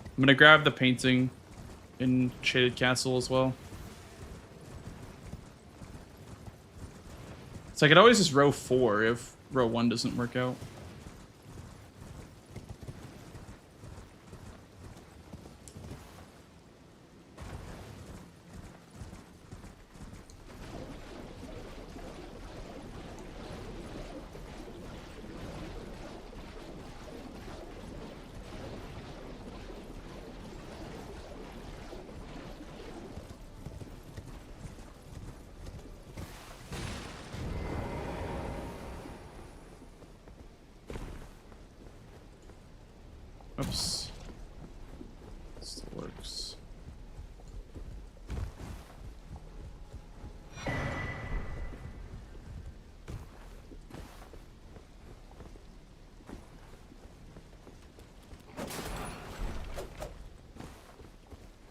S9: I'm gonna grab the painting in Shaded Castle as well. So I could always just row 4 if row 1 doesn't work out. Oops. Still works.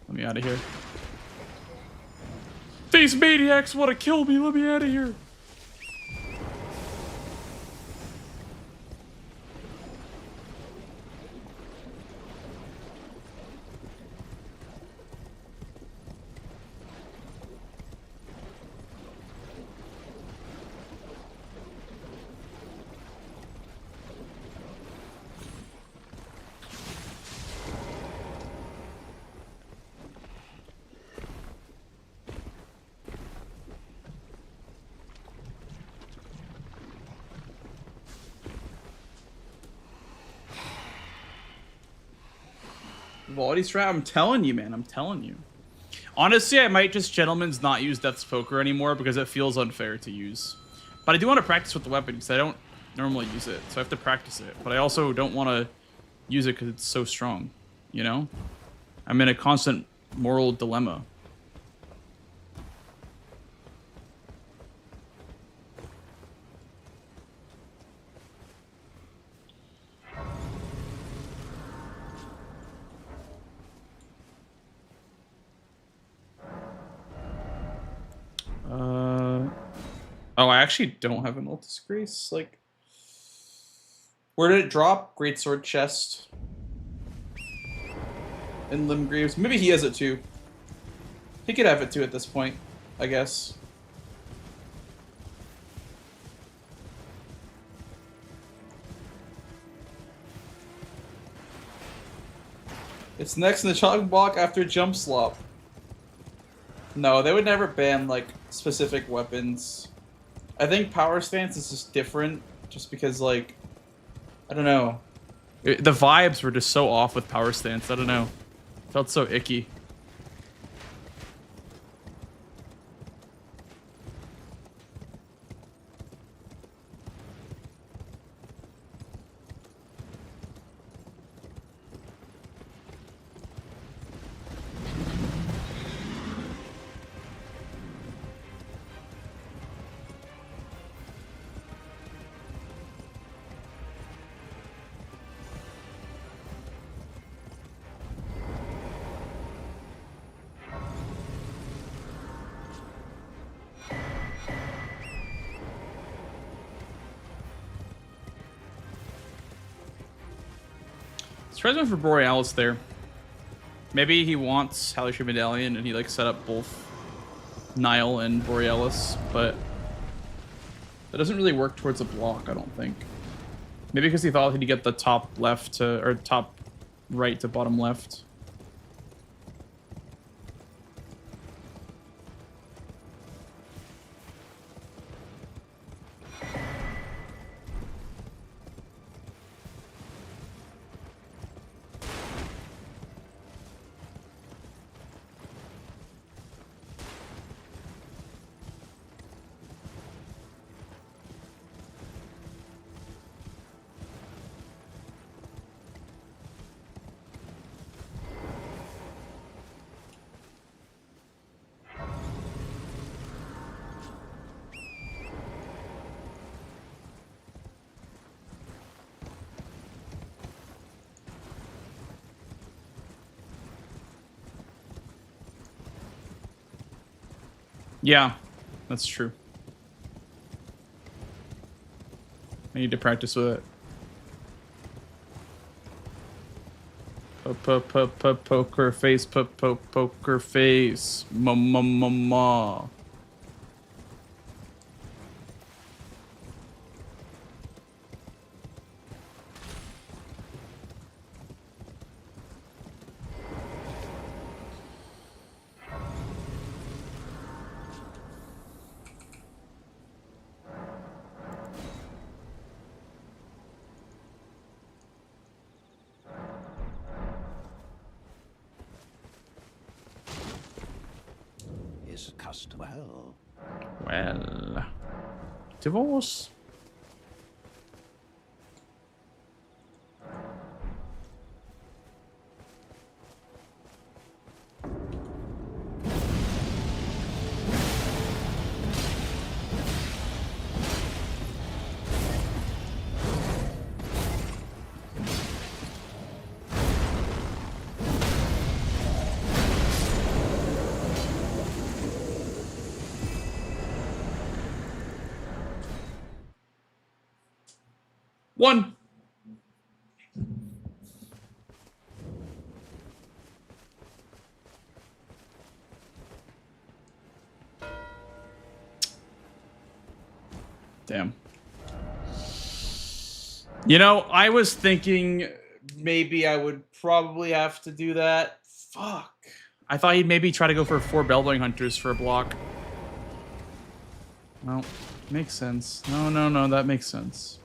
S9: Let me out of here. These maniacs want to kill me. Let me out of here. Quality strat. I'm telling you, man. I'm telling you. Honestly, I might just gentleman's not use Death's Poker anymore because it feels unfair to use. But I do want to practice with the weapon because I don't normally use it, so I have to practice it. But I also don't want to use it because it's so strong, you know? I'm in a constant moral dilemma. Oh, I actually don't have an Ultis Grace. Like, where did it drop? Greatsword chest. In Limgraves. Maybe he has it too. He could have it too at this point, I guess. It's next in the chopping block after jump slop. No, they would never ban, like, specific weapons. I think power stance is just different, just because, like, I don't know. The vibes were just so off with power stance, I don't know. Felt so icky. Tries one for Borealis there. Maybe he wants Halishri Medallion and he like set up both Nile and Borealis, but that doesn't really work towards a block, I don't think. Maybe because he thought he'd get the top left to, or top right to bottom left. Yeah, that's true. I need to practice with it. Poker face, poker face, ma.
S3: Is custom well.
S9: Well, divorce. One. Damn. You know, I was thinking maybe I would probably have to do that. Fuck. I thought he'd maybe try to go for 4 Bellbling Hunters for a block. No, makes sense. No, that makes sense.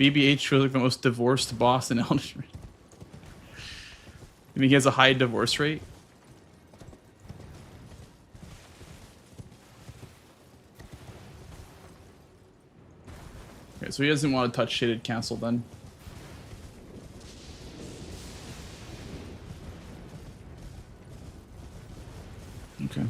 S9: BBH feels like the most divorced boss in Elden Ring. You mean he has a high divorce rate? Okay, so he doesn't want to touch Shaded Castle then. Okay.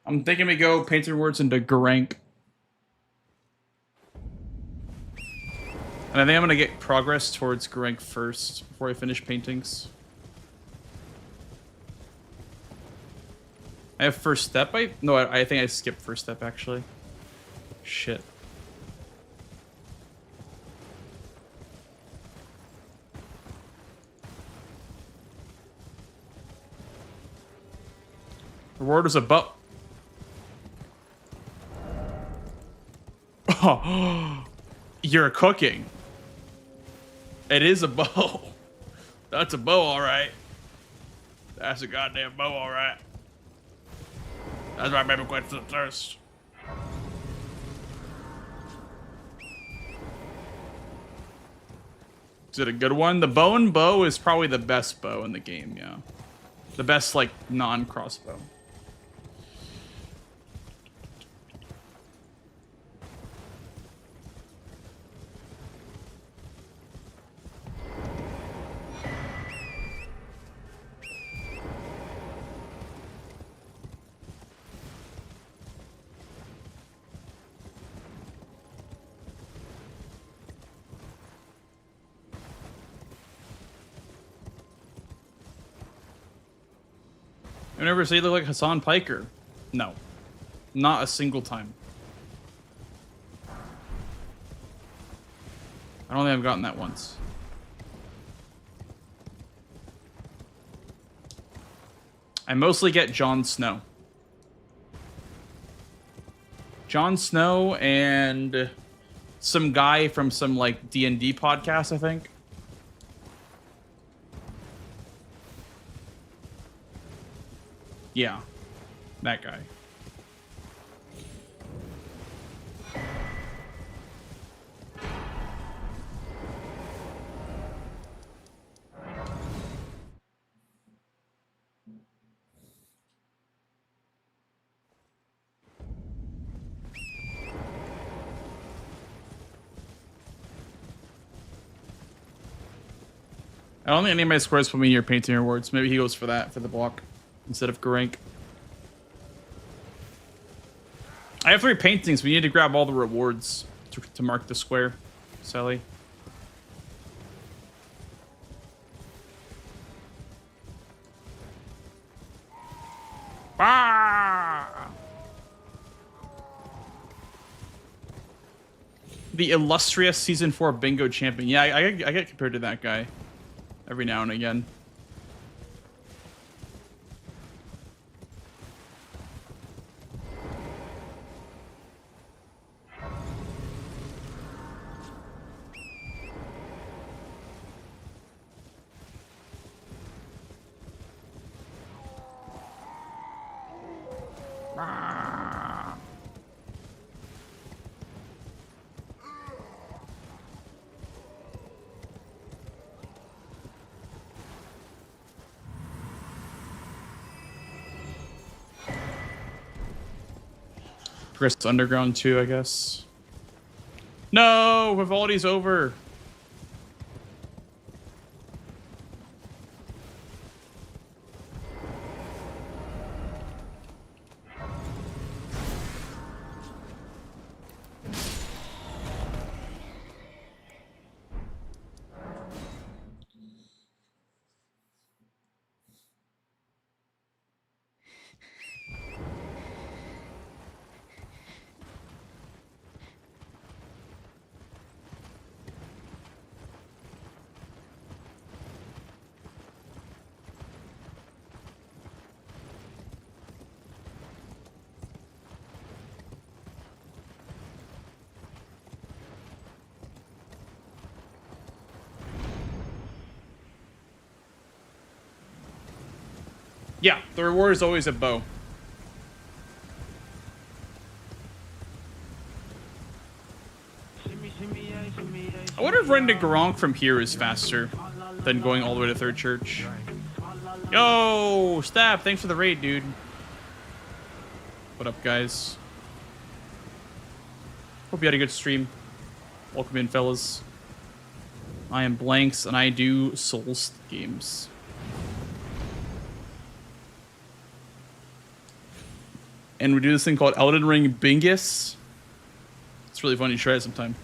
S9: I'm thinking we go Painter Words into Garank. And I think I'm going to get progress towards Garank first before I finish paintings. I have first step. No, I think I skipped first step actually. Shit. Reward is a bow. Oh, you're cooking. It is a bow. That's a bow, all right. That's a goddamn bow, all right. That's my baby quench the thirst. Is it a good one? The bow and bow is probably the best bow in the game, yeah. The best, like, non-crossbow. You never say you look like Hassan Piker? No. Not a single time. I don't think I've gotten that once. I mostly get Jon Snow. Jon Snow and some guy from some like D&D podcast, I think. Yeah, that guy. I don't think any of my squares put me near painting rewards. Maybe he goes for that, for the block, instead of Garank. I have 3 paintings. We need to grab all the rewards to mark the square, Sally. Ah! The illustrious Season 4 bingo champion. Yeah, I get compared to that guy every now and again. Progress Underground too, I guess. No, Vivalidi's over. Yeah, the reward is always a bow. I wonder if running to Gronk from here is faster than going all the way to Third Church. Yo, Stab, thanks for the raid, dude. What up, guys? Hope you had a good stream. Welcome in, fellas. I am Blanks, and I do Souls games. And we do this thing called Elden Ring Bingus. It's really fun. You try it sometime.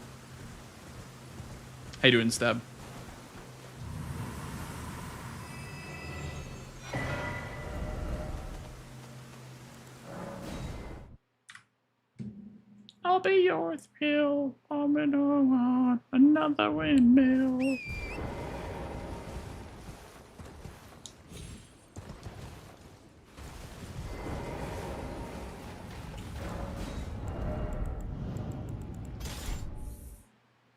S9: How you doing, Stab? I'll be your thrill. I'm on another windmill.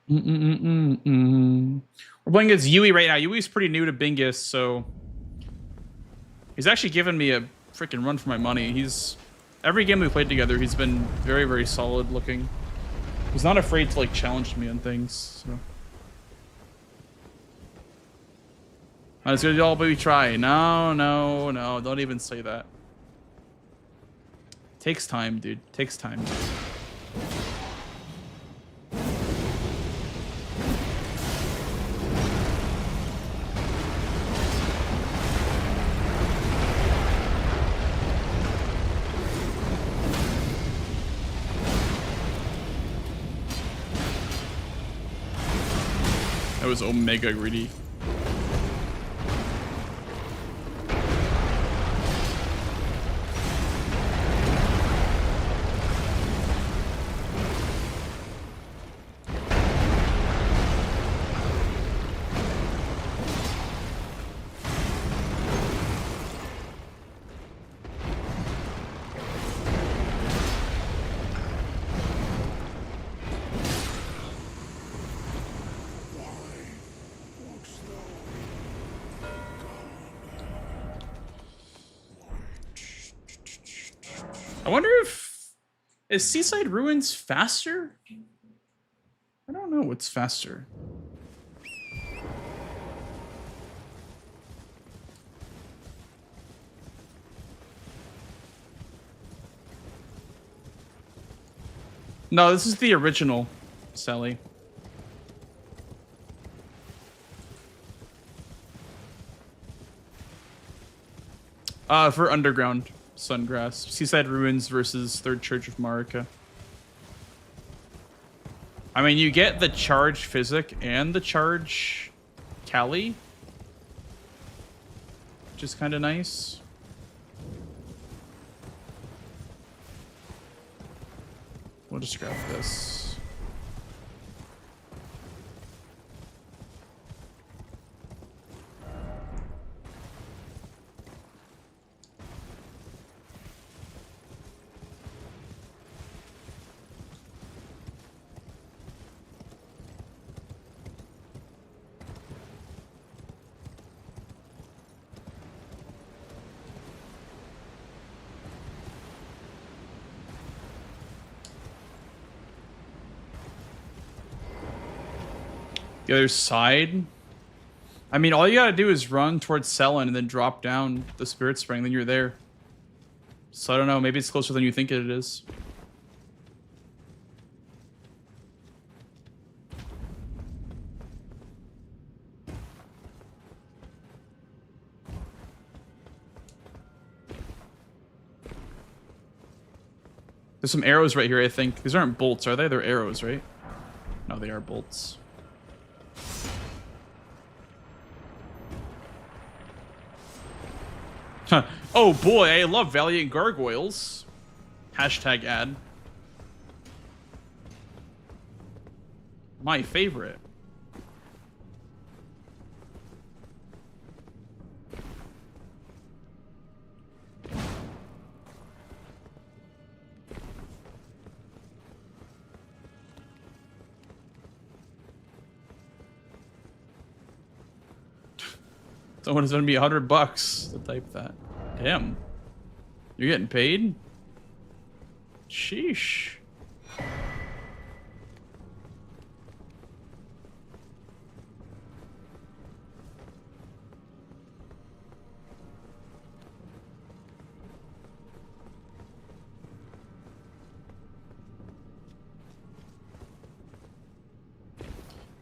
S9: We're playing against Yui right now. Yui's pretty new to Bingus, so he's actually given me a freaking run for my money. Every game we played together, he's been very, very solid looking. He's not afraid to like challenge me on things. So. I was gonna do all baby try. No, don't even say that. Takes time, dude. Takes time. That was Omega greedy. I wonder is Seaside Ruins faster? I don't know what's faster. No, this is the original, Sally. For Underground. Sungrass. Seaside Ruins versus Third Church of Marika. I mean, you get the charge Physic and the charge Kali, which is kind of nice. We'll just grab this. The other side? I mean, all you gotta do is run towards Selen and then drop down the Spirit Spring, then you're there. So I don't know, maybe it's closer than you think it is. There's some arrows right here, I think. These aren't bolts, are they? They're arrows, right? No, they are bolts. Huh. Oh boy, I love Valiant Gargoyles. Hashtag ad. My favorite. Someone is going to be $100 to type that. Damn. You're getting paid? Sheesh.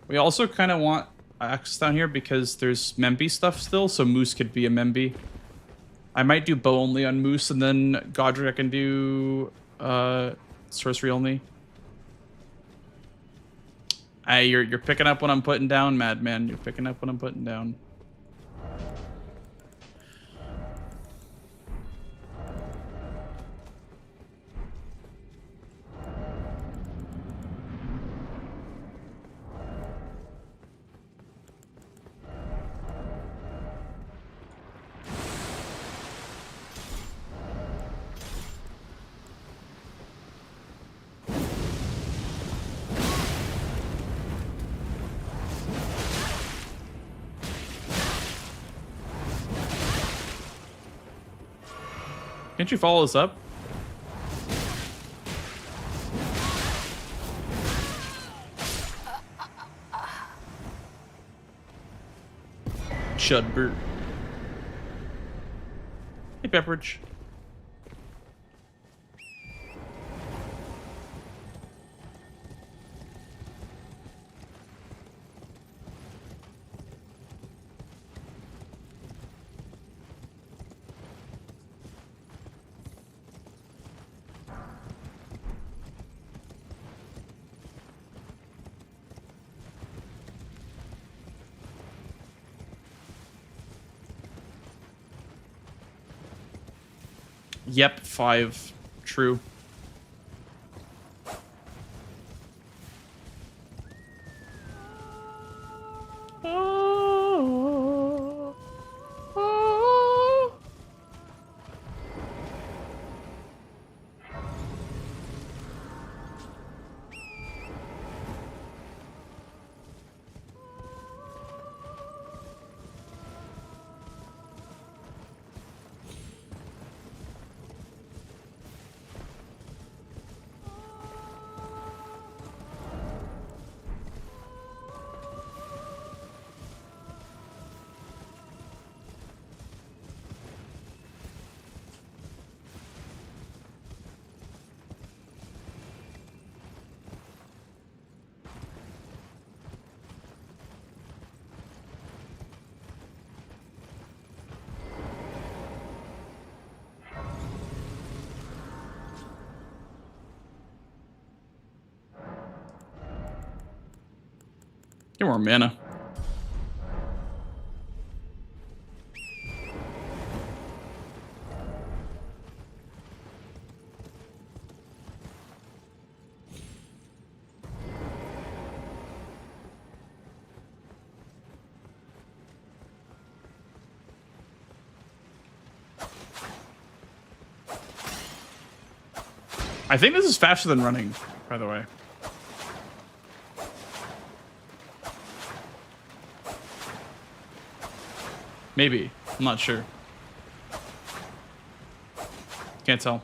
S9: We also kind of want access down here because there's Memby stuff still, so Moose could be a Memby. I might do bow only on Moose, and then Godric I can do sorcery only. Hey, you're picking up what I'm putting down, Madman. You're picking up what I'm putting down. Can't you follow us up? Chudbert. Hey, Pepperidge. Yep, 5. True. Get more mana. I think this is faster than running, by the way. Maybe. I'm not sure. Can't tell.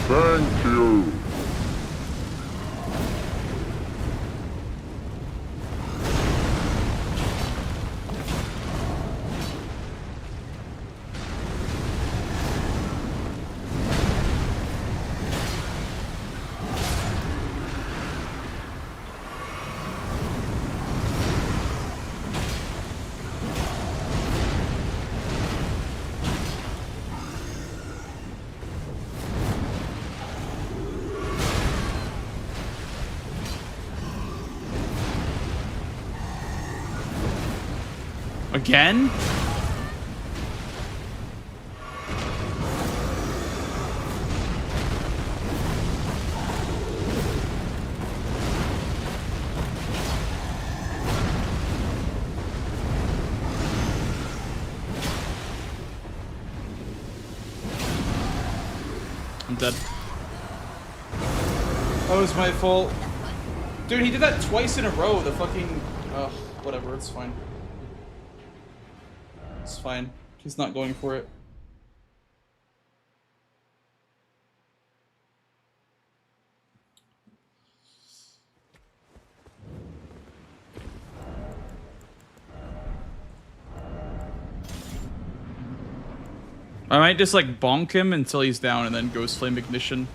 S7: Thank you.
S9: Again? I'm dead.
S2: Oh, it was my fault. Dude, he did that twice in a row. The fucking... Ugh, whatever, it's fine. It's fine. He's not going for it.
S9: I might just like bonk him until he's down and then Ghost Flame Ignition.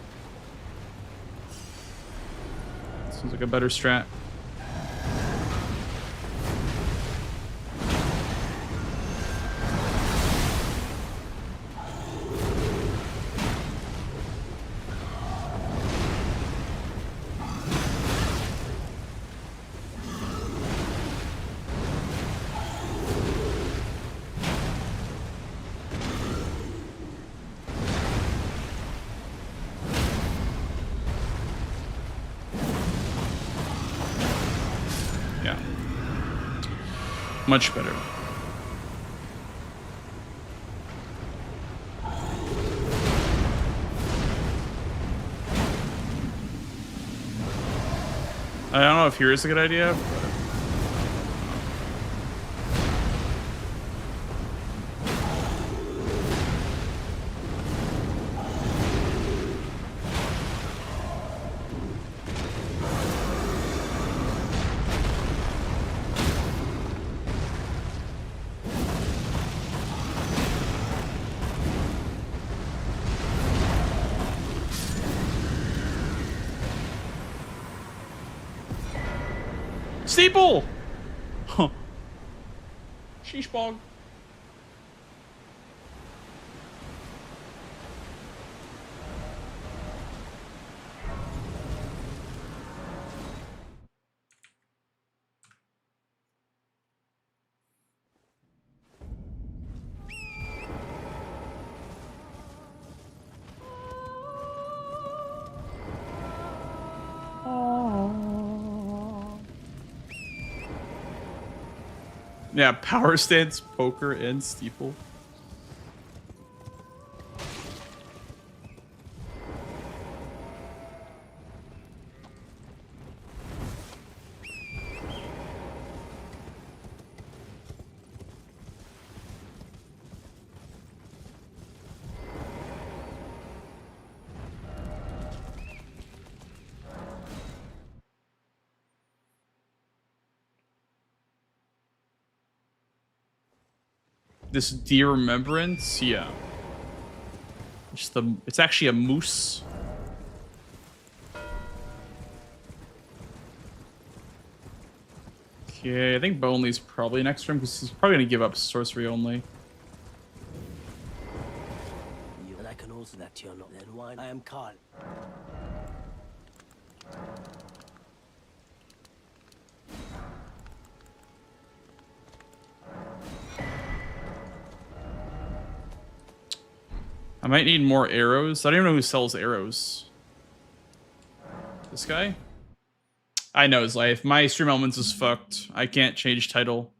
S9: Seems like a better strat. Yeah. Much better. I don't know if here is a good idea, but... Steeple! Huh. Sheesh bog. Yeah, power stance, poker, and steeple. This deer remembrance, yeah. It's actually a moose. Okay, I think Bonley's probably next turn because he's probably gonna give up sorcery only.
S10: And I can also that you're not then why I am Carl.
S9: I might need more arrows. I don't even know who sells arrows. This guy? I know his life. My Stream Elements is fucked. I can't change title.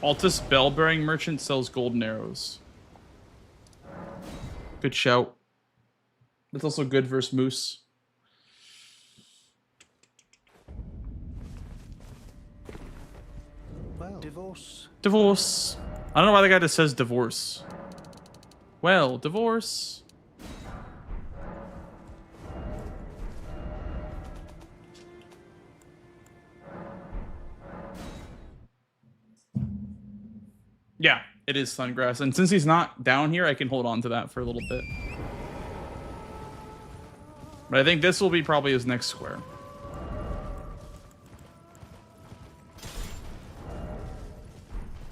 S9: Altus Bell-Bearing Merchant sells golden arrows. Good shout. That's also good versus Moose.
S10: Well, divorce.
S9: Divorce. I don't know why the guy just says divorce. Well, divorce. Yeah, it is Sungrass. And since he's not down here, I can hold on to that for a little bit. But I think this will be probably his next square.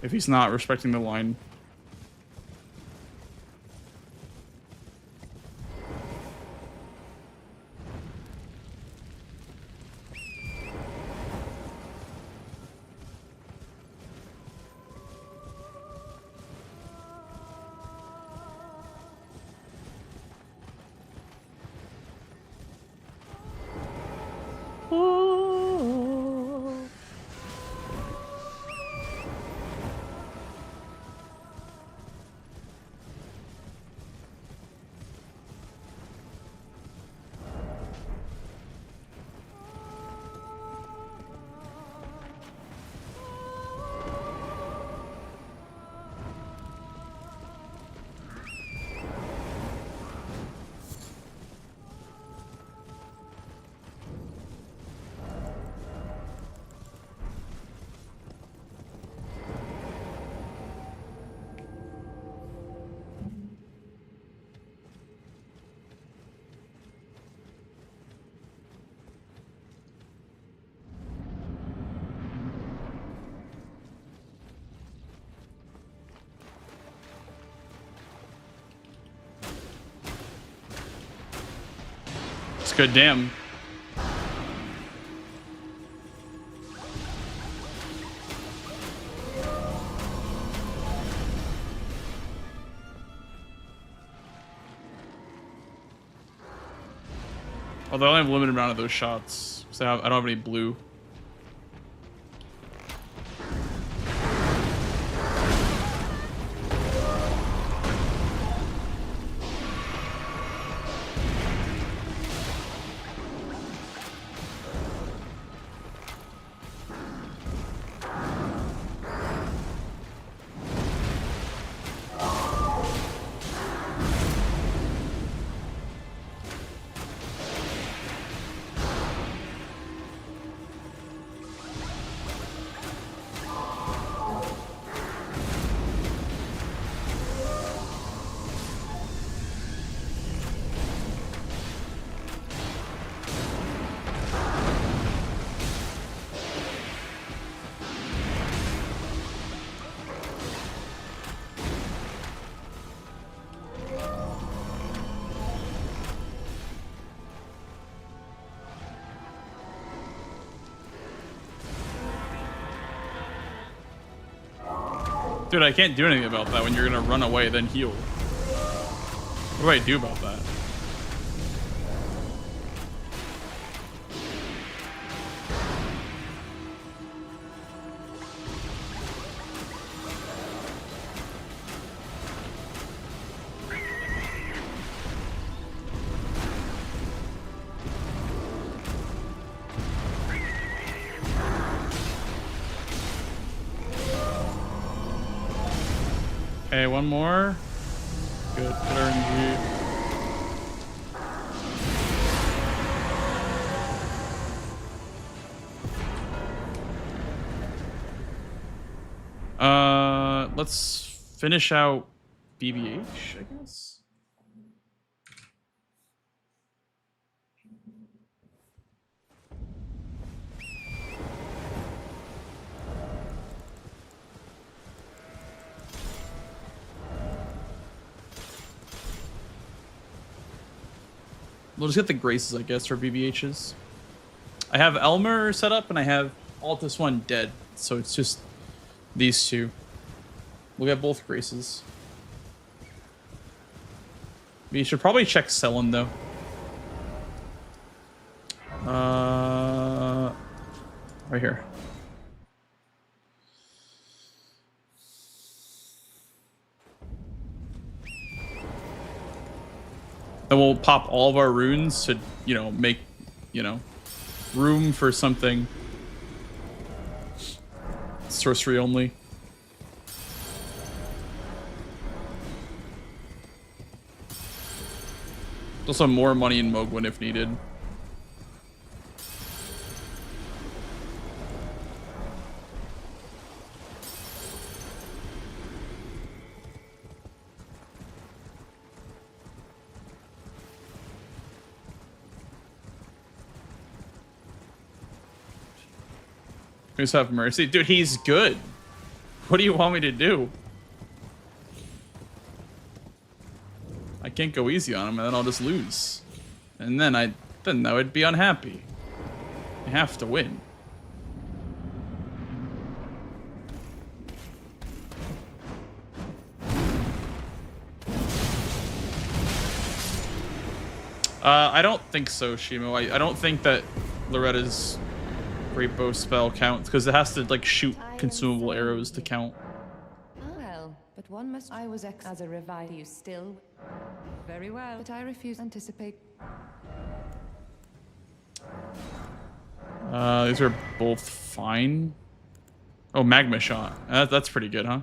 S9: If he's not respecting the line. It's good, damn. Although I only have a limited amount of those shots, so I don't have any blue. Dude, I can't do anything about that when you're gonna run away, then heal. What do I do about that? Okay, one more. Good RNG. Let's finish out BBH, I guess. We'll just get the graces, I guess, for BBHs. I have Elmer set up, and I have Altus 1 dead, so it's just these two. We'll get both graces. We should probably check Selen, though. Right here. Then we'll pop all of our runes to, you know, make, you know, room for something. Sorcery only. Also more money in Mogwin if needed. Please have mercy. Dude, he's good. What do you want me to do? I can't go easy on him, and then I'll just lose. And then I would be unhappy. I have to win. I don't think so, Shimo. I don't think that Loretta's Great Bow spell counts, because it has to, like, shoot consumable arrows to count.
S13: Well, but one must. I was as a revive. You still. Very well, but I refuse to anticipate.
S9: These are both fine. Oh, magma shot. That's pretty good, huh?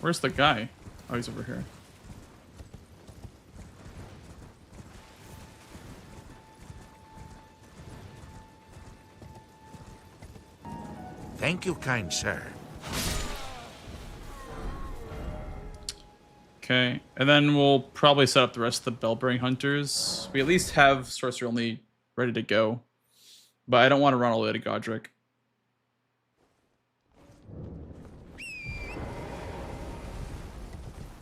S9: Where's the guy? Oh, he's over here.
S3: Thank you, kind sir.
S9: Okay, and then we'll probably set up the rest of the Bellbearing Hunters. We at least have Sorcerer Only ready to go. But I don't want to run all the way to Godric.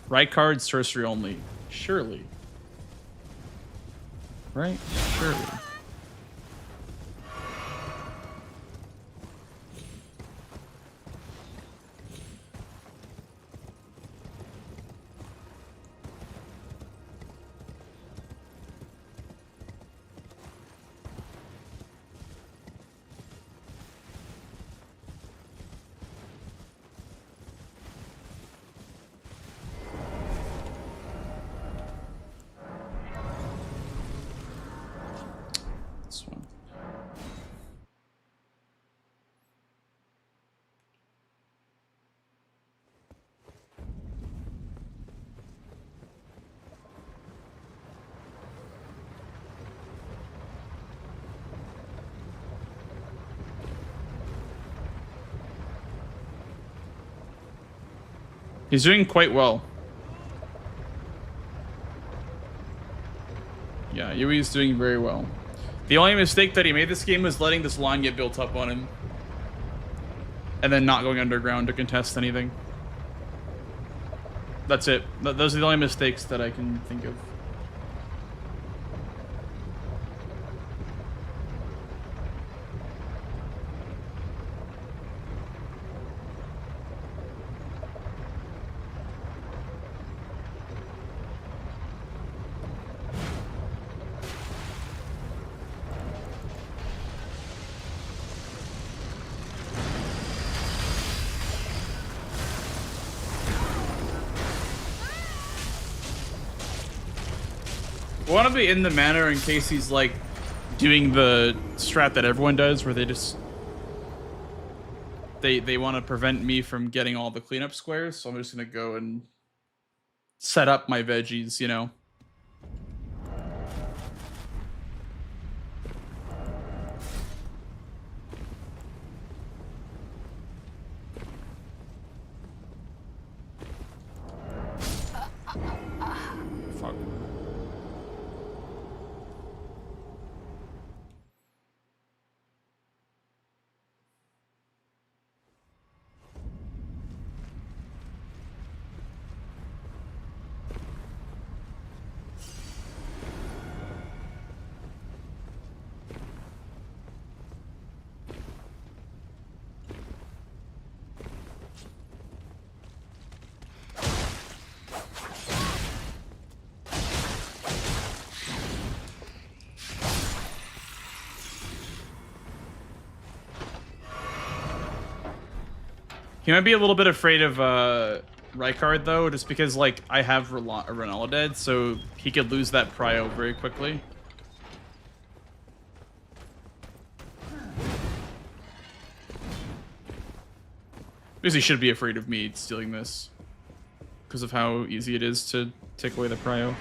S9: Right card, Sorcery Only. Surely. Right? Surely. This one. He's doing quite well. Yeah, Yui's doing very well. The only mistake that he made this game was letting this line get built up on him. And then not going underground to contest anything. That's it. Those are the only mistakes that I can think of. I want to be in the manor in case he's like doing the strat that everyone does, where they just they want to prevent me from getting all the cleanup squares. So I'm just gonna go and set up my veggies, you know. Fuck. He might be a little bit afraid of Rykard though, just because like I have Ronaldo dead, so he could lose that prio very quickly. Because he should be afraid of me stealing this because of how easy it is to take away the prio.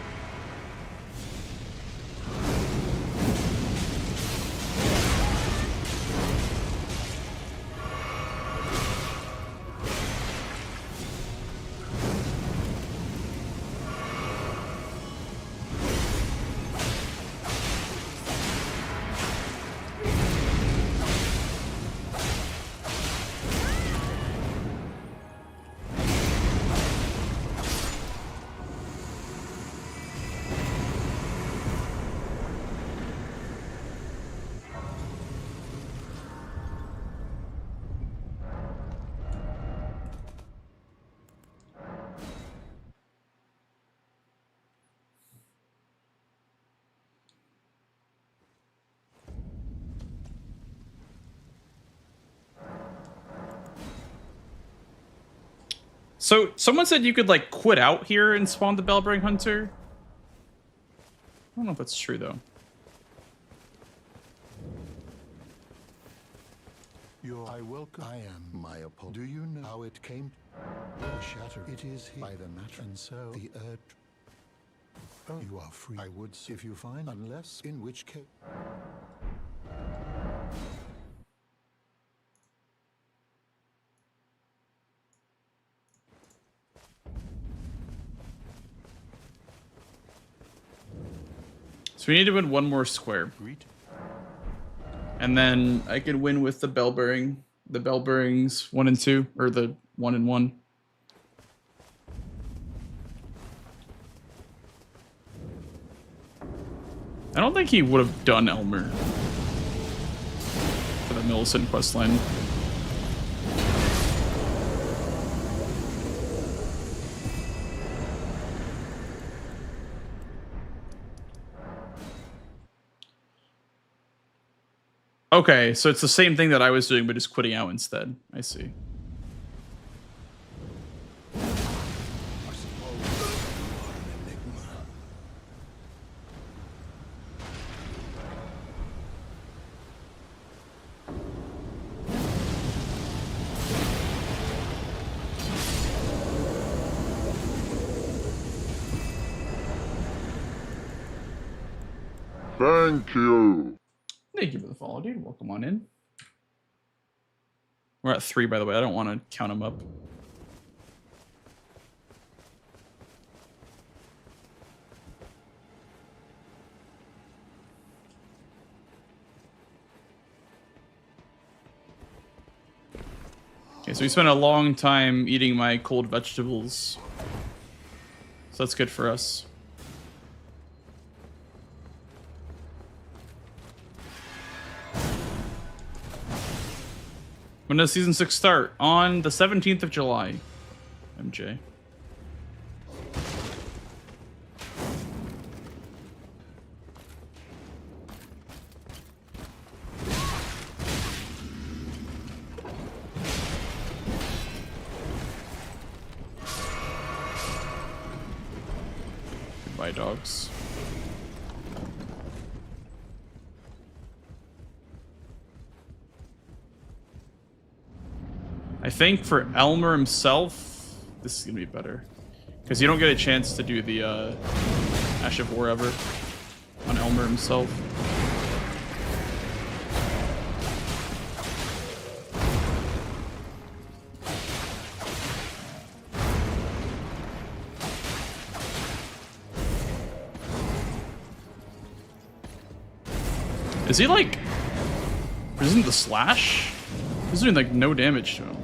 S9: So someone said you could like quit out here and spawn the Bellbearing Hunter. I don't know if that's true though.
S8: I welcome. I am my apology. Do you know how it came? The shatter. It is here by the matter, and so the earth. Oh, you are free. I would if you find, unless in which case.
S9: So we need to win one more square. And then I can win with the Bellbearing. The Bellbearings 1 and 2, or the 1 and 1. I don't think he would have done Elmer for the Millicent questline. Okay, so it's the same thing that I was doing, but just quitting out instead. I see.
S7: Thank you.
S9: Thank you for the follow, dude. Welcome on in. We're at 3, by the way. I don't want to count them up. Okay, so we spent a long time eating my cold vegetables. So that's good for us. When does Season 6 start? On the 17th of July. MJ. Goodbye, dogs. I think for Elmer himself, this is gonna be better. Because you don't get a chance to do the Ash of War ever on Elmer himself. Is he like... Isn't the slash? He's doing like no damage to him.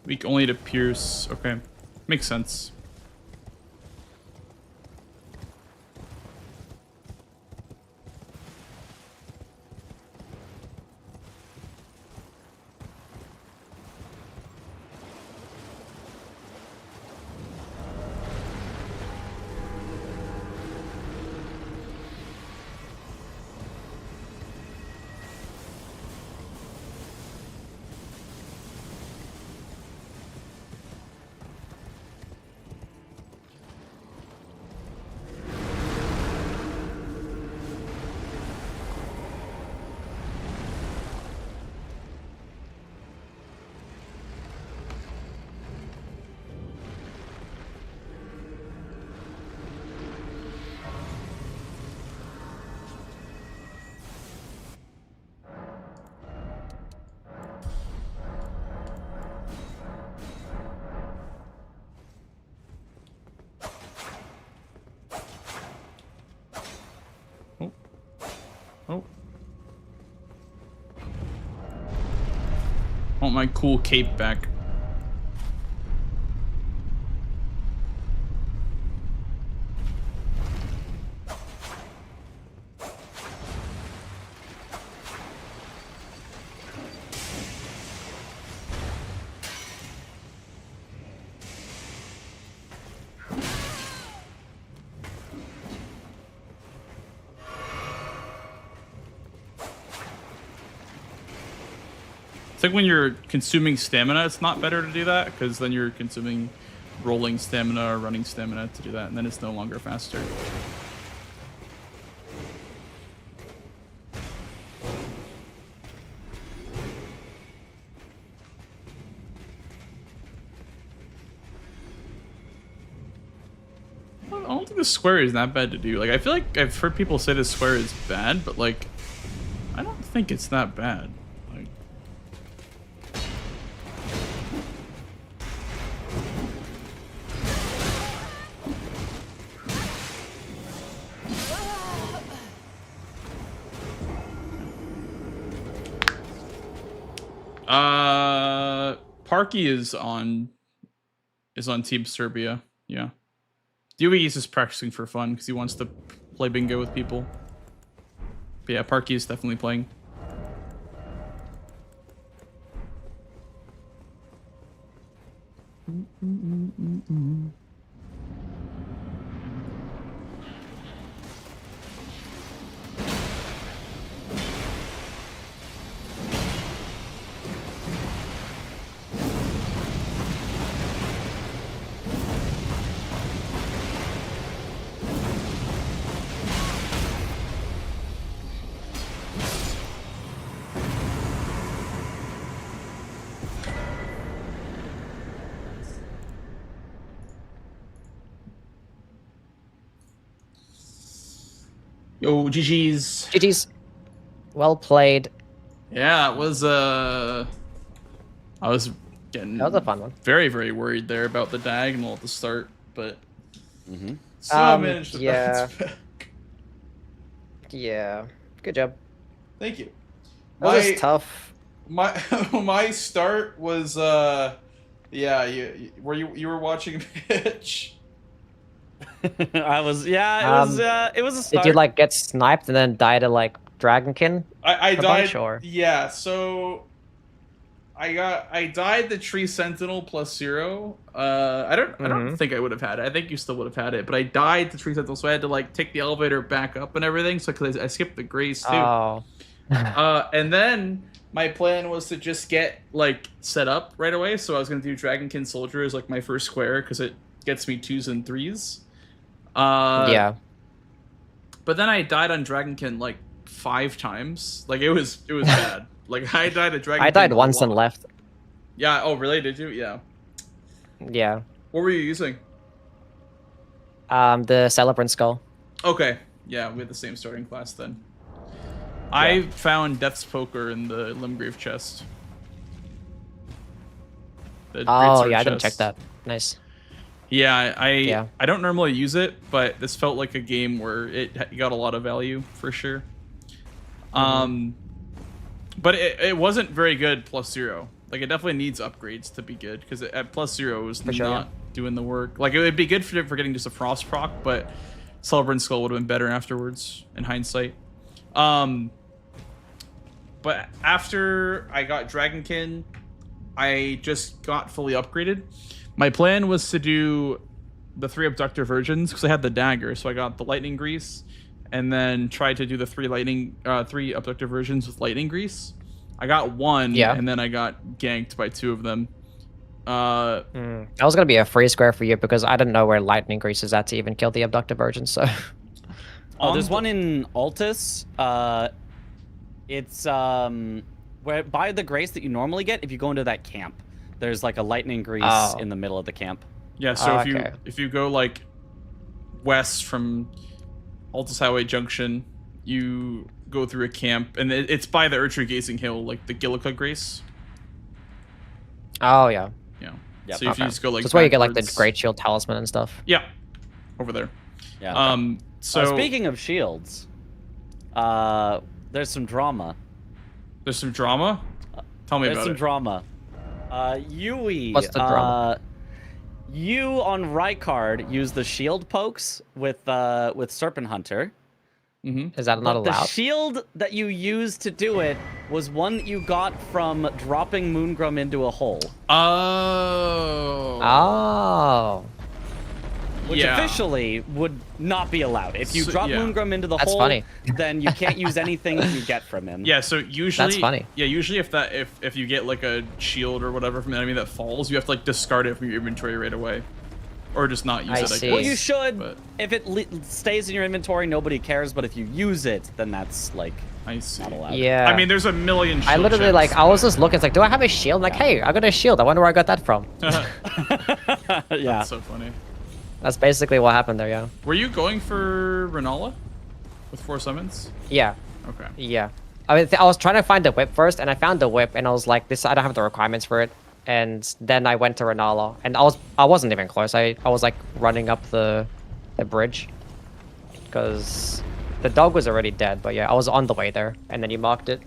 S9: Weak only to Pierce. Okay. Makes sense. Oh. Want my cool cape back. I think when you're consuming stamina, it's not better to do that, because then you're consuming rolling stamina or running stamina to do that, and then it's no longer faster. I don't think the square is that bad to do. Like, I feel like I've heard people say the square is bad, but like, I don't think it's that bad. Like, Parky is on Team Serbia. Yeah. Dewey is just practicing for fun because he wants to play bingo with people. But yeah, Parky is definitely playing. Yo, GG's.
S12: GG's. Well played.
S9: Yeah, it was I was getting
S12: That was a fun one.
S9: Very, very worried there about the diagonal at the start, but I managed to bounce back.
S12: Yeah. Good job.
S9: Thank you.
S12: That was tough.
S9: My start was yeah, you were watching Mitch.
S11: I was, yeah, it was a start.
S12: Did you like get sniped and then die to like Dragonkin?
S9: I died.
S12: Or?
S9: Yeah, so I died the Tree Sentinel +0. I don't think I would have had it. I think you still would have had it, but I died the Tree Sentinel, so I had to like take the elevator back up and everything. So because I skipped the Grace too.
S12: Oh.
S9: And then my plan was to just get like set up right away. So I was gonna do Dragonkin Soldier as like my first square because it gets me 2s and 3s.
S12: Yeah.
S9: But then I died on Dragonkin like 5 times. Like it was bad. Like I died at Dragonkin.
S12: I died once and left.
S9: Yeah. Oh, really? Did you? Yeah.
S12: Yeah.
S9: What were you using?
S12: The Celebrant Skull.
S9: Okay. Yeah, we had the same starting class then.
S12: Yeah.
S9: I found Death's Poker in the Limgrave chest.
S12: Oh yeah, I didn't check that. Nice.
S9: Yeah, I don't normally use it, but this felt like a game where it got a lot of value for sure. But it wasn't very good +0. Like it definitely needs upgrades to be good because at +0 it was not doing the work. Like it would be good for getting just a frost proc, but Celebrant Skull would have been better afterwards in hindsight. But after I got Dragonkin, I just got fully upgraded. My plan was to do the 3 Abductor Virgins because I had the dagger, so I got the Lightning Grease, and then tried to do the 3 Abductor Virgins with Lightning Grease. I got 1, and then I got ganked by 2 of them.
S12: That was gonna be a free square for you because I didn't know where Lightning Grease is at to even kill the Abductor Virgins. So.
S11: Oh, there's one in Altus. It's where by the Grace that you normally get if you go into that camp. There's like a Lightning Grease in the middle of the camp.
S9: Yeah, so if you go like west from Altus Highway Junction, you go through a camp, and it's by the Urtra Gazing Hill, like the Gillica Grace.
S12: Oh yeah.
S9: Yeah. Yep. So if you just go like
S12: that's where you get like the Great Shield Talisman and stuff.
S9: Yeah. Over there.
S11: Yeah.
S9: So
S11: speaking of shields, There's some drama.
S9: There's some drama? Tell me
S11: There's
S9: about
S11: some
S9: it.
S11: drama. Yui.
S12: What's the drama?
S11: You on Rykard use the shield pokes with Serpent Hunter.
S9: Mm-hmm.
S12: Is that not
S11: But the
S12: allowed?
S11: shield that you used to do it was one that you got from dropping Moongrum into a hole.
S9: Oh.
S12: Oh.
S11: Which
S9: Yeah.
S11: officially would not be allowed. If you drop
S9: yeah.
S11: Moongrum into the
S12: That's
S11: hole,
S12: funny.
S11: then you can't use anything that you get from him.
S9: Yeah, so usually
S12: That's funny.
S9: Yeah, usually if you get like a shield or whatever from an enemy that falls, you have to like discard it from your inventory right away. Or just not use
S12: I
S9: it, I
S12: see.
S9: guess.
S11: Well, you should.
S9: But
S11: If it stays in your inventory, nobody cares. But if you use it, then that's like
S9: I see.
S11: not allowed.
S12: Yeah.
S9: I mean, there's a million shield
S12: I literally
S9: checks,
S12: like I was just looking. It's like, do I have a shield? I'm like, hey, I got a shield. I wonder where I got that from.
S11: Yeah.
S9: That's so funny.
S12: That's basically what happened there. Yeah.
S9: Were you going for Renala with 4 summons?
S12: Yeah.
S9: Okay.
S12: Yeah. I mean, I was trying to find the whip first, and I found the whip, and I was like, this I don't have the requirements for it. And then I went to Renala, and I wasn't even close. I was like running up the bridge because the dog was already dead. But yeah, I was on the way there, and then you marked it.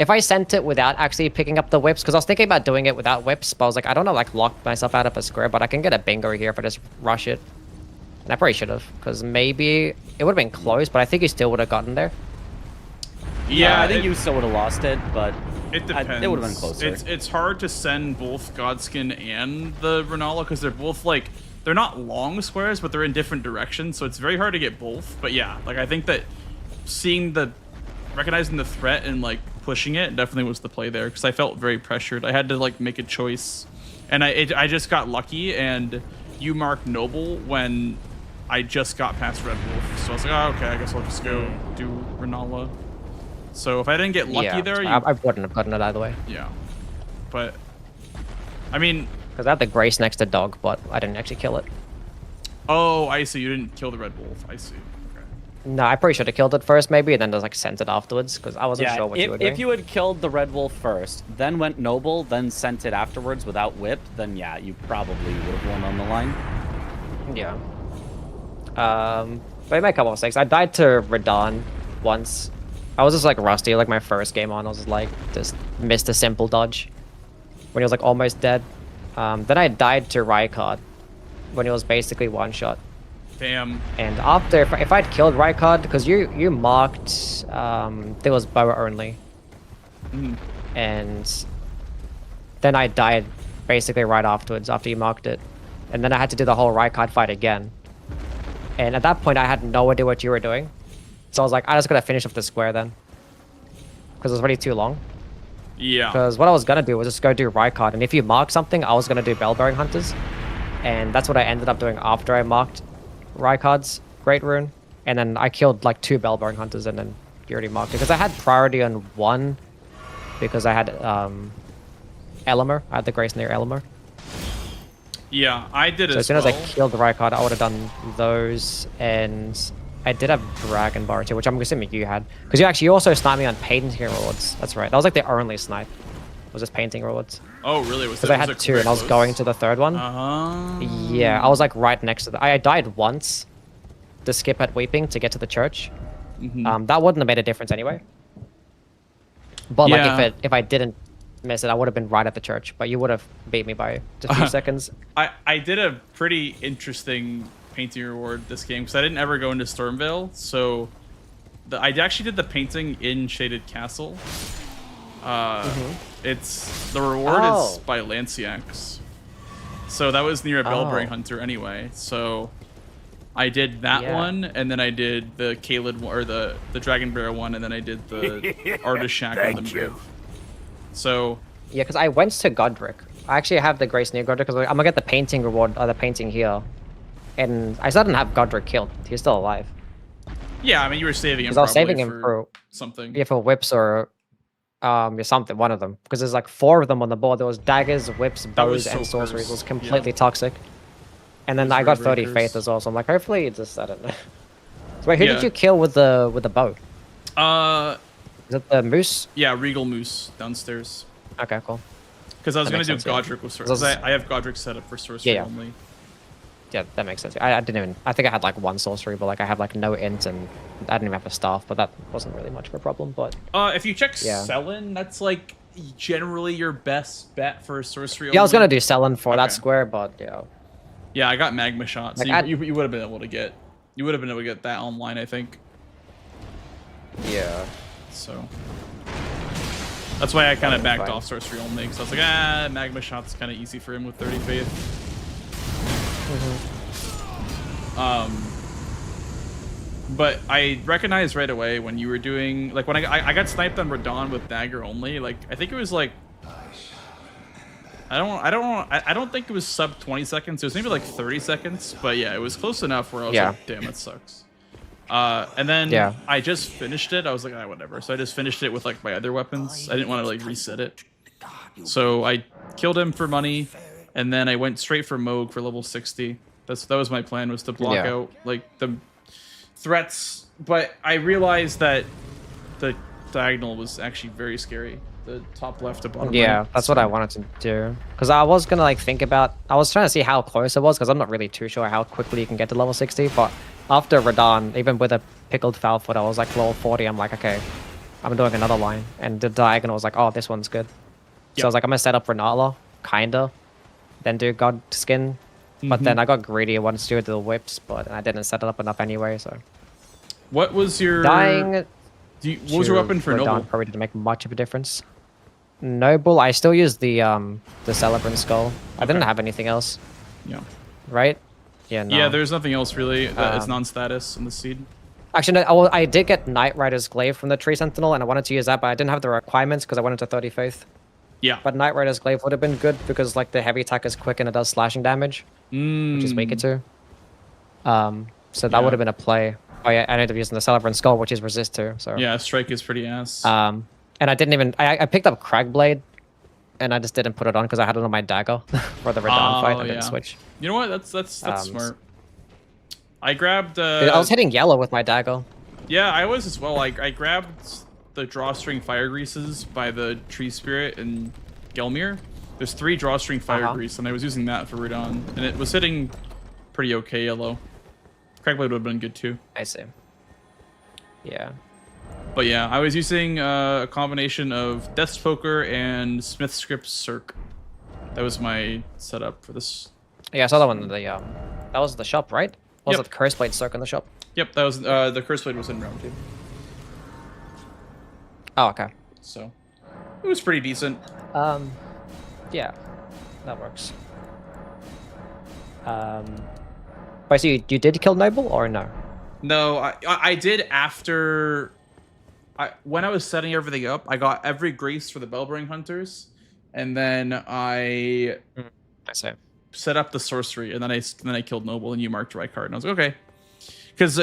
S12: If I sent it without actually picking up the whips, because I was thinking about doing it without whips, but I was like, I don't know, like lock myself out of a square, but I can get a bingo here if I just rush it. And I probably should have, because maybe it would have been close, but I think you still would have gotten there.
S9: Yeah,
S11: I think you still would have lost it, but
S9: it depends.
S11: It would have been closer.
S9: It's hard to send both Godskin and the Renala because they're both like they're not long squares, but they're in different directions, so it's very hard to get both. But yeah, like I think that recognizing the threat and like pushing it definitely was the play there because I felt very pressured. I had to like make a choice, and I just got lucky. And you marked Noble when I just got past Red Wolf, so I was like, oh, okay, I guess I'll just go do Renala. So if I didn't get lucky there,
S12: I wouldn't have gotten it either way.
S9: Yeah, but I mean,
S12: because I had the Grace next to dog, but I didn't actually kill it.
S9: Oh, I see. You didn't kill the Red Wolf. I see. Okay.
S12: No, I probably should have killed it first, maybe, and then just like sent it afterwards, because I wasn't
S11: yeah,
S12: sure what you were doing.
S11: if you had killed the Red Wolf first, then went Noble, then sent it afterwards without whip, then yeah, you probably would have won on the line.
S12: Yeah. But I made a couple of mistakes. I died to Radon once. I was just like rusty, like my first game on. I was like just missed a simple dodge when he was like almost dead. Then I died to Rykard when he was basically one shot.
S9: Damn.
S12: And after, if I'd killed Rykard, because you marked, there was bow only, and then I died basically right afterwards after you marked it, and then I had to do the whole Rykard fight again. And at that point, I had no idea what you were doing. So I was like, I just gotta finish off the square then. Because it was already too long.
S9: Yeah.
S12: Because what I was gonna do was just go do Rykard, and if you mark something, I was gonna do Bellbearing Hunters. And that's what I ended up doing after I marked Rykard's Great Rune. And then I killed like 2 Bellbearing Hunters, and then you already marked it. Because I had priority on 1, because I had Elimer. I had the Grace near Elimer.
S9: Yeah, I did
S12: So as soon as I killed the Rykard, I would have done those, and I did have Dragon Bar too, which I'm assuming you had. Because you also sniped me on Painting Rewards. That's right. That was like the only snipe. Was just Painting Rewards.
S9: Oh, really?
S12: Because I had 2, and I was going to the 3rd one. Yeah, I was like right next to the... I died once to skip at Weeping to get to the church. That wouldn't have made a difference anyway. But like if I didn't miss it, I would have been right at the church. But you would have beat me by just a few seconds.
S9: I did a pretty interesting painting reward this game because I didn't ever go into Stormvale, so I actually did the painting in Shaded Castle. It's the reward is by Lanciax, so that was near a Bellbearing Hunter anyway. So I did that one, and then I did the Kaled or the Dragon Bearer one, and then I did the Artist Shack on the move. So
S12: yeah, because I went to Godric. I actually have the Grace near Godric because I'm gonna get the painting reward or the painting here. And I still didn't have Godric killed. He's still alive.
S9: Yeah, I mean, you were saving him.
S12: Because I was saving him for
S9: something.
S12: Yeah, for whips or something. One of them. Because there's like 4 of them on the board. There was daggers, whips, bows, and sorceries. It was completely toxic. And then I got 30 faith as well. So I'm like, hopefully it's just I don't know. So wait, who did you kill with the bow? Is it the moose?
S9: Yeah, Regal Moose downstairs.
S12: Okay, cool.
S9: Because I was
S12: That
S9: gonna
S12: makes
S9: do
S12: sense,
S9: Godric with sorcery. I have Godric set up for sorcery only.
S12: Yeah, that makes sense. I didn't even. I think I had like one sorcery, but like I have like no int and I didn't even have a staff, but that wasn't really much of a problem. But
S2: If you check
S12: yeah.
S2: Sellen, that's like generally your best bet for sorcery.
S12: Yeah, I was
S2: only.
S12: gonna do Sellen for that
S2: Okay.
S12: square, but yeah.
S2: Yeah, I got magma shot, so
S12: Like,
S2: you would have been able to get that online, I think.
S12: Yeah.
S2: So that's why I kind of backed
S12: fine.
S2: off sorcery only, because I was like, magma shot's kind of easy for him with 30 faith. But I recognized right away when you were doing, like, when I got sniped on Radon with dagger only, like, I think it was like, I don't think it was sub 20 seconds. It was maybe like 30 seconds, but yeah, it was close enough where I was like, damn, that sucks. And then I just finished it. I was like, whatever. So I just finished it with like my other weapons. I didn't want to like reset it. So I killed him for money, and then I went straight for Moog for level 60. That was my plan, was to block out like the threats. But I realized that the diagonal was actually very scary. The top left to bottom right.
S12: That's what I wanted to do. Because I was gonna like think about. I was trying to see how close it was, because I'm not really too sure how quickly you can get to level 60. But after Radon, even with a pickled foul foot, I was like level 40. I'm like, okay, I'm doing another line, and the diagonal was like, oh, this one's good. So I was like, I'm gonna set up Renala, kinda, then do God Skin. But then I got greedy and wanted to do the whips, but I didn't set it up enough anyway. So
S2: what was your
S12: dying?
S2: What was your weapon for
S12: Radon
S2: Noble?
S12: probably didn't make much of a difference. Noble, I still use the Celebrant Skull. I didn't have anything else.
S2: Yeah.
S12: Right? Yeah. No.
S2: Yeah, there's nothing else really that is non-status in the seed.
S12: Actually, no, I did get Knight Rider's Glaive from the Tree Sentinel, and I wanted to use that, but I didn't have the requirements because I wanted to 30 faith.
S2: Yeah.
S12: But Knight Rider's Glaive would have been good because like the heavy attack is quick and it does slashing damage, which is weaker too. So that would have been a play. Oh yeah, I ended up using the Celebrant Skull, which is resist too. So
S2: yeah, strike is pretty ass.
S12: And I didn't even. I picked up Cragblade, and I just didn't put it on because I had it on my dagger for the Radon fight. I didn't switch.
S2: You know what? That's smart. I grabbed.
S12: I was hitting yellow with my dagger.
S2: Yeah, I was as well. I grabbed the drawstring fire greases by the tree spirit in Gelmir. There's 3 drawstring fire grease, and I was using that for Radon, and it was hitting pretty okay yellow. Crackblade would have been good too.
S12: I see. Yeah.
S2: But yeah, I was using a combination of Death's Poker and Smith Script Circ. That was my setup for this.
S12: Yeah, I saw that one in the that was the shop, right? Was it the Curse Blade Circ in the shop?
S2: Yep, that was the Curse Blade was in round 2.
S12: Oh, okay.
S2: So it was pretty decent.
S12: Yeah, that works. Wait, so you did kill Noble or no?
S2: No, I did after. When I was setting everything up, I got every grace for the Bellbring Hunters, and then I set up the sorcery, and then I killed Noble, and you marked the right card, and I was like, okay, because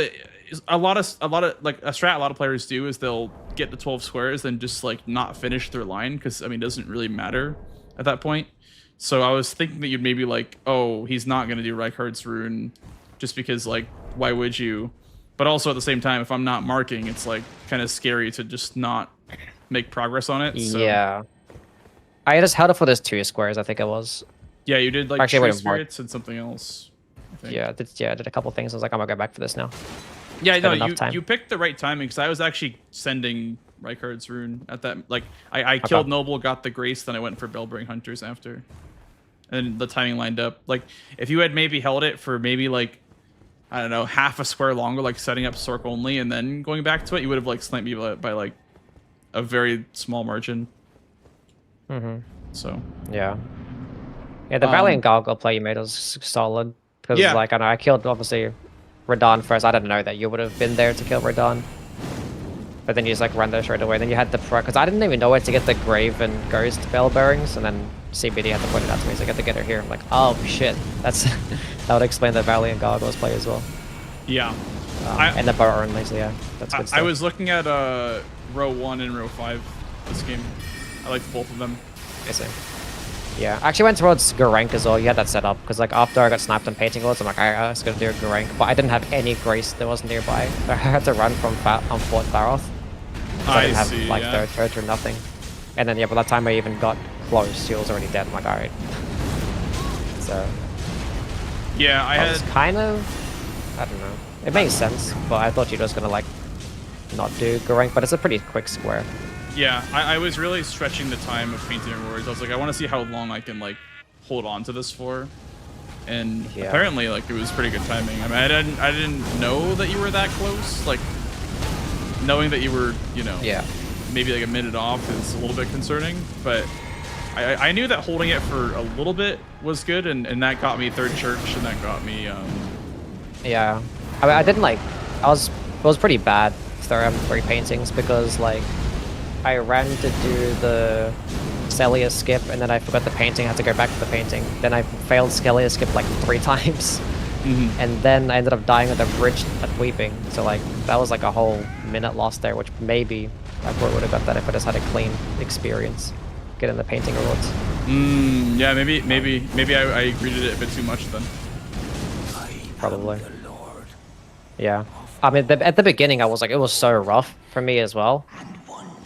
S2: a lot of like a strat a lot of players do is they'll get to 12 squares and just like not finish their line, because I mean it doesn't really matter at that point. So I was thinking that you'd maybe like, oh, he's not gonna do Reichardt's rune, just because like why would you? But also at the same time, if I'm not marking, it's like kind of scary to just not make progress on it. So.
S12: Yeah. I just held it for those 2 squares, I think it was.
S2: Yeah, you did like
S12: Actually,
S2: Tree Spirits and something else. I think.
S12: Yeah, I did a couple things. I was like, I'm gonna go back for this now.
S2: Yeah, no, you picked the right timing, because I was actually sending Reichardt's rune at that. Like, I killed Noble, got the Grace, then I went for Bellbring Hunters after. And the timing lined up. Like, if you had maybe held it for maybe like, I don't know, half a square longer, like setting up Sork only and then going back to it, you would have like sniped me by like a very small margin. So
S12: yeah, the Valiant Gargoyle play you made was solid, because like I killed obviously Radon first. I didn't know that you would have been there to kill Radon, but then you just like ran there straight away. Then you had the pro, because I didn't even know where to get the Grave and Ghost Bell Bearings, and then CBD had to point it out to me, so I got to get her here. I'm like, oh shit, that's that would explain the Valiant Gargoyles play as well.
S2: Yeah.
S12: And the bow only, so yeah, that's good stuff.
S2: I was looking at row 1 and row 5 this game. I liked both of them.
S12: I see. Yeah, I actually went towards Garank as well. You had that set up, because like after I got sniped on Painting Lords, I'm like, I was going to do a Garank, but I didn't have any Grace that was nearby. I had to run from Fort Faroth. I didn't have like third or nothing. And then yeah, by the time I even got close, she was already dead. I'm like, alright. So
S9: Yeah, I
S12: was
S9: had.
S12: kind of, I don't know. It makes sense, but I thought you were just gonna like not do Goreng, but it's a pretty quick square.
S9: Yeah, I was really stretching the time of painting rewards. I was like, I want to see how long I can like hold on to this for. And apparently, like, it was pretty good timing. I mean, I didn't know that you were that close. Like, knowing that you were, you know, maybe like a minute off is a little bit concerning. But I knew that holding it for a little bit was good, and that got me third church, and that got me.
S12: Yeah, I mean, I didn't like. It was pretty bad for 3 paintings because like I ran to do the Celia skip, and then I forgot the painting. I had to go back to the painting. Then I failed Celia skip like 3 times, and then I ended up dying at the bridge at Weeping. So like that was like a whole minute lost there, which maybe I probably would have got that if I just had a clean experience getting the painting rewards.
S9: Yeah, maybe I greeted it a bit too much then.
S12: Probably. Yeah. I mean, at the beginning, I was like, it was so rough for me as well,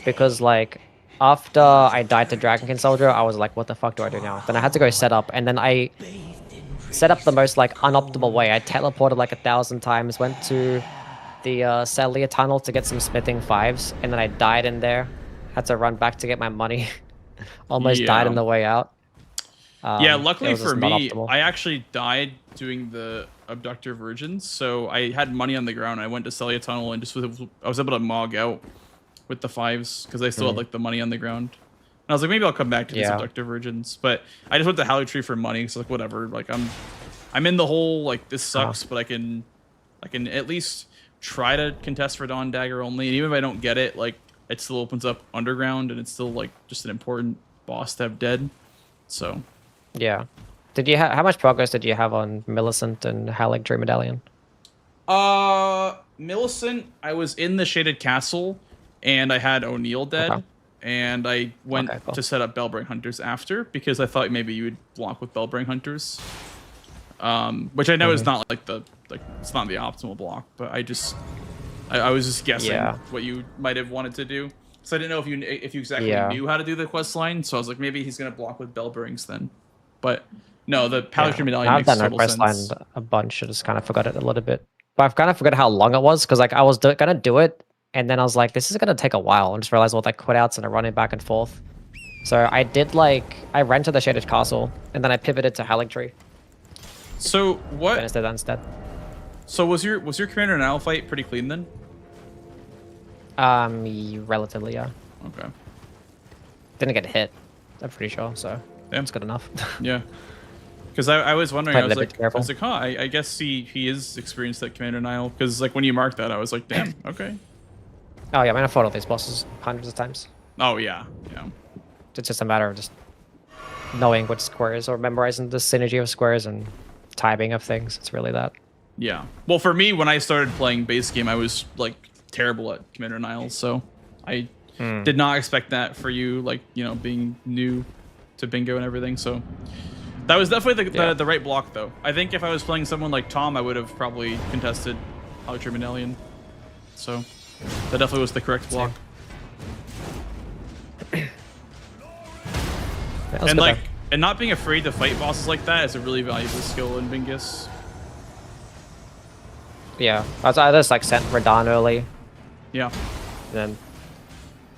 S12: because like after I died to Dragonkin Soldier, I was like, what the fuck do I do now? Then I had to go set up, and then I set up the most like unoptimal way. I teleported like 1,000 times, went to the Celia tunnel to get some smithing 5s, and then I died in there. Had to run back to get my money. Almost died on the way out.
S9: Yeah, luckily for me,
S12: optimal.
S9: I actually died doing the Abductor Virgins, so I had money on the ground. I went to Celia Tunnel and I was able to mog out with the 5s because I still had like the money on the ground. And I was like, maybe I'll come back to these Abductor Virgins, but I just went to Halley Tree for money. So like whatever, like I'm in the whole like this sucks, but I can at least try to contest for Dawn Dagger only. And even if I don't get it, like it still opens up Underground, and it's still like just an important boss to have dead. So.
S12: Yeah. Did you how much progress did you have on Millicent and Halig Tree Medallion?
S9: Millicent, I was in the Shaded Castle, and I had O'Neill dead, and I went to set up Bellbring Hunters after, because I thought maybe you would block with Bellbring Hunters. Which I know is not like it's not the optimal block, but I was just guessing what you might have wanted to do. So I didn't know if you exactly knew how to do the quest line, so I was like, maybe he's gonna block with Bellbrings then. But no, the Paladin Medallion makes total sense. I've done that quest line
S12: a bunch. I just kind of forgot it a little bit. But I've kind of forgot how long it was, because like I was gonna do it, and then I was like, this is gonna take a while. I just realized all the quitouts and the running back and forth. So I did I ran to the Shaded Castle, and then I pivoted to Halig Tree.
S9: So what?
S12: Finished it instead.
S9: So was your Commander and Owl fight pretty clean then?
S12: Relatively, yeah.
S9: Okay.
S12: Didn't get hit, I'm pretty sure, so that's good enough.
S9: Yeah. Because I was wondering, I was like, huh, I guess he is experienced at Commander Nile. Because like when you marked that, I was like, damn, okay.
S12: Oh yeah, I mean, I fought all these bosses hundreds of times.
S9: Oh yeah, yeah.
S12: It's just a matter of just knowing what squares or memorizing the synergy of squares and timing of things. It's really that.
S9: Yeah. Well, for me, when I started playing base game, I was like terrible at Commander Nile, so I did not expect that for you, like, you know, being new to bingo and everything. So that was definitely the right block, though. I think if I was playing someone like Tom, I would have probably contested Halig Medallion. So that definitely was the correct block. And like, and not being afraid to fight bosses like that is a really valuable skill in Bingus.
S12: Yeah, I just like sent Radahn early.
S9: Yeah.
S12: And then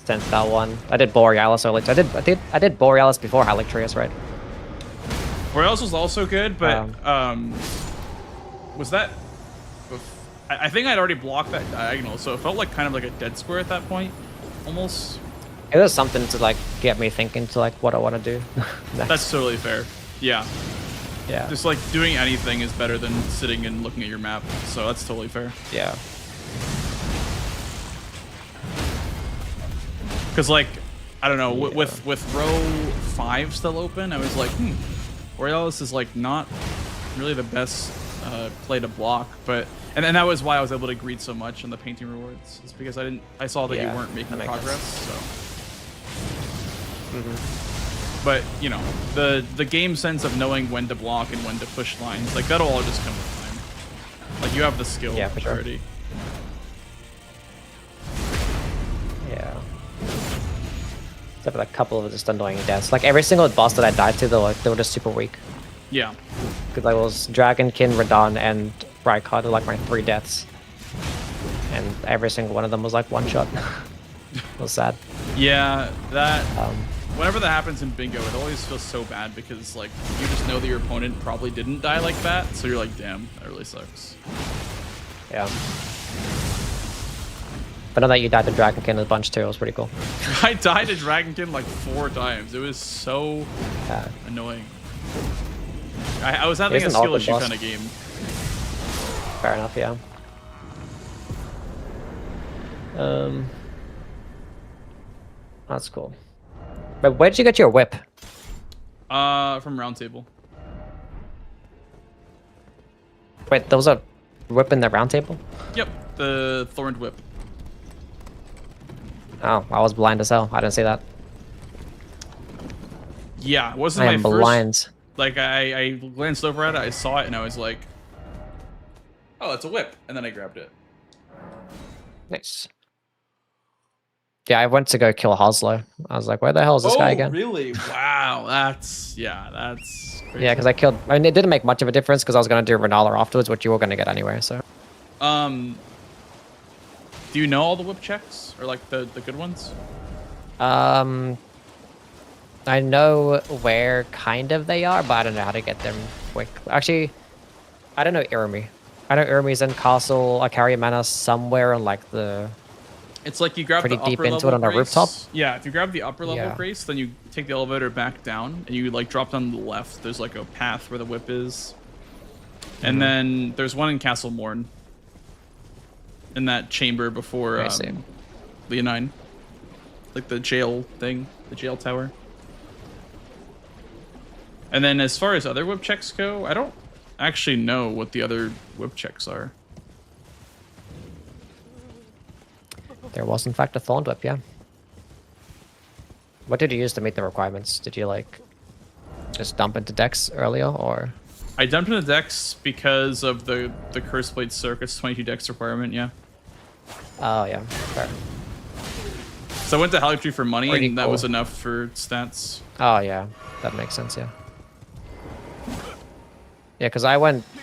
S12: sent that one. I did Borealis early. I did Borealis before Halictrius, right?
S9: Borealis was also good, but was that? I think I'd already blocked that diagonal, so it felt like kind of like a dead square at that point, almost.
S12: It was something to like get me thinking to like what I want to do.
S9: That's totally fair. Yeah.
S12: Yeah.
S9: Just like doing anything is better than sitting and looking at your map, so that's totally fair.
S12: Yeah.
S9: Because like, I don't know, with row 5 still open, I was like, Borealis is like not really the best play to block, but and that was why I was able to greet so much on the painting rewards. It's because I saw that you weren't making progress, so. But you know, the game sense of knowing when to block and when to push lines, like that'll all just come with time. Like you have the skill already.
S12: Yeah. Except for a couple of just annoying deaths. Like every single boss that I died to, they were just super weak.
S9: Yeah.
S12: Because I was Dragonkin, Radon, and Rykard are like my 3 deaths. And every single one of them was like one shot. It was sad.
S9: Yeah, that whenever that happens in bingo, it always feels so bad because like you just know that your opponent probably didn't die like that, so you're like, damn, that really sucks.
S12: Yeah. But now that you died to Dragonkin a bunch too, it was pretty cool.
S9: I died to Dragonkin like 4 times. It was so annoying. I was having a skill issue kind of game.
S12: Fair enough, yeah. That's cool. But where'd you get your whip?
S9: From Round Table.
S12: Wait, there was a whip in the round table?
S9: Yep, the Thorned Whip.
S12: Oh, I was blind as hell. I didn't see that.
S9: Yeah, it wasn't
S12: I
S9: my
S12: am
S9: first.
S12: blind.
S9: Like I glanced over at it, I saw it, and I was like, "Oh, it's a whip," and then I grabbed it.
S12: Nice. Yeah, I went to go kill Hoslo. I was like, where the hell is this guy again?
S9: Really? Wow, that's crazy.
S12: Yeah, because I killed. I mean, it didn't make much of a difference because I was gonna do Renala afterwards, which you were gonna get anyway. So.
S9: Do you know all the whip checks or like the good ones?
S12: I know where kind of they are, but I don't know how to get them quick. Actually, I don't know Irumi. I know Irumi's in Castle Akaria Manor somewhere on like the.
S9: It's like you grab
S12: pretty
S9: the
S12: deep
S9: upper
S12: into
S9: level
S12: it on a
S9: grace.
S12: rooftop.
S9: Yeah, if you grab the upper level
S12: Yeah.
S9: grace, then you take the elevator back down and you like drop down to the left. There's like a path where the whip is. And then there's one in Castle Morn. In that chamber before Leonine. Like the jail thing, the jail tower. And then as far as other whip checks go, I don't actually know what the other whip checks are.
S12: There was in fact a Thorned Whip, yeah. What did you use to meet the requirements? Did you like just dump into decks earlier, or?
S9: I dumped into decks because of the Curse Blade Circuit's 22 decks requirement, yeah.
S12: Oh yeah, fair.
S9: So I went to Hallictree for money,
S12: Pretty
S9: and that
S12: cool.
S9: was enough for stats.
S12: Oh yeah, that makes sense, yeah. Yeah, because I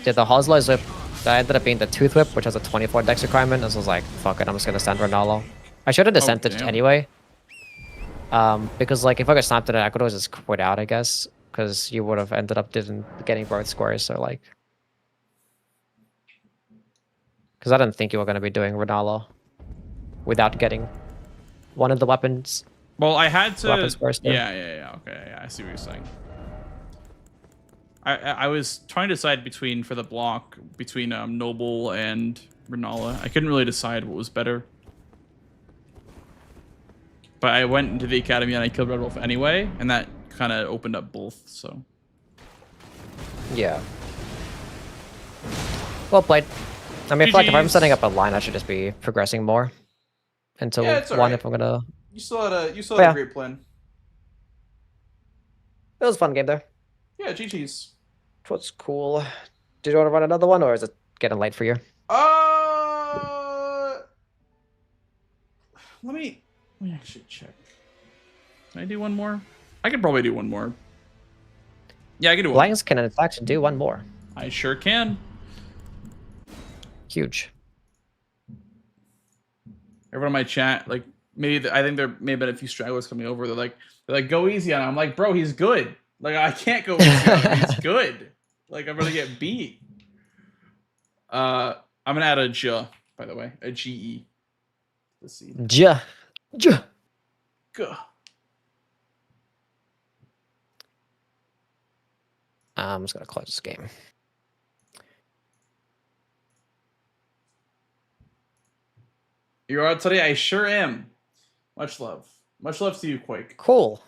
S12: did the Hoslo's Whip. That ended up being the Tooth Whip, which has a 24 dex requirement. And so I was like, fuck it, I'm just gonna send Renalo. I should have dissented
S9: damn.
S12: anyway. Because like if I got snapped at it, I could always just quit out, I guess. Because you would have ended up getting both squares, so like. Because I didn't think you were gonna be doing Renalo without getting one of the weapons.
S9: Well, I had to.
S12: Weapons first, though.
S9: Yeah. Okay, yeah, I see what you're saying. I was trying to decide for the block between Noble and Renala. I couldn't really decide what was better. But I went into the academy and I killed Red Wolf anyway, and that kind of opened up both. So.
S12: Yeah. Well played. I mean, I feel like if I'm
S9: GGs.
S12: setting up a line, I should just be progressing more until
S2: Yeah, it's
S12: one
S2: alright.
S12: if I'm gonna.
S2: You still had a
S12: Yeah.
S2: great plan.
S12: It was a fun game there.
S2: Yeah, GG's.
S12: It was cool. Did you want to run another one, or is it getting late for you?
S2: Let me actually check.
S9: Can I do one more? I could probably do one more. Yeah, I can do one.
S12: Lions can in fact do one more.
S9: I sure can.
S12: Huge.
S9: Everyone in my chat, like, I think there may have been a few stragglers coming over. They're like, go easy on him. I'm like, bro, he's good. Like, I can't go easy on him. He's good. Like, I'm gonna get beat. I'm gonna add a J, by the way, a GE. Let's see.
S12: Ja.
S9: G.
S12: I'm just gonna close this game.
S9: You're out today? I sure am. Much love. Much love to you, Quake.
S12: Cool.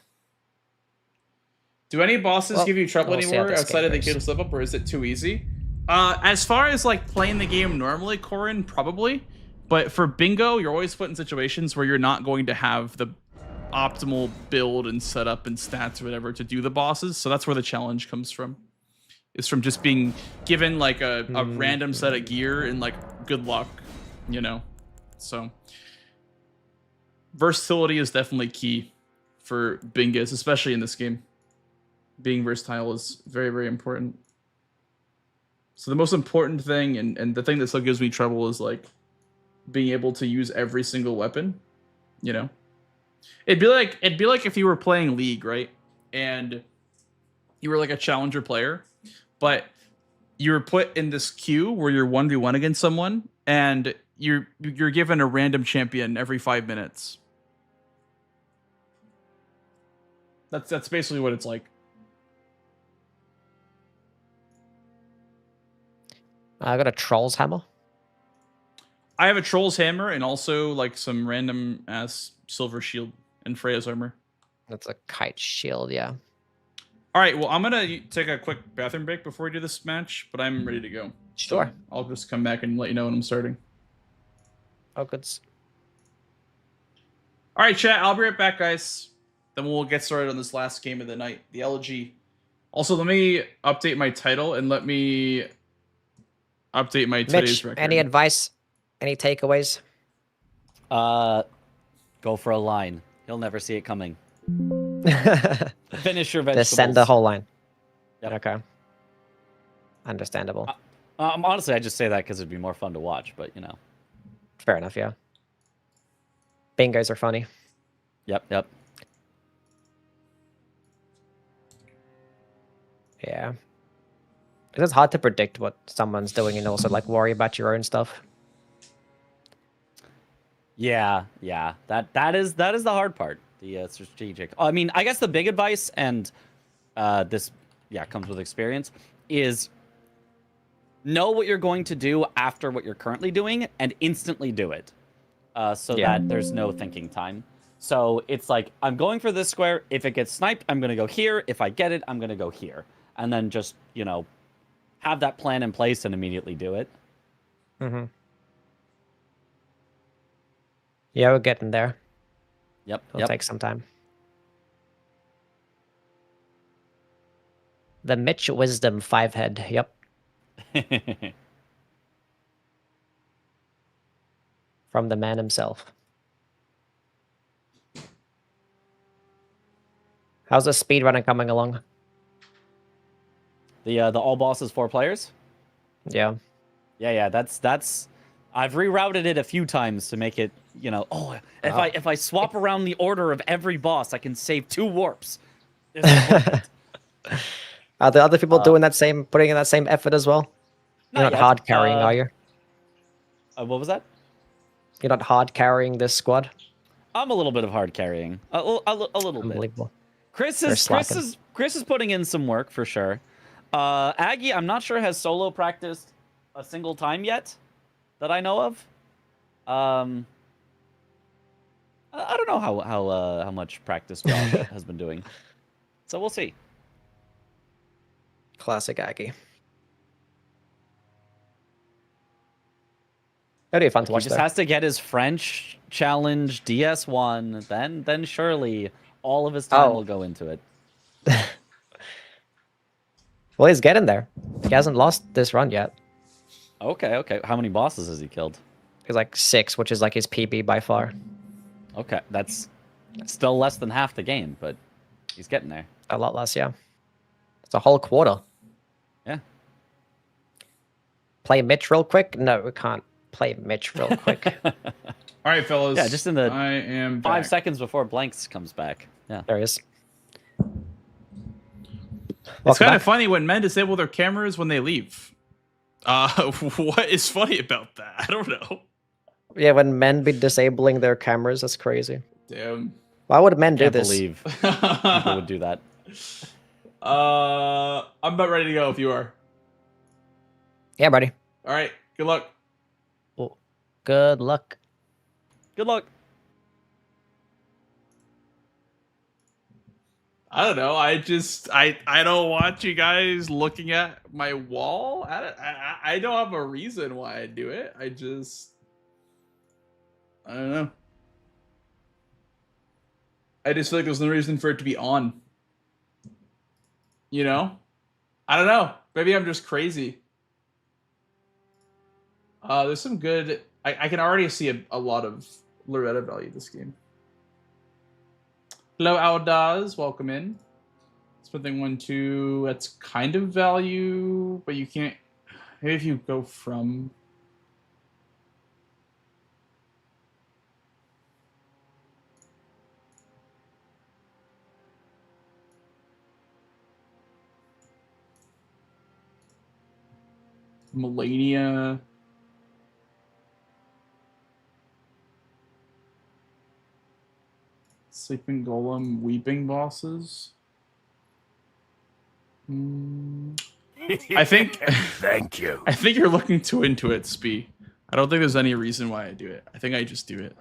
S9: Do any bosses
S12: Well,
S9: give you trouble
S12: we'll see how
S9: anymore
S12: this
S9: outside
S12: game
S9: of the
S12: goes.
S9: Kid Slip Up, or is it too easy? As far as like playing the game normally, Corin, probably. But for bingo, you're always put in situations where you're not going to have the optimal build and setup and stats or whatever to do the bosses. So that's where the challenge comes from. It's from just being given like a random set of gear and like good luck, you know? So versatility is definitely key for bingas, especially in this game. being versatile is very, very important. So the most important thing, and the thing that still gives me trouble, is like being able to use every single weapon. You know, it'd be like if you were playing League, right? And you were like a challenger player, but you were put in this queue where you're 1v1 against someone, and you're given a random champion every 5 minutes. That's basically what it's like.
S12: I got a troll's hammer.
S9: I have a troll's hammer and also like some random ass silver shield and Freya's armor.
S12: That's a kite shield, yeah.
S9: All right, well, I'm gonna take a quick bathroom break before we do this match, but I'm ready to go.
S12: Sure.
S9: So I'll just come back and let you know when I'm starting.
S12: Oh, good.
S9: All right, chat. I'll be right back, guys. Then we'll get started on this last game of the night, the LG. Also, let me update my title and let me update my today's
S12: Mitch,
S9: record.
S12: any advice? Any takeaways?
S11: Go for a line. He'll never see it coming. Finish your vegetables.
S12: Just send the whole line.
S11: Yep.
S12: Okay. Understandable.
S11: Honestly, I just say that because it'd be more fun to watch, but you know.
S12: Fair enough, yeah. Bingos are funny.
S11: Yep.
S12: Yeah. It's hard to predict what someone's doing and also like worry about your own stuff.
S11: Yeah. That is the hard part. The strategic. I mean, I guess the big advice, and this comes with experience, is know what you're going to do after what you're currently doing and instantly do it, so that there's no thinking time. So it's like, I'm going for this square. If it gets sniped, I'm going to go here. If I get it, I'm going to go here. And then just, you know, have that plan in place and immediately do it.
S12: Mm-hmm. Yeah, we're getting there. It'll take some time. The Mitch Wisdom 5-head. Yep. From the man himself. How's the speedrunning coming along?
S11: The all bosses 4 players?
S12: Yeah.
S11: Yeah, that's I've rerouted it a few times to make it, you know, if I swap around the order of every boss, I can save 2 warps.
S12: Are the other people doing that same, putting in that same effort as well? You're not hard carrying, are you?
S11: What was that?
S12: You're not hard carrying this squad?
S11: I'm a little bit of hard carrying. A little bit. Chris is putting in some work for sure. Aggie, I'm not sure has solo practiced a single time yet that I know of. I don't know how much practice Josh has been doing, so we'll see.
S12: Classic Aggie. That'd be fun to watch.
S11: He just has to get his French challenge DS1, then surely all of his time will go into it.
S12: Well, he's getting there. He hasn't lost this run yet.
S11: Okay. How many bosses has he killed?
S12: He's like 6, which is like his PB by far.
S11: Okay, that's still less than half the game, but he's getting there.
S12: A lot less, yeah. It's a whole quarter.
S11: Yeah.
S12: Play Mitch real quick? No, we can't play Mitch real quick.
S9: All right, fellas.
S11: Yeah, just in the
S9: I am
S11: 5
S9: back.
S11: seconds before Blanks comes back. Yeah.
S12: There he is.
S9: It's kind of funny when men disable their cameras when they leave. What is funny about that? I don't know.
S12: Yeah, when men be disabling their cameras, that's crazy.
S9: Damn.
S12: Why would men do
S11: Can't
S12: this?
S11: believe people would do that.
S9: I'm about ready to go if you are.
S12: Yeah, buddy.
S9: All right. Good luck.
S12: Well, good luck.
S11: Good luck.
S9: I don't know. I don't want you guys looking at my wall. I don't have a reason why I do it. I don't know. I just feel like there's no reason for it to be on. You know? I don't know. Maybe I'm just crazy. There's some good... I can already see a lot of Loretta value this game. Hello, Aldaz. Welcome in. Spending 1-2, that's kind of value, but you can't. Maybe if you go from. Melania. Sleeping Golem, Weeping Bosses. I think.
S3: Thank you.
S9: I think you're looking too into it, Spee. I don't think there's any reason why I do it. I think I just do it.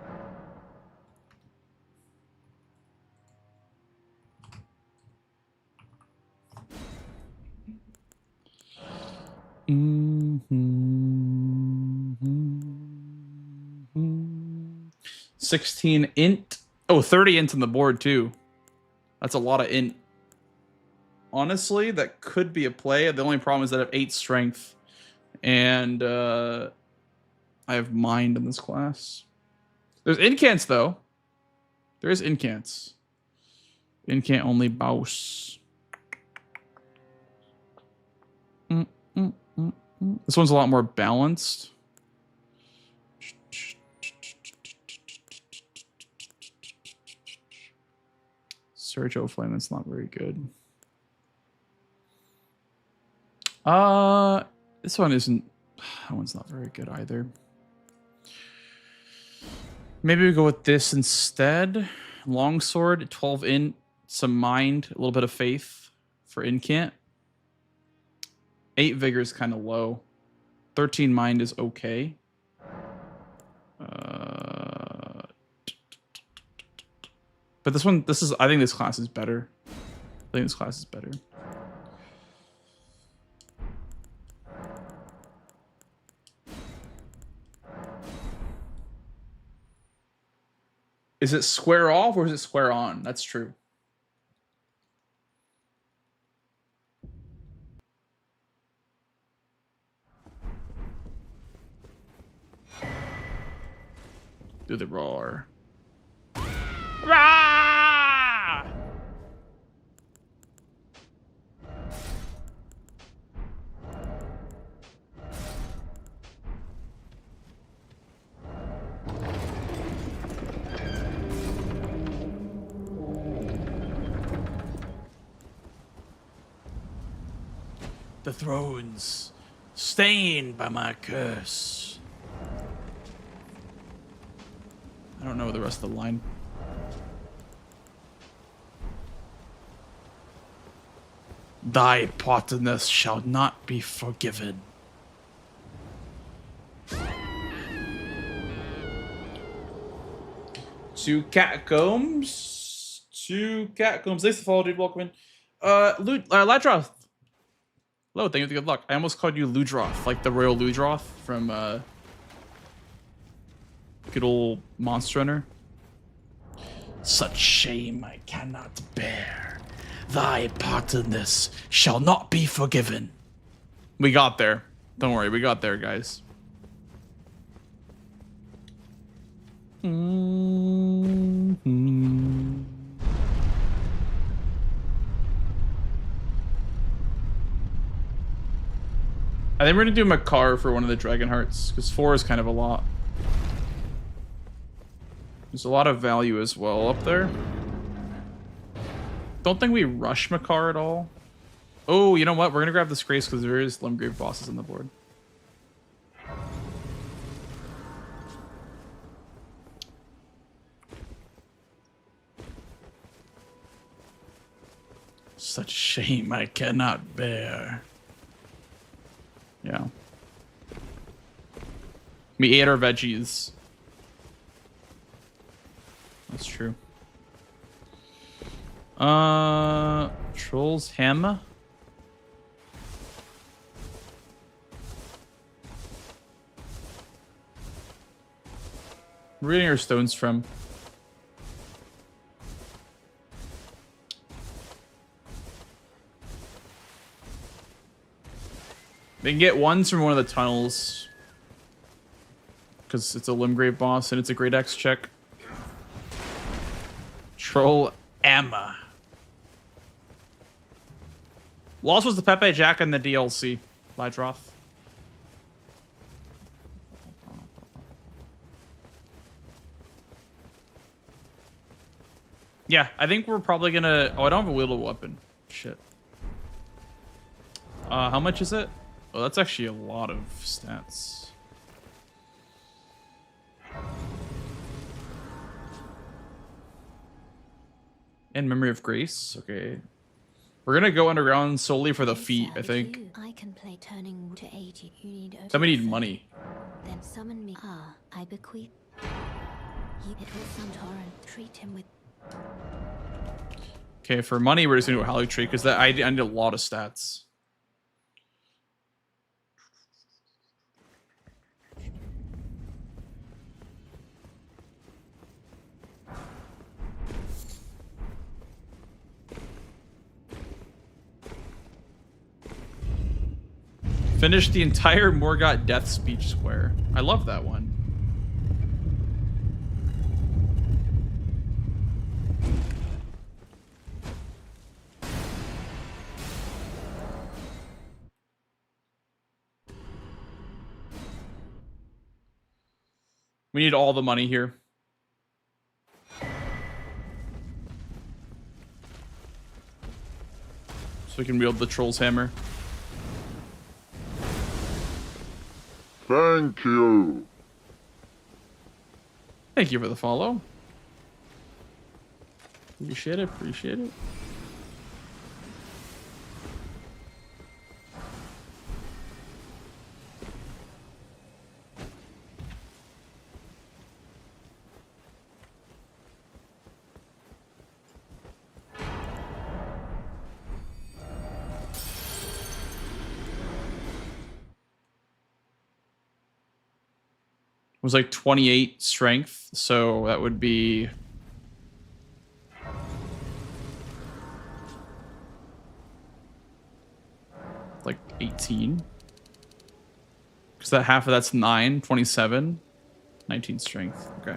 S9: Mm-hmm. 16 int. Oh, 30 int on the board too. That's a lot of int. Honestly, that could be a play. The only problem is that I have 8 strength. And I have mind in this class. There's incants though. There is incants. Incant only bouse. This one's a lot more balanced. Surge O Flame, that's not very good. This one isn't. That one's not very good either. Maybe we go with this instead. Longsword, 12 int, some mind, a little bit of faith for incant. 8 vigor is kind of low. 13 mind is okay. But this one, I think this class is better. Is it square off or is it square on? That's true. Do the roar. Rah! The thrones stained by my curse. I don't know the rest of the line. Thy partners shall not be forgiven. Two catacombs. Thanks for follow, dude. Welcome in. Ladroth. Hello, thank you for the good luck. I almost called you Ludroth, like the Royal Ludroth from good old Monster Hunter. Such shame I cannot bear. Thy part in this shall not be forgiven. We got there. Don't worry, we got there, guys. I think we're gonna do Makar for one of the Dragon Hearts, because 4 is kind of a lot. There's a lot of value as well up there. Don't think we rush Makar at all. Oh, you know what? We're gonna grab this Grace because there is Limgrave bosses on the board. Such shame I cannot bear. Yeah. We ate our veggies. That's true. Troll's Hammer. Where are we getting our stones from? They can get ones from one of the tunnels. Because it's a Limgrave boss and it's a Great Axe check. Troll Amma. Lost was the Pepe Jack in the DLC. Lydroth. Yeah, I think we're probably gonna... Oh, I don't have a wieldable weapon. Shit. How much is it? Oh, that's actually a lot of stats. And Memory of Grace. Okay. We're gonna go underground solely for the feet, I think.
S6: I can play turning to 80. You need
S9: Then we need money.
S6: Then summon me. I bequeath. It was Santorin. Treat him with.
S9: Okay, for money, we're just gonna do a Holly Tree because I need a lot of stats. Finish the entire Morgott Death Speech Square. I love that one. We need all the money here. So we can wield the Troll's Hammer.
S7: Thank you.
S9: Thank you for the follow. Appreciate it, appreciate it. Was like 28 strength, so that would be like 18. Because that half of that's 9, 27, 19 strength. Okay.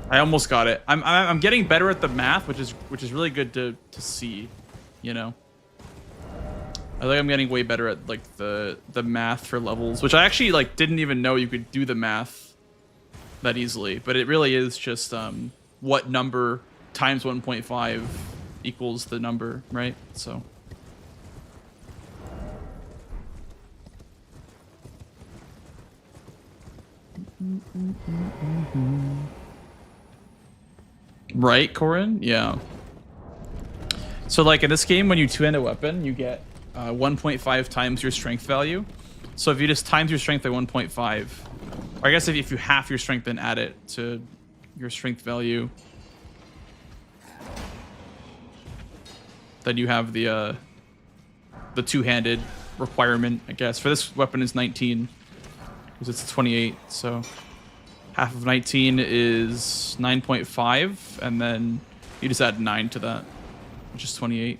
S9: I almost got it. I'm getting better at the math, which is really good to see, you know. I think I'm getting way better at like the math for levels, which I actually like didn't even know you could do the math that easily, but it really is just what number times 1.5 equals the number, right? So right, Corin? Yeah. So like in this game, when you two-hand a weapon, you get 1.5 times your strength value. So if you just times your strength by 1.5, or I guess if you half your strength and add it to your strength value, then you have the two-handed requirement, I guess. For this weapon is 19, because it's 28, so half of 19 is 9.5, and then you just add 9 to that, which is 28.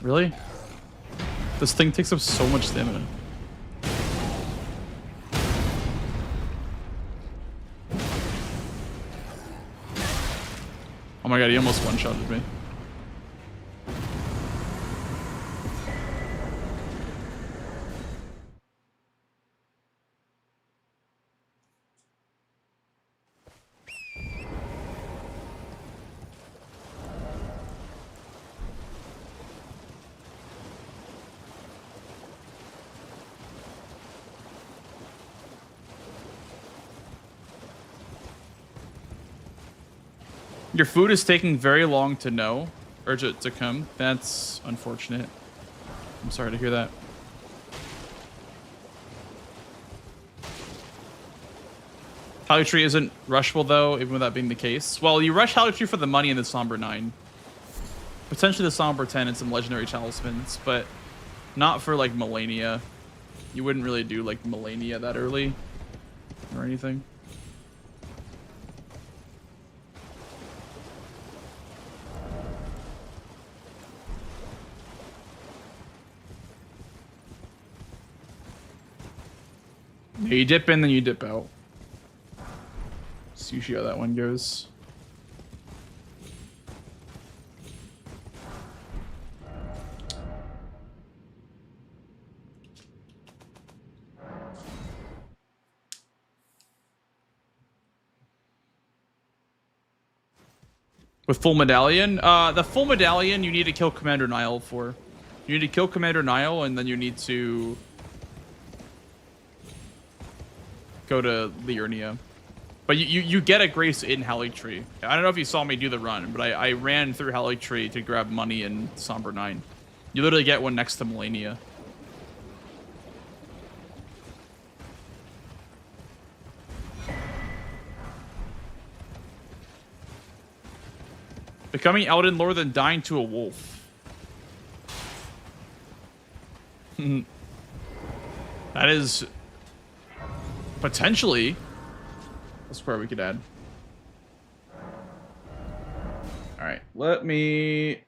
S9: Really? This thing takes up so much stamina. Oh my god, he almost one-shotted me. Your food is taking very long to know, or to come. That's unfortunate. I'm sorry to hear that. Holly Tree isn't rushable though, even with that being the case. Well, you rush Holly Tree for the money in the Somber 9. Potentially the Somber 10 and some legendary talismans, but not for like Millennia. You wouldn't really do like Millennia that early or anything. Yeah, you dip in, then you dip out. See how that one goes. With full medallion? The full medallion you need to kill Commander Nile for. You need to kill Commander Nile, and then you need to go to Liurnia. But you get a grace in Haligtree. I don't know if you saw me do the run, but I ran through Haligtree to grab money in Somber 9. You literally get one next to Melania. Becoming Elden Lord than dying to a wolf. That is potentially a square we could add. All right, let me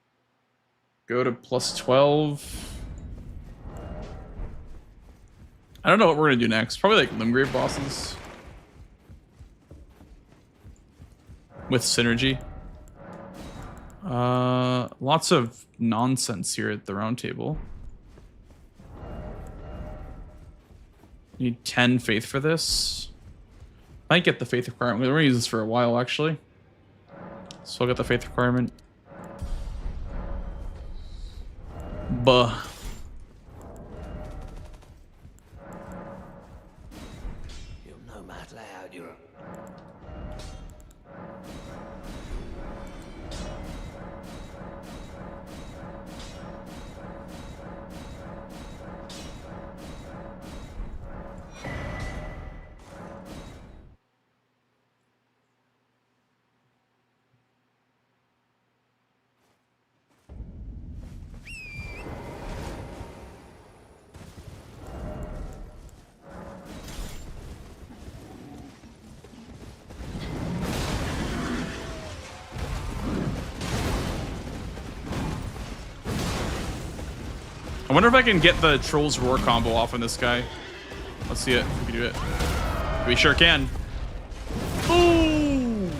S9: go to plus 12. I don't know what we're gonna do next. Probably like Limgrave bosses with synergy. Lots of nonsense here at the round table. Need 10 faith for this. Might get the faith requirement. We're gonna use this for a while, actually. So I'll get the faith requirement. Buh.
S10: You're no matter how you're.
S9: I wonder if I can get the Troll's Roar combo off on this guy. Let's see it. If we can do it. We sure can. Boom!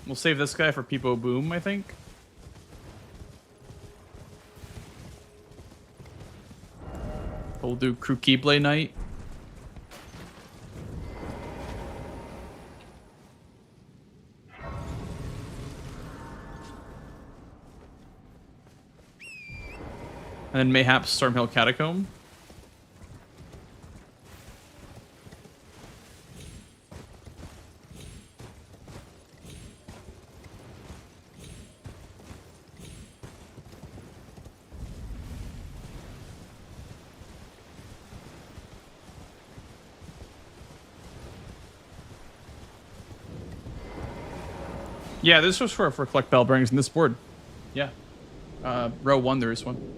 S9: We'll save this guy for Peepo Boom, I think. We'll do Krukible Knight. And then mayhaps Stormhill Catacomb. Yeah, this was for collect bell bearings in this board. Yeah. Row 1, there is one.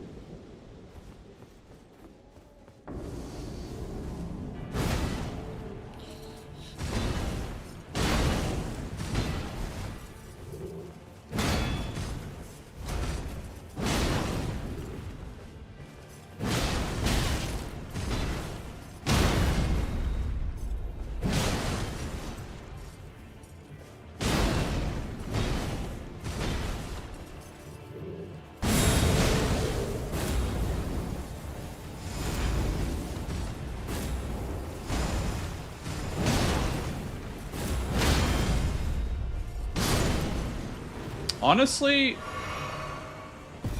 S9: Honestly,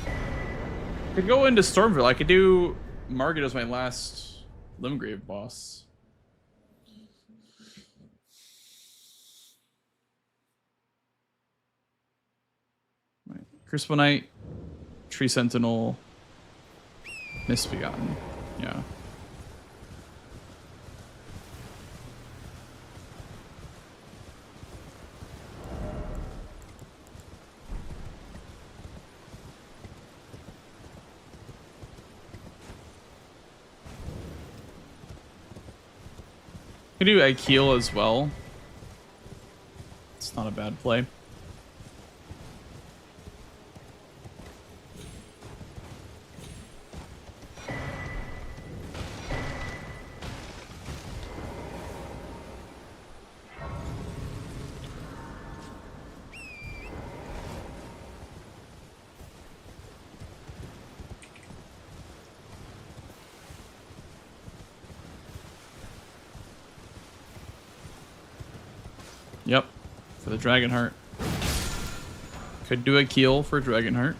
S9: I could go into Stormville. I could do Margit as my last Limgrave boss. Right. Crucible Knight, Tree Sentinel, Misbegotten. Yeah. Could do Akeel as well. It's not a bad play. Yep, for the Dragonheart. Could do a Keel for Dragonheart.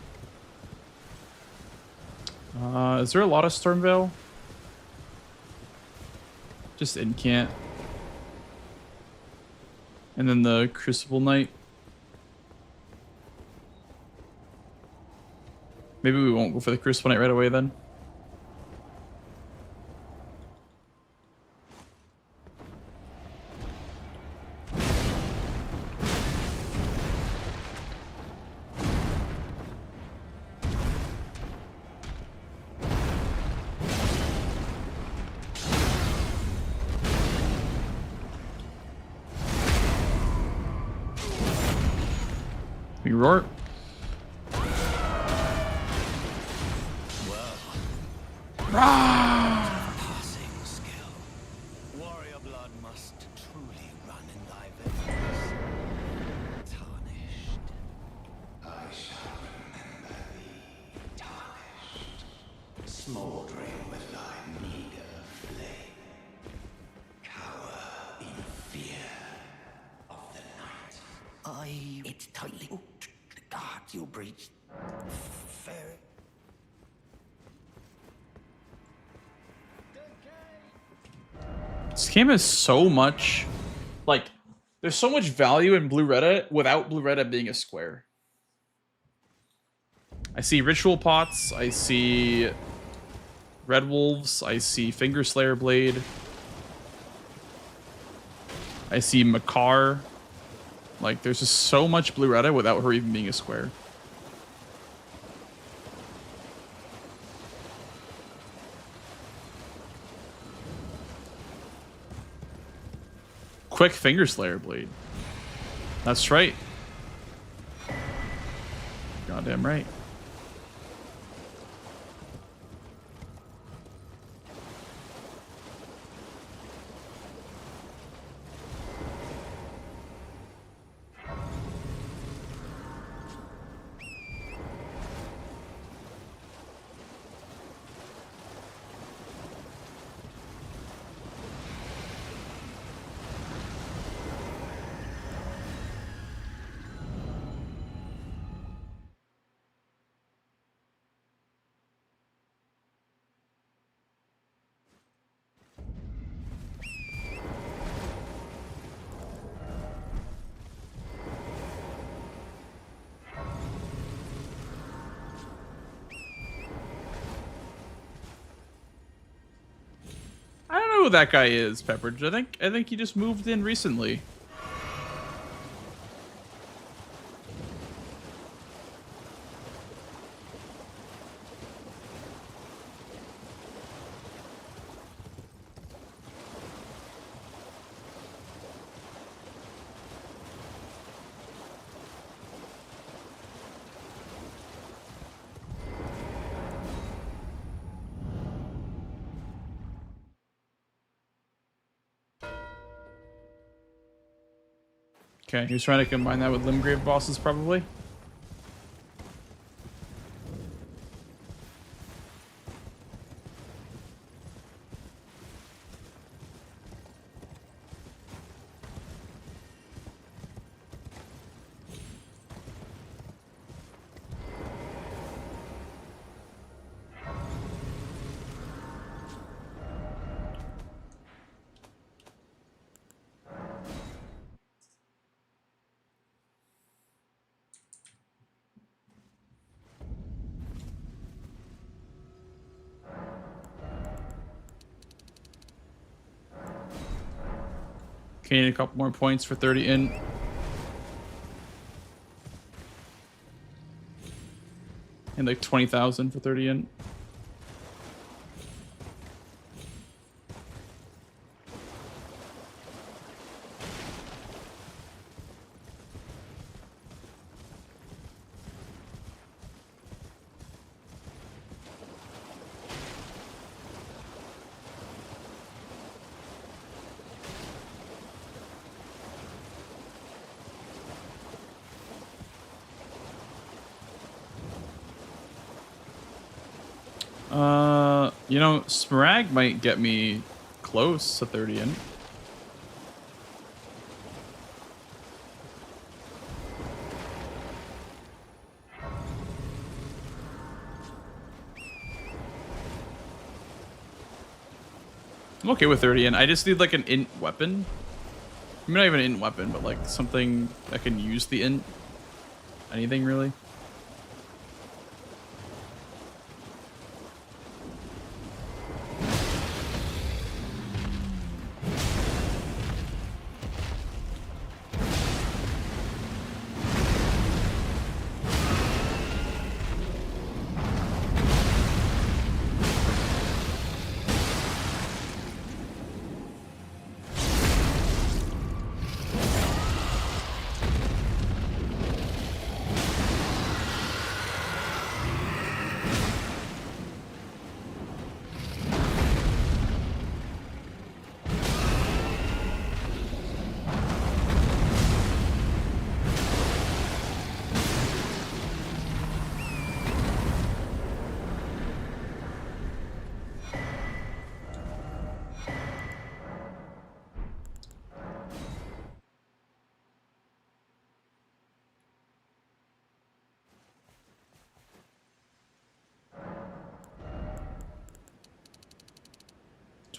S9: Is there a lot of Stormveil? Just Incant. And then the Crucible Knight. Maybe we won't go for the Crucible Knight right away then. We roar.
S10: Passing skill. Warrior blood must truly run in thy veins. Tarnished. I shall remember thee, tarnished. Smoldering with thy meager flame. Cower in fear of the night. I it tightly hooked the guard you breached. Fair.
S9: This game has so much, like, there's so much value in Blue Retta without Blue Retta being a square. I see Ritual Pots, I see Red Wolves, I see Finger Slayer Blade, I see Makar. Like, there's just so much Blue Retta without her even being a square. Quick Finger Slayer Blade. That's right. Goddamn right. I don't know who that guy is, Pepperidge. I think he just moved in recently. Okay, he was trying to combine that with Limgrave bosses, probably. Okay, need a couple more points for 30 in. And like 20,000 for 30 in. You know, Smarag might get me close to 30 in. I'm okay with 30 in. I just need like an int weapon. I mean, not even an int weapon, but like something that can use the int. Anything really.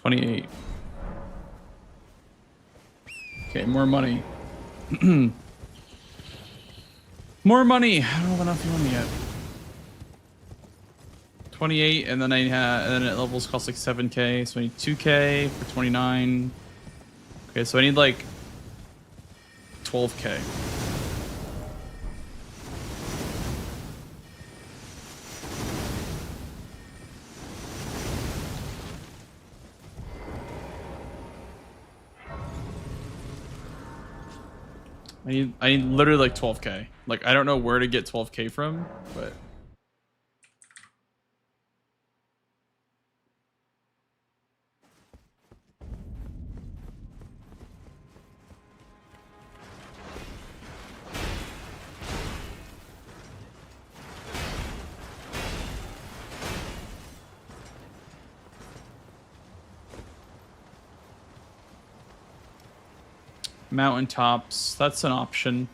S9: $28. Okay, more money. More money. I don't have enough money yet. 28, and then and then it levels cost like 7k, so I need 2k for 29. Okay, so I need like 12k. I need literally like 12k. Like I don't know where to get 12k from, but mountaintops, that's an option.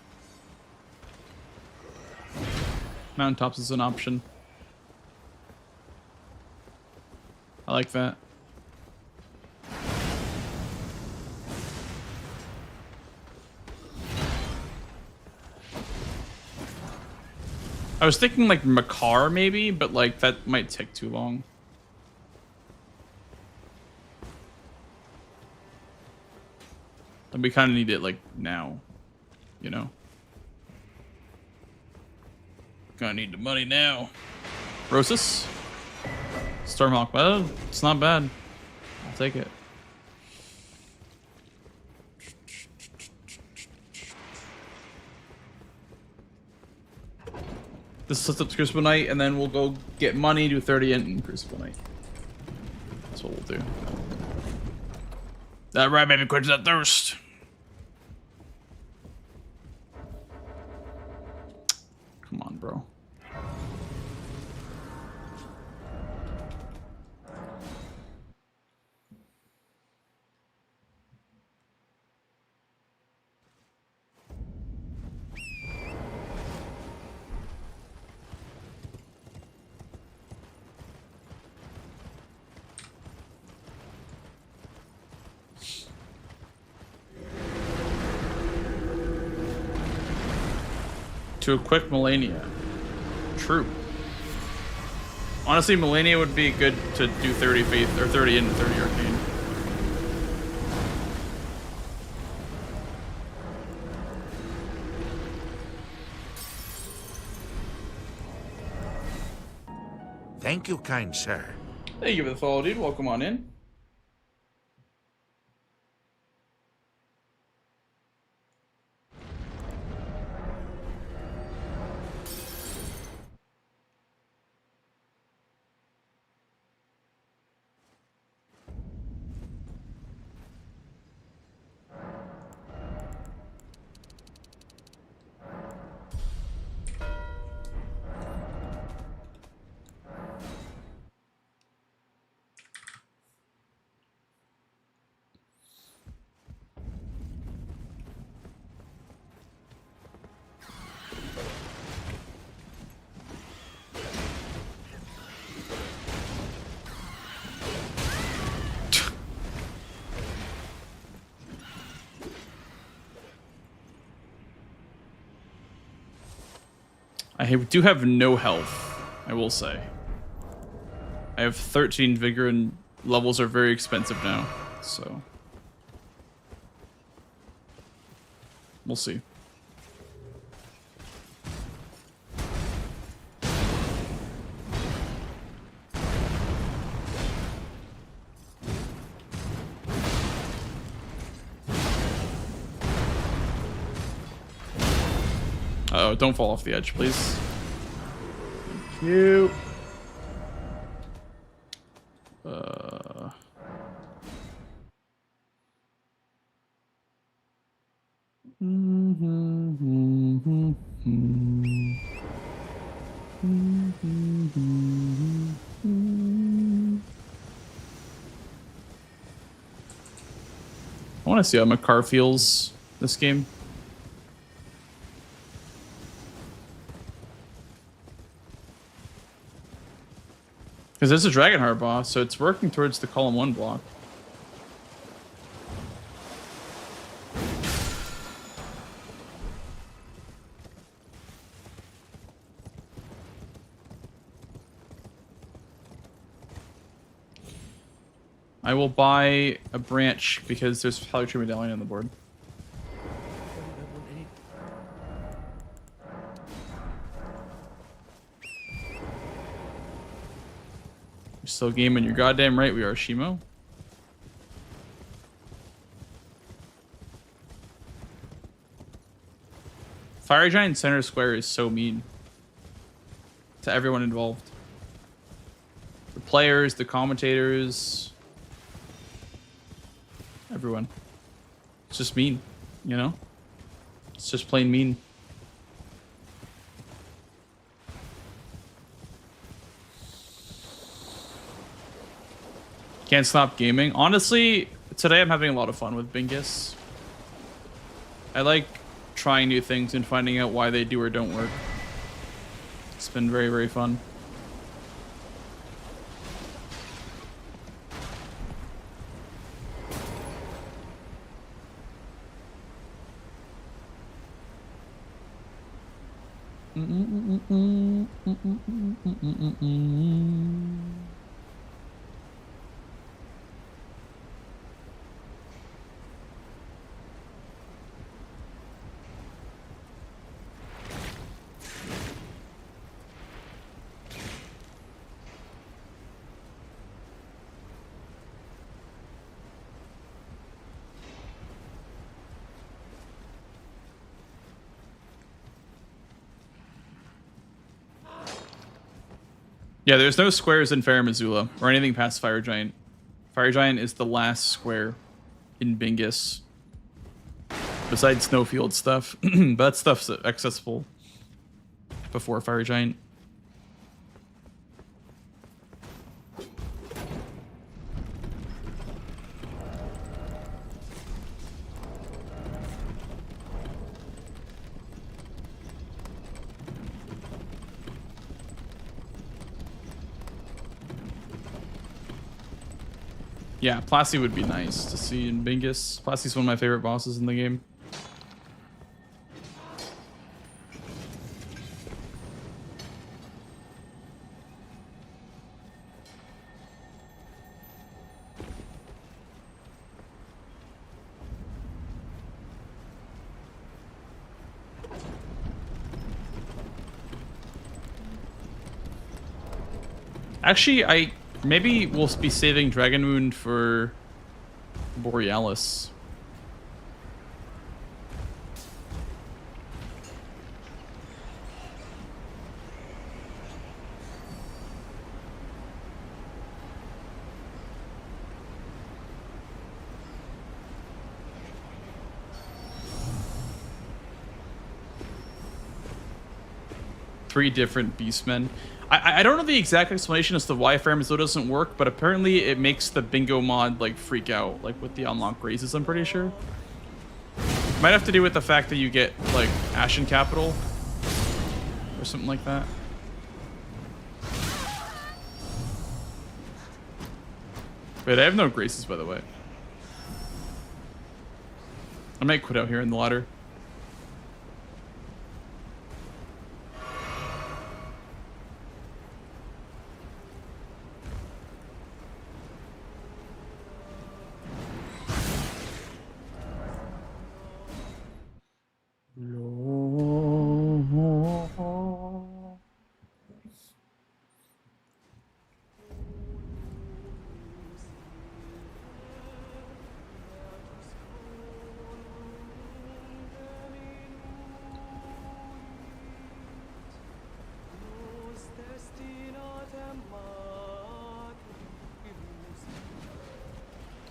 S9: Mountaintops is an option. I like that. I was thinking like Makar maybe, but like that might take too long. And we kind of need it like now, you know? Gonna need the money now. Rosus? Stormhawk, well, it's not bad. I'll take it. This sets up to Crucible Knight, and then we'll go get money, do 30 in Crucible Knight. That's what we'll do. That right, baby, quench that thirst. Come on, bro. To equip Melania. True. Honestly, Melania would be good to do 30 Faith, or 30 into 30 Arcane.
S3: Thank you, kind sir.
S2: Thank you for the follow, dude. Welcome on in.
S9: I do have no health, I will say. I have 13 vigor and levels are very expensive now, so we'll see. Uh-oh, don't fall off the edge, please. Thank you. I want to see how my car feels this game. Because it's a Dragonheart boss, so it's working towards the column 1 block. I will buy a branch because there's Power Tree Medallion on the board. You're still gaming, you're goddamn right we are, Shimo. Fire Giant Center Square is so mean to everyone involved. The players, the commentators, everyone. It's just mean, you know? It's just plain mean. Can't stop gaming. Honestly, today I'm having a lot of fun with Bingus. I like trying new things and finding out why they do or don't work. It's been very, very fun. Yeah, there's no squares in Farum Azula or anything past Fire Giant. Fire Giant is the last square in Bingus. Besides Snowfield stuff. But that stuff's accessible before Fire Giant. Yeah, Plasty would be nice to see in Bingus. Plasty's one of my favorite bosses in the game. Actually, maybe we'll be saving Dragon Moon for Borealis. Three different Beastmen. I don't know the exact explanation as to why Farum Azula doesn't work, but apparently it makes the bingo mod like freak out, like with the unlock raises, I'm pretty sure. Might have to do with the fact that you get like Ashen Capital or something like that. Wait, I have no graces, by the way. I might quit out here in the ladder.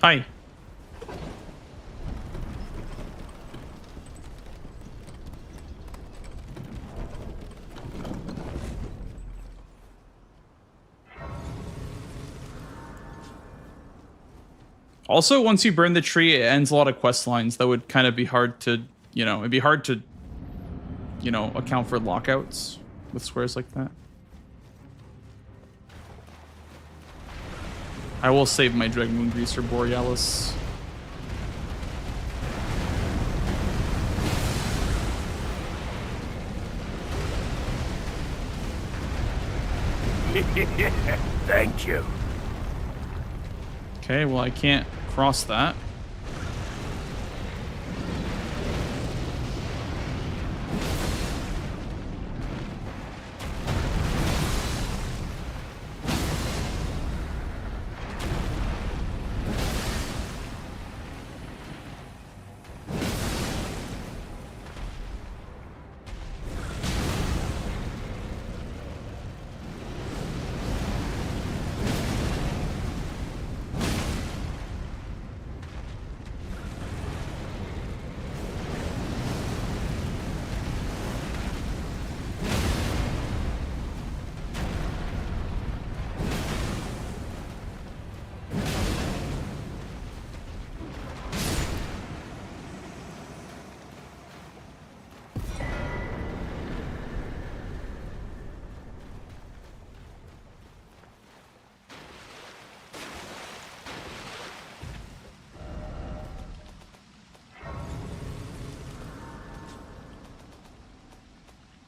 S9: Hi. Also, once you burn the tree, it ends a lot of quest lines. That would kind of be hard to, you know, it'd be hard to, you know, account for lockouts with squares like that. I will save my Dragon Greaser Borealis.
S10: Thank you.
S9: Okay, well, I can't cross that.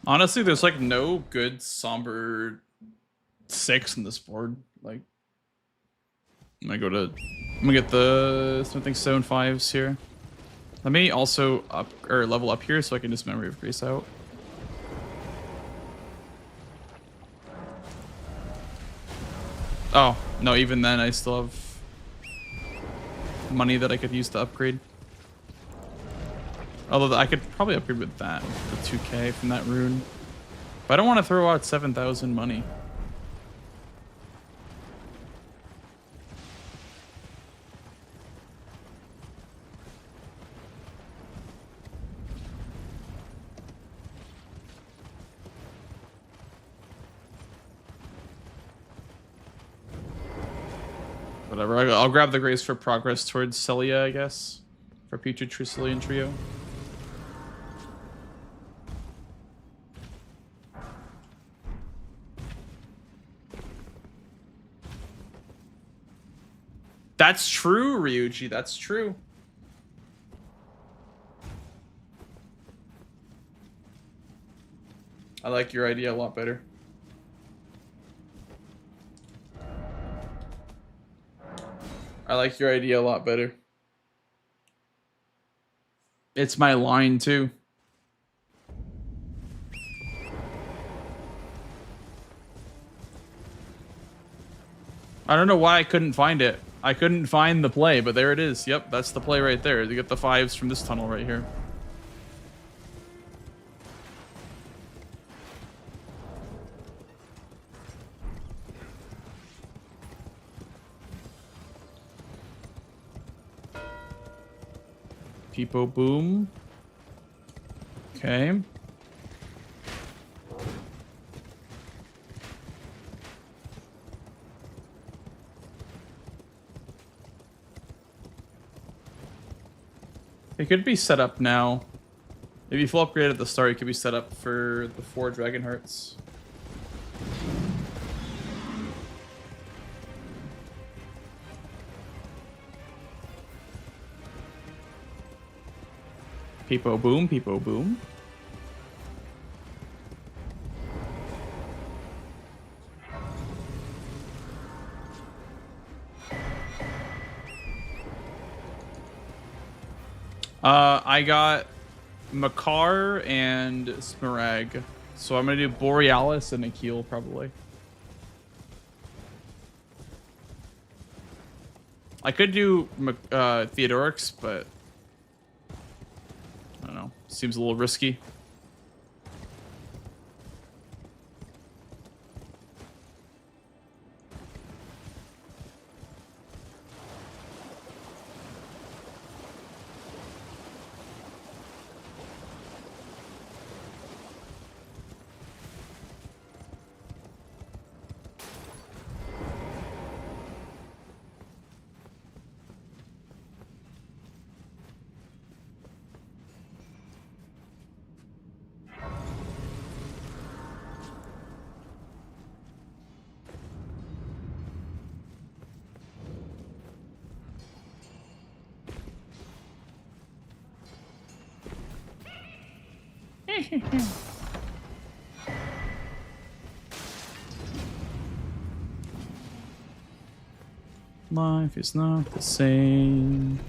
S9: Honestly, there's like no good somber 6 in this board. Like, I'm gonna get the Smithing Stone 5s here. Let me also up or level up here so I can just Memory of Grace out. Oh, no, even then I still have money that I could use to upgrade. Although I could probably upgrade with that, with the 2k from that rune. But I don't want to throw out 7,000 money. Whatever, I'll grab the Grace for progress towards Celia, I guess. For future Tricilian Trio. That's true, Ryuji, that's true. I like your idea a lot better. I like your idea a lot better. It's my line too. I don't know why I couldn't find it. I couldn't find the play, but there it is. Yep, that's the play right there. You get the 5s from this tunnel right here. Peepo boom. Okay. It could be set up now. If you full upgrade at the start, it could be set up for the 4 Dragon Hearts. Peepo boom, peepo boom. I got Makar and Smarag. So I'm gonna do Borealis and Akil probably. I could do Theodorix, but I don't know. Seems a little risky. Life is not the same.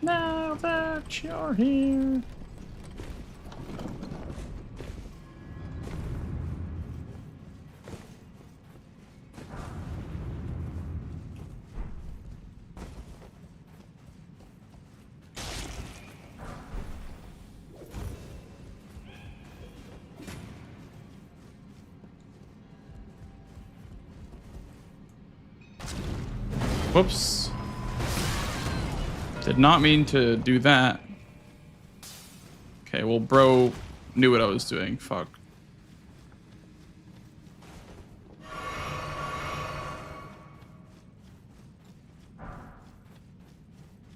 S9: Now that you're here. Whoops. Did not mean to do that. Okay, well, bro knew what I was doing. Fuck.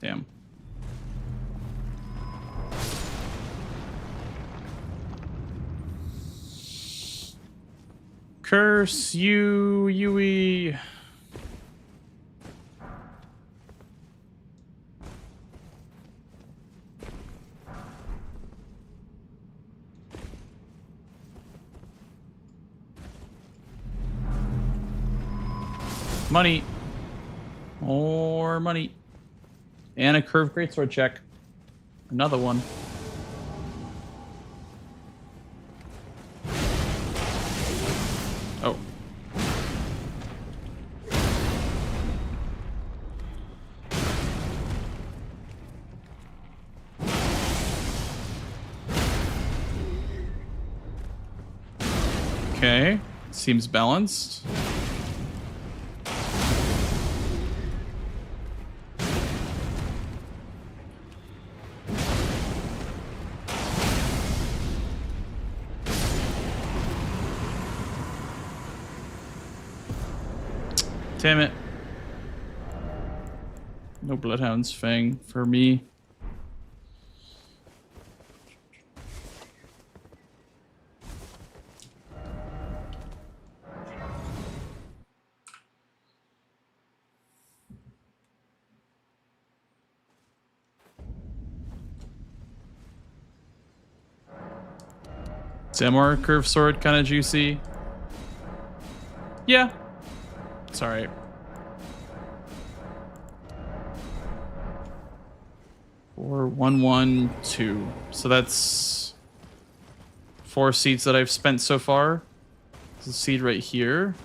S9: Damn. Curse you, Yui. Money. More money. And a curved greatsword check. Another one. Oh. Okay. Seems balanced. Damn it. No Bloodhound's Fang for me. Samurai curved sword kind of juicy. Yeah. It's alright. Or 1, 1, 2. So that's 4 seeds that I've spent so far. There's a seed right here.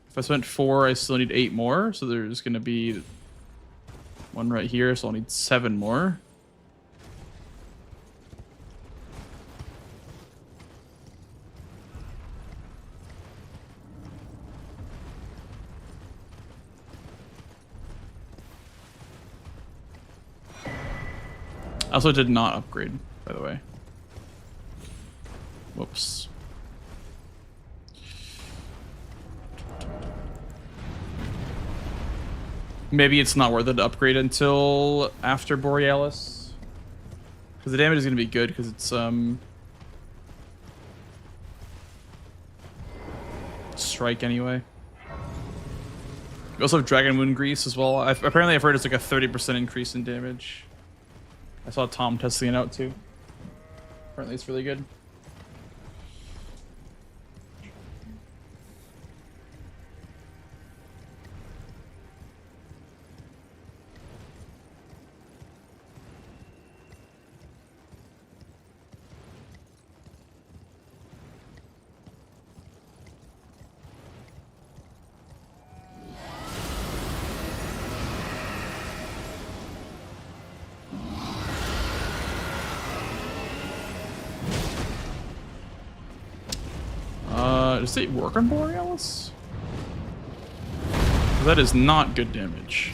S9: If I spent 4, I still need 8 more. So there's going to be 1 right here. So I'll need 7 more. I also did not upgrade, by the way. Whoops. Maybe it's not worth it to upgrade until after Borealis. Because the damage is going to be good, because it's, strike anyway. You also have Dragon Moon Grease as well. Apparently I've heard it's like a 30% increase in damage. I saw Tom testing it out too. Apparently it's really good. Does it work on Borealis? That is not good damage.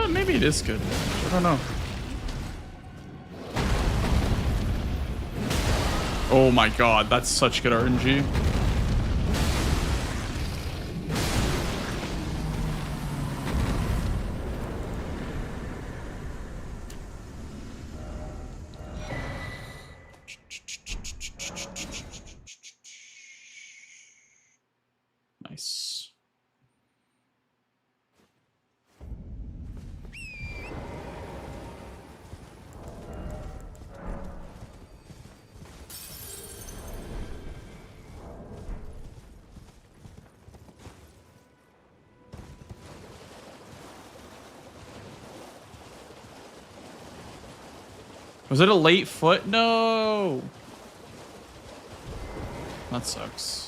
S9: Maybe it is good damage. I don't know. Oh my god, that's such good RNG. Was it a late foot? No. That sucks.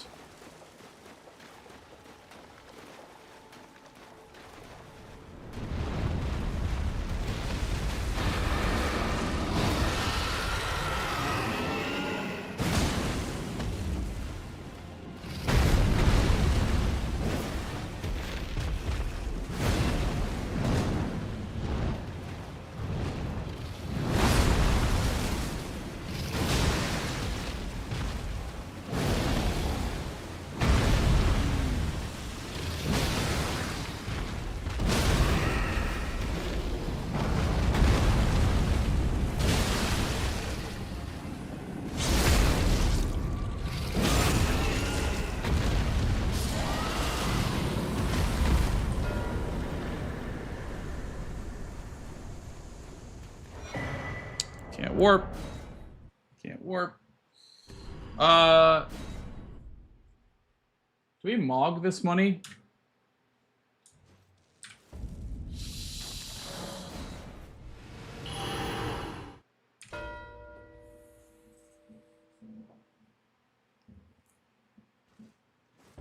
S9: Can't warp. Can't warp. Do we mog this money?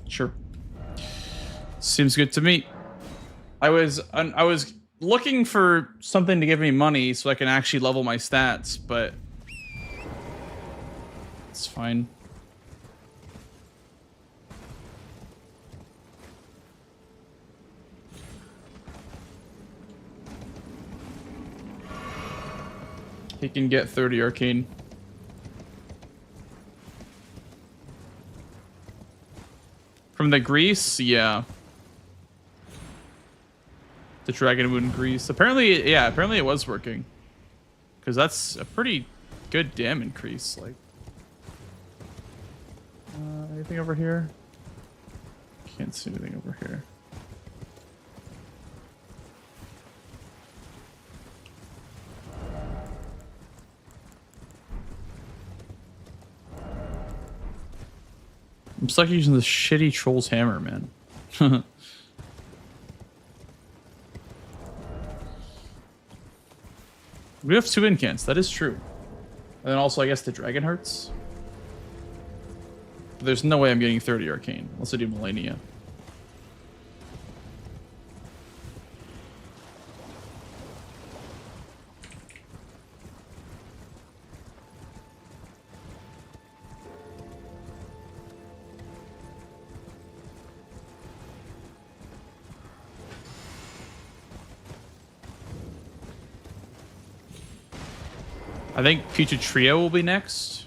S9: Sure. Seems good to me. I was looking for something to give me money so I can actually level my stats, but it's fine. He can get 30 arcane. From the grease, yeah. The Dragon Moon grease. Apparently, yeah, apparently it was working. Because that's a pretty good dam increase. Like, anything over here? Can't see anything over here. I'm stuck using this shitty troll's hammer, man. We have 2 incants, that is true. And then also, I guess, the dragon hearts. But there's no way I'm getting 30 arcane, unless I do Millennia. I think Future Trio will be next.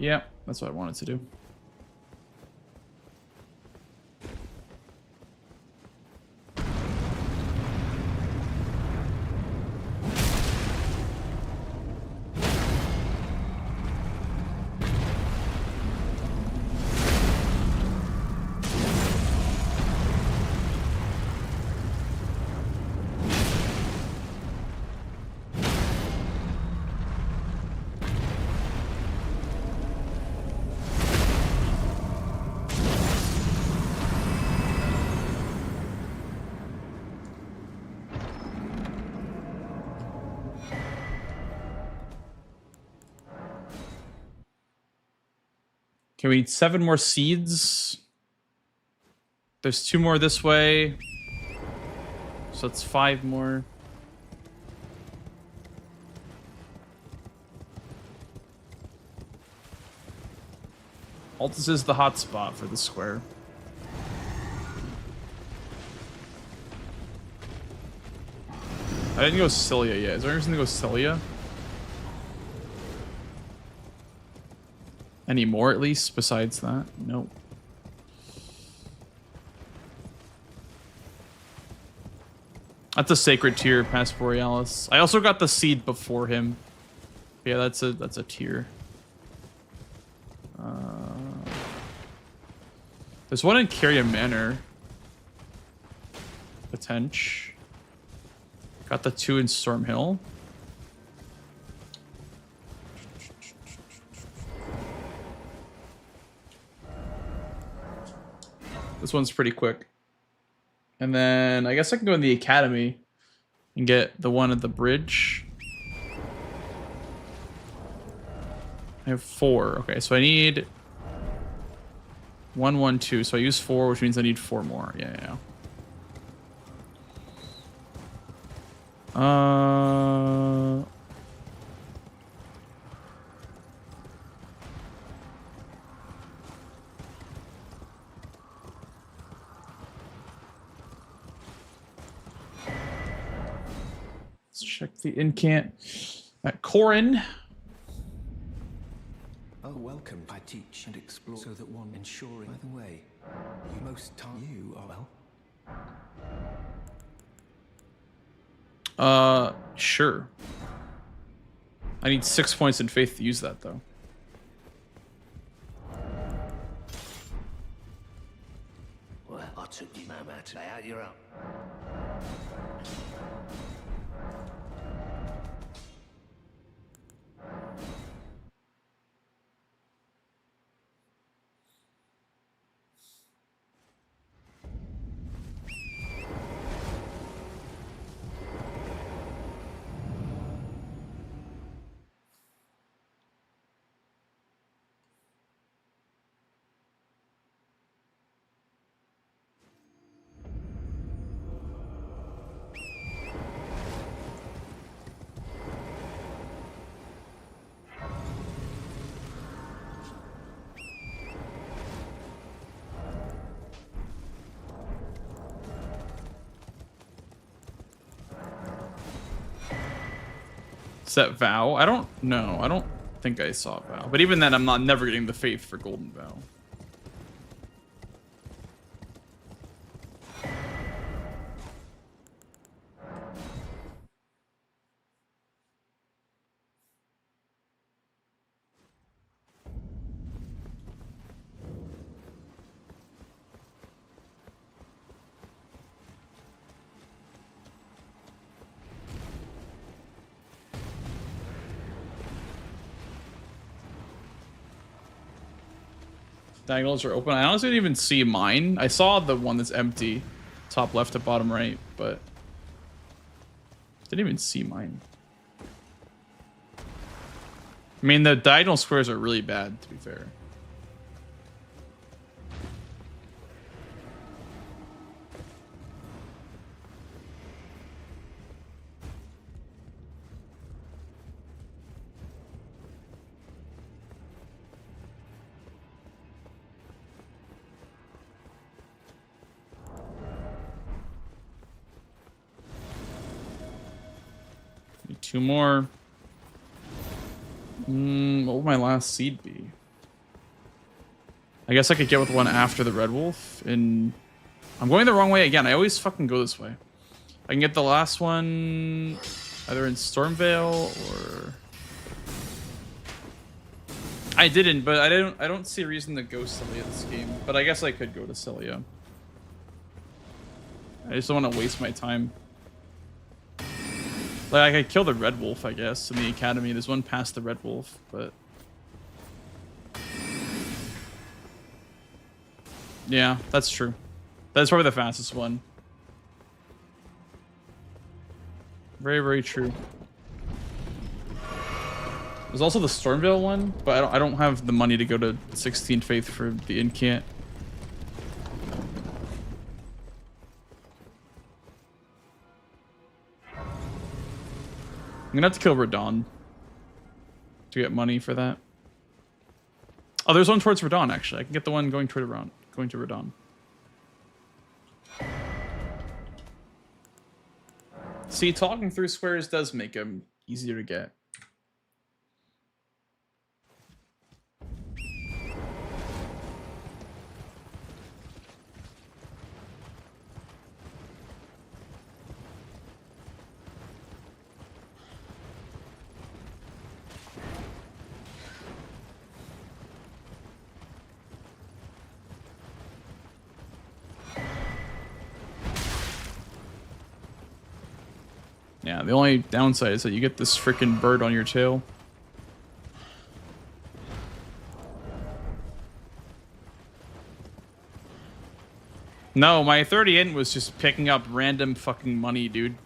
S9: Yeah, that's what I wanted to do. Okay, we need 7 more seeds. There's 2 more this way. So it's 5 more. Altus is the hot spot for the square. I didn't go Cilia yet. Is there any reason to go Cilia? Any more, at least, besides that? Nope. That's a sacred tier, past Borealis. I also got the seed before him. Yeah, that's a tier. There's one in Carrier Manor. Potential. Got the 2 in Stormhill. This one's pretty quick. And then I guess I can go in the Academy and get the one at the bridge. I have 4. Okay, so I need 1, 1, 2. So I use 4, which means I need 4 more. Yeah. Let's check the incant at Corin.
S4: Oh, welcome. I teach and explore so that one ensuring. By the way, you most time you are well.
S9: Sure. I need 6 points in faith to use that, though.
S10: Well, I took you no matter how you're up.
S9: Set Vow? I don't know. I don't think I saw Vow. But even then, I'm never getting the faith for Golden Vow. Diagonals are open. I honestly didn't even see mine. I saw the one that's empty, top left to bottom right, but didn't even see mine. I mean, the diagonal squares are really bad, to be fair. Need 2 more. What would my last seed be? I guess I could get with one after the Red Wolf. I'm going the wrong way again. I always fucking go this way. I can get the last one either in Stormvale or... I didn't, but I don't see a reason to go Celia this game. But I guess I could go to Celia. I just don't want to waste my time. Like, I could kill the Red Wolf, I guess, in the Academy. There's one past the Red Wolf, but... Yeah, that's true. That's probably the fastest one. Very, very true. There's also the Stormvale one, but I don't have the money to go to 16 Faith for the Incant. I'm gonna have to kill Radon to get money for that. Oh, there's one towards Radon, actually. I can get the one going toward Radon. Going to Radon. See, talking through squares does make them easier to get. Yeah, the only downside is that you get this freaking bird on your tail. No, my 30 int was just picking up random fucking money, dude.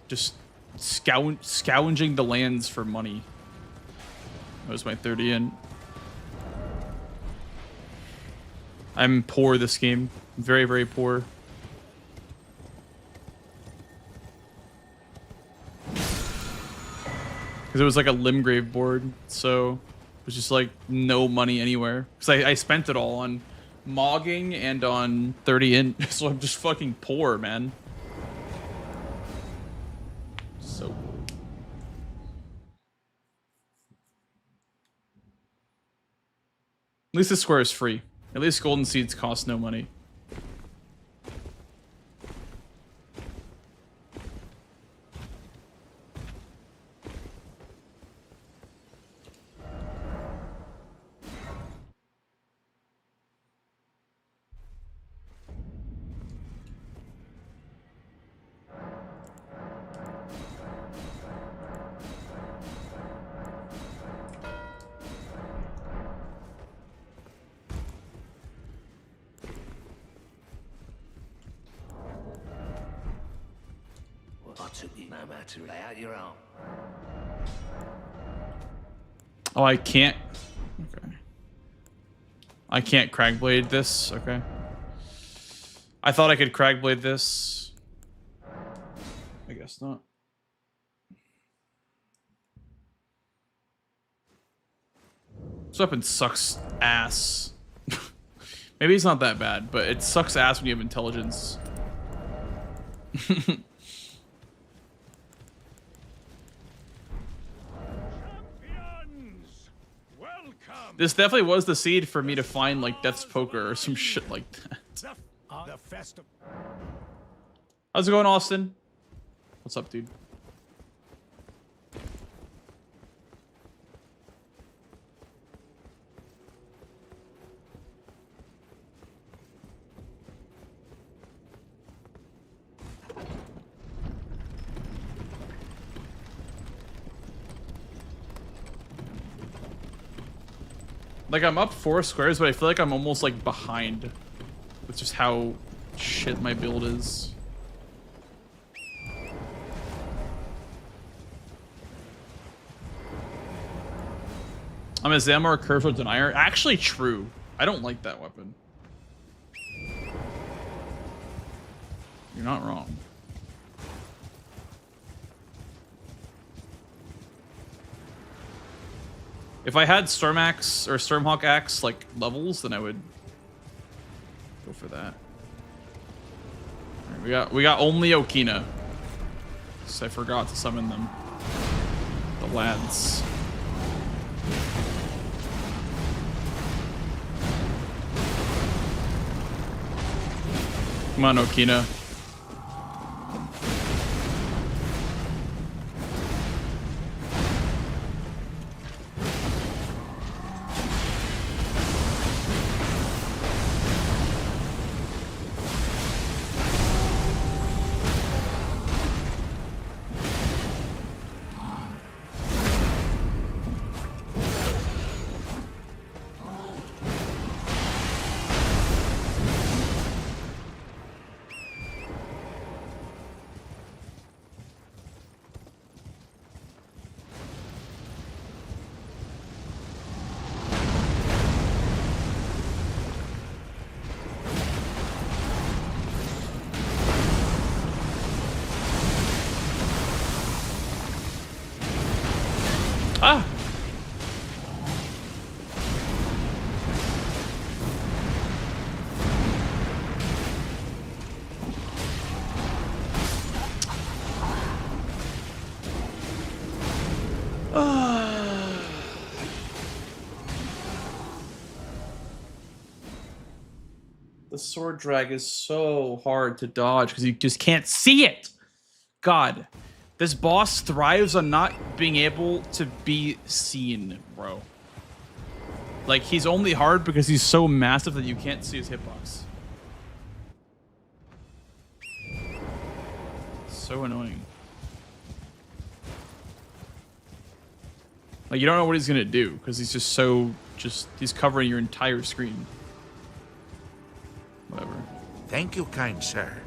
S9: Just scrounging the lands for money. That was my 30 int. I'm poor this game. Very, very poor. Because it was like a Limgrave board, so it was just like no money anywhere. Because I spent it all on mogging and on 30 int, so I'm just fucking poor, man. So poor. At least this square is free. At least golden seeds cost no money.
S10: No matter, lay out your arm.
S9: Oh, I can't. Okay. I can't Cragblade this. Okay. I thought I could Cragblade this. I guess not. This weapon sucks ass. Maybe it's not that bad, but it sucks ass when you have intelligence. This definitely was the seed for me to find like Death's Poker or some shit like that. How's it going, Austin? What's up, dude? Like, I'm up 4 squares, but I feel like I'm almost, like, behind. With just how shit my build is. I'm a Zamor Curse Denier. Actually, true. I don't like that weapon. You're not wrong. If I had Storm Axe or Stormhawk Axe like levels, then I would go for that. All right, we got only Okina. So I forgot to summon them. The lads. Come on, Okina. Ah! The sword drag is so hard to dodge because you just can't see it. God, this boss thrives on not being able to be seen, bro. Like, he's only hard because he's so massive that you can't see his hitbox. So annoying. Like you don't know what he's gonna do because he's just he's covering your entire screen. Whatever.
S3: Thank you, kind sir.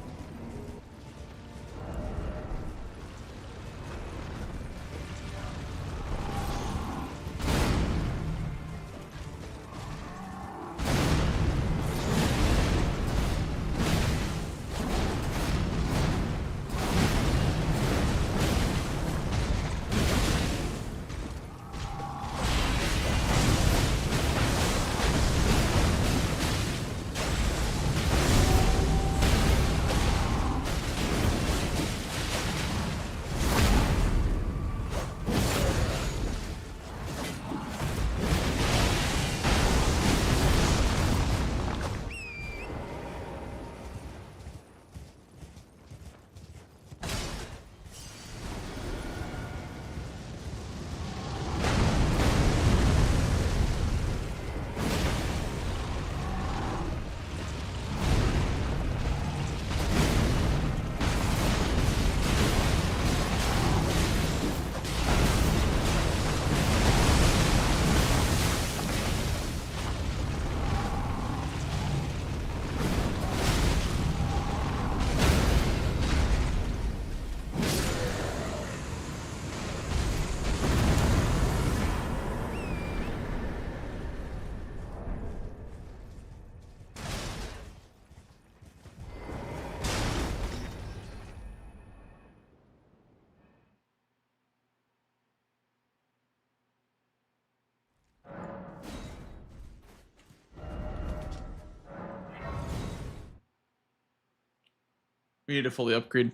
S9: We need to fully upgrade.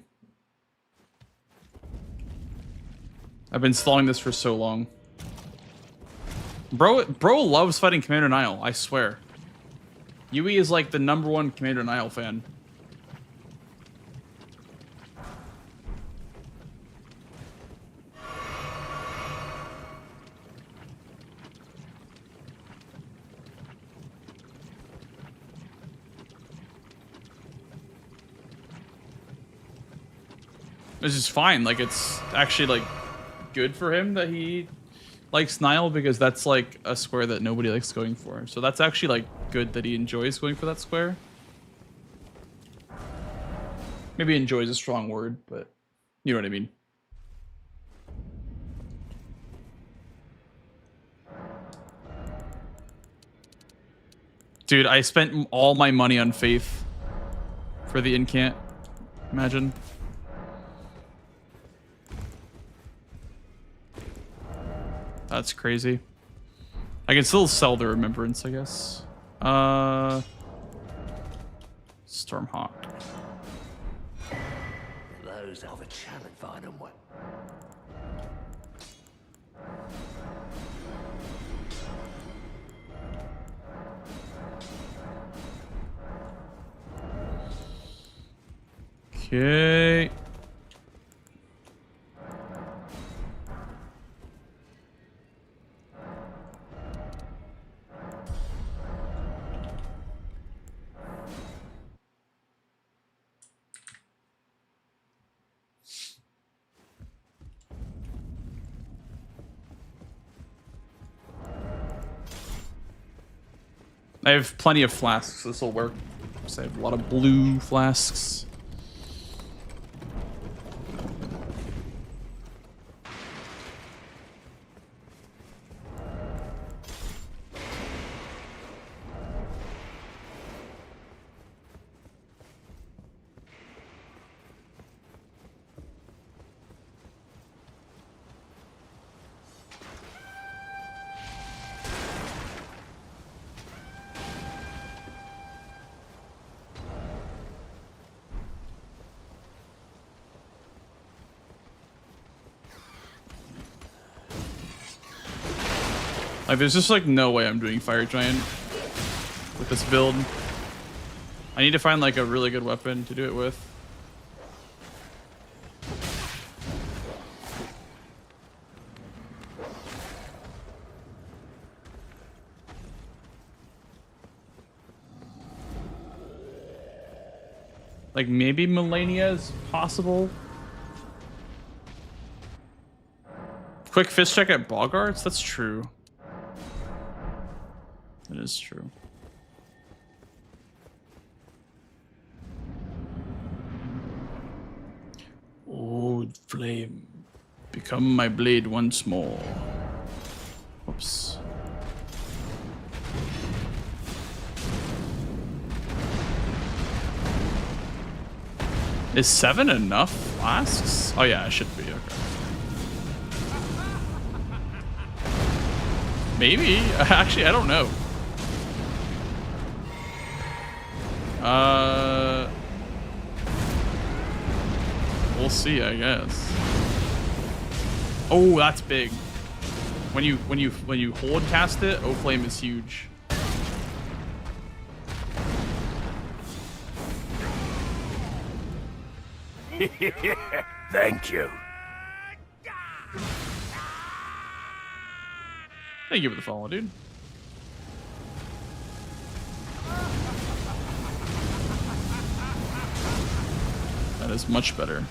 S9: I've been stalling this for so long. Bro loves fighting Commander Nile, I swear. Yui is like the #1 Commander Nile fan. This is fine. Like, it's actually, like, good for him that he likes Nile because that's, like, a square that nobody likes going for. So that's actually, like, good that he enjoys going for that square. Maybe enjoy is a strong word, but you know what I mean. Dude, I spent all my money on Faith for the incant. Imagine. That's crazy. I can still sell the Remembrance, I guess. Stormhawk.
S10: Those of a challenge, find them what.
S9: Okay. I have plenty of flasks, so this will work. So I have a lot of blue flasks. Like, there's just, like, no way I'm doing Fire Giant with this build. I need to find, like, a really good weapon to do it with. Like, maybe Melania is possible. Quick fist check at Boggarts? That's true. That is true. Oh, flame. Become my blade once more. Oops. Is 7 enough flasks? Oh yeah, it should be. Okay. Maybe. Actually, I don't know. We'll see, I guess. Oh, that's big. When you hold cast it, O Flame is huge.
S3: Thank you.
S9: Thank you for the follow, dude. That is much better.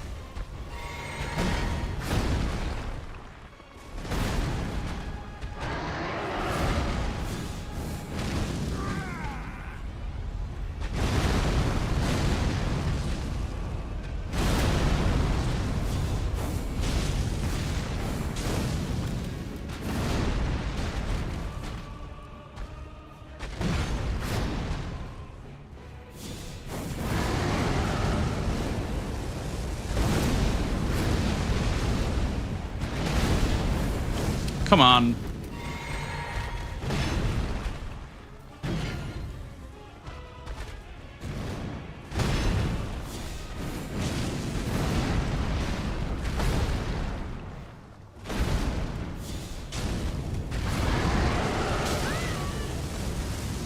S9: Come on.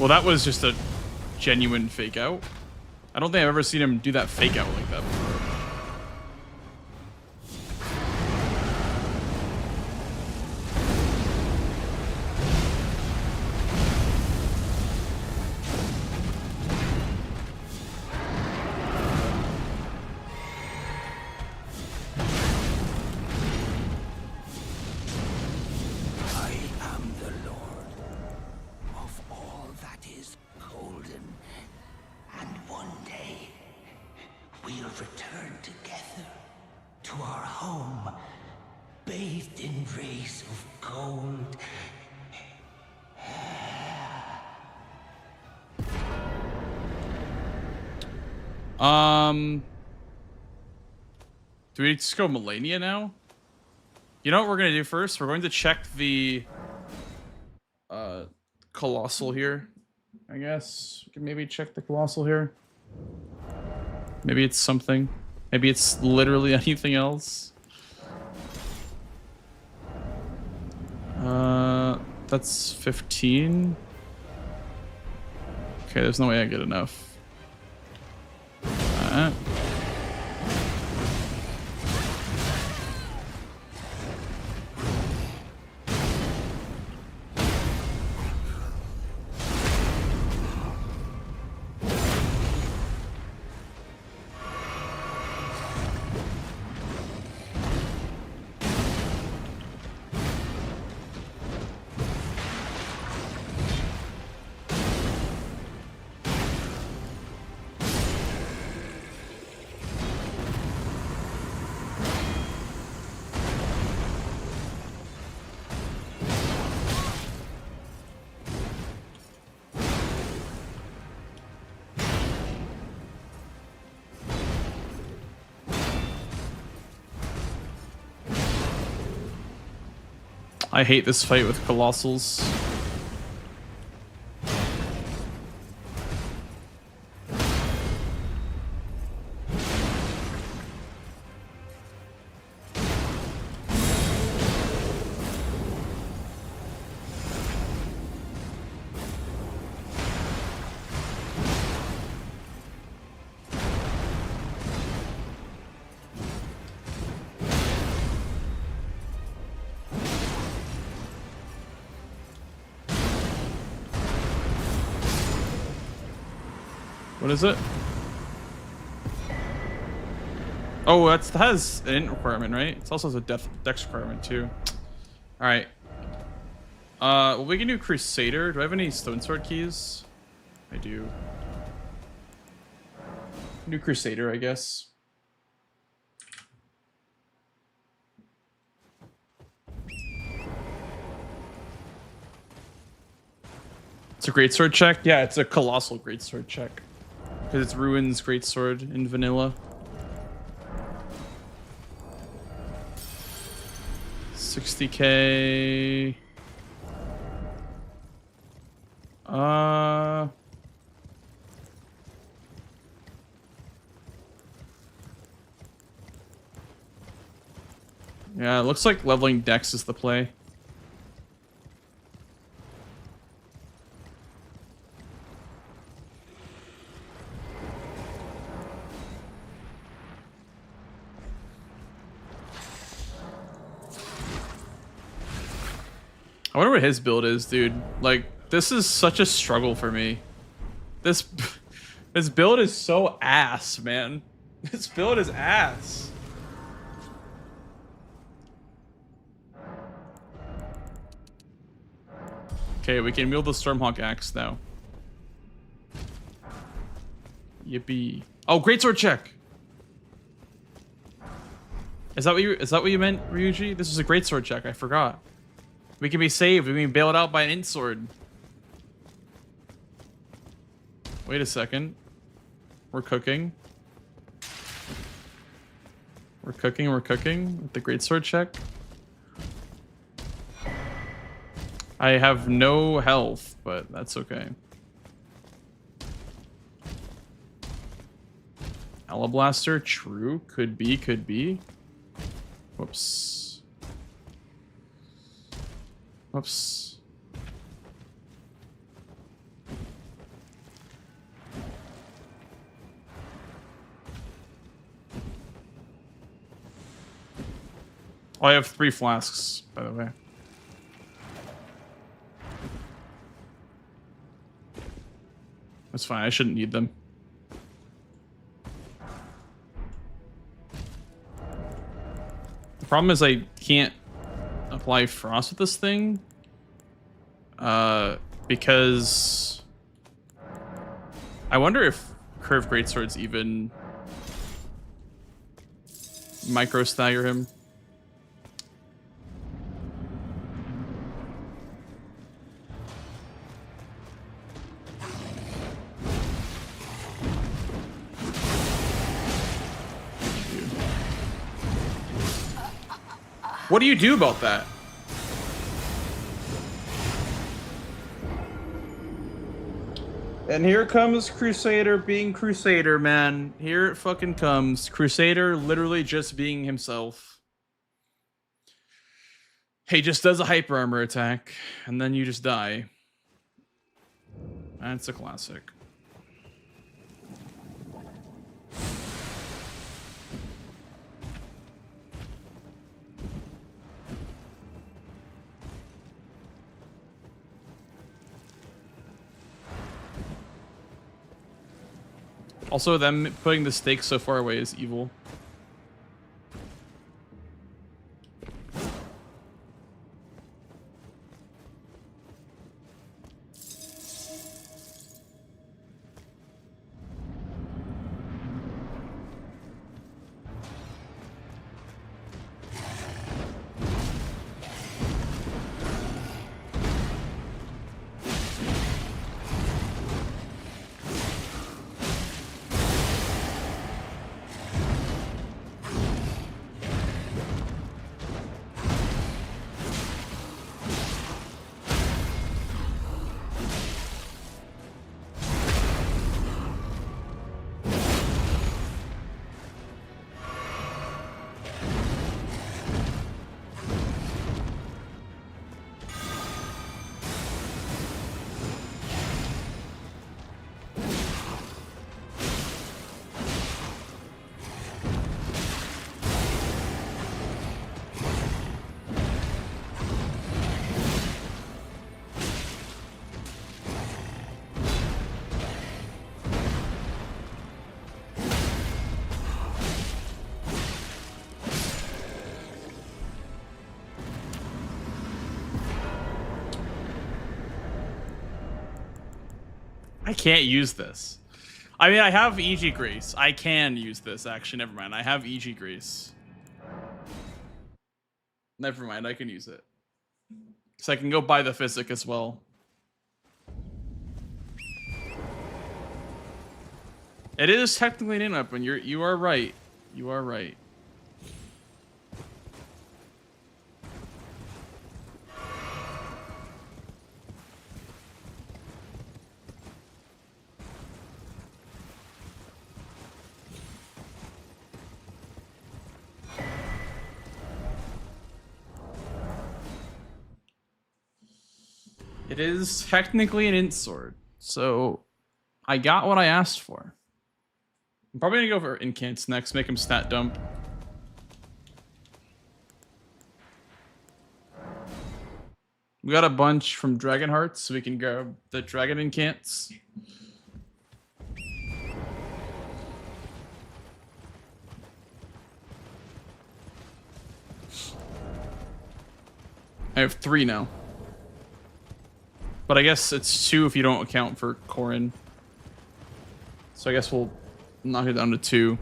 S9: Well, that was just a genuine fake out. I don't think I've ever seen him do that fake out like that before.
S10: Return together to our home, bathed in rays of gold.
S9: Do we just go Melania now? You know what we're gonna do first? We're going to check the Colossal here. I guess we can maybe check the Colossal here. Maybe it's something. Maybe it's literally anything else. That's 15. Okay, there's no way I get enough. I hate this fight with Colossals. What is it? Oh, that has an int requirement, right? It's also a dex requirement too. All right. Well, we can do Crusader. Do I have any Stone Sword keys? I do. Do Crusader, I guess. It's a greatsword check? Yeah, it's a colossal greatsword check. Because it's Ruin's greatsword in vanilla. 60k. Yeah, it looks like leveling Dex is the play. I wonder what his build is, dude. Like, this is such a struggle for me. This build is so ass, man. This build is ass. Okay, we can wield the Stormhawk axe now. Yippee! Oh, greatsword check. Is that what you meant, Ryuji? This is a greatsword check. I forgot. We can be saved. We can be bailed out by an int sword. Wait a second. We're cooking. We're cooking with the greatsword check. I have no health, but that's okay. Alablaster, true. Could be. Whoops. Whoops. Oh, I have 3 flasks, by the way. That's fine, I shouldn't need them. The problem is I can't apply frost with this thing. Because I wonder if curved greatswords even micro stagger him. What do you do about that? And here comes Crusader being Crusader, man. Here it fucking comes. Crusader literally just being himself. He just does a hyper armor attack, and then you just die. That's a classic. Also, them putting the stakes so far away is evil. I can't use this. I mean, I have EG Grease. I can use this, actually. Never mind. I have EG Grease. Never mind. I can use it. So I can go buy the Physic as well. It is technically an in weapon. You are right. You are right. It is technically an int sword, so I got what I asked for. I'm probably gonna go for incants next, make him stat dump. We got a bunch from Dragon Hearts, so we can grab the Dragon incants. I have 3 now. But I guess it's 2 if you don't account for Corrin. So I guess we'll knock it down to 2.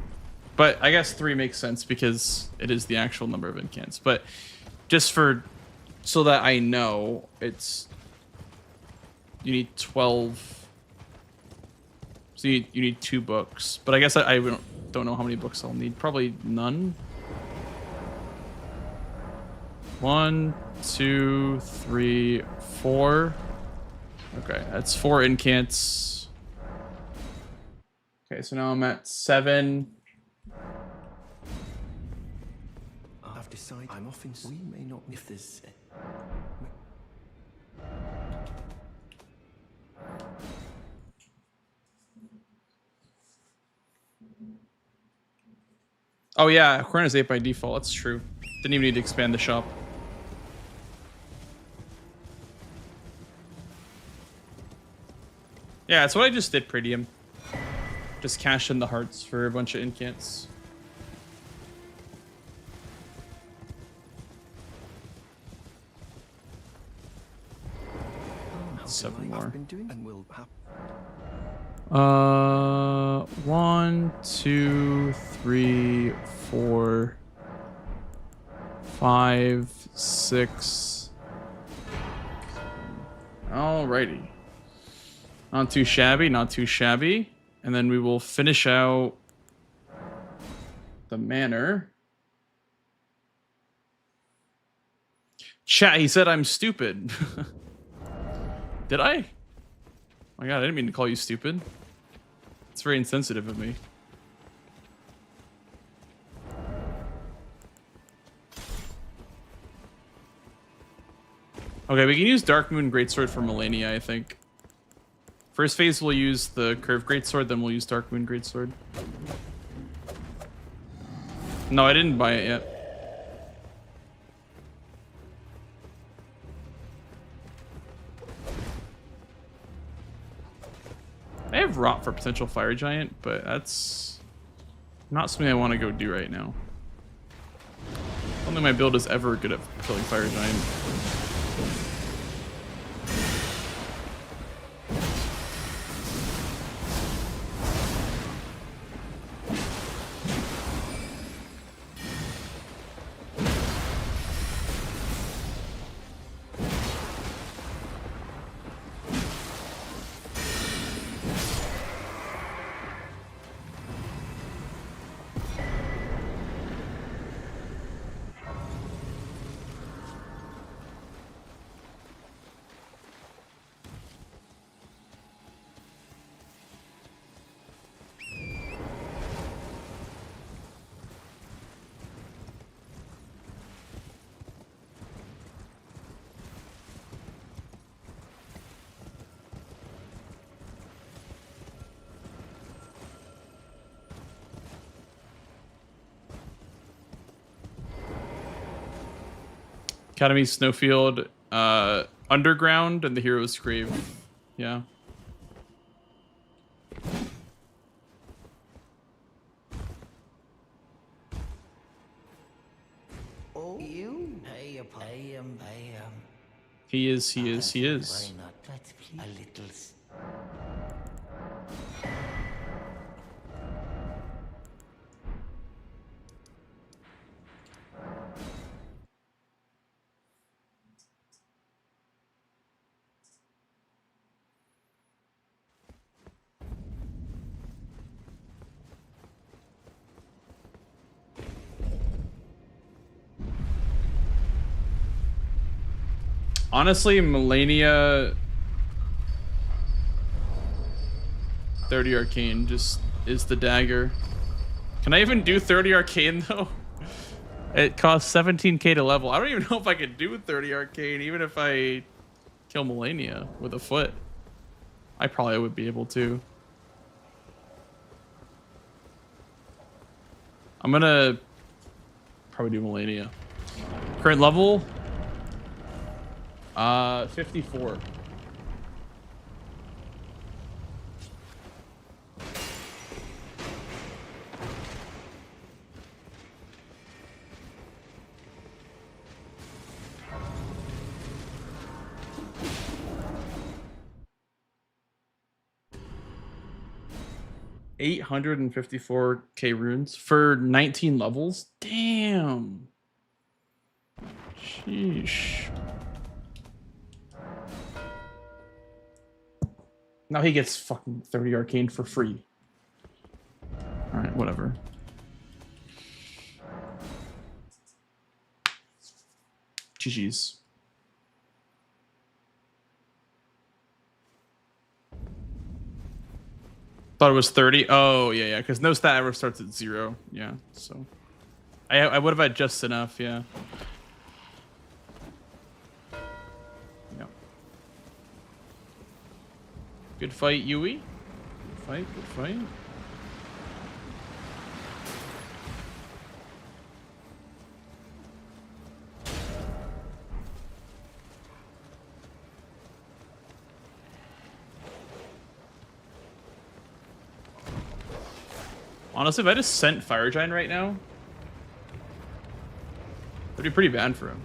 S9: But I guess 3 makes sense because it is the actual number of incants. But just so that I know, you need 12. So you need 2 books. But I guess I don't know how many books I'll need. Probably none. 1, 2, 3, 4. Okay, that's 4 incants. Okay, so now I'm at 7.
S10: I've decided I'm off in. We may not miss this.
S9: Oh yeah, Corrin is 8 by default. That's true. Didn't even need to expand the shop. Yeah, that's what I just did, Pretium. Just cash in the hearts for a bunch of incants.
S10: How
S9: 7 more.
S10: I've been doing and will have
S9: 1, 2, 3, 4, 5, 6. Alrighty. Not too shabby, not too shabby. And then we will finish out the manor. Chat, he said I'm stupid. Did I? Oh my god, I didn't mean to call you stupid. It's very insensitive of me. Okay, we can use Dark Moon Greatsword for Melania, I think. First phase we'll use the Curved Greatsword, then we'll use Dark Moon Greatsword. No, I didn't buy it yet. I have Rot for potential Fire Giant, but that's not something I want to go do right now. I don't think my build is ever good at killing Fire Giant. Academy, Snowfield, Underground, and the Hero's Grave. Yeah.
S10: Oh, you pay him.
S9: He is.
S10: Why not? Let's play a little.
S9: Honestly, Melania 30 arcane just is the dagger. Can I even do 30 arcane though? It costs 17k to level. I don't even know if I could do 30 arcane, even if I kill Melania with a foot. I probably would be able to. I'm gonna probably do Melania. Current level? 54. $854k runes for 19 levels? Damn. Sheesh. Now he gets fucking 30 arcane for free. Alright, whatever. GG's. Thought it was 30. Oh, yeah, because no stat ever starts at 0. Yeah, so. I would have had just enough, yeah. Yeah. Good fight, Yui. Good fight, good fight. Honestly, if I just sent Fire Giant right now, that'd be pretty bad for him.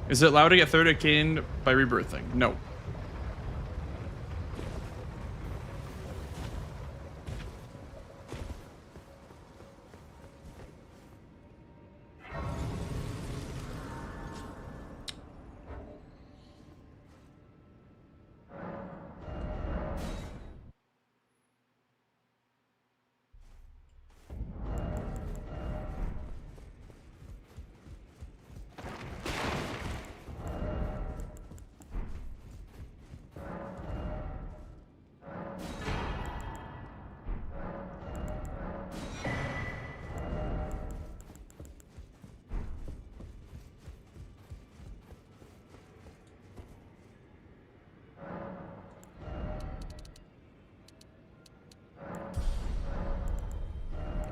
S9: Is it allowed to get 30 arcane by rebirthing? No.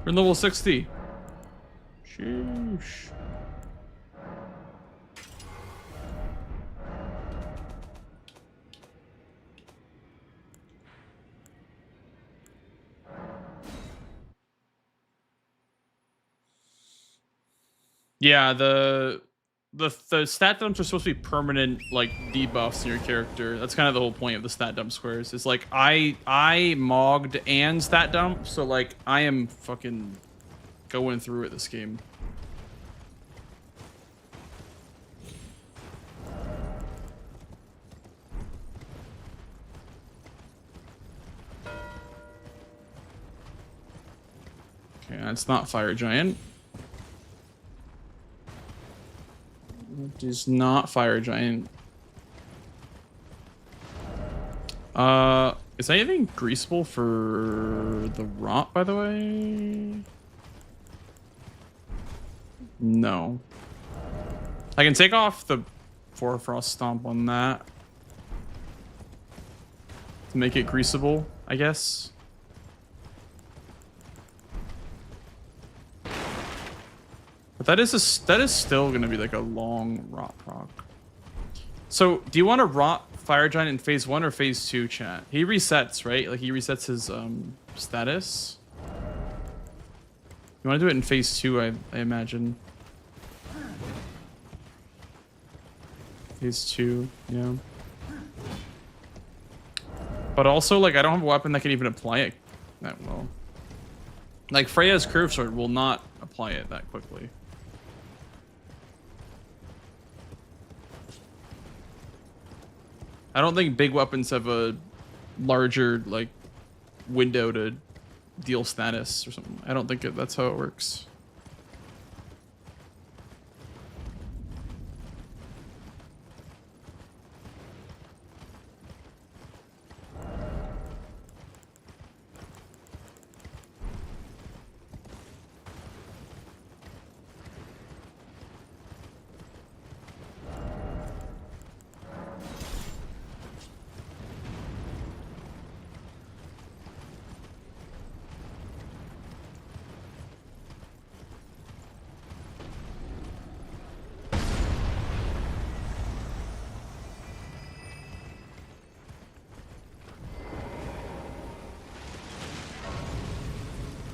S9: We're in level 60. Sheesh. Yeah, the stat dumps are supposed to be permanent, like, debuffs in your character. That's kind of the whole point of the stat dump squares. It's like I mogged and stat dump, so like I am fucking going through it this game. Okay, that's not Fire Giant. It is not Fire Giant. Is anything greasable for the rot, by the way? No. I can take off the 4 Frost Stomp on that to make it greasable, I guess. But that is still gonna be like a long rot proc. So do you want to rot Fire Giant in phase 1 or phase 2, chat? He resets, right? Like he resets his status. You want to do it in phase 2, I imagine. Phase 2, yeah. But also, like, I don't have a weapon that can even apply it that well. Like Freya's Curve Sword will not apply it that quickly. I don't think big weapons have a larger, like, window to deal status or something. I don't think that's how it works.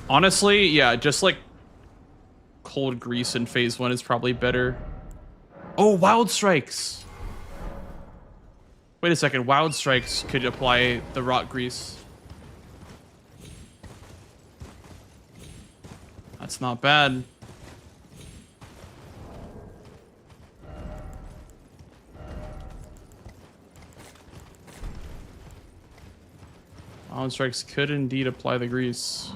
S9: Honestly, yeah, just like cold grease in phase 1 is probably better. Oh, wild strikes. Wait a second, wild strikes could apply the rot grease. That's not bad. Wild strikes could indeed apply the grease.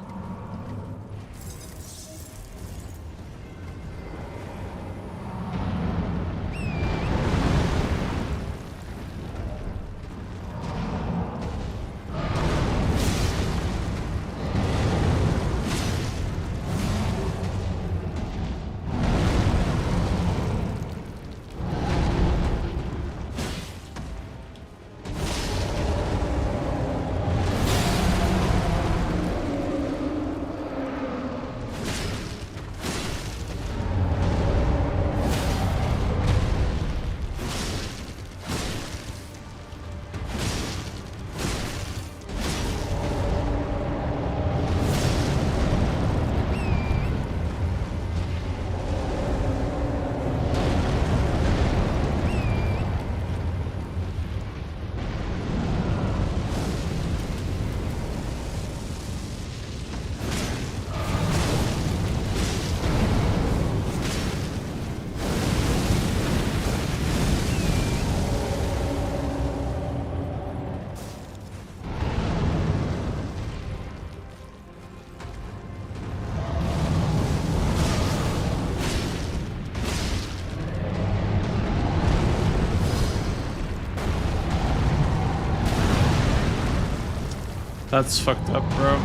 S9: That's fucked up, bro.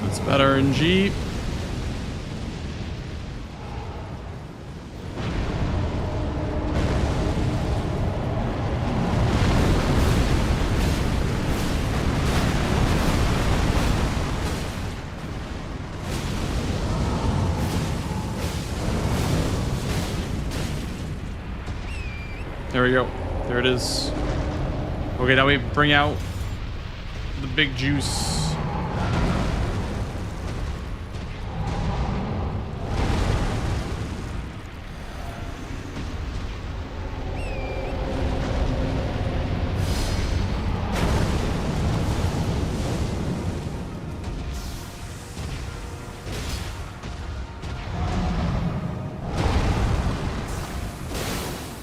S9: That's bad RNG. There we go. There it is. Okay, now we bring out the big juice.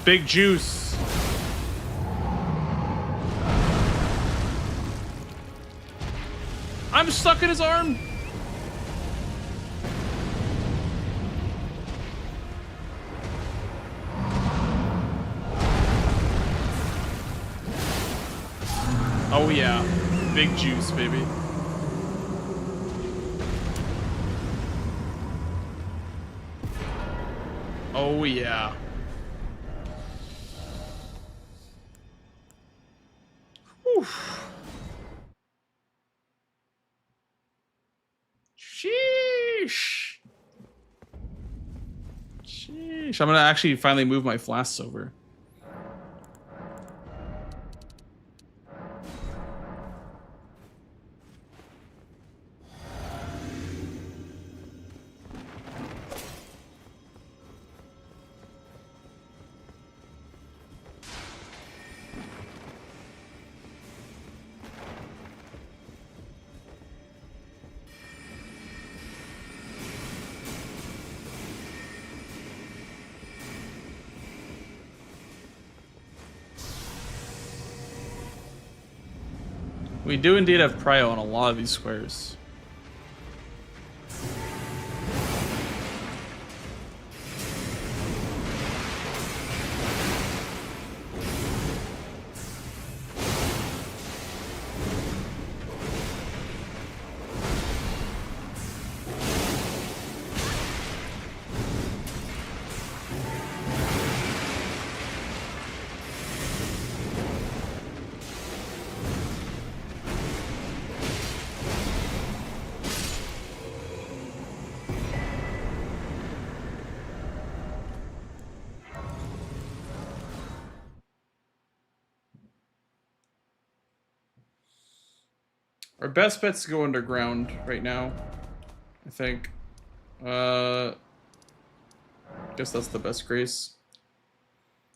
S9: Big juice. I'm stuck in his arm. Oh yeah, big juice, baby. Oh yeah. Whew. Sheesh. Sheesh. I'm gonna actually finally move my flasks over. We do indeed have prio on a lot of these squares. Our best bet's to go underground right now, I think. Guess that's the best grace.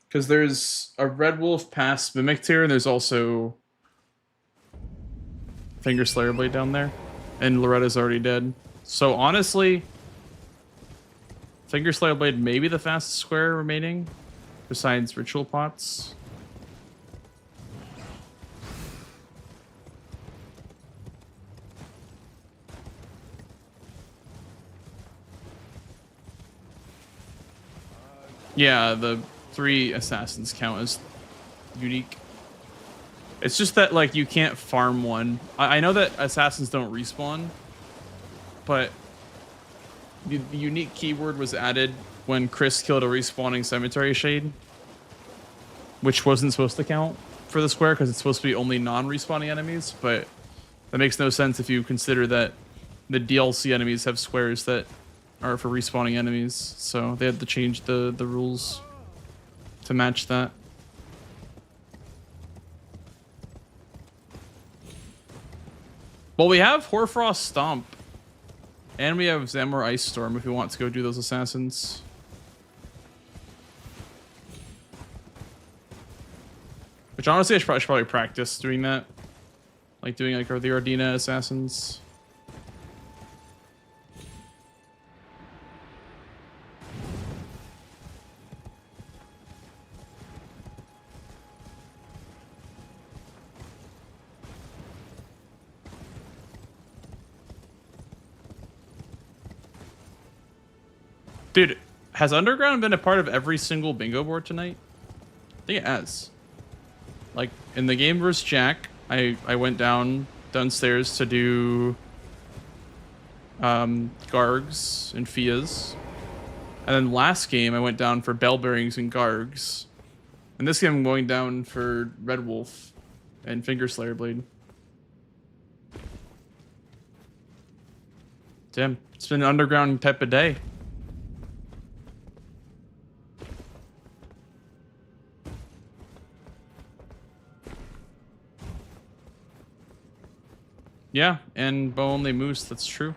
S9: Because there's a Red Wolf past Mimic tier, and there's also Finger Slayer Blade down there. And Loretta's already dead. So honestly, Finger Slayer Blade may be the fastest square remaining, besides Ritual Pots. Yeah, the 3 assassins count as unique. It's just that, like, you can't farm one. I know that assassins don't respawn, but the unique keyword was added when Chris killed a respawning cemetery shade, which wasn't supposed to count for the square because it's supposed to be only non-respawning enemies, but that makes no sense if you consider that the DLC enemies have squares that are for respawning enemies, so they had to change the rules to match that. Well, we have Hoarfrost Stomp, and we have Zamor Ice Storm if we want to go do those assassins. Which honestly, I should probably practice doing that, like doing like the Ardina assassins. Dude, has Underground been a part of every single bingo board tonight? I think it has. Like, in the game versus Jack, I went downstairs to do Gargs and Fias. And then last game, I went down for Bell Bearings and Gargs. And this game, I'm going down for Red Wolf and Finger Slayer Blade. Damn, it's been an Underground type of day. Yeah, and bow only moose, that's true.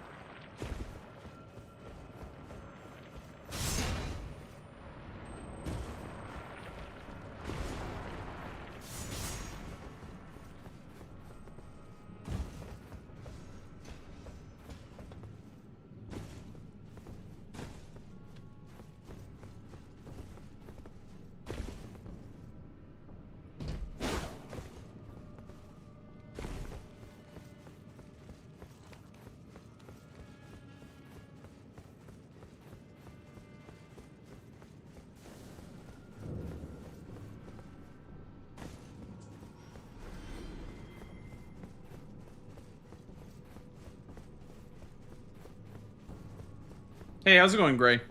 S9: Hey, how's it going, Gray?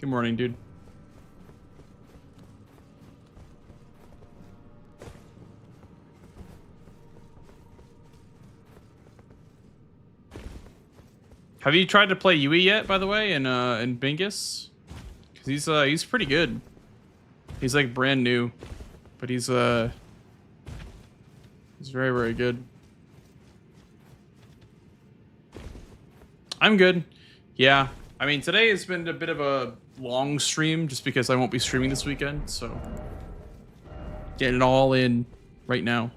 S9: Good morning, dude. Have you tried to play Yui yet, by the way, in Bingus? Because he's pretty good. He's like brand new, but he's very, very good. I'm good. Yeah. I mean, today has been a bit of a long stream just because I won't be streaming this weekend, so getting it all in right now.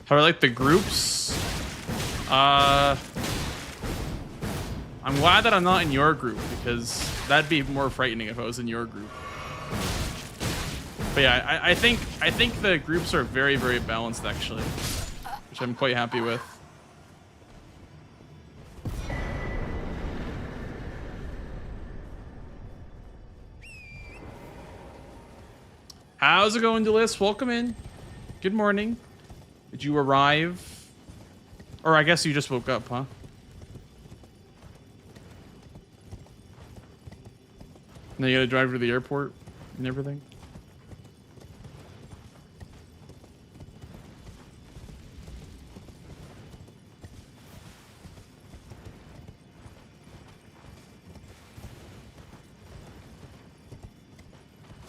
S9: How I like the groups? I'm glad that I'm not in your group because that'd be more frightening if I was in your group. But yeah, I think the groups are very, very balanced actually, which I'm quite happy with. How's it going, Delis? Welcome in. Good morning. Did you arrive? Or I guess you just woke up, huh? Now you gotta drive to the airport and everything.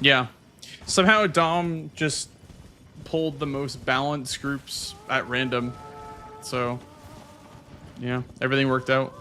S9: Yeah. Somehow Dom just pulled the most balanced groups at random. So, yeah, everything worked out.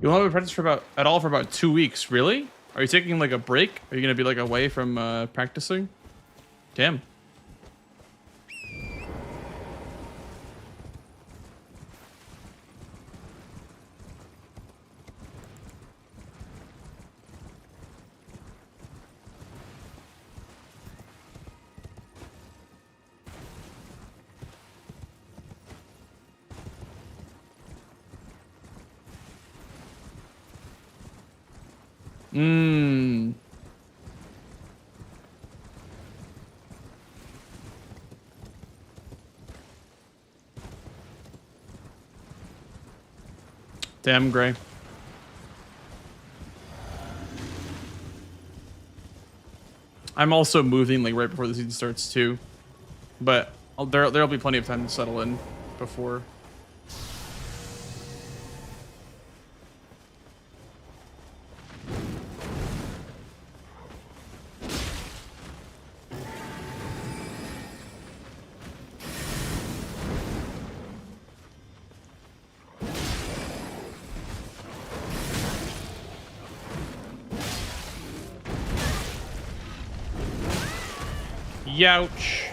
S9: You won't have a practice for about 2 weeks. Really? Are you taking like a break? Are you gonna be like away from practicing? Damn. Mmm. Damn, Gray. I'm also moving like right before the season starts too, but there'll be plenty of time to settle in before. Youch.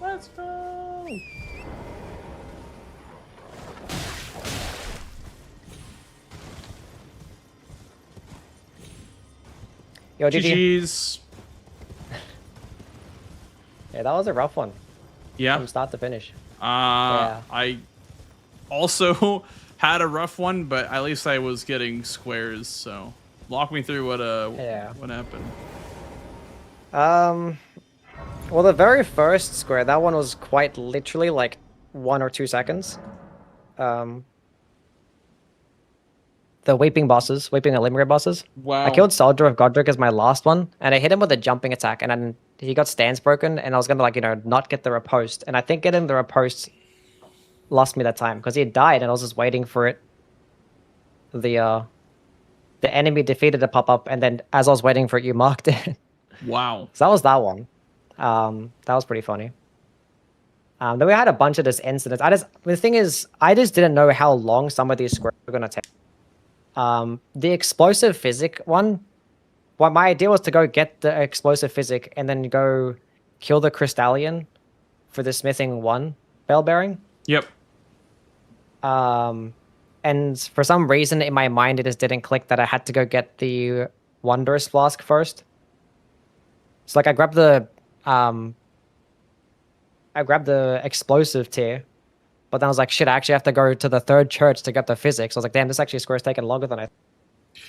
S9: Let's go.
S12: Yo, GG.
S9: GG's.
S12: Yeah, that was a rough one.
S9: Yeah.
S12: From start to finish.
S9: Yeah. I also had a rough one, but at least I was getting squares. So, walk me through what happened.
S12: Well, the very first square, that one was quite literally like 1 or 2 seconds. The Weeping bosses, Weeping Elimir bosses.
S9: Wow.
S12: I killed Soldier of Godric as my last one, and I hit him with a jumping attack, and then he got stance broken, and I was gonna like, not get the riposte. And I think getting the riposte lost me that time, because he had died, and I was just waiting for it. The enemy defeated to pop up, and then as I was waiting for it, you marked it.
S9: Wow.
S12: So that was that one. That was pretty funny. Then we had a bunch of this incidents. The thing is, I just didn't know how long some of these squares were gonna take. The explosive physic one, well, my idea was to go get the explosive physic and then go kill the Crystallion for the smithing 1 bell bearing.
S9: Yep.
S12: And And for some reason in my mind, it just didn't click that I had to go get the Wondrous Flask first. So like I grabbed the explosive tier, but then I was like, shit, I actually have to go to the third church to get the physics. I was like, damn, this actually score's taken longer than I.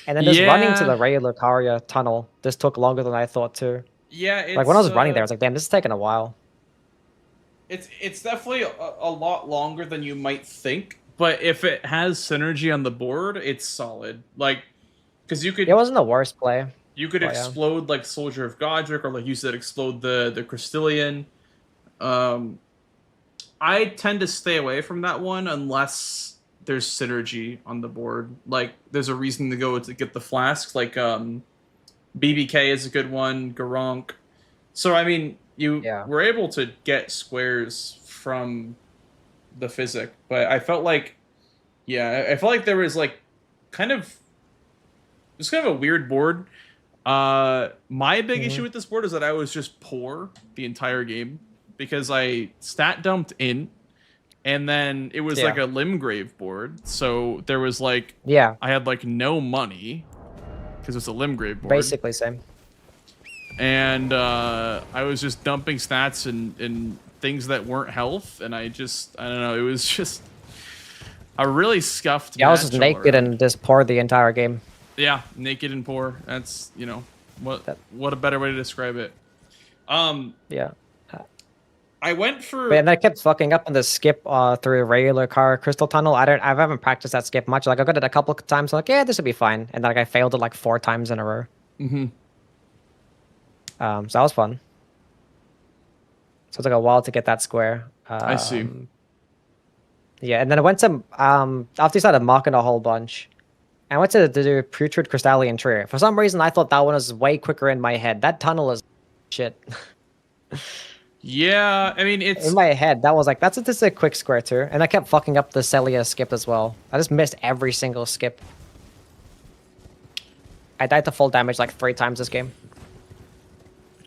S12: And then just running to the Ray Lucaria tunnel, this took longer than I thought too.
S2: Yeah, it's,
S12: like when I was running there, I was like, damn, this is taking a while.
S2: It's definitely a lot longer than you might think, but if it has synergy on the board, it's solid. Like, because you could.
S12: It wasn't the worst play.
S2: You could explode like Soldier of Godric, or like you said, explode the Crystallian. I tend to stay away from that one unless there's synergy on the board. Like, there's a reason to go to get the flasks. Like, BBK is a good one, Garunk. So, I mean, you were able to get squares from the physic, but I felt like, I felt like there was like kind of a weird board. My big issue with this board is that I was just poor the entire game because I stat dumped in, and then it was like a Limgrave board. So there was like, I had like no money because it's a Limgrave board.
S12: Basically same.
S2: And I was just dumping stats in things that weren't health, and I don't know, it was just a really scuffed match.
S12: I was just naked and just poor the entire game.
S2: Yeah, naked and poor. That's, you know, what a better way to describe it.
S12: Yeah.
S2: I went for.
S12: And I kept fucking up on the skip through a regular car crystal tunnel. I haven't practiced that skip much. Like I got it a couple of times. Like this will be fine. And then like I failed it like 4 times in a row.
S2: Mm-hmm.
S12: So that was fun. So it took a while to get that square.
S2: I see.
S12: Yeah, and then I went to after you started marking a whole bunch. I went to do Putrid Crystallian Tree. For some reason, I thought that one was way quicker in my head. That tunnel is shit.
S2: Yeah, I mean, it's...
S12: In my head, that was like, this is a quick square too. And I kept fucking up the Celia skip as well. I just missed every single skip. I died to full damage like 3 times this game.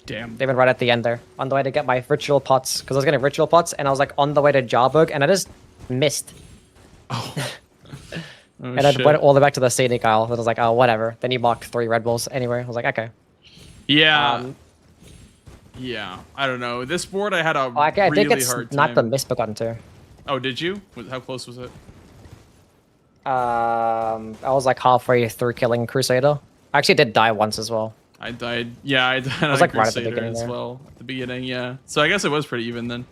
S2: Damn.
S12: Even right at the end there. On the way to get my ritual pots. Because I was getting ritual pots, and I was like on the way to Jarburg, and I just missed.
S2: Oh.
S12: And I went all the way back to the scenic aisle. And I was like, oh, whatever. Then you marked 3 Red Bulls anyway. I was like, okay.
S2: Yeah. Yeah, I don't know. This board I had a
S12: I
S2: really
S12: think it's
S2: hard time.
S12: not the Misbegotten too.
S2: Oh, did you? How close was it?
S12: I was like halfway through killing Crusader. I actually did die once as well.
S2: I died. Yeah, I died.
S12: I was like right at the
S2: Crusader
S12: beginning
S2: as
S12: there.
S2: well. At the beginning, yeah. So I guess it was pretty even then.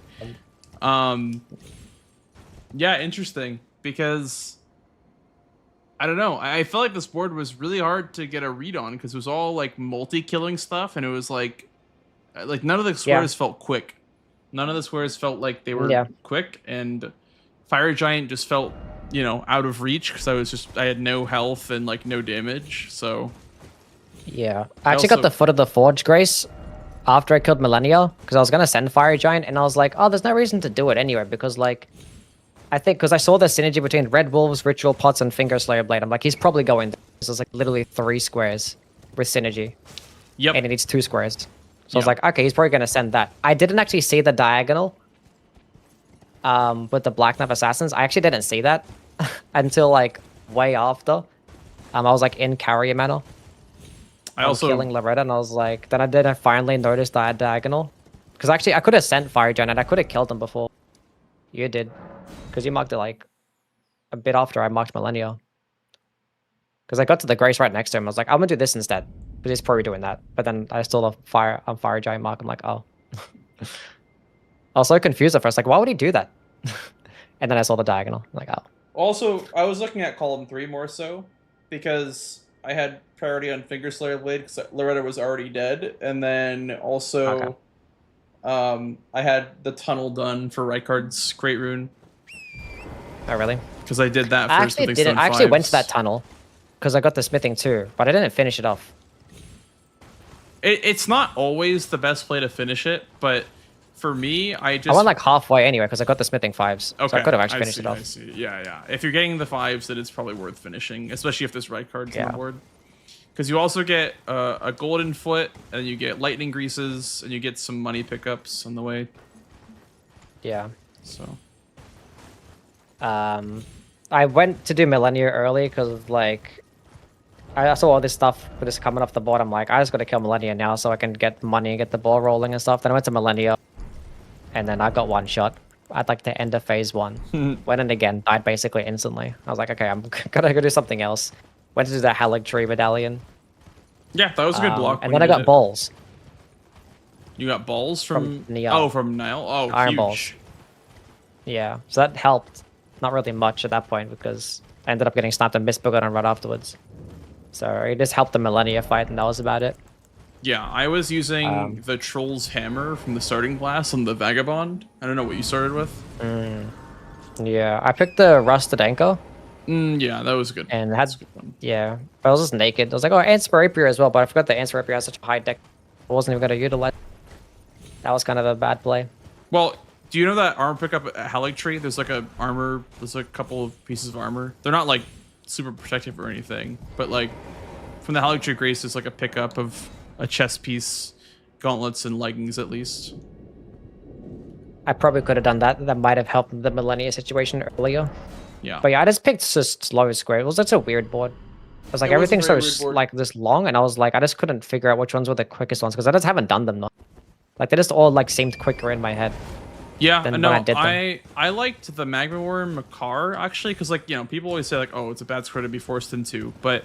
S2: Yeah, interesting because I don't know. I felt like this board was really hard to get a read on because it was all like multi-killing stuff, and it was like none of the squares felt quick. None of the squares felt like they were quick, and Fire Giant just felt, you know, out of reach because I had no health and like no damage. So
S12: yeah, I actually got the Foot of the Forge Grace after I killed Millennia because I was gonna send Fire Giant, and I was like, oh, there's no reason to do it anyway because like I think because I saw the synergy between Red Wolves, Ritual Pots, and Finger Slayer Blade. I'm like, he's probably going. So it's like literally 3 squares with synergy.
S2: Yep.
S12: And it needs 2 squares. So I was like, okay, he's probably going to send that. I didn't actually see the diagonal with the Black Knife Assassins. I actually didn't see that until like way after. I was like in Carrier Manor. I was killing Loretta, and I was like, then I finally noticed that diagonal. Because actually, I could have sent Fire Giant, and I could have killed him before. You did. Because you marked it like a bit after I marked Millennia. Because I got to the Grace right next to him. I was like, I'm going to do this instead. But he's probably doing that. But then I still have Fire Giant mark. I'm like, oh. I was so confused at first. Like, why would he do that? And then I saw the diagonal. I'm like, oh.
S2: Also, I was looking at column 3 more so because I had priority on Finger Slayer Blade because Loretta was already dead. And then also I had the tunnel done for Rykard's Great Rune.
S12: Oh, really?
S2: Because I did that
S12: I
S2: first.
S12: actually didn't. I actually went to that tunnel because I got the smithing too, but I didn't finish it off.
S2: It's not always the best play to finish it, but for me, I
S12: went like halfway anyway because I got the smithing 5s.
S2: Okay,
S12: So I could have actually finished it off.
S2: I see. Yeah. If you're getting the 5s, then it's probably worth finishing, especially if this Rykard's on the board. Because you also get a golden foot, and you get lightning greases, and you get some money pickups on the way.
S12: Yeah.
S2: So.
S12: I went to do Millennia early because like I saw all this stuff just coming off the board. I'm like, I just gotta kill Millennia now so I can get money, get the ball rolling and stuff. Then I went to Millennia, and then I got one shot. I'd like to end of phase 1. Went in again, died basically instantly. I was like, okay, I'm gonna go do something else. Went to do that Halig Tree medallion.
S9: Yeah, that was a good block.
S12: And then I got balls.
S9: You got balls from
S12: Niall.
S9: Oh, from Niall. Oh,
S12: Iron
S9: huge.
S12: balls. Yeah, so that helped. Not really much at that point because I ended up getting snapped and misboogered on right afterwards. So it just helped the Millennia fight, and that was about it.
S9: Yeah, I was using the Troll's Hammer from the starting class on the Vagabond. I don't know what you started with.
S12: Yeah, I picked the Rusted Anchor.
S9: Yeah, that was good.
S12: And it had, yeah, but I was just naked. I was like, oh, Answer Rapier as well, but I forgot that Answer Rapier has such a high deck. I wasn't even going to utilize. That was kind of a bad play.
S9: Well, do you know that armor pickup at Halig Tree? There's like a armor, there's like a couple of pieces of armor. They're not like super protective or anything, but like from the Halig Tree Grace, there's like a pickup of a chest piece, gauntlets, and leggings at least.
S12: I probably could have done that. That might have helped the Millennia situation earlier.
S9: Yeah.
S12: But yeah, I just picked just slow square. It was such a weird board. It was like
S2: It was a
S12: everything's
S2: very
S12: so
S2: weird board.
S12: like this long, and I was like, I just couldn't figure out which ones were the quickest ones because I just haven't done them though. Like they just all like seemed quicker in my head.
S9: Yeah,
S12: than
S9: no,
S12: when I did them.
S9: I liked the Magma War and Makar actually, because like, you know, people always say like, oh, it's a bad square to be forced into, but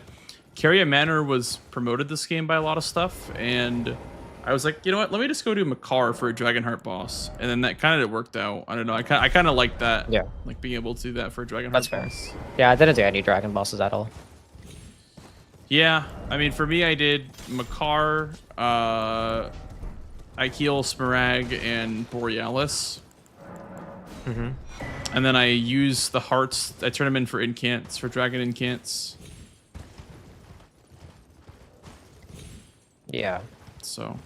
S9: Carrier Manor was promoted this game by a lot of stuff, and I was like, you know what, let me just go do Makar for a Dragonheart boss, and then that kind of worked out. I don't know, I kind of like that.
S12: Yeah.
S9: Like being able to do that for a Dragonheart
S12: That's fair.
S9: boss.
S12: Yeah, I didn't do any dragon bosses at all.
S9: Yeah, I mean, for me, I did Makar, Ikeel, Smaragd, and Borealis. And then I use the hearts. I turn them in for incants, for dragon incants.
S12: Yeah.
S9: So.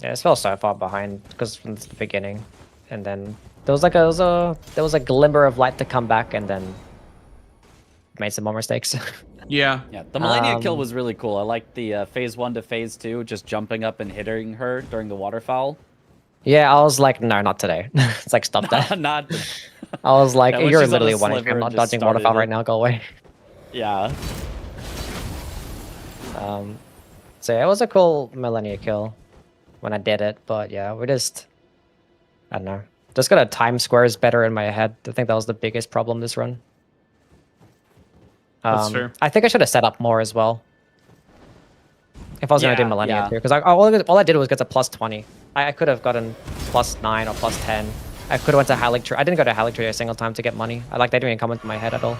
S12: Yeah, it fell so far behind because from the beginning, and then there was like there was a glimmer of light to come back, and then made some more mistakes.
S9: Yeah.
S11: Yeah, the Millennia kill was really cool. I liked the phase 1 to phase 2, just jumping up and hitting her during the waterfowl.
S12: Yeah, I was like, no, not today. It's like, stop that.
S11: Not.
S12: I was like,
S11: Yeah, when
S12: you're
S11: she's on
S12: literally
S11: a
S12: one
S11: sliver
S12: HP. I'm
S11: and
S12: not
S11: just
S12: dodging waterfowl
S11: started
S12: right
S11: it.
S12: now. Go away.
S11: Yeah.
S12: So yeah, it was a cool Millennia kill when I did it, but yeah, we just, I don't know, just gotta time squares better in my head. I think that was the biggest problem this run.
S9: That's fair.
S12: I think I should have set up more as well. If I was gonna do
S11: Yeah,
S12: Millennia
S11: yeah.
S12: too, because all I did was get to plus 20. I could have gotten plus 9 or plus 10. I could have went to Halig Tree. I didn't go to Halig Tree a single time to get money. That didn't even come into my head at all.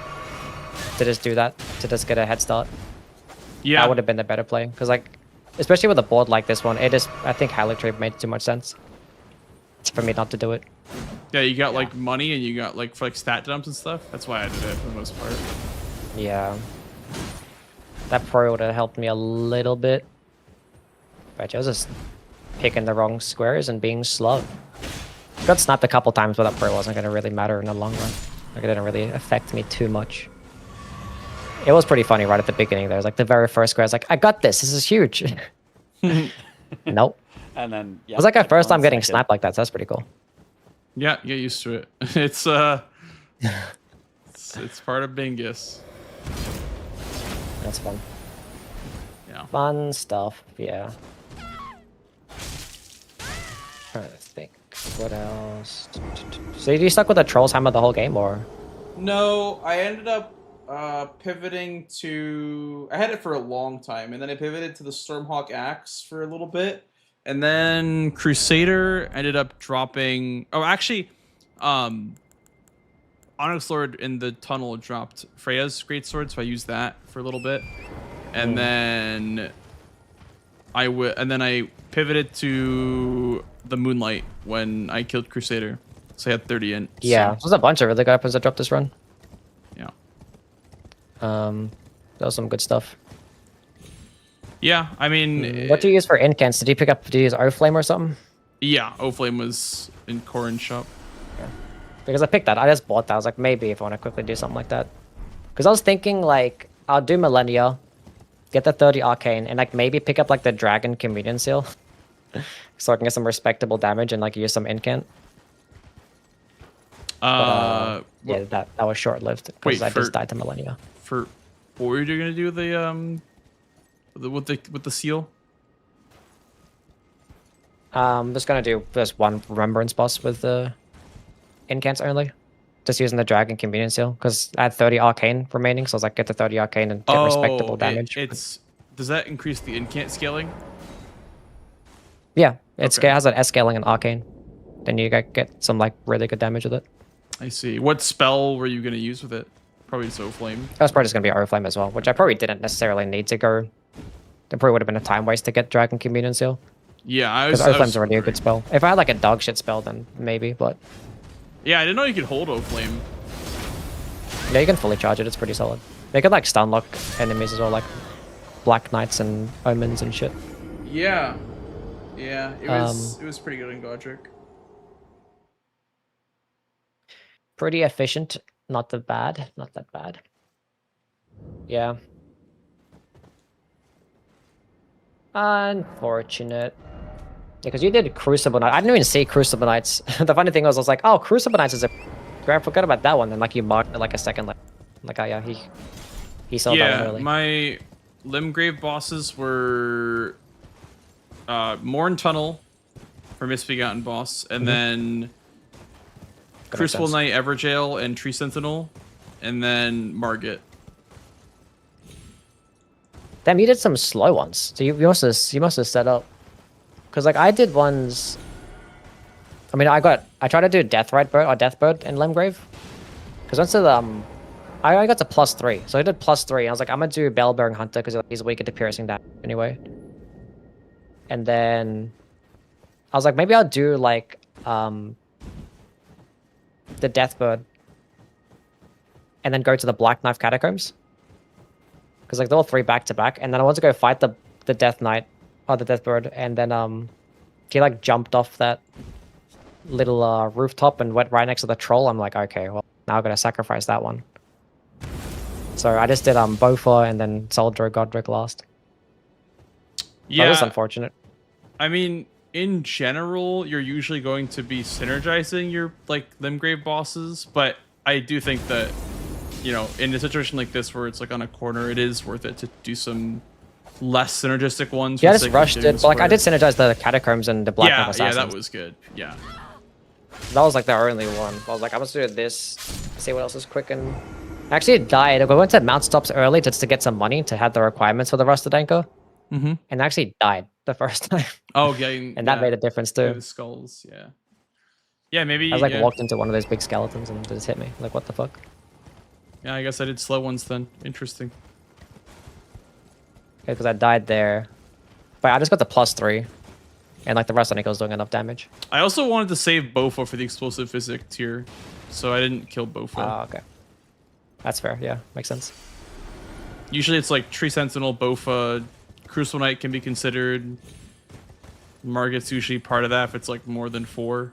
S12: To just do that, to just get a head start.
S9: Yeah.
S12: That would have been the better play, because like, especially with a board like this one, it is. I think Halig Tree made too much sense for me not to do it.
S9: Yeah, you got like money and you got like for like stat dumps and stuff. That's why I did it for the most part.
S12: Yeah, that probably would have helped me a little bit, but I was just picking the wrong squares and being slow. Got snapped a couple times, but that probably wasn't going to really matter in the long run. Like, it didn't really affect me too much. It was pretty funny right at the beginning. There was like the very first square. I was like, I got this. This is huge. Nope.
S11: And then, yeah.
S12: It was like our first
S11: one
S12: time getting
S11: second.
S12: snapped like that. So that's pretty cool.
S9: Yeah, get used to it. It's it's part of Bingus.
S12: That's fun.
S9: Yeah.
S12: Fun stuff. Yeah. Trying to think. What else? So you stuck with the Troll's Hammer the whole game, or?
S2: No, I ended up pivoting to... I had it for a long time, and then I pivoted to the Stormhawk Axe for a little bit.
S9: And then Crusader ended up dropping. Oh, actually, Onyx Lord in the tunnel dropped Freya's greatsword, so I used that for a little bit, and then I pivoted to the Moonlight when I killed Crusader, so I had 30 in.
S12: Yeah,
S9: so,
S12: there's a bunch of really good weapons that dropped this run.
S9: yeah.
S12: That was some good stuff.
S9: Yeah, I mean,
S12: What do you use for incants? Did you pick up? Did you use O-Flame or something?
S9: yeah, O-Flame was in Corin shop.
S12: Because I picked that. I just bought that. I was like, maybe if I want to quickly do something like that. Because I was thinking like, I'll do Millennia, get the 30 Arcane, and like maybe pick up like the Dragon Communion Seal. So I can get some respectable damage and like use some incant. Yeah, that was short-lived because
S9: Wait,
S12: I just died to Millennia.
S9: For what were you gonna do with the seal?
S12: Just gonna do just one remembrance boss with the incants only. Just using the dragon convenience seal because I had 30 arcane remaining, so I was like, get the 30 arcane and get respectable damage.
S9: Does that increase the incant scaling?
S12: Yeah, it
S9: Okay.
S12: has an S scaling and arcane. Then you get some like really good damage with it.
S9: I see. What spell were you gonna use with it? Probably just Flame.
S12: That was probably just gonna be Oriflame as well, which I probably didn't necessarily need to go. There probably would have been a time waste to get dragon convenience seal.
S9: Yeah,
S12: because Oriflame's already a good spell. If I had like a dog shit spell, then maybe, but
S9: yeah, I didn't know you could hold Flame.
S12: yeah, you can fully charge it. It's pretty solid. They could like stun lock enemies as well, like Black Knights and Omens and shit.
S9: Yeah, yeah, it was pretty good in Godric.
S12: Pretty efficient, not that bad, not that bad. Yeah. Unfortunate. Yeah, because you did Crucible Knight. I didn't even see Crucible Knights. The funny thing was, I was like, oh, Crucible Knights is a... I forgot about that one. And like you marked it like a second later. Like, oh yeah, he saw that one early.
S9: Yeah, my Limgrave bosses were Morn Tunnel for Misbegotten boss, and then Crucible Knight, Everjail, and Tree Sentinel, and then Margit.
S12: Damn, you did some slow ones. So you must have set up. Because like I did ones. I mean, I tried to do Deathbird in Limgrave. Because once I got to +3, so I did +3. I was like, I'm gonna do Bellbearing Hunter because he's weaker to piercing damage anyway. And then I was like, maybe I'll do like the Deathbird, and then go to the Black Knife Catacombs. Because like they're all 3 back to back, and then I want to go fight the Death Knight or the Deathbird, and then he like jumped off that little rooftop and went right next to the troll. I'm like, okay, well now I'm gonna sacrifice that one. So I just did Bofa and then Soldier Godric last.
S9: Yeah,
S12: that was unfortunate.
S9: I mean, in general, you're usually going to be synergizing your like Limgrave bosses, but I do think that, you know, in a situation like this where it's like on a corner, it is worth it to do some less synergistic ones.
S12: Yeah, I just rushed it, but like I did synergize the Catacombs and the Black Knife Assassins.
S9: Yeah, that was good. Yeah.
S12: That was like the only one. I was like, I'm gonna do this, see what else is quick and... Actually, it died. We went to Mount Stops early just to get some money to have the requirements for the Rusted Anchor.
S9: Mm-hmm.
S12: And actually died the first time.
S9: Oh, getting...
S12: and that made a difference too.
S9: The skulls, yeah. Yeah, maybe...
S12: I was like walked into one of those big skeletons and it just hit me. Like, what the fuck?
S9: Yeah, I guess I did slow ones then. Interesting.
S12: Yeah, because I died there. But I just got the +3. And like the rest of Nico's doing enough damage.
S9: I also wanted to save Bofa for the explosive physic tier. So I didn't kill Bofa.
S12: Oh, okay. That's fair, yeah. Makes sense.
S9: Usually it's like Tree Sentinel, Bofa, Crucible Knight can be considered. Margit's usually part of that if it's like more than 4.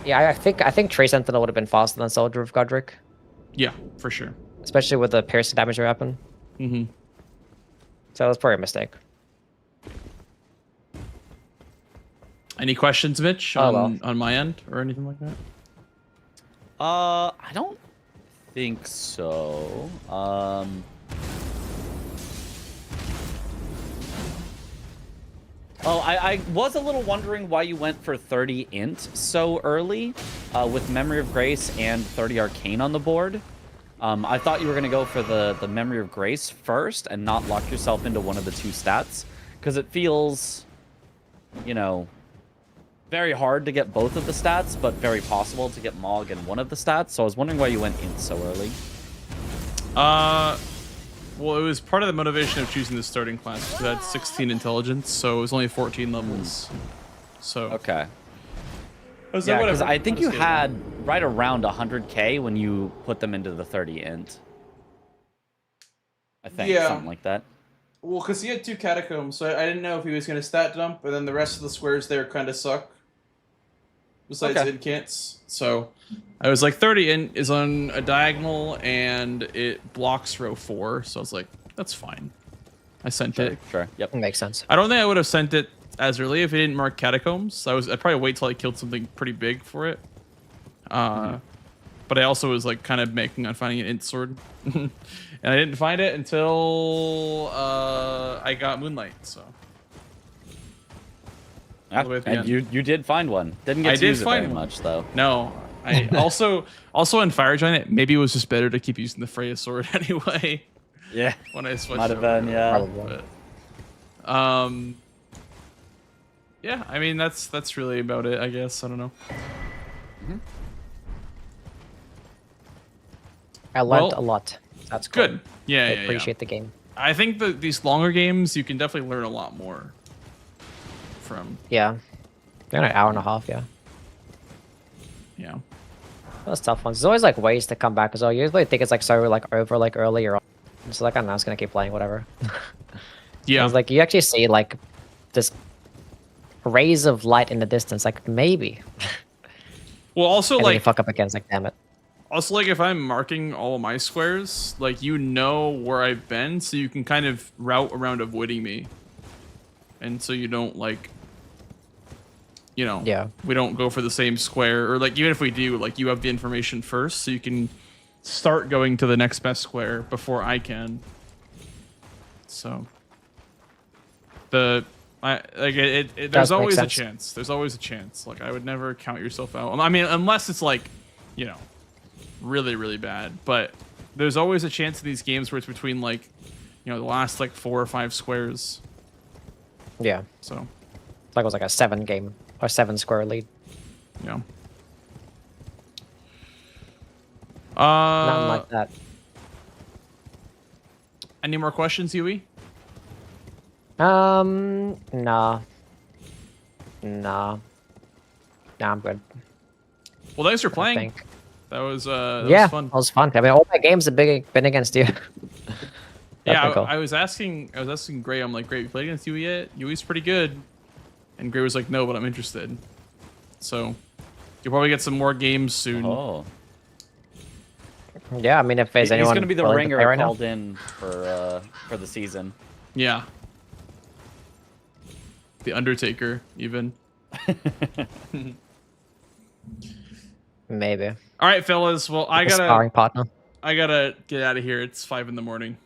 S12: Yeah, I think Tree Sentinel would have been faster than Soldier of Godric.
S9: Yeah, for sure.
S12: Especially with the piercing damage that happened.
S9: Mm-hmm.
S12: So it was probably a mistake.
S9: Any questions, Mitch, on my end or anything like that?
S11: I don't think so. Oh, I was a little wondering why you went for 30 int so early with Memory of Grace and 30 Arcane on the board. I thought you were going to go for the Memory of Grace first and not lock yourself into one of the 2 stats. Because it feels, you know, very hard to get both of the stats, but very possible to get Mog in one of the stats. So I was wondering why you went int so early.
S9: Well, it was part of the motivation of choosing the starting class. Because it had 16 intelligence, so it was only 14 levels. So
S11: okay.
S9: I was
S11: yeah,
S9: like,
S11: because I think you had right around 100k when you put them into the 30 int. I think, something like that.
S2: Well, because he had 2 catacombs, so I didn't know if he was going to stat dump, and then the rest of the squares there kind of suck. Besides incants. So I was like, 30 int is on a diagonal, and it blocks row 4, so I was like, that's fine. I sent it.
S11: Sure, yep.
S12: Makes sense.
S9: I don't think I would have sent it as early if it didn't mark catacombs. I'd probably wait till I killed something pretty big for it. But but I also was like kind of banking on finding an int sword, and I didn't find it until I got Moonlight. So.
S11: Ah, and you did find one. Didn't get to use it very much though.
S9: No, I also in Fire Giant. Maybe it was just better to keep using the Freya sword anyway.
S11: Yeah.
S9: When I switched.
S11: Might have been, yeah.
S9: But, yeah, I mean that's really about it. I guess I don't know.
S12: I learned a lot. That's cool.
S9: Good. Yeah,
S12: I
S9: yeah,
S12: appreciate the game.
S9: I think that these longer games you can definitely learn a lot more from.
S12: Yeah, they're an hour and a half. Yeah.
S9: Yeah.
S12: Those tough ones. There's always like ways to come back as well. You usually think it's like so like over like earlier on. It's like I don't know, I'm just gonna keep playing whatever.
S9: Yeah.
S12: It's like you actually see like this rays of light in the distance. Like maybe.
S9: Well, also
S12: and then
S9: like
S12: you fuck up again. It's like damn it.
S9: Also, like if I'm marking all of my squares, like you know where I've been, so you can kind of route around avoiding me, and so you don't like. You know,
S12: yeah,
S9: we don't go for the same square, or like even if we do, like you have the information first, so you can start going to the next best square before I can. So there's always a chance. There's always a chance. Like I would never count yourself out. I mean, unless it's like, you know, really, really bad. But there's always a chance in these games where it's between like, you know, the last like 4 or 5 squares.
S12: Yeah.
S9: So
S12: like it was like a 7 game or 7 square lead.
S9: Yeah.
S12: Nothing like that.
S9: Any more questions, Yui?
S12: Nah. Nah. Nah, I'm good.
S9: Well, thanks for playing. That was that
S12: yeah,
S9: was fun.
S12: That was fun. I mean, all my games have been against you.
S9: Yeah,
S12: cool.
S9: I was asking Gray. I'm like, Gray, you played against Yui yet? Yui's pretty good. And Gray was like, no, but I'm interested. So you'll probably get some more games soon.
S11: Oh.
S12: Yeah, I mean, if there's anyone
S11: he's gonna be the
S12: willing
S11: ringer
S12: to play right
S11: called
S12: now.
S11: in for the season.
S9: Yeah. The Undertaker, even.
S12: Maybe.
S9: All right, fellas. Well, I
S12: sparring partner.
S9: I gotta get out of here. It's 5 in the morning.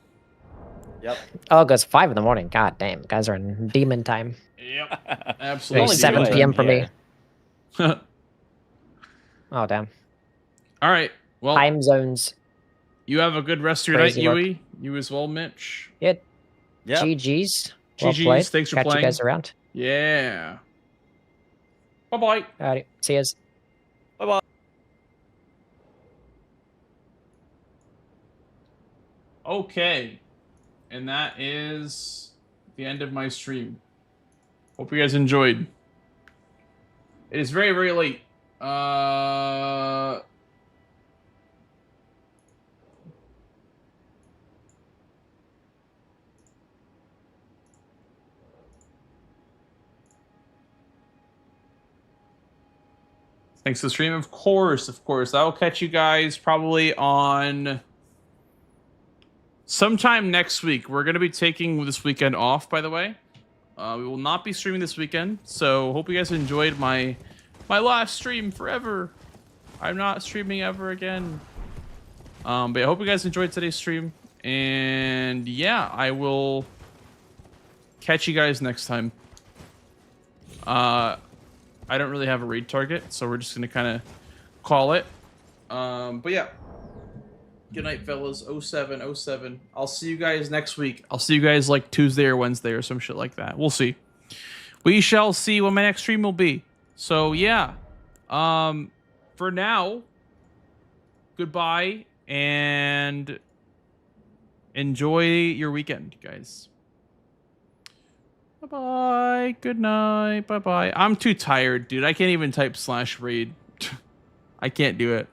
S11: Yep.
S12: Oh, it goes 5 in the morning. God damn, guys are in demon time.
S9: Yep. Absolutely.
S12: It's 7 p.m. for me.
S9: Oh,
S12: damn.
S9: All right. Well,
S12: time zones.
S9: You have a good rest of your
S12: Crazy
S9: night,
S12: work.
S9: Yui. You as well, Mitch.
S12: Yeah.
S11: Yep.
S12: GG's. Well
S9: GG's.
S12: played.
S9: Thanks for
S12: Catch
S9: playing.
S12: you guys around.
S9: Yeah. Bye-bye.
S12: Alrighty. See yous.
S11: Bye-bye.
S9: Okay. And that is the end of my stream. Hope you guys enjoyed. It is very, very late. Thanks to the stream, of course. I'll catch you guys probably on sometime next week. We're going to be taking this weekend off, by the way. We will not be streaming this weekend, so hope you guys enjoyed my last stream forever. I'm not streaming ever again. But I hope you guys enjoyed today's stream. And yeah, I will catch you guys next time. I don't really have a raid target, so we're just gonna kind of call it. But yeah. Good night, fellas. 07. I'll see you guys next week. I'll see you guys like Tuesday or Wednesday or some shit like that. We'll see. We shall see what my next stream will be. So yeah. For now, goodbye and enjoy your weekend, guys. Bye-bye. Good night. Bye-bye. I'm too tired, dude. I can't even type /raid. I can't do it.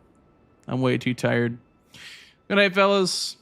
S9: I'm way too tired. Good night, fellas.